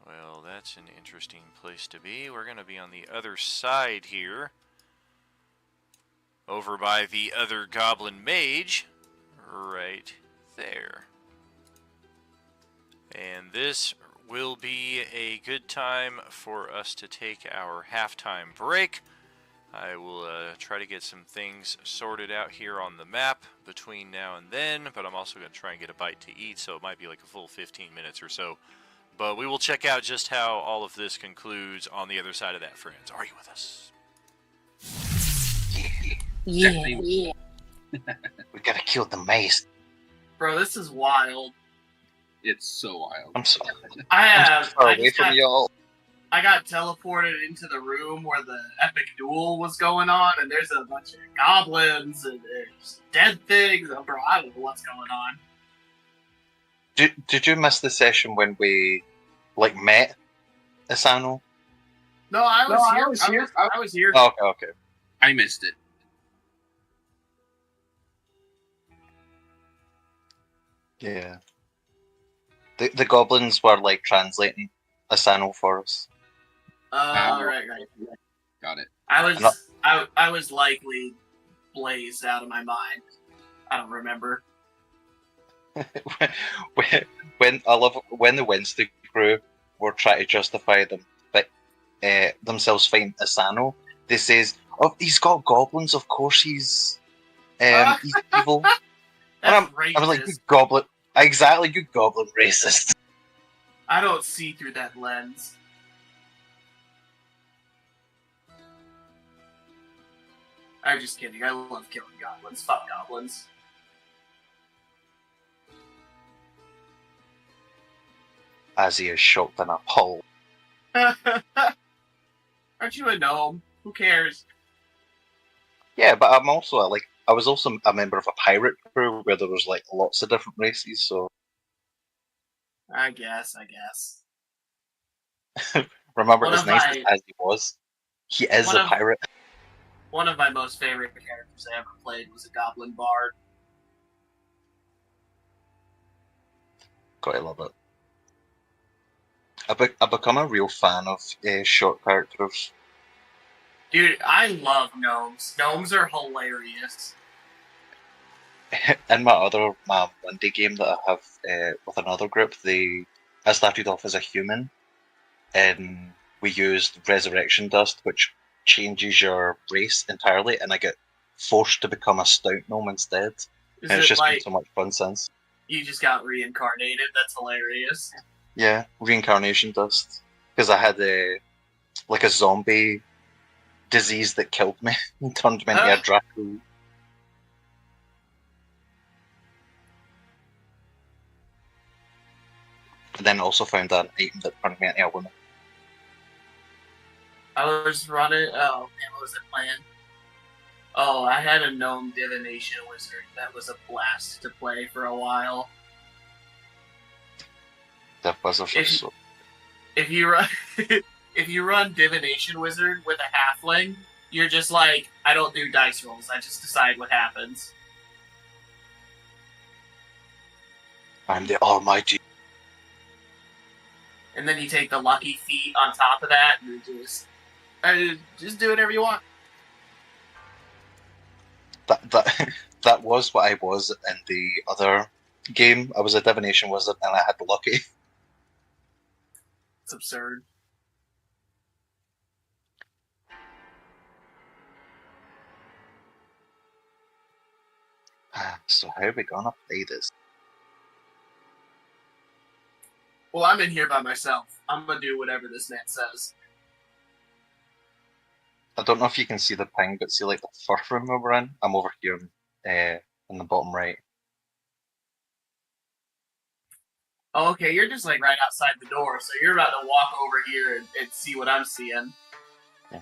Well, that's an interesting place to be. We're going to be on the other side here. Over by the other goblin mage. Right there. And this will be a good time for us to take our halftime break. I will try to get some things sorted out here on the map between now and then, but I'm also going to try and get a bite to eat, so it might be like a full 15 minutes or so. But we will check out just how all of this concludes on the other side of that, friends. Are you with us? Yeah. We gotta kill the mace. Bro, this is wild. It's so wild. I'm so I far away from y'all. I got teleported into the room where the epic duel was going on, and there's a bunch of goblins and there's dead things. Oh, bro, I don't know what's going on. Did you miss the session when we met Asano? No, I was here. I was here. Oh, okay. I missed it. Yeah. The goblins were translating Asano for us. Right. Got it. I was likely blazed out of my mind. I don't remember. when the Wednesday crew were trying to justify themselves fighting Asano, they says, "Oh, he's got goblins. Of course, he's evil." And I was like, "You goblin, exactly, you goblin racist." I don't see through that lens. I'm just kidding. I love killing goblins. Fuck goblins. As he is shocked and appalled. Aren't you a gnome? Who cares? Yeah, but I'm also I was also a member of a pirate crew where there was lots of different races. So I guess. remember, One as of nice my- as he was, he is One a of- pirate. One of my most favorite characters I ever played was a goblin bard. Gotta love it. I've become a real fan of short characters. Dude, I love gnomes. Gnomes are hilarious. In my one day game that I have with another group, I started off as a human, and we used resurrection dust, which changes your race entirely, and I get forced to become a stout gnome instead. Is And it's it just been like so much fun since. you just got reincarnated? That's hilarious. Yeah, reincarnation dust. Because I had like a zombie disease that killed me and turned me into a Draco. And then also found an item that turned me into a woman. I was running. Oh man, what was the plan? Oh, I had a gnome divination wizard that was a blast to play for a while. That was If you run, if you run divination wizard with a halfling, you're just like, I don't do dice rolls. I just decide what happens. I'm the Almighty. And then you take the lucky feat on top of that, and you just do whatever you want. That was what I was in the other game. I was a divination wizard and I had the lucky. It's absurd. So how are we gonna play this? Well, I'm in here by myself. I'm gonna do whatever this man says. I don't know if you can see the ping, but see like the first room we were in? I'm over here in the bottom right. Oh, okay, you're just like right outside the door, so you're about to walk over here and see what I'm seeing. Yeah.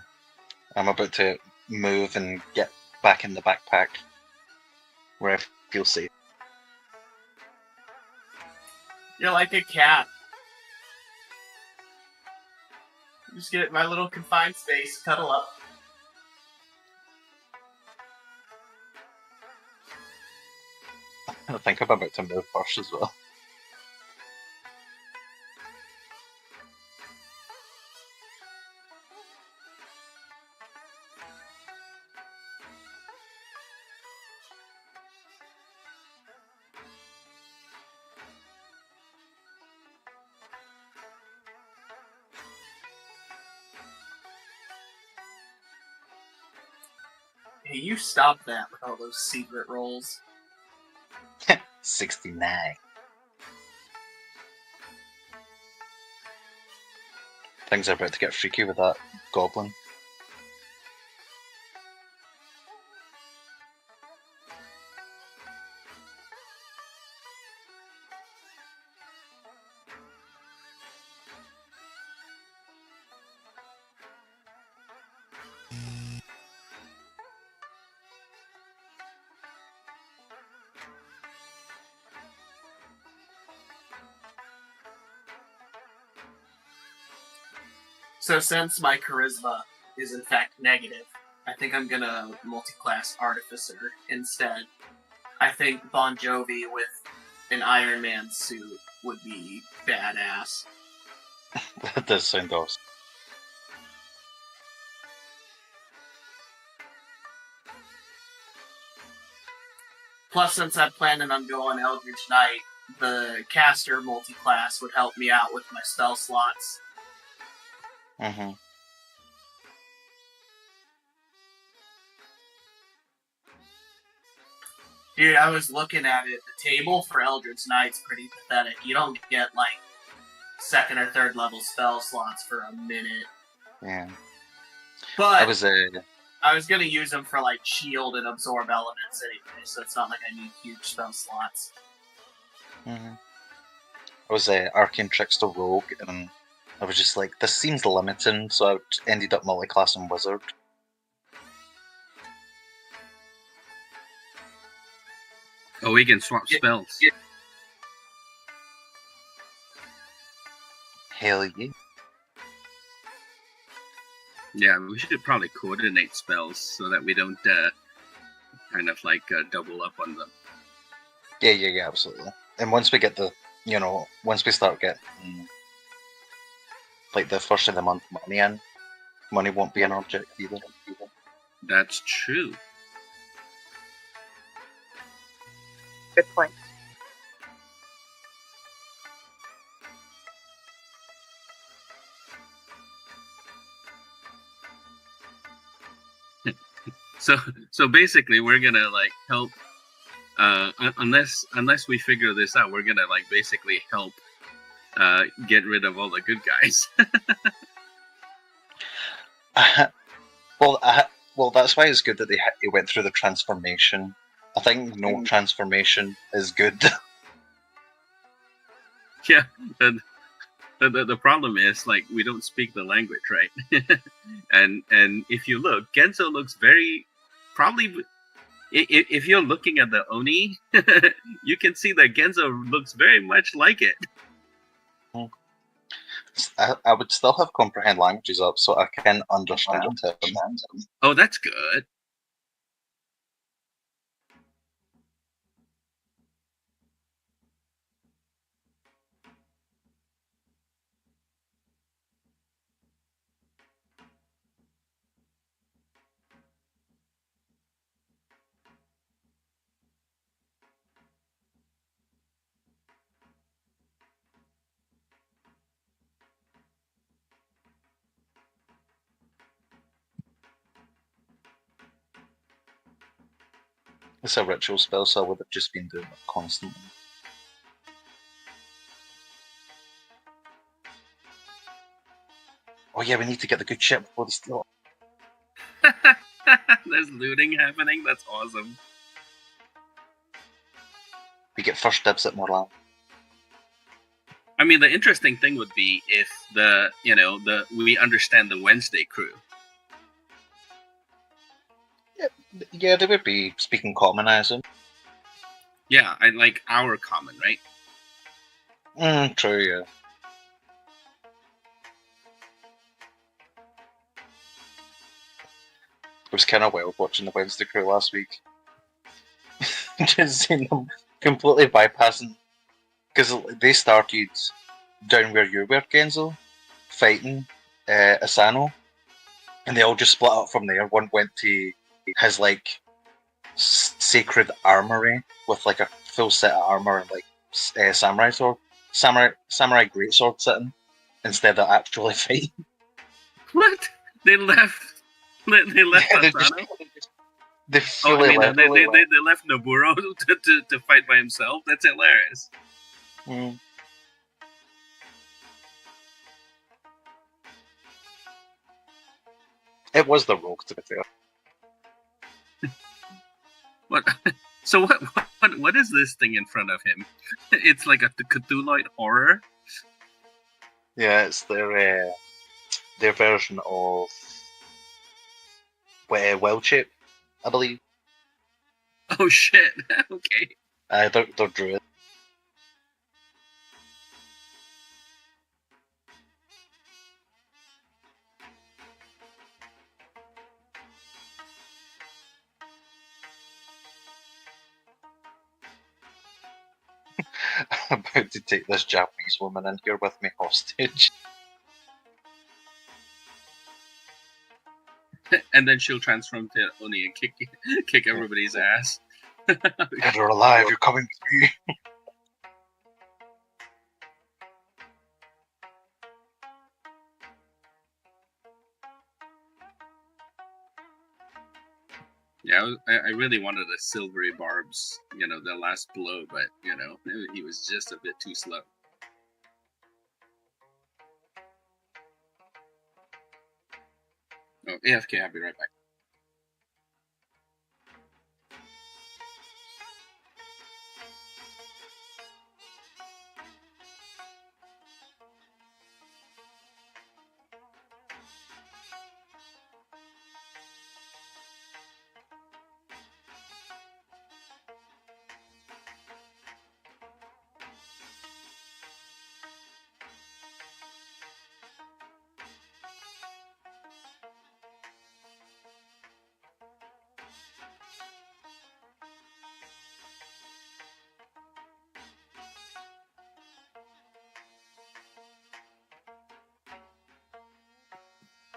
I'm about to move and get back in the backpack where I feel safe. You're like a cat. Just get my little confined space, cuddle up. I think I'm about to move first as well. Hey, you stop that with all those secret rolls. 69. Things are about to get freaky with that goblin. So since my charisma is in fact negative, I think I'm gonna multi-class Artificer instead. I think Bon Jovi with an Iron Man suit would be badass. That does sound awesome. Plus, since I'm planning on going Eldritch Knight, the caster multi-class would help me out with my spell slots. Mm-hmm. Dude, I was looking at it. The table for Eldritch Knight's pretty pathetic. You don't get, like, second or third level spell slots for a minute. Yeah. But I was gonna use them for, like, shield and absorb elements anyway, so it's not like I need huge spell slots. Mm-hmm. I was Arcane Trickster Rogue, and I was just like, this seems limiting, so I ended up multi-classing Wizard. Oh, we can swap spells. Hell yeah. Yeah, we should probably coordinate spells so that we don't kind of like double up on them. Yeah, absolutely. And once we get once we start getting like the first of the month money in, money won't be an object either. That's true. Good point. So basically, we're gonna like help. Unless we figure this out, we're gonna like basically help get rid of all the good guys. well, well, that's why it's good that they went through the transformation. I think no transformation is good. Yeah, and the problem is like we don't speak the language, right? and if you look, Genzo looks very probably. If you're looking at the Oni, you can see that Genzo looks very much like it. I would still have comprehend languages up so I can understand him. Oh, that's good. It's a ritual spell, so I would have just been doing it constantly. Oh yeah, we need to get the good shit before they steal it. There's looting happening. That's awesome. We get first dibs at more land. I mean, the interesting thing would be if we understand the Wednesday crew. Yeah, they would be speaking common, I assume. Yeah, I like our common, right? True, yeah. It was kind of wild watching the Wednesday crew last week. Just seeing them completely bypassing. Because they started down where you were, Genzo, fighting Asano. And they all just split up from there. One went to his, like, sacred armory with, like, a full set of armor and, like, samurai sword. Samurai greatsword sitting instead of actually fighting. What? They left. They left Yeah, Asano. They Oh, I mean, left. they left Noburo to fight by himself. That's hilarious. It was the rogue, to be fair. What? So what is this thing in front of him? It's like a Cthulhuite horror. Yeah, it's their version of Wild Shape, I believe. Oh shit! Okay. They're druid. I'm about to take this Japanese woman in here with me hostage. And then she'll transform to Oni and kick everybody's ass. Dead or alive, you're coming with me. Yeah, I really wanted a silvery barbs, the last blow, but he was just a bit too slow. Oh, AFK, I'll be right back.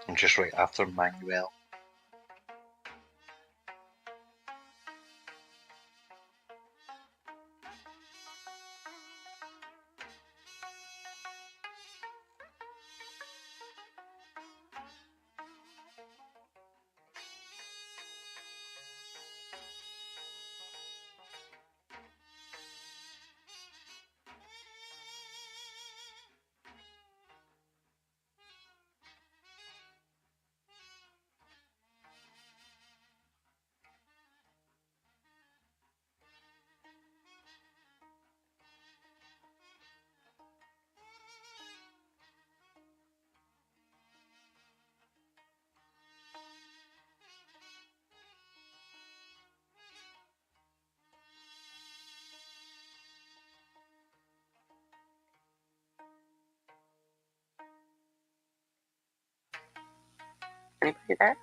I'm just right after Manuel. Anybody there?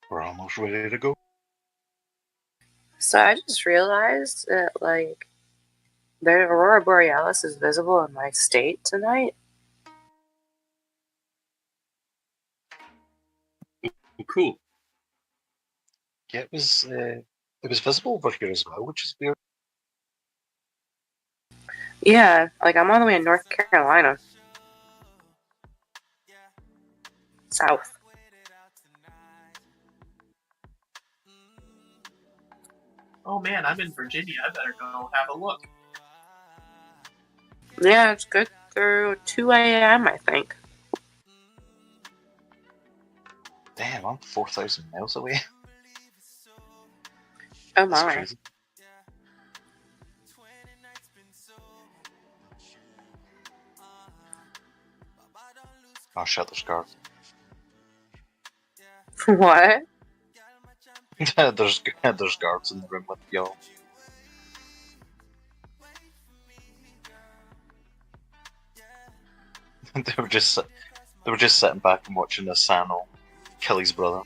We're almost ready to go. So I just realized that, like, the Aurora Borealis is visible in my state tonight. Cool. Yeah, it was visible over here as well, which is weird. Yeah, like I'm all the way in North Carolina. South. Oh man, I'm in Virginia. I better go have a look. Yeah, it's good through 2 a.m., I think. Damn, I'm 4,000 miles away. Oh That's my. crazy. Oh shit, there's guards. What? there's guards in the room with y'all. they were just sitting back and watching Asano kill his brother.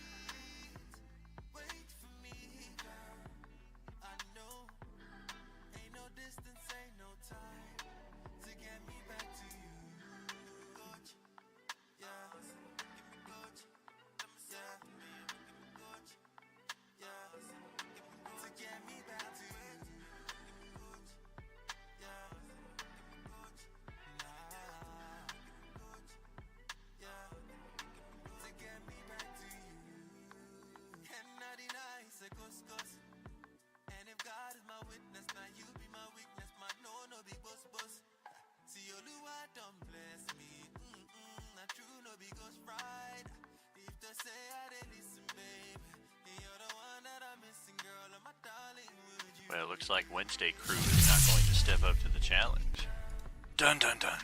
Well, it looks like Wednesday Crew is not going to step up to the challenge. Dun dun dun.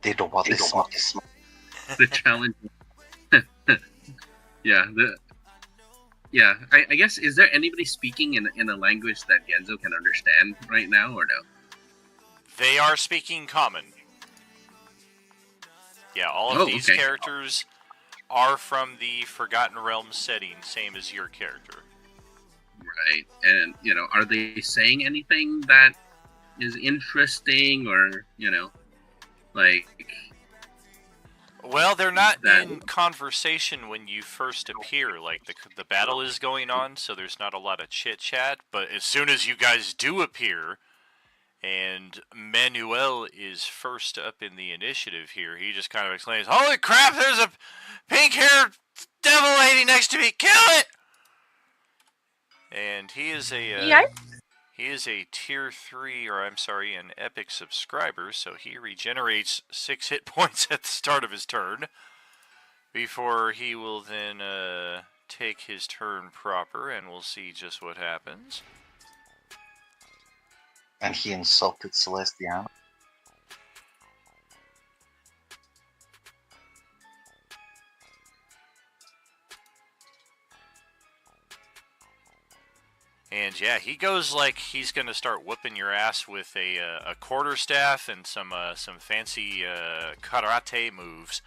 They don't want this smoke. The challenge. Yeah, I guess, is there anybody speaking in a language that Genzo can understand right now, or no? They are speaking common. Yeah, all of these characters are from the Forgotten Realms setting, same as your character. Right, and, are they saying anything that is interesting, or, like... Well, they're not in conversation when you first appear. Like, the battle is going on, so there's not a lot of chit-chat. But as soon as you guys do appear, and Manuel is first up in the initiative here, he just kind of exclaims, "Holy crap, there's a pink-haired devil lady next to me! Kill it!" And he is a... He is a tier 3, or I'm sorry, an epic subscriber, so he regenerates 6 hit points at the start of his turn, before he will then take his turn proper, and we'll see just what happens. And he insulted Celestiana. And yeah, he goes like he's gonna start whooping your ass with a quarterstaff and some fancy karate moves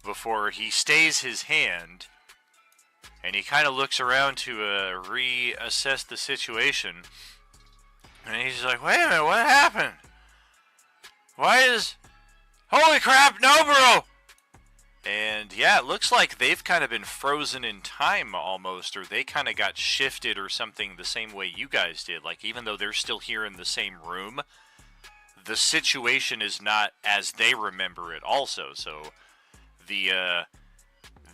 before he stays his hand, and he kind of looks around to reassess the situation, and he's like, "Wait a minute, what happened? Why is... Holy crap, Noburo!" And yeah, it looks like they've kind of been frozen in time almost, or they kind of got shifted or something the same way you guys did. Like, even though they're still here in the same room, the situation is not as they remember it also. So the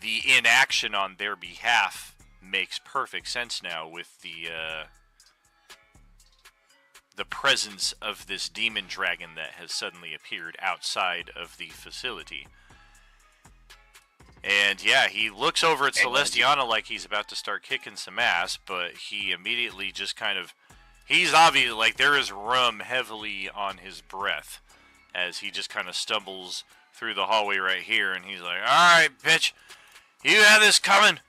inaction on their behalf makes perfect sense now with the presence of this demon dragon that has suddenly appeared outside of the facility. And yeah, he looks over at Celestiana like he's about to start kicking some ass, but he immediately just kind of... He's obvious, like there is rum heavily on his breath as he just kind of stumbles through the hallway right here, and he's like, "Alright, bitch, you have this coming!"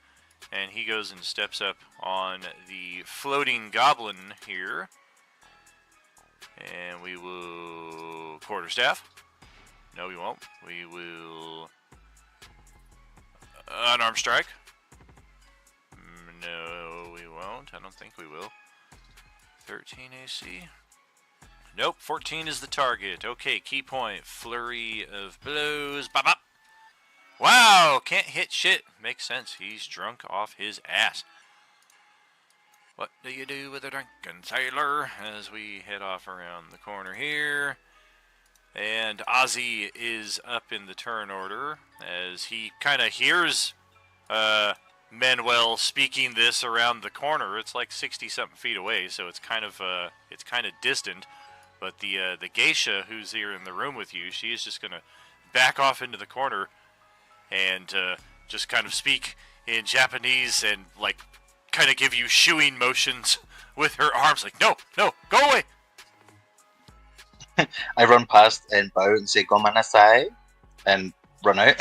And he goes and steps up on the floating goblin here. And we will quarterstaff. No, we won't. We will unarmed strike. No, we won't. I don't think we will. 13 AC. Nope, 14 is the target. Okay, key point. Flurry of blows. Bop, bop. Wow, can't hit shit. Makes sense. He's drunk off his ass. What do you do with a drunken sailor? As we head off around the corner here. And Ozzy is up in the turn order as he kind of hears Manuel speaking this around the corner. It's like 60-something feet away, so it's kind of distant. But the geisha who's here in the room with you, she is just gonna back off into the corner and just kind of speak in Japanese and like kind of give you shooing motions with her arms, like no, go away. I run past and bow and say "Gomenasai" and run out.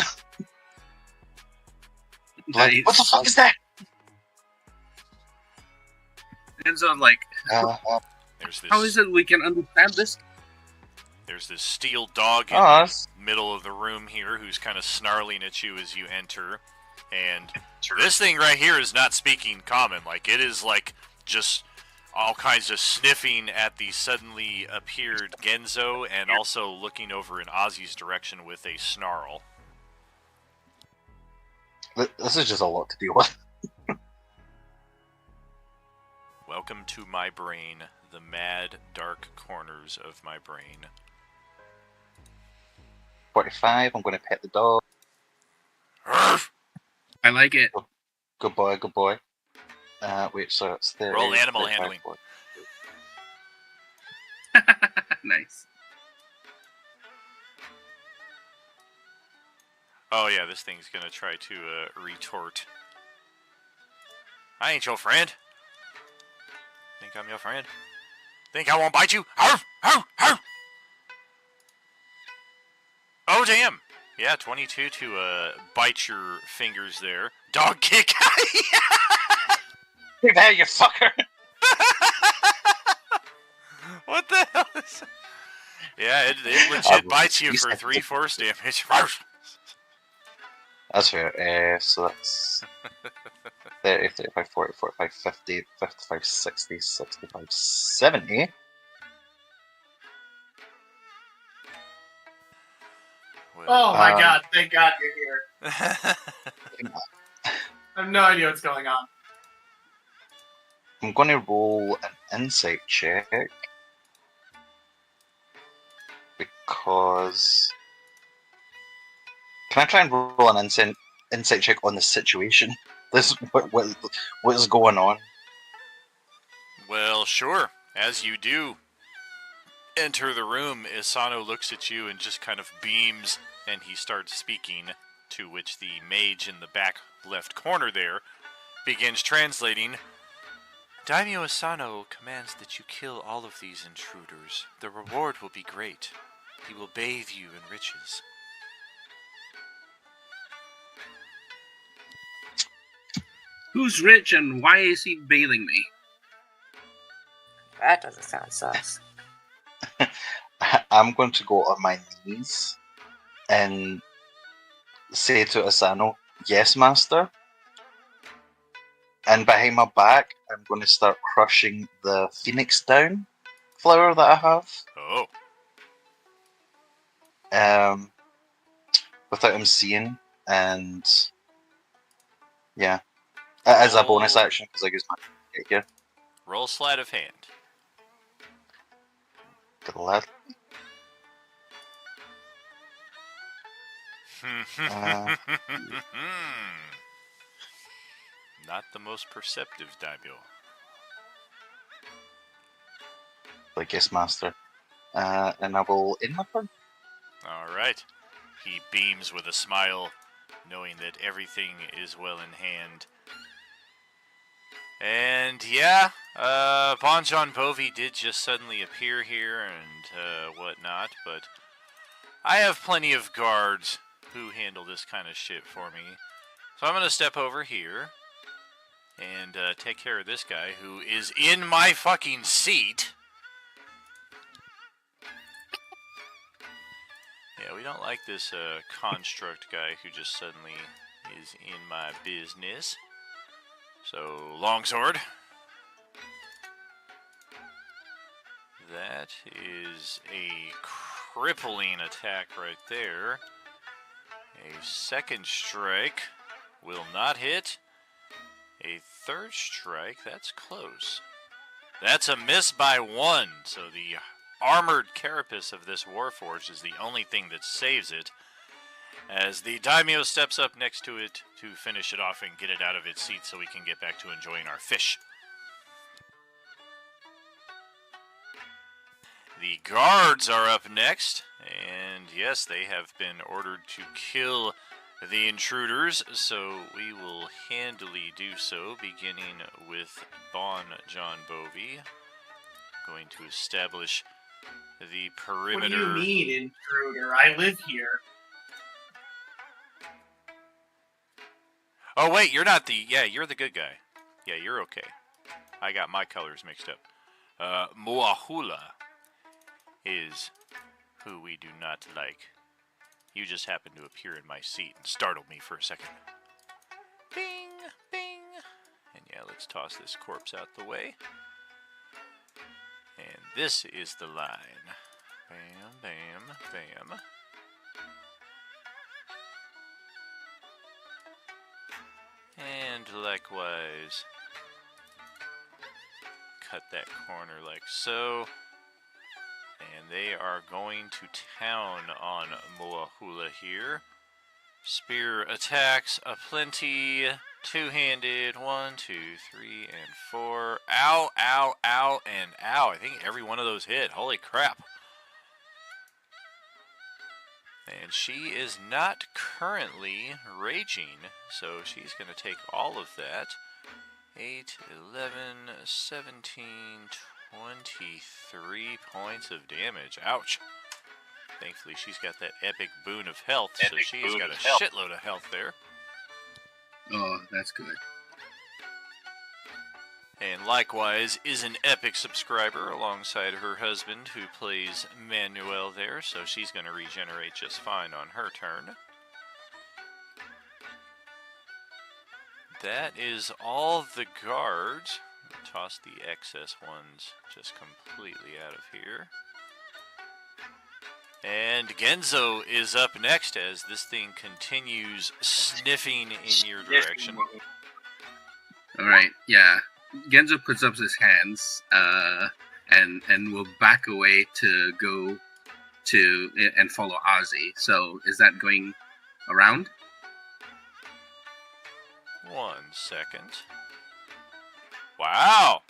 Like, what the fuck is that? Genzo's like, There's this. how is it we can understand this? There's this steel dog in Oh, the middle of the room here who's kind of snarling at you as you enter. And this thing right here is not speaking common. Like, it is like just all kinds of sniffing at the suddenly appeared Genzo and also looking over in Ozzy's direction with a snarl. This is just a lot to deal with. Welcome to my brain, the mad, dark corners of my brain. 45, I'm going to pet the dog. I like it. Good boy, good boy. Wait, so it's the... Roll animal handling. Nice. Oh yeah, this thing's gonna try to retort. I ain't your friend. Think I'm your friend? Think I won't bite you? Arf! Arf! Arf! Oh damn! Yeah, 22 to bite your fingers there. Dog kick! Get out, you fucker! What the hell is that? Yeah, it legit bites you for 3 force damage. That's fair. So that's 30, 35, 40, 45, 50, 55, 60, 65, 70. Oh my god, thank god you're here. I have no idea what's going on. I'm going to roll an insight check because... Can I try and roll an insight check on the situation? What is going on? Well, sure. As you do enter the room, Isano looks at you and just kind of beams, and he starts speaking, to which the mage in the back left corner there begins translating. Daimyo Asano commands that you kill all of these intruders. The reward will be great. He will bathe you in riches. Who's rich and why is he bathing me? That doesn't sound sus. I'm going to go on my knees and say to Asano, "Yes, master." And behind my back, I'm going to start crushing the Phoenix Down flower that I have. Oh. Without him seeing, and yeah, as a bonus action because I use my here. Roll sleight of hand. To the left. Not the most perceptive Daimyo. I guess master. And I will end my turn. Alright. He beams with a smile, knowing that everything is well in hand. And yeah, Bon John Bovi did just suddenly appear here and whatnot, but I have plenty of guards who handle this kind of shit for me. So I'm going to step over here and take care of this guy who is in my fucking seat. Yeah, we don't like this construct guy who just suddenly is in my business. So, longsword. That is a crippling attack right there. A second strike will not hit. A third strike, that's close. That's a miss by 1, so the armored carapace of this Warforged is the only thing that saves it, as the daimyo steps up next to it to finish it off and get it out of its seat so we can get back to enjoying our fish. The guards are up next, and yes, they have been ordered to kill the intruders, so we will handily do so, beginning with Bon John Bovey. Going to establish the perimeter. What do you mean, intruder? I live here. Oh wait, you're not the... Yeah, you're the good guy. Yeah, you're okay. I got my colors mixed up. Moahula is who we do not like. You just happened to appear in my seat and startled me for a second. Bing, bing. And yeah, let's toss this corpse out the way. And this is the line. Bam, bam, bam. And likewise, cut that corner like so. And they are going to town on Moahula here. Spear attacks aplenty. Two-handed. 1, 2, 3, and 4. Ow, ow, ow, and ow. I think every one of those hit. Holy crap. And she is not currently raging, so she's going to take all of that. 8, 11, 17, 23 points of damage. Ouch. Thankfully, she's got that epic boon of health, so she's got a shitload of health there. Oh, that's good. And likewise is an epic subscriber alongside her husband who plays Manuel there, so she's going to regenerate just fine on her turn. That is all the guards. Toss the excess ones just completely out of here. And Genzo is up next as this thing continues sniffing in your direction. Alright, yeah. Genzo puts up his hands and will back away to go to and follow Ozzy. So is that going around? 1 second. Wow!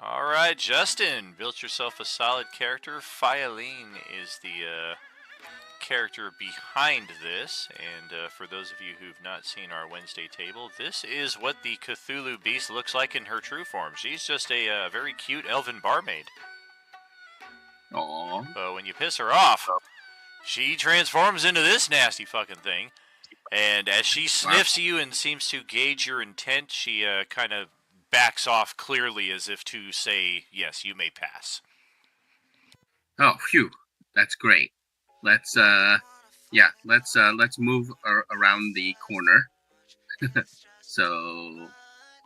Alright, Justin, built yourself a solid character. Fialine is the character behind this, and for those of you who've not seen our Wednesday table, this is what the Cthulhu Beast looks like in her true form. She's just a very cute elven barmaid. Aww. But when you piss her off, she transforms into this nasty fucking thing, and as she sniffs you and seems to gauge your intent, she kind of backs off clearly as if to say, yes, you may pass. Oh, phew. That's great. Let's move around the corner. So,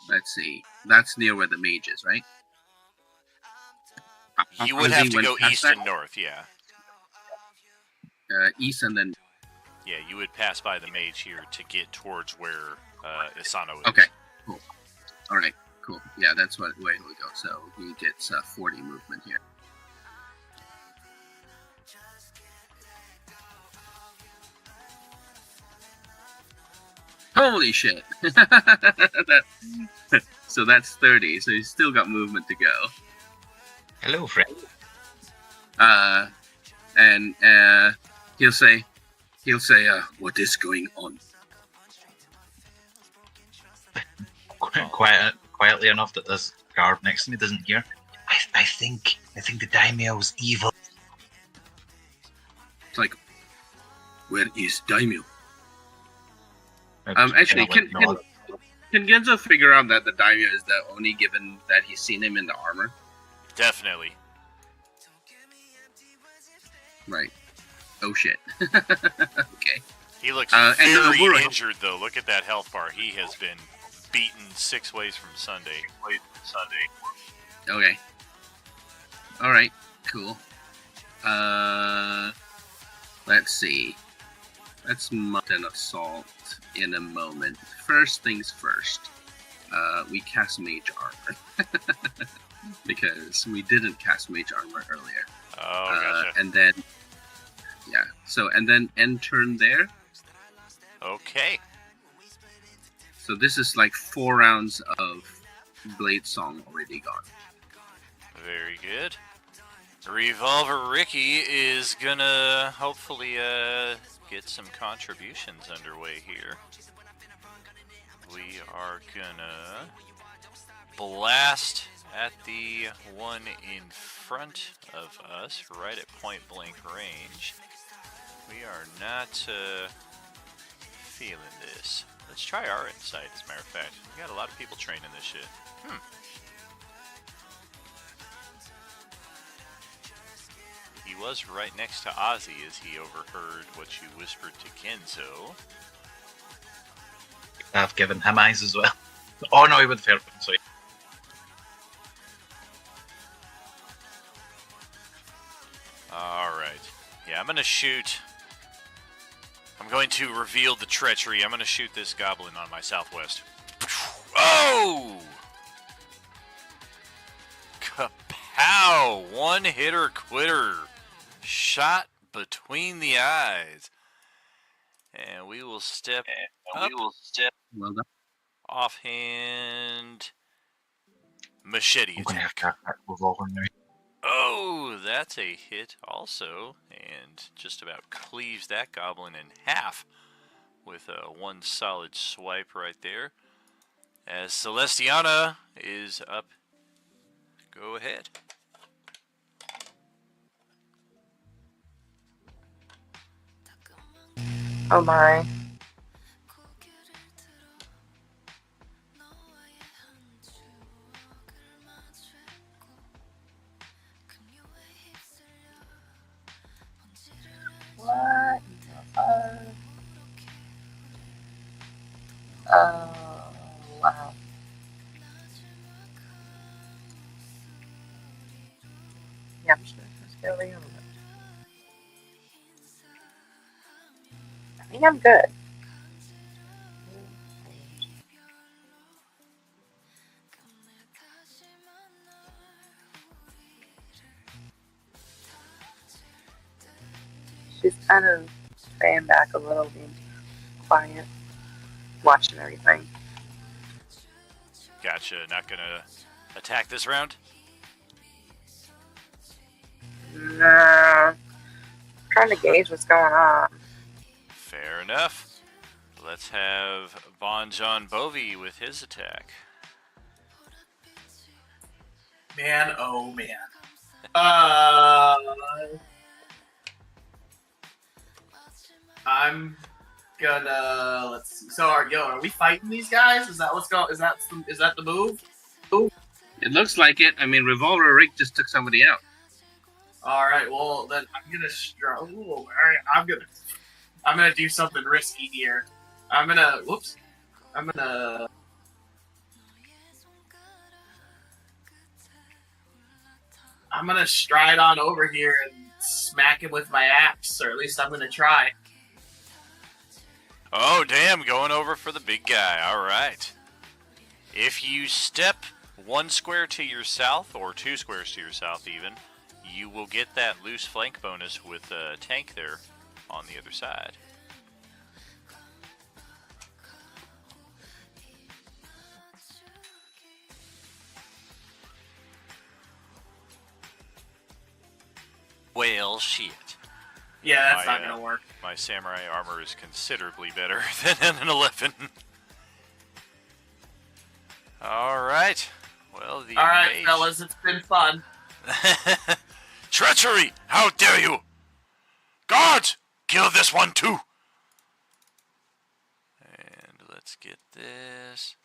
let's see. That's near where the mage is, right? You would have to go east and north, yeah. East and then... Yeah, you would pass by the mage here to get towards where Isano is. Okay, cool. Alright, cool. Yeah, that's where we go. So, he gets 40 movement here. Holy shit! So that's 30, so he's still got movement to go. Hello, friend. And he'll say, what is going on? Quietly enough that this guard next to me doesn't hear. I think the daimyo's evil. It's like, where is daimyo? Actually, can Genzo figure out that the daimyo is the only given that he's seen him in the armor? Definitely. Right. Oh shit. Okay. He looks And very Noburo- injured, though. Look at that health bar. He has been beaten 6 ways from Sunday. Okay. All right. Cool. Let's see. Let's mount an assault in a moment. First things first. We cast mage armor because we didn't cast mage armor earlier. Oh, gotcha. And then, yeah. So and then end turn there. Okay. So this is like 4 rounds of Blade Song already gone. Very good. Revolver Ricky is gonna hopefully get some contributions underway here. We are gonna blast at the one in front of us, right at point blank range. We are not feeling this. Let's try our insight, as a matter of fact. We got a lot of people training this shit. He was right next to Ozzy as he overheard what you whispered to Kenzo. I've given him eyes as well. Oh no, he would have heard him, sorry. Alright. Yeah, I'm going to reveal the treachery. I'm going to shoot this goblin on my southwest. Oh! Kapow! One hitter quitter. Shot between the eyes. And we will step up. Well done. Offhand. Machete I'm gonna have attack. to revolver now. Oh, that's a hit also, and just about cleaves that goblin in half with one solid swipe right there. As Celestiana is up, go ahead. Oh my. What the fuck? Oh, wow. Yeah, I'm just gonna go over. I think I'm good. She's kind of staying back a little, being quiet, watching everything. Gotcha. Not gonna attack this round? Nah. Trying to gauge what's going on. Fair enough. Let's have Bon John Bovey with his attack. Man, oh man. I'm gonna let's see. So are we fighting these guys? Is that what's going? Is that the move? It looks like it. I mean, Revolver Rick just took somebody out. All right. Well, then I'm gonna all right. I'm gonna do something risky here. I'm gonna stride on over here and smack him with my axe, or at least I'm gonna try. Oh, damn, going over for the big guy. All right. If you step 1 square to your south, or 2 squares to your south even, you will get that loose flank bonus with a tank there on the other side. Well, shit. Yeah, that's not gonna work. My samurai armor is considerably better than an 11. Alright. Well, the Alright, mage... fellas, it's been fun. Treachery! How dare you! Guards! Kill this one too! And let's get this.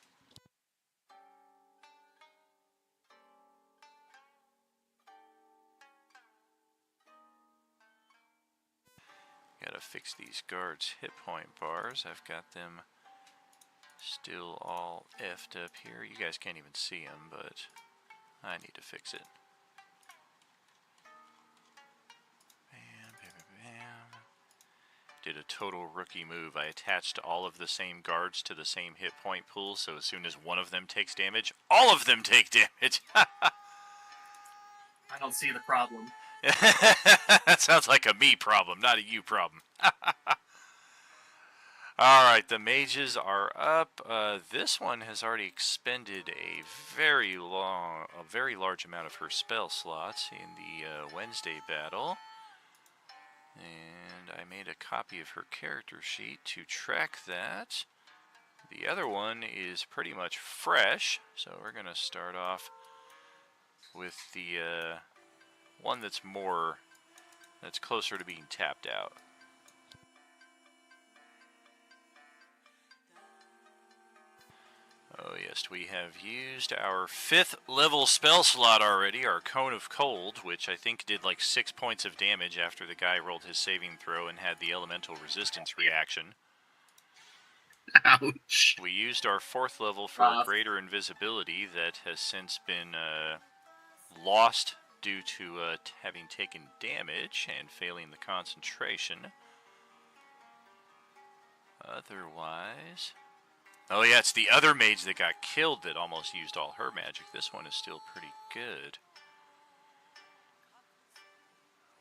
fix these guards' hit point bars. I've got them still all effed up here. You guys can't even see them, but I need to fix it. Bam, bam, bam, bam. Did a total rookie move. I attached all of the same guards to the same hit point pool, so as soon as one of them takes damage, all of them take damage. I don't see the problem. That sounds like a me problem, not a you problem. Alright, the mages are up. This one has already expended a very large amount of her spell slots in the Wednesday battle. And I made a copy of her character sheet to track that. The other one is pretty much fresh, so we're going to start off with the one that's closer to being tapped out. Oh yes, we have used our 5th level spell slot already, our Cone of Cold, which I think did like 6 points of damage after the guy rolled his saving throw and had the elemental resistance reaction. Ouch. We used our 4th level for greater invisibility that has since been lost due to having taken damage and failing the concentration. Otherwise... Oh yeah, it's the other mage that got killed that almost used all her magic. This one is still pretty good.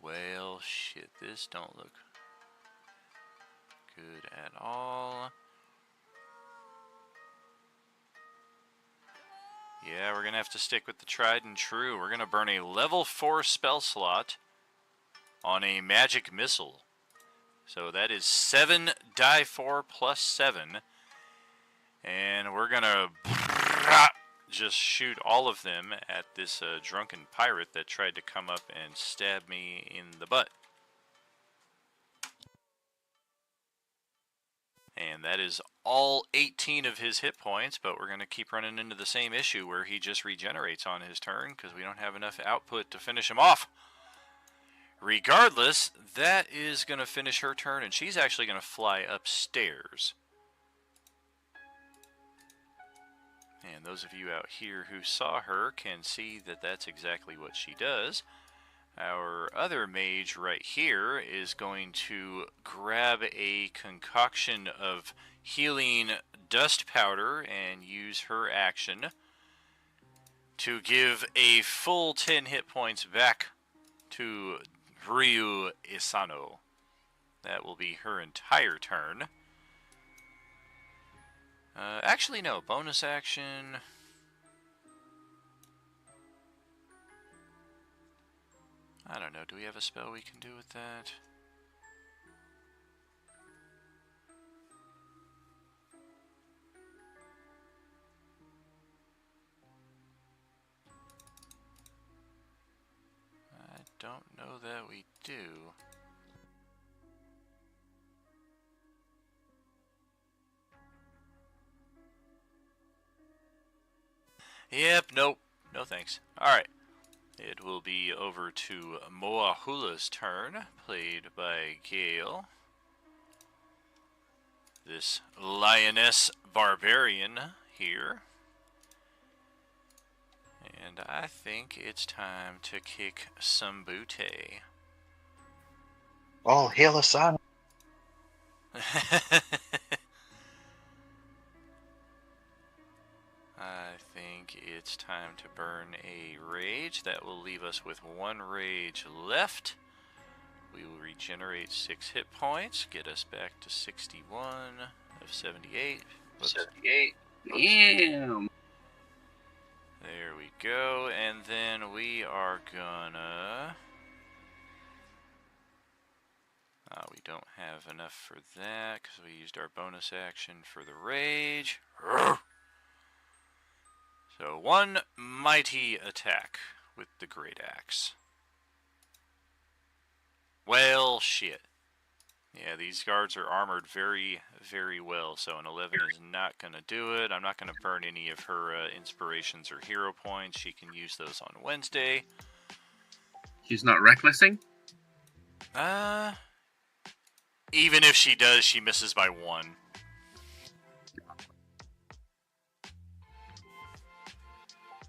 Well, shit, this don't look good at all. Yeah, we're going to have to stick with the tried and true. We're going to burn a level 4 spell slot on a magic missile. So that is 7 die 4 plus 7. And we're going to just shoot all of them at this drunken pirate that tried to come up and stab me in the butt. And that is all 18 of his hit points, but we're going to keep running into the same issue where he just regenerates on his turn because we don't have enough output to finish him off. Regardless, that is going to finish her turn, and she's actually going to fly upstairs. And those of you out here who saw her can see that that's exactly what she does. Our other mage right here is going to grab a concoction of healing dust powder and use her action to give a full 10 hit points back to Ryu Isano. That will be her entire turn. Actually, no. Bonus action. I don't know. Do we have a spell we can do with that? I don't know that we do. Yep, nope. No thanks. Alright. It will be over to Moahula's turn, played by Gale. This lioness barbarian here. And I think it's time to kick some booty. Oh, hail a son. I think it's time to burn a rage. That will leave us with 1 rage left. We will regenerate 6 hit points, get us back to 61 of 78. Whoops. 78. Damn. There we go, and then we are gonna... we don't have enough for that, because we used our bonus action for the rage. So 1 mighty attack with the great axe. Well, shit. Yeah, these guards are armored very, very well, so an 11 is not going to do it. I'm not going to burn any of her inspirations or hero points. She can use those on Wednesday. She's not recklessing? Even if she does, she misses by 1.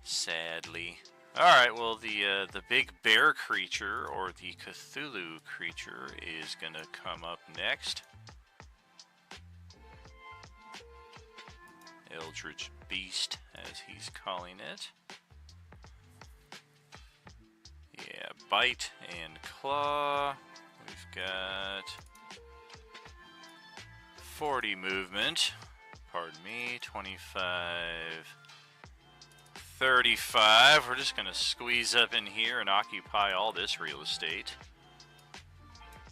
Sadly. Alright, well, the big bear creature, or the Cthulhu creature, is gonna come up next. Eldritch Beast, as he's calling it. Yeah, bite and claw. We've got 40 movement. Pardon me, 25, 35. We're just going to squeeze up in here and occupy all this real estate.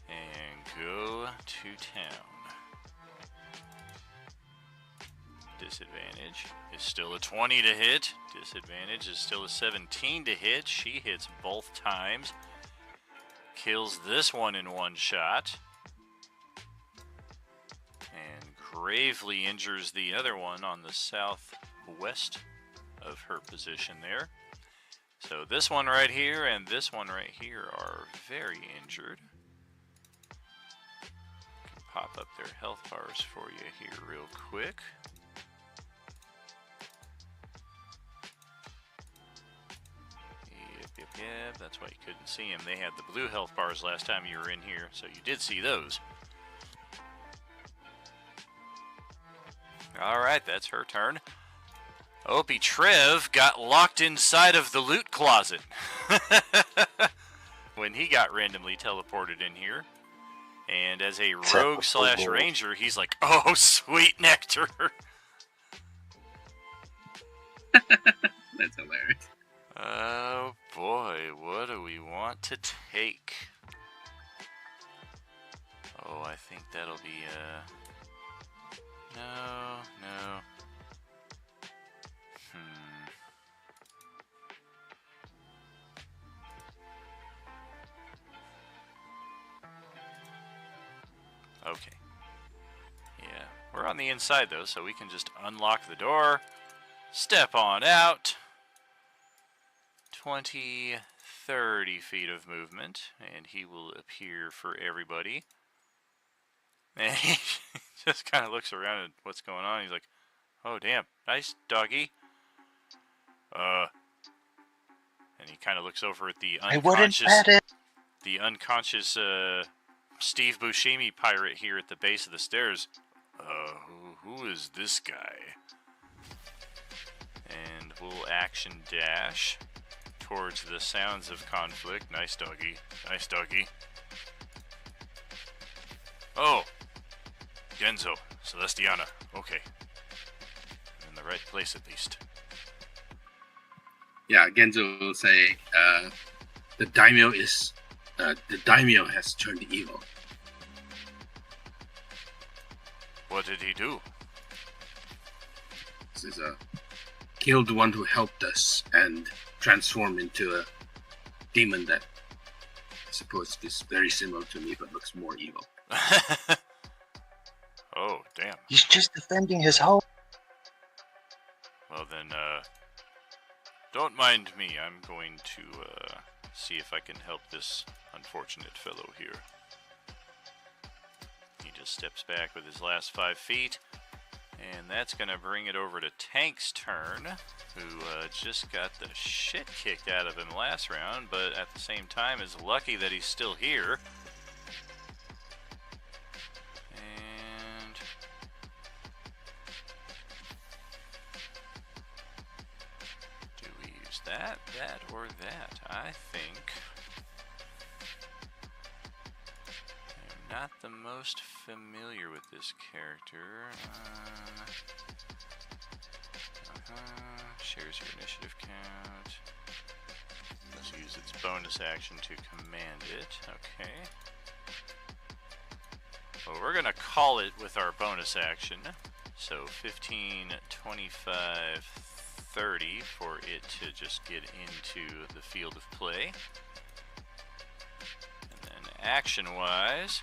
And go to town. Disadvantage is still a 20 to hit. Disadvantage is still a 17 to hit. She hits both times. Kills this one in one shot. And gravely injures the other one on the southwest of her position there. So this one right here and this one right here are very injured. Can pop up their health bars for you here real quick. Yep, that's why you couldn't see him. They had the blue health bars last time you were in here, so you did see those. Alright, that's her turn. Opie Trev got locked inside of the loot closet when he got randomly teleported in here. And as a rogue slash ranger, he's like, oh, sweet nectar. That's hilarious. Oh boy, what do we want to take? Oh, I think that'll be, no. Okay. Yeah, we're on the inside though, so we can just unlock the door, step on out. 20, 30 feet of movement, and he will appear for everybody. And he just kind of looks around at what's going on. He's like, oh, damn, nice doggy. And he kind of looks over at the unconscious Steve Buscemi pirate here at the base of the stairs. Who is this guy? And we'll action dash towards the sounds of conflict. Nice doggy. Nice doggy. Oh! Genzo. Celestiana. Okay. I'm in the right place at least. Yeah, Genzo will say, the daimyo has turned evil. What did he do? This is killed one who helped us and transformed into a demon that I suppose is very similar to me but looks more evil. Oh, damn. He's just defending his home. Well then, don't mind me. I'm going to, see if I can help this unfortunate fellow here. He just steps back with his last 5 feet. And that's going to bring it over to Tank's turn, who just got the shit kicked out of him last round, but at the same time is lucky that he's still here. And do we use that, or that? I think I'm not the most familiar with this character. Shares your initiative count. Let's use its bonus action to command it. Okay. Well, we're going to call it with our bonus action. So 15, 25, 30 for it to just get into the field of play. And then action-wise,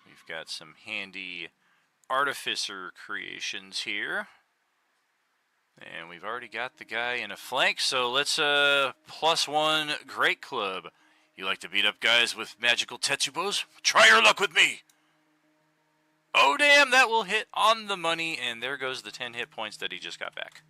we've got some handy artificer creations here. And we've already got the guy in a flank, so let's +1 Great Club. You like to beat up guys with magical tetsubos? Try your luck with me! Oh, damn, that will hit on the money, and there goes the 10 hit points that he just got back.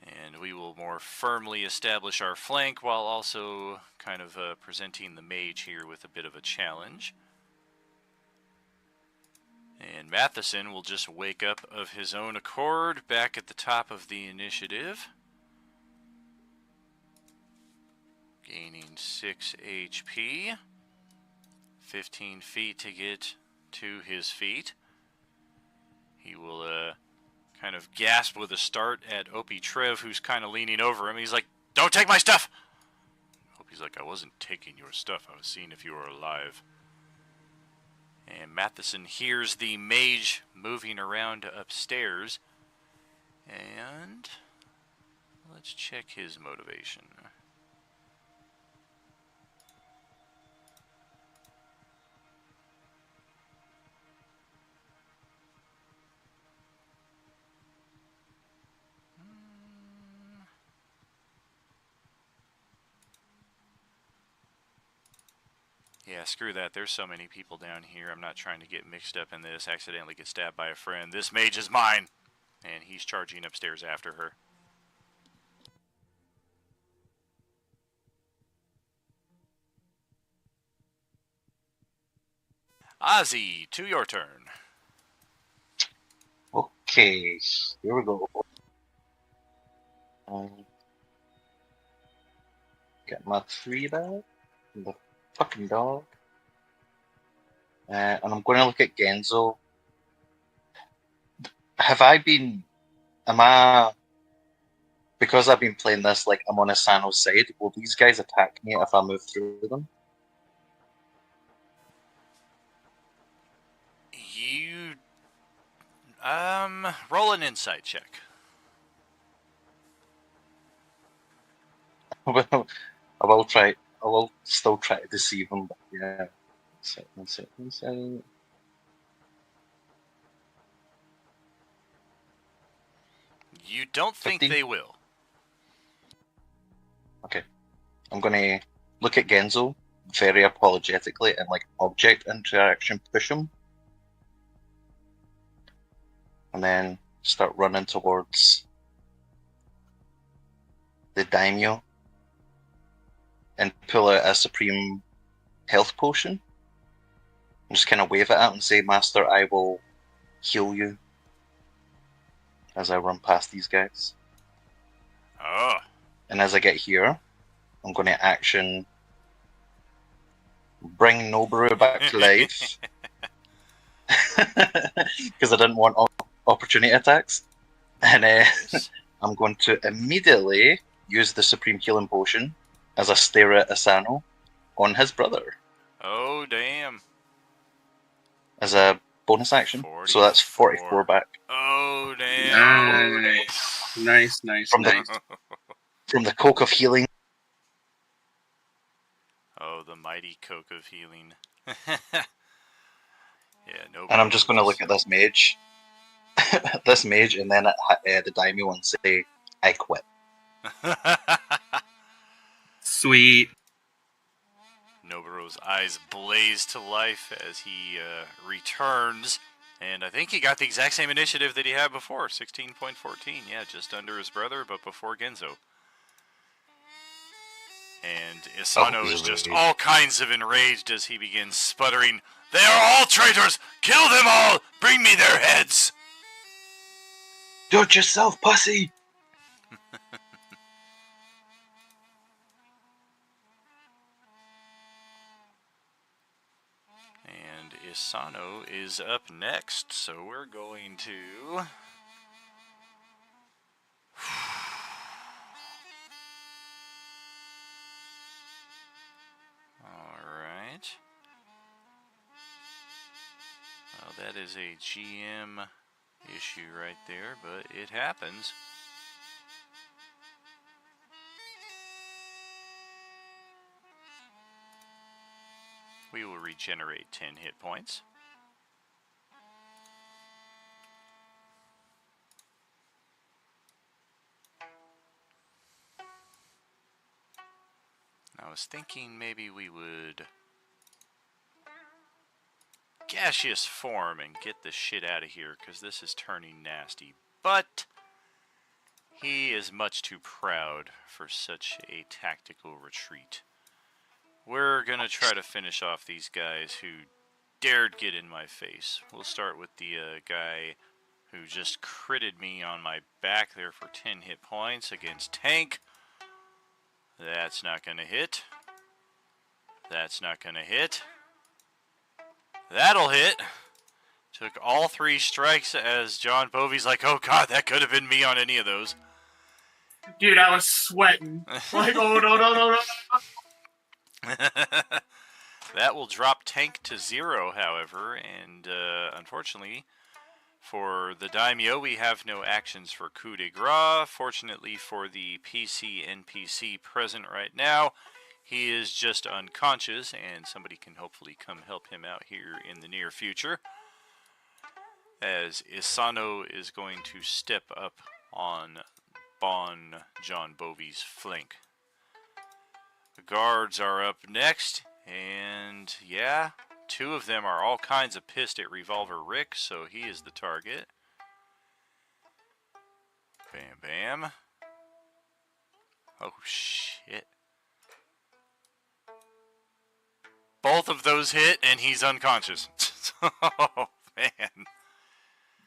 And we will more firmly establish our flank while also kind of presenting the mage here with a bit of a challenge. And Matheson will just wake up of his own accord back at the top of the initiative. Gaining 6 HP. 15 feet to get to his feet. He will kind of gasp with a start at Opie Trev, who's kind of leaning over him. He's like, "Don't take my stuff!" Opie's like, "I wasn't taking your stuff. I was seeing if you were alive." And Matheson hears the mage moving around upstairs. And let's check his motivation. Yeah, screw that. There's so many people down here. I'm not trying to get mixed up in this, accidentally get stabbed by a friend. This mage is mine! And he's charging upstairs after her. Ozzy, to your turn. Okay, here we go. Get my 3 back. The fucking dog. And I'm going to look at Genzo. Am I, because I've been playing this like I'm on Asano's side, will these guys attack me if I move through them? You, roll an insight check. Well, I will still try to deceive them, but yeah. Insight. You don't think 15? they will. Okay. I'm gonna look at Genzo very apologetically and like object interaction push him. And then start running towards the daimyo and pull out a supreme health potion. And just kind of wave it at him and say, "Master, I will heal you," as I run past these guys. Oh. And as I get here, I'm going to action bring Noburo back to life. Because I didn't want opportunity attacks. And I'm going to immediately use the Supreme Healing Potion as I stare at Asano on his brother. Oh, damn. As a bonus action. 44. So that's 44 back. Oh, damn. Nice. From the Coke of Healing. Oh, the mighty Coke of Healing. Yeah, no. And I'm just going to look at this mage. This mage, and then at the daimyo and say, "I quit." Sweet. Noburo's eyes blaze to life as he returns. And I think he got the exact same initiative that he had before, 16.14. Yeah, just under his brother, but before Genzo. And Isano is just all kinds of enraged as he begins sputtering, "They are all traitors! Kill them all! Bring me their heads!" Do it yourself, pussy! And Isano is up next, so we're going to... Alright. Well, that is a GM issue right there, but it happens. We will regenerate 10 hit points. I was thinking maybe we would gaseous form and get the shit out of here, because this is turning nasty. But he is much too proud for such a tactical retreat. We're going to try to finish off these guys who dared get in my face. We'll start with the guy who just critted me on my back there for 10 hit points against Tank. That's not going to hit. That's not going to hit. That'll hit. Took all 3 strikes as John Bovey's like, oh god, that could have been me on any of those. Dude, I was sweating. Like, oh no. That will drop Tank to 0, however, and unfortunately for the Daimyo, we have no actions for coup de grace. Fortunately for the PC NPC present right now, he is just unconscious, and somebody can hopefully come help him out here in the near future, as Isano is going to step up on Bon John Bovey's flank. The guards are up next, and yeah, 2 of them are all kinds of pissed at Revolver Rick, so he is the target. Bam, bam. Oh, shit. Both of those hit, and he's unconscious. Oh, man.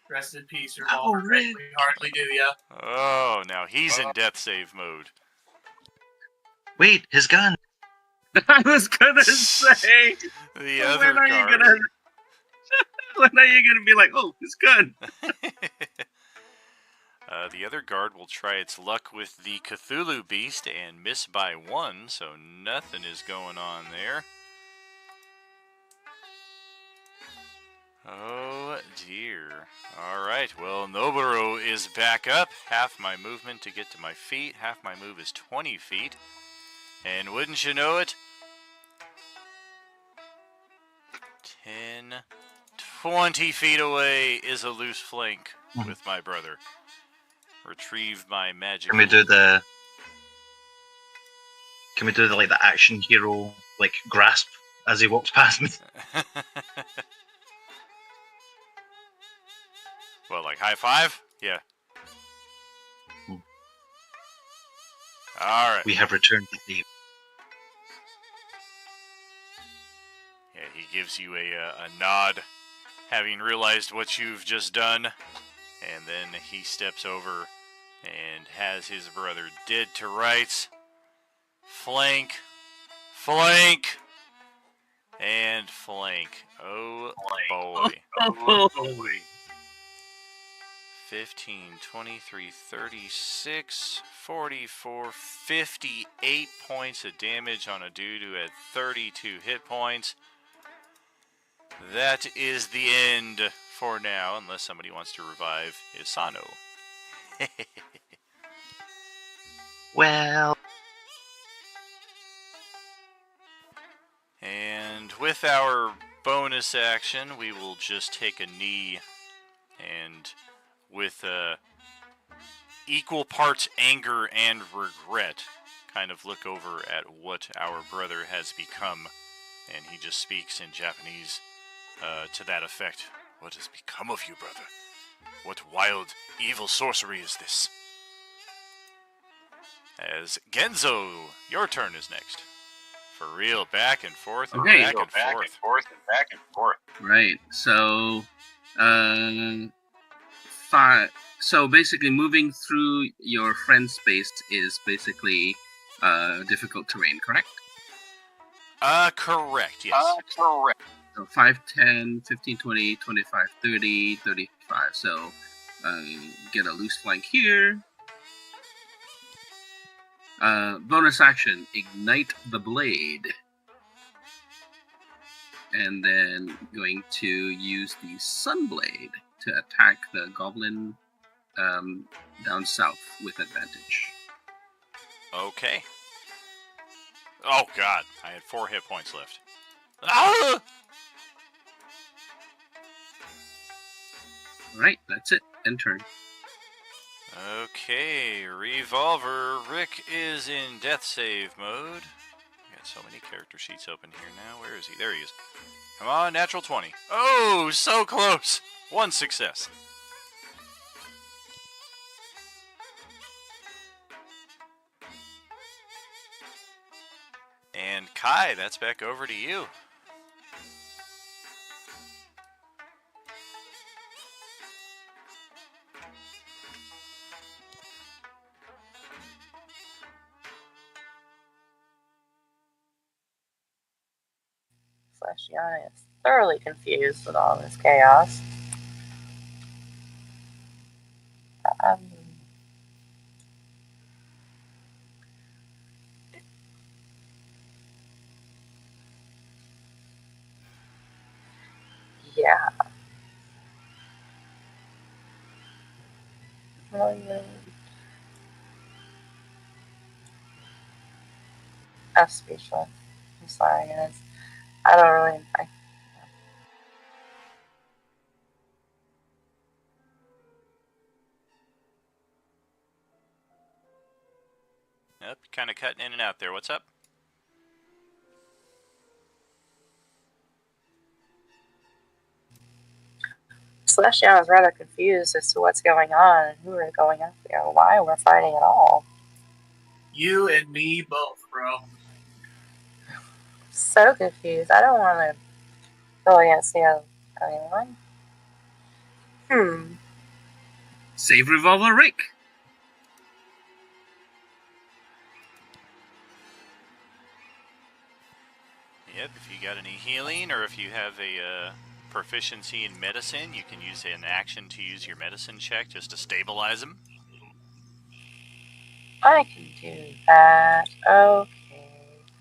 Rest in peace, Revolver Rick. We hardly do ya. Oh, now he's in death save mode. Wait, his gun. I was gonna say. The other when are guard. you gonna? When are you gonna be like, oh, it's good? The other guard will try its luck with the Cthulhu Beast and miss by 1, so nothing is going on there. Oh dear. Alright, well, Noburo is back up. Half my movement to get to my feet. Half my move is 20 feet. And wouldn't you know it? 10, 20 feet away is a loose flank with my brother. Retrieve my magic. Can we do the like the action hero like grasp as he walks past me? Well, like high five? Yeah. Alright. We have returned to the. Yeah, he gives you a nod, having realized what you've just done, and then he steps over and has his brother dead to rights. Flank, flank, and flank. Oh boy. Oh boy. 15, 23, 36, 44, 58 points of damage on a dude who had 32 hit points. That is the end for now, unless somebody wants to revive Isano. Well. And with our bonus action, we will just take a knee and with equal parts anger and regret, kind of look over at what our brother has become. And he just speaks in Japanese to that effect. What has become of you, brother? What wild, evil sorcery is this? As Genzo, your turn is next. For real, back and forth and Okay. back and forth. back and forth. Right. So, 5. So basically, moving through your friend space is basically difficult terrain, correct? Correct, yes. Correct. So 5, 10, 15, 20, 25, 30, 35. So get a loose flank here. Bonus action, ignite the blade. And then going to use the Sunblade to attack the goblin down south with advantage. Okay. Oh god, I had 4 hit points left. Ah! Alright, that's it. End turn. Okay, Revolver Rick is in death save mode. got so many character sheets open here now. Where is he? There he is. Come on, natural 20. Oh, so close. One success. And Kai, that's back over to you. Celestiana is thoroughly confused with all this chaos. Um, yeah. Well, I'm speechless. I'm sorry, guys. I don't really. Yep, kind of cutting in and out there. What's up? Celestia is rather confused as to what's going on and who we're going after, or why we're fighting at all. You and me both, bro. So confused. I don't want to go against anyone. Save Revolver Rick. Yep, if you got any healing or if you have a proficiency in medicine, you can use an action to use your medicine check just to stabilize him. I can do that. Okay.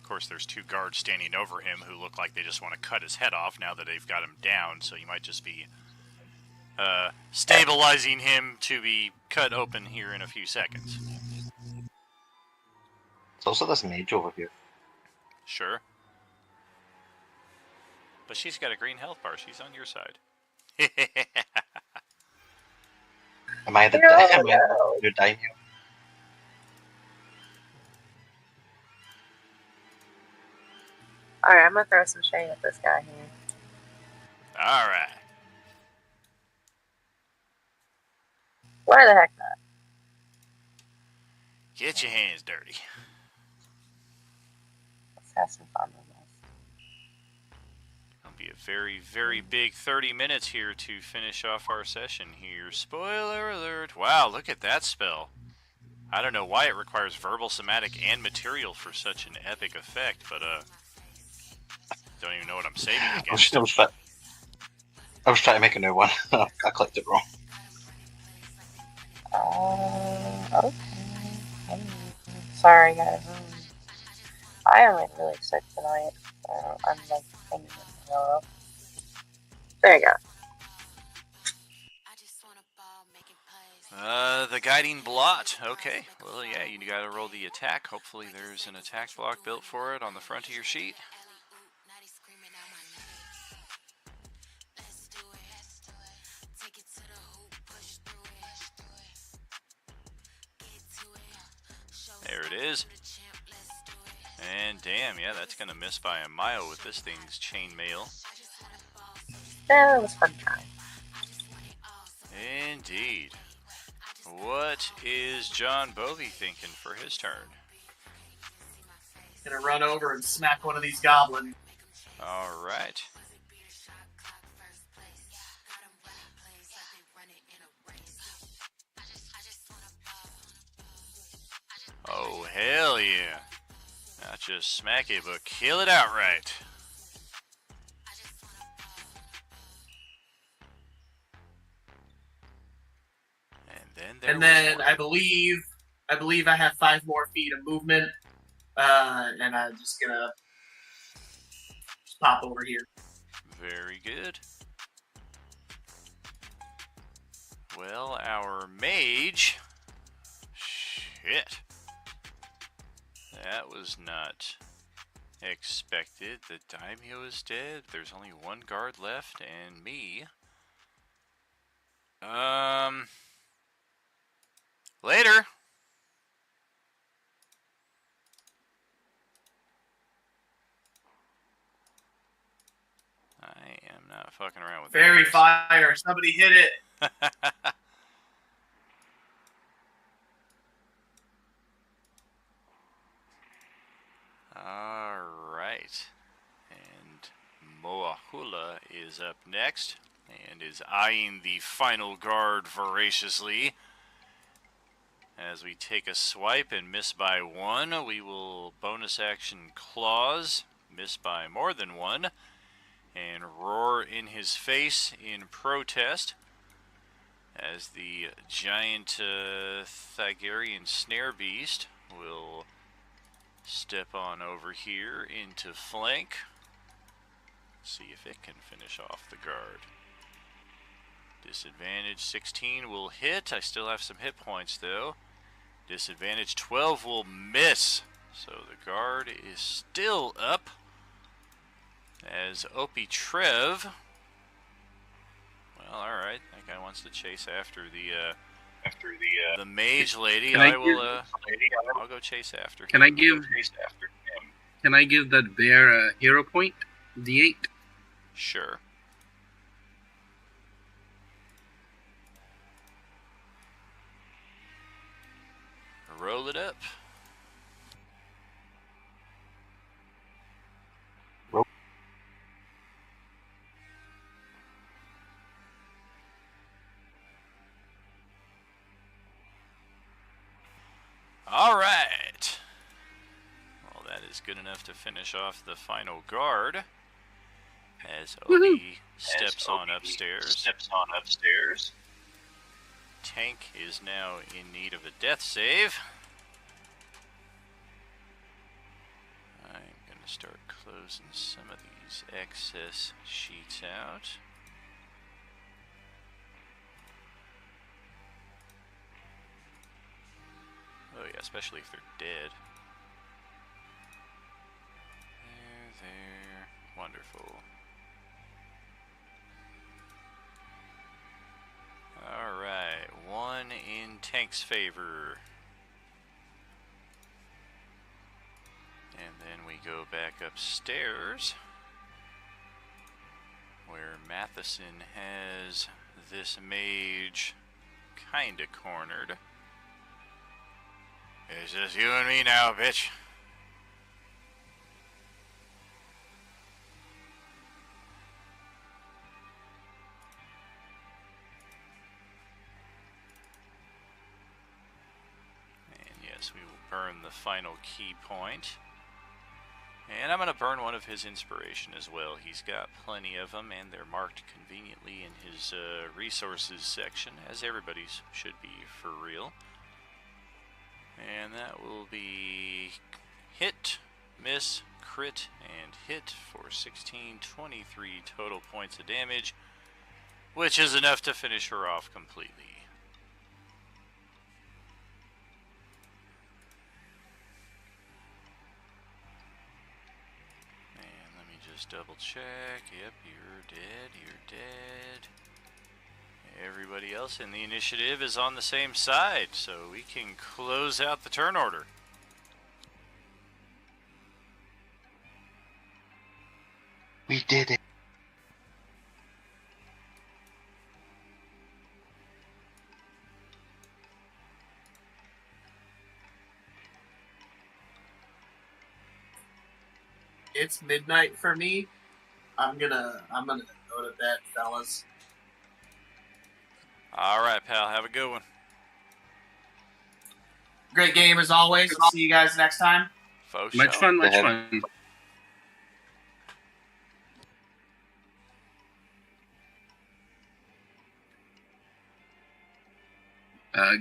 Of course, there's two guards standing over him who look like they just want to cut his head off now that they've got him down, so you might just be stabilizing him to be cut open here in a few seconds. There's also this mage over here. Sure. But she's got a green health bar. She's on your side. Am I the your daimyo? Alright, I'm gonna throw some shade at this guy here. Alright. Why the heck not? Get your hands dirty. Let's have some fun with this. It'll be a very, very big 30 minutes here to finish off our session here. Spoiler alert. Wow, look at that spell. I don't know why it requires verbal, somatic, and material for such an epic effect, but don't even know what I'm saving against. I was trying to make a new one. I clicked it wrong. Okay. Sorry, guys. I am really sick tonight. I'm like thinking of There you go. The guiding blot. Okay. Well, yeah, you gotta roll the attack. Hopefully there's an attack block built for it on the front of your sheet. There it is. And damn, yeah, that's gonna miss by a mile with this thing's chainmail. Yeah, it was fun time. Indeed. What is John Bovey thinking for his turn? Gonna run over and smack one of these goblins. Alright. Oh, hell yeah. Not just smack it, but kill it outright. And then I believe I have 5 more feet of movement. And I'm just gonna pop over here. Very good. Well, our mage... Shit. That was not expected. The daimyo is dead. There's only one guard left, and me. Later. fucking around with Fairy names. fire. Somebody hit it. Alright. And Moahula is up next and is eyeing the final guard voraciously. As we take a swipe and miss by one, we will bonus action claws, miss by more than one, and roar in his face in protest as the giant Thygarian snare beast will step on over here into flank. See if it can finish off the guard. Disadvantage 16 will hit. I still have some hit points though. Disadvantage 12 will miss. So the guard is still up. As Opie Trev. Well, alright. That guy wants to chase after the mage lady. I'll go chase after him. Can I give that bear a hero point? D8? Sure. Roll it up. All right. Well, that is good enough to finish off the final guard. As Opie steps on upstairs. Tank is now in need of a death save. I'm going to start closing some of these excess sheets out. Oh yeah, especially if they're dead. There. Wonderful. Alright, one in Tank's favor. And then we go back upstairs, where Matheson has this mage kinda cornered. It's just you and me now, bitch. And yes, we will burn the final key point. And I'm going to burn one of his inspiration as well. He's got plenty of them, and they're marked conveniently in his resources section, as everybody's should be for real. And that will be hit, miss, crit, and hit for 1623 total points of damage, which is enough to finish her off completely. And let me just double check. Yep, you're dead, you're dead. Everybody else in the initiative is on the same side, so we can close out the turn order. We did it. It's midnight for me. I'm gonna go to bed, fellas. Alright, pal, have a good one. Great game as always. I'll see you guys next time. Faux Much show. fun, much fun.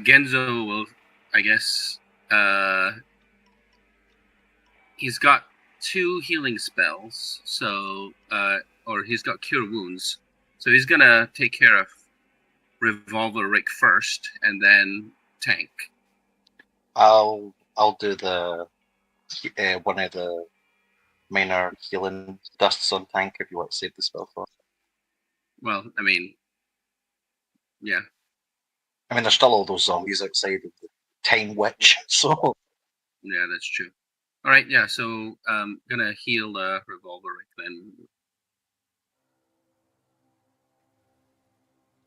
Genzo will, I guess, he's got 2 healing spells, so, or he's got Cure Wounds. So he's gonna take care of Revolver Rick first, and then Tank. I'll do the one of the minor healing dusts on Tank if you want to save the spell for. Well, I mean, yeah. I mean, there's still all those zombies outside of the Time Witch, so. Yeah, that's true. All right, yeah. So, gonna heal Revolver Rick then.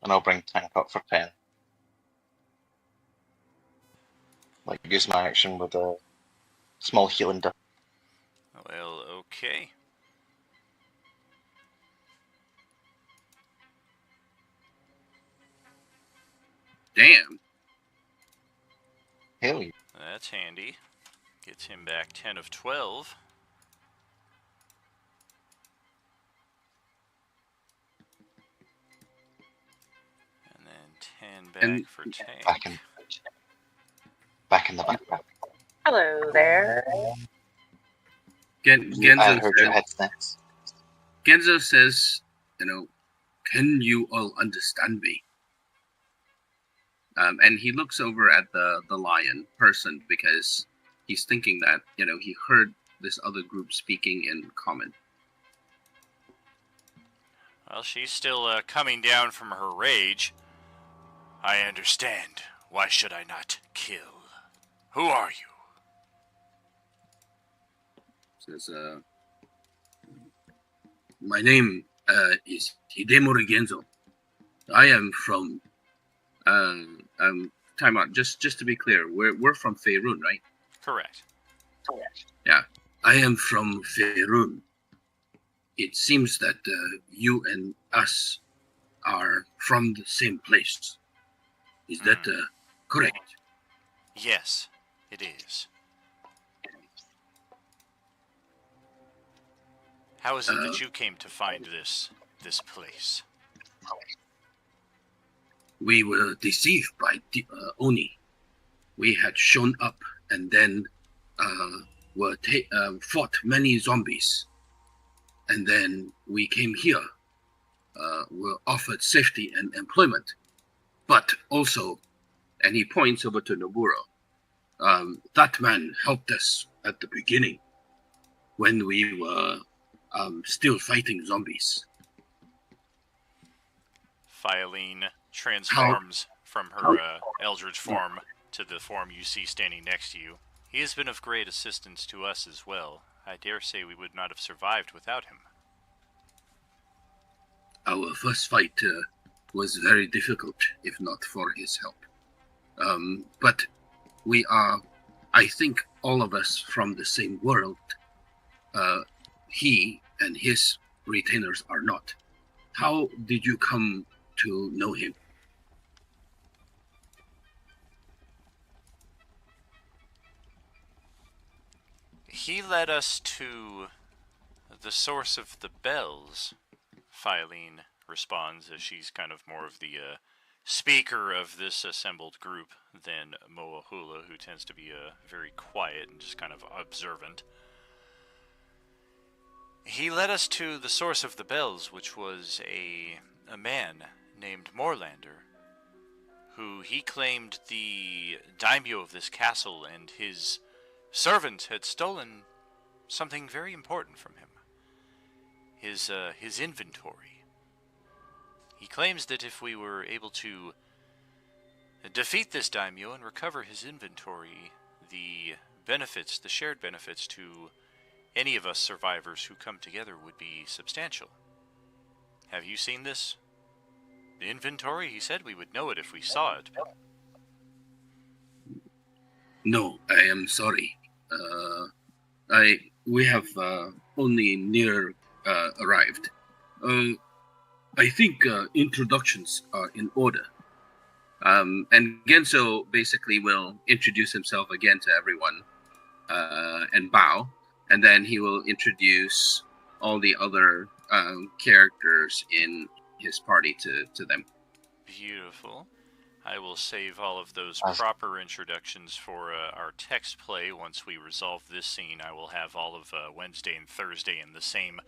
and I'll bring tank up for 10. Like, use my action with a small healing dip. Well, okay. Damn. Hell yeah. That's handy. Gets him back 10 of 12. And then 10 back And- for tank. Back in the backpack. Hello there. I Genzo heard your says, head snacks. Genzo says, can you all understand me? And he looks over at the lion person because he's thinking that, he heard this other group speaking in common. Well, she's still coming down from her rage. I understand. Why should I not kill? Who are you? Says, my name is Hidemori Genzo. I am from, time out, just to be clear, we're from Faerun, right? Correct. Yeah, I am from Faerun. It seems that you and us are from the same place. Is that correct? Yes, it is. How is it that you came to find this place? We were deceived by Oni. We had shown up and then fought many zombies. And then we came here, were offered safety and employment. But also, and he points over to Noburo, that man helped us at the beginning when we were still fighting zombies. Filene transforms from her eldritch form to the form you see standing next to you. He has been of great assistance to us as well. I dare say we would not have survived without him. Our first fight was very difficult, if not for his help. But we are, I think, all of us from the same world. He and his retainers are not. How did you come to know him? He led us to the source of the bells, Filene responds, as she's kind of more of the speaker of this assembled group than Moahula, who tends to be very quiet and just kind of observant. He led us to the source of the bells, which was a man named Morlander, who he claimed the daimyo of this castle and his servant had stolen something very important from him. His inventory. He claims that if we were able to defeat this daimyo and recover his inventory, the shared benefits to any of us survivors who come together would be substantial. Have you seen this? The inventory? He said we would know it if we saw it. No, I am sorry. We have only near arrived. I think introductions are in order. And Genso basically will introduce himself again to everyone and bow, and then he will introduce all the other characters in his party to them. Beautiful. I will save all of those proper introductions for our text play. Once we resolve this scene, I will have all of Wednesday and Thursday in the same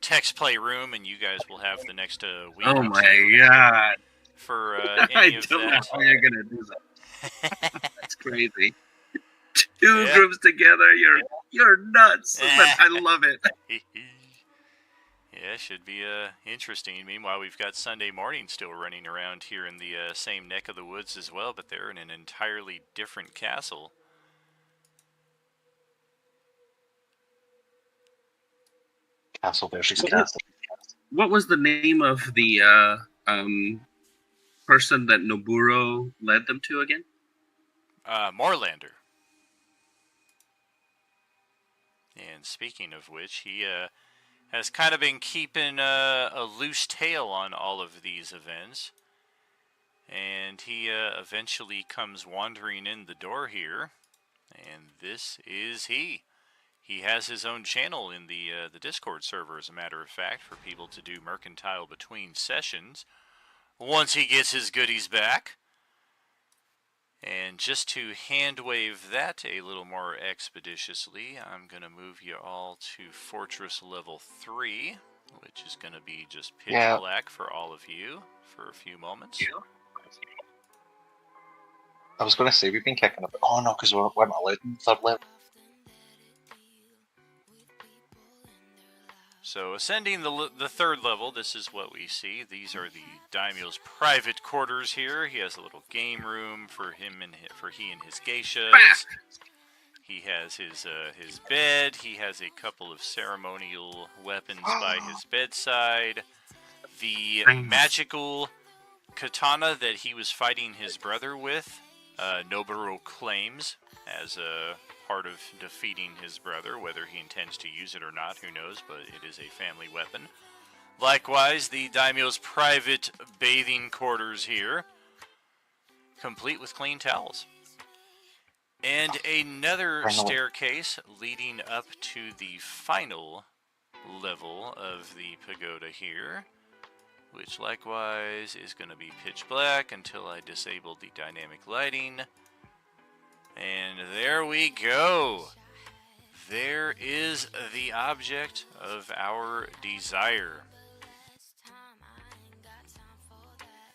text play room, and you guys will have the next week. Oh my god! For I any of don't know that. how you're gonna do that. That's crazy. Two groups together, you're nuts, but I love it. Yeah, should be interesting. Meanwhile, we've got Sunday Morning still running around here in the same neck of the woods as well, but they're in an entirely different castle. Castle versus castle. What was the name of the person that Noburo led them to again? Moorlander. And speaking of which, he has kind of been keeping a loose tail on all of these events. And he eventually comes wandering in the door here. And this is he. He has his own channel in the Discord server, as a matter of fact, for people to do mercantile between sessions once he gets his goodies back. And just to hand wave that a little more expeditiously, I'm going to move you all to Fortress Level 3, which is going to be just pitch black for all of you for a few moments. I was going to say, we've been kicking up. Oh no, because we're not allowed in third level. So ascending the third level, this is what we see. These are the daimyo's private quarters here. He has a little game room for him and he and his geishas. He has his bed. He has a couple of ceremonial weapons by his bedside. The magical katana that he was fighting his brother with, Noburo claims as a part of defeating his brother. Whether he intends to use it or not, who knows, but it is a family weapon. Likewise, the daimyo's private bathing quarters here, complete with clean towels. And another staircase leading up to the final level of the pagoda here, which likewise is going to be pitch black until I disable the dynamic lighting. And there we go. There is the object of our desire.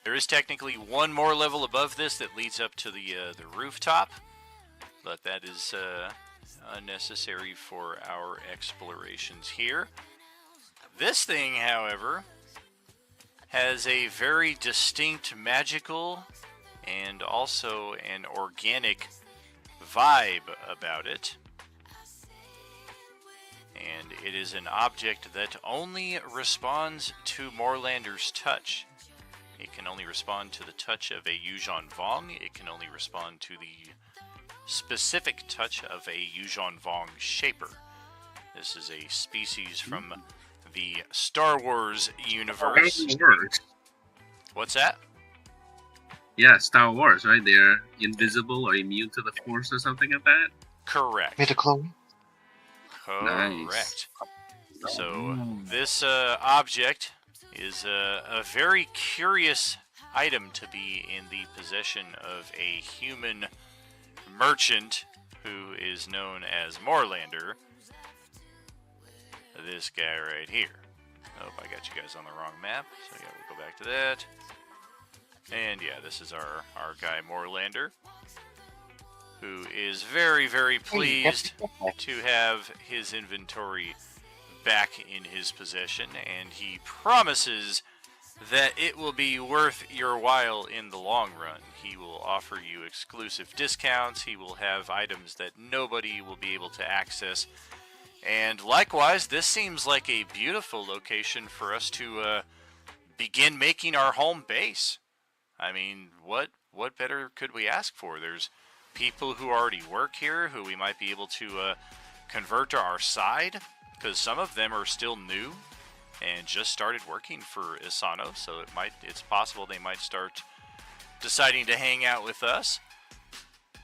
There is technically one more level above this that leads up to the rooftop, but that is unnecessary for our explorations here. This thing, however, has a very distinct magical and also an organic vibe about it. And it is an object that only responds to Moorlander's touch. It can only respond to the touch of a Yuuzhan Vong. It can only respond to the specific touch of a Yuuzhan Vong Shaper. This is a species from the Star Wars universe. Star Wars. What's that? Yeah, Star Wars, right? They're invisible or immune to the Force or something like that? Correct. Midichlorian? Correct. Nice. So this object is a very curious item to be in the possession of a human merchant who is known as Moorlander. This guy right here. Oh, I got you guys on the wrong map, so yeah, we'll go back to that. And yeah, this is our guy Moorlander, who is very, very pleased to have his inventory back in his possession, and he promises that it will be worth your while in the long run. He will offer you exclusive discounts. He will have items that nobody will be able to access. And likewise, this seems like a beautiful location for us to begin making our home base. I mean, what better could we ask for? There's people who already work here who we might be able to convert to our side, because some of them are still new and just started working for Asano, so it's possible they might start deciding to hang out with us.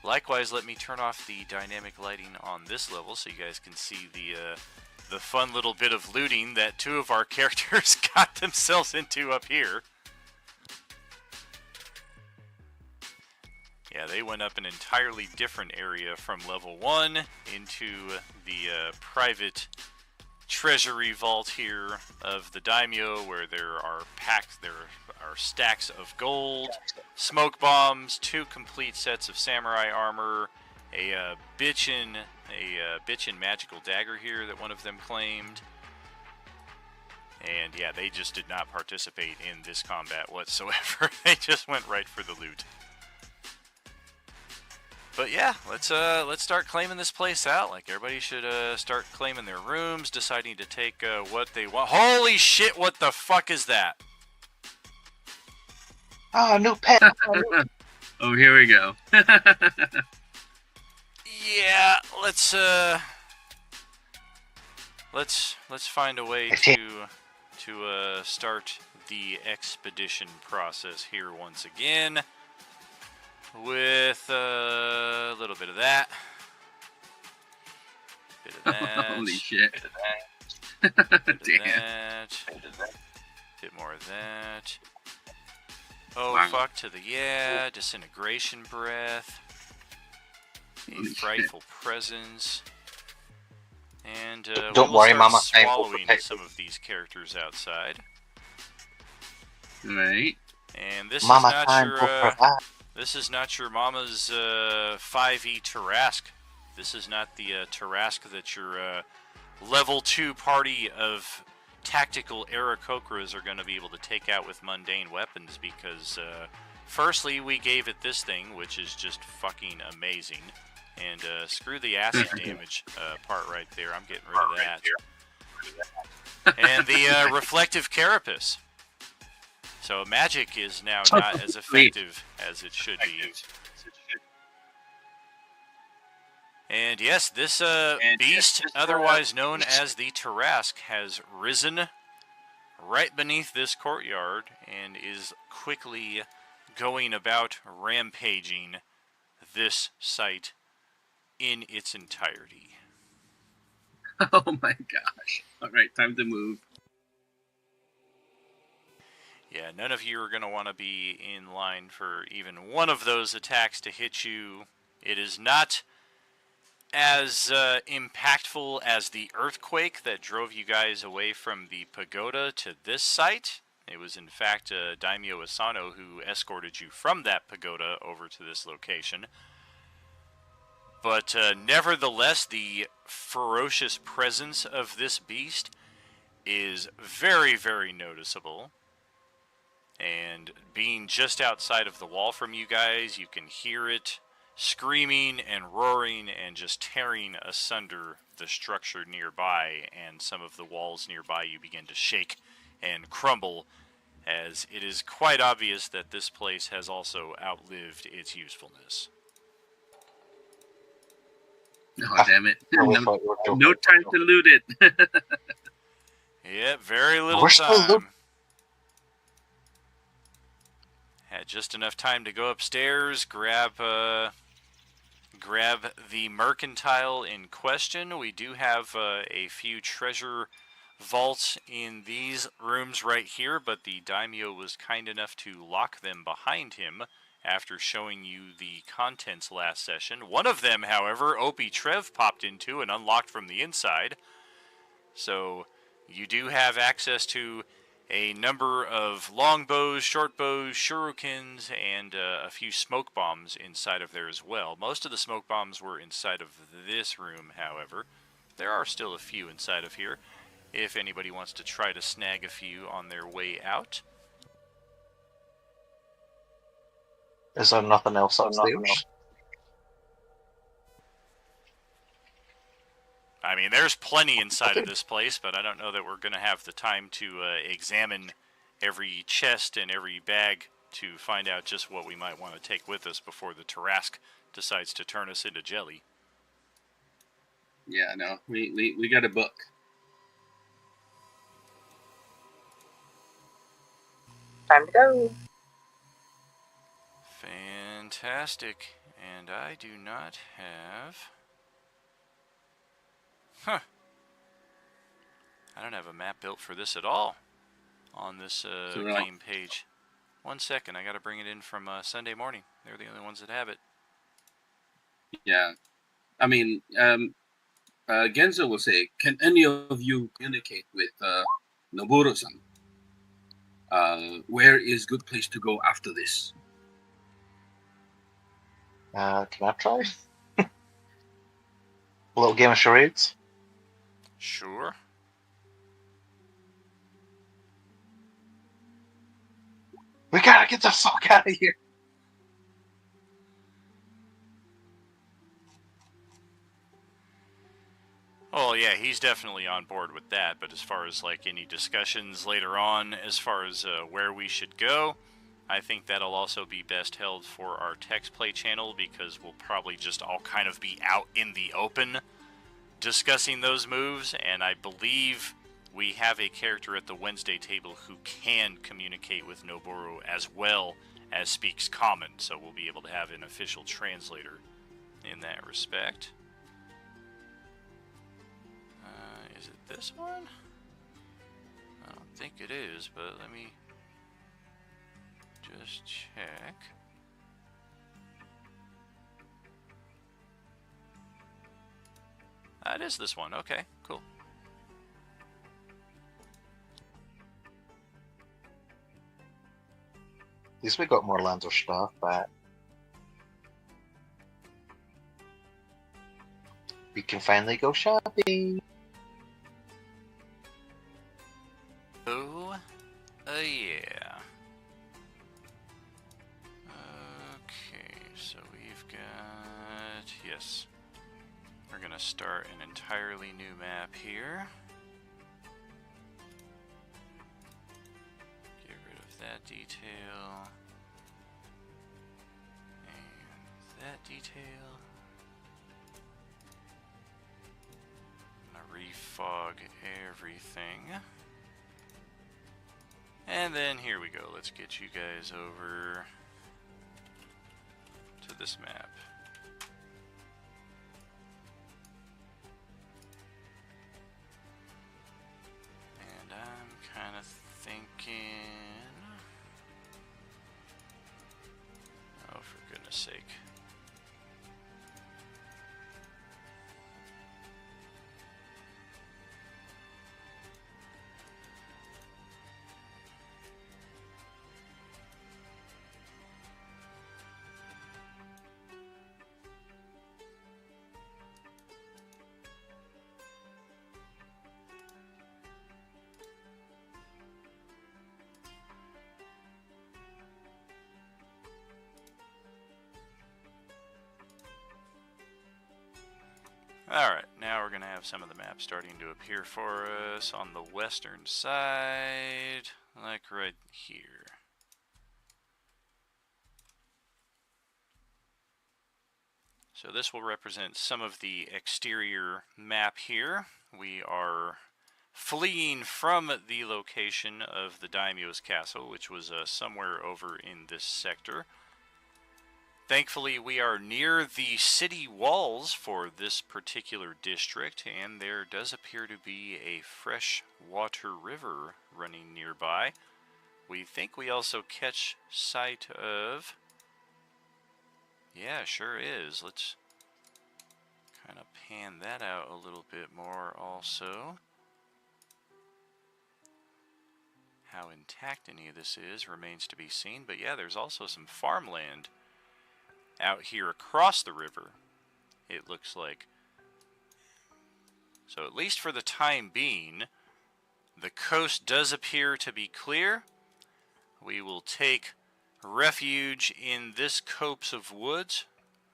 Likewise, let me turn off the dynamic lighting on this level so you guys can see the fun little bit of looting that two of our characters got themselves into up here. Yeah, they went up an entirely different area from level 1 into the private treasury vault here of the daimyo, where there are stacks of gold, smoke bombs, 2 complete sets of samurai armor, a bitchin' magical dagger here that one of them claimed. And yeah, they just did not participate in this combat whatsoever. They just went right for the loot. But yeah, let's start claiming this place out. Like, everybody should start claiming their rooms, deciding to take what they want. Holy shit, what the fuck is that? Ah, new pet. Oh, here we go. Yeah, let's find a way to start the expedition process here once again with a little bit of that, bit of that, Holy shit. bit of Damn. that, bit more of that. Oh Wow. fuck to the yeah, disintegration breath, a Holy frightful presence. And Don't we will worry, start Mama, I will swallowing protect some of these characters outside. Right. And this Mama is not time your will provide. this is not your mama's 5e Tarask. This is not the Tarask that your level 2 party of tactical Aarakocras are going to be able to take out with mundane weapons, because firstly we gave it this thing, which is just fucking amazing. And screw the acid damage part right there. I'm getting rid of that. And the reflective carapace. So magic is now not as effective as it should be. And yes, this beast, otherwise known as the Tarask, has risen right beneath this courtyard and is quickly going about rampaging this site in its entirety. Oh my gosh. Alright, time to move. Yeah, none of you are going to want to be in line for even one of those attacks to hit you. It is not as impactful as the earthquake that drove you guys away from the pagoda to this site. It was in fact Daimyo Asano who escorted you from that pagoda over to this location. But nevertheless, the ferocious presence of this beast is very, very noticeable. And being just outside of the wall from you guys, you can hear it screaming and roaring and just tearing asunder the structure nearby, and some of the walls nearby you begin to shake and crumble, as it is quite obvious that this place has also outlived its usefulness. Oh, damn it. really No, thought you were joking. no time to loot it. Yeah, very little We're still time. Had just enough time to go upstairs, grab the mercantile in question. We do have a few treasure vaults in these rooms right here, but the daimyo was kind enough to lock them behind him after showing you the contents last session. One of them, however, Opie Trev popped into and unlocked from the inside. So you do have access to a number of longbows, short bows, shurikens, and a few smoke bombs inside of there as well. Most of the smoke bombs were inside of this room, however. There are still a few inside of here, if anybody wants to try to snag a few on their way out. Is there nothing else upstairs? I mean, there's plenty inside of this place, but I don't know that we're going to have the time to examine every chest and every bag to find out just what we might want to take with us before the Tarask decides to turn us into jelly. Yeah, no. We got a book. Time to go. Fantastic. And I do not have... Huh. I don't have a map built for this at all on this game page. 1 second, I gotta bring it in from Sunday morning. They're the only ones that have it. Yeah. I mean, Genzo will say, can any of you communicate with Noburo-san? Where is good place to go after this? Can I try? A little game of charades? Sure. We gotta get the fuck out of here. Oh yeah, he's definitely on board with that, but as far as like any discussions later on, as far as where we should go, I think that'll also be best held for our text play channel because we'll probably just all kind of be out in the open discussing those moves, and I believe we have a character at the Wednesday table who can communicate with Noburo as well as speaks common, so we'll be able to have an official translator in that respect. Is it this one? I don't think it is, but let me just check. It is this one. Okay, cool. At least we got more Lander stuff back. We can finally go shopping. Oh, yeah. Okay, so we've got... Yes. We're going to start an entirely new map here. Get rid of that detail. And that detail. I'm going to refog everything. And then here we go. Let's get you guys over to this map. And I'm kind of thinking... Oh, for goodness sake. Alright, now we're going to have some of the maps starting to appear for us on the western side, like right here. So this will represent some of the exterior map here. We are fleeing from the location of the Daimyo's castle, which was somewhere over in this sector. Thankfully, we are near the city walls for this particular district, and there does appear to be a freshwater river running nearby. We think we also catch sight of... Yeah, sure is. Let's kind of pan that out a little bit more also. How intact any of this is remains to be seen, but yeah, there's also some farmland out here across the river, it looks like. So at least for the time being, the coast does appear to be clear. We will take refuge in this copse of woods,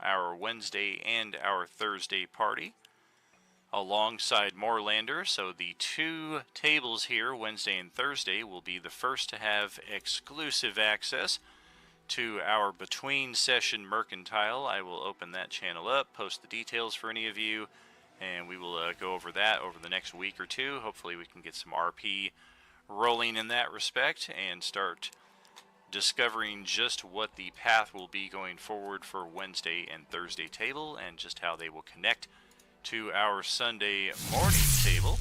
our Wednesday and our Thursday party, alongside Moorlander. So the two tables here, Wednesday and Thursday, will be the first to have exclusive access to our between session mercantile. I will open that channel up, post the details for any of you, and we will go over that over the next week or two. Hopefully we can get some RP rolling in that respect and start discovering just what the path will be going forward for Wednesday and Thursday table, and just how they will connect to our Sunday morning table.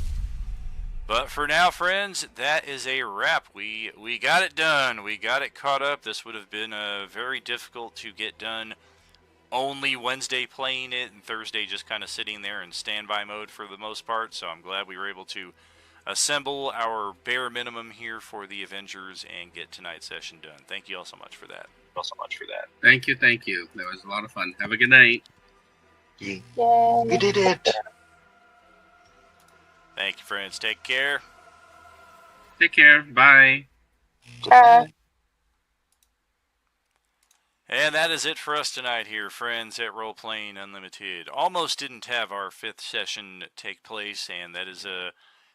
But for now, friends, that is a wrap. We got it done. We got it caught up. This would have been very difficult to get done only Wednesday playing it and Thursday just kind of sitting there in standby mode for the most part. So I'm glad we were able to assemble our bare minimum here for the Avengers and get tonight's session done. Thank you all so much for that. Thank you, thank you. That was a lot of fun. Have a good night. You Yay. did it. Thank you, friends. Take care. Take care. Bye. Bye. And that is it for us tonight here, friends, at Role Playing Unlimited. Almost didn't have our 5th session take place, and that is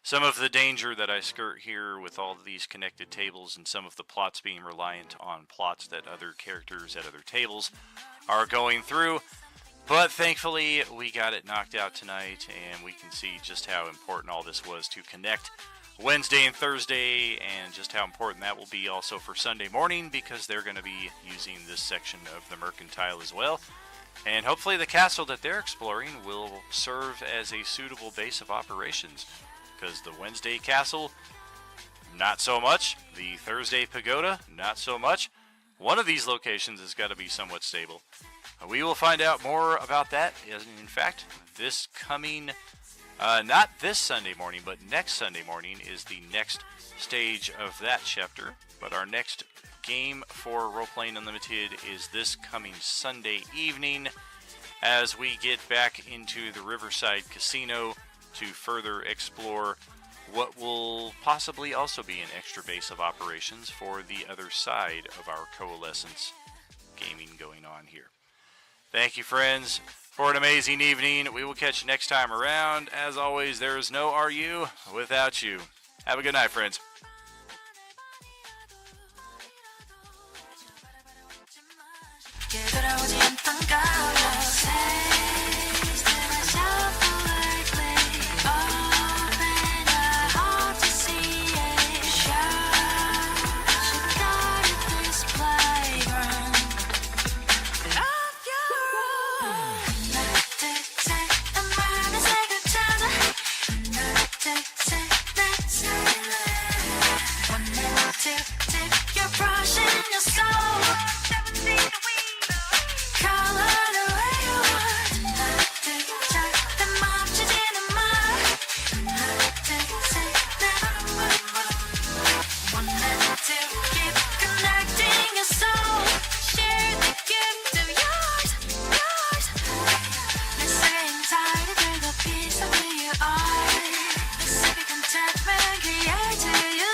some of the danger that I skirt here with all of these connected tables and some of the plots being reliant on plots that other characters at other tables are going through. But thankfully, we got it knocked out tonight, and we can see just how important all this was to connect Wednesday and Thursday, and just how important that will be also for Sunday morning, because they're going to be using this section of the Mercantile as well. And hopefully the castle that they're exploring will serve as a suitable base of operations, because the Wednesday castle, not so much. The Thursday pagoda, not so much. One of these locations has got to be somewhat stable. We will find out more about that. In fact, this coming, not this Sunday morning, but next Sunday morning is the next stage of that chapter. But our next game for Role-Playing Unlimited is this coming Sunday evening, as we get back into the Riverside Casino to further explore what will possibly also be an extra base of operations for the other side of our Coalescence gaming going on here. Thank you, friends, for an amazing evening. We will catch you next time around. As always, there is no RU without you. Have a good night, friends. You're brushing your soul. Color the way you want. The mom in the mind. To keep connecting your soul. Share the gift of yours. Missing inside of the piece of who you are. Specific contentment created you.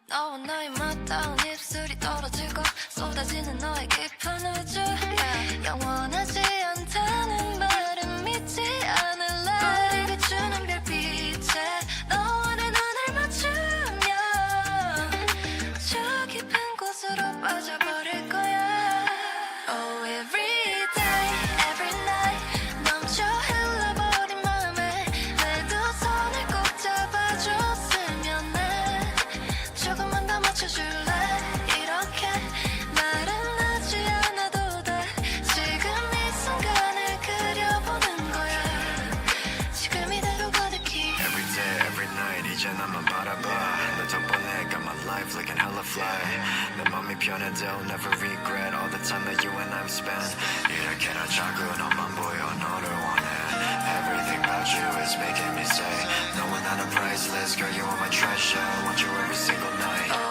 너와 너의 맞닿은 입술이 떨어지고 쏟아지는 너의 깊은 우주 영원하지 않다는 말은 믿지 않을래 우리 비추는 별빛에 너와 내 눈을 맞추면 저 깊은 곳으로 빠져버릴 거야 Oh every day, every night 넘쳐 흘러버린 맘에 내 두 손을 꼭 잡아줬으면 해 조금만 더 맞춰줄래 이렇게 말은 하지 않아도 돼 지금 이 순간을 그려보는 거야 지금 이대로 가득히 Every day, every night 이제 나만 바라봐 너 덕분에 got my life looking hella fly 내 맘이 변해도 never regret all the time that you and I've spent 이렇게나 자꾸 너만 보여 너를 원해 Everything about you is making me say No one on a priceless girl you are my treasure want you every single night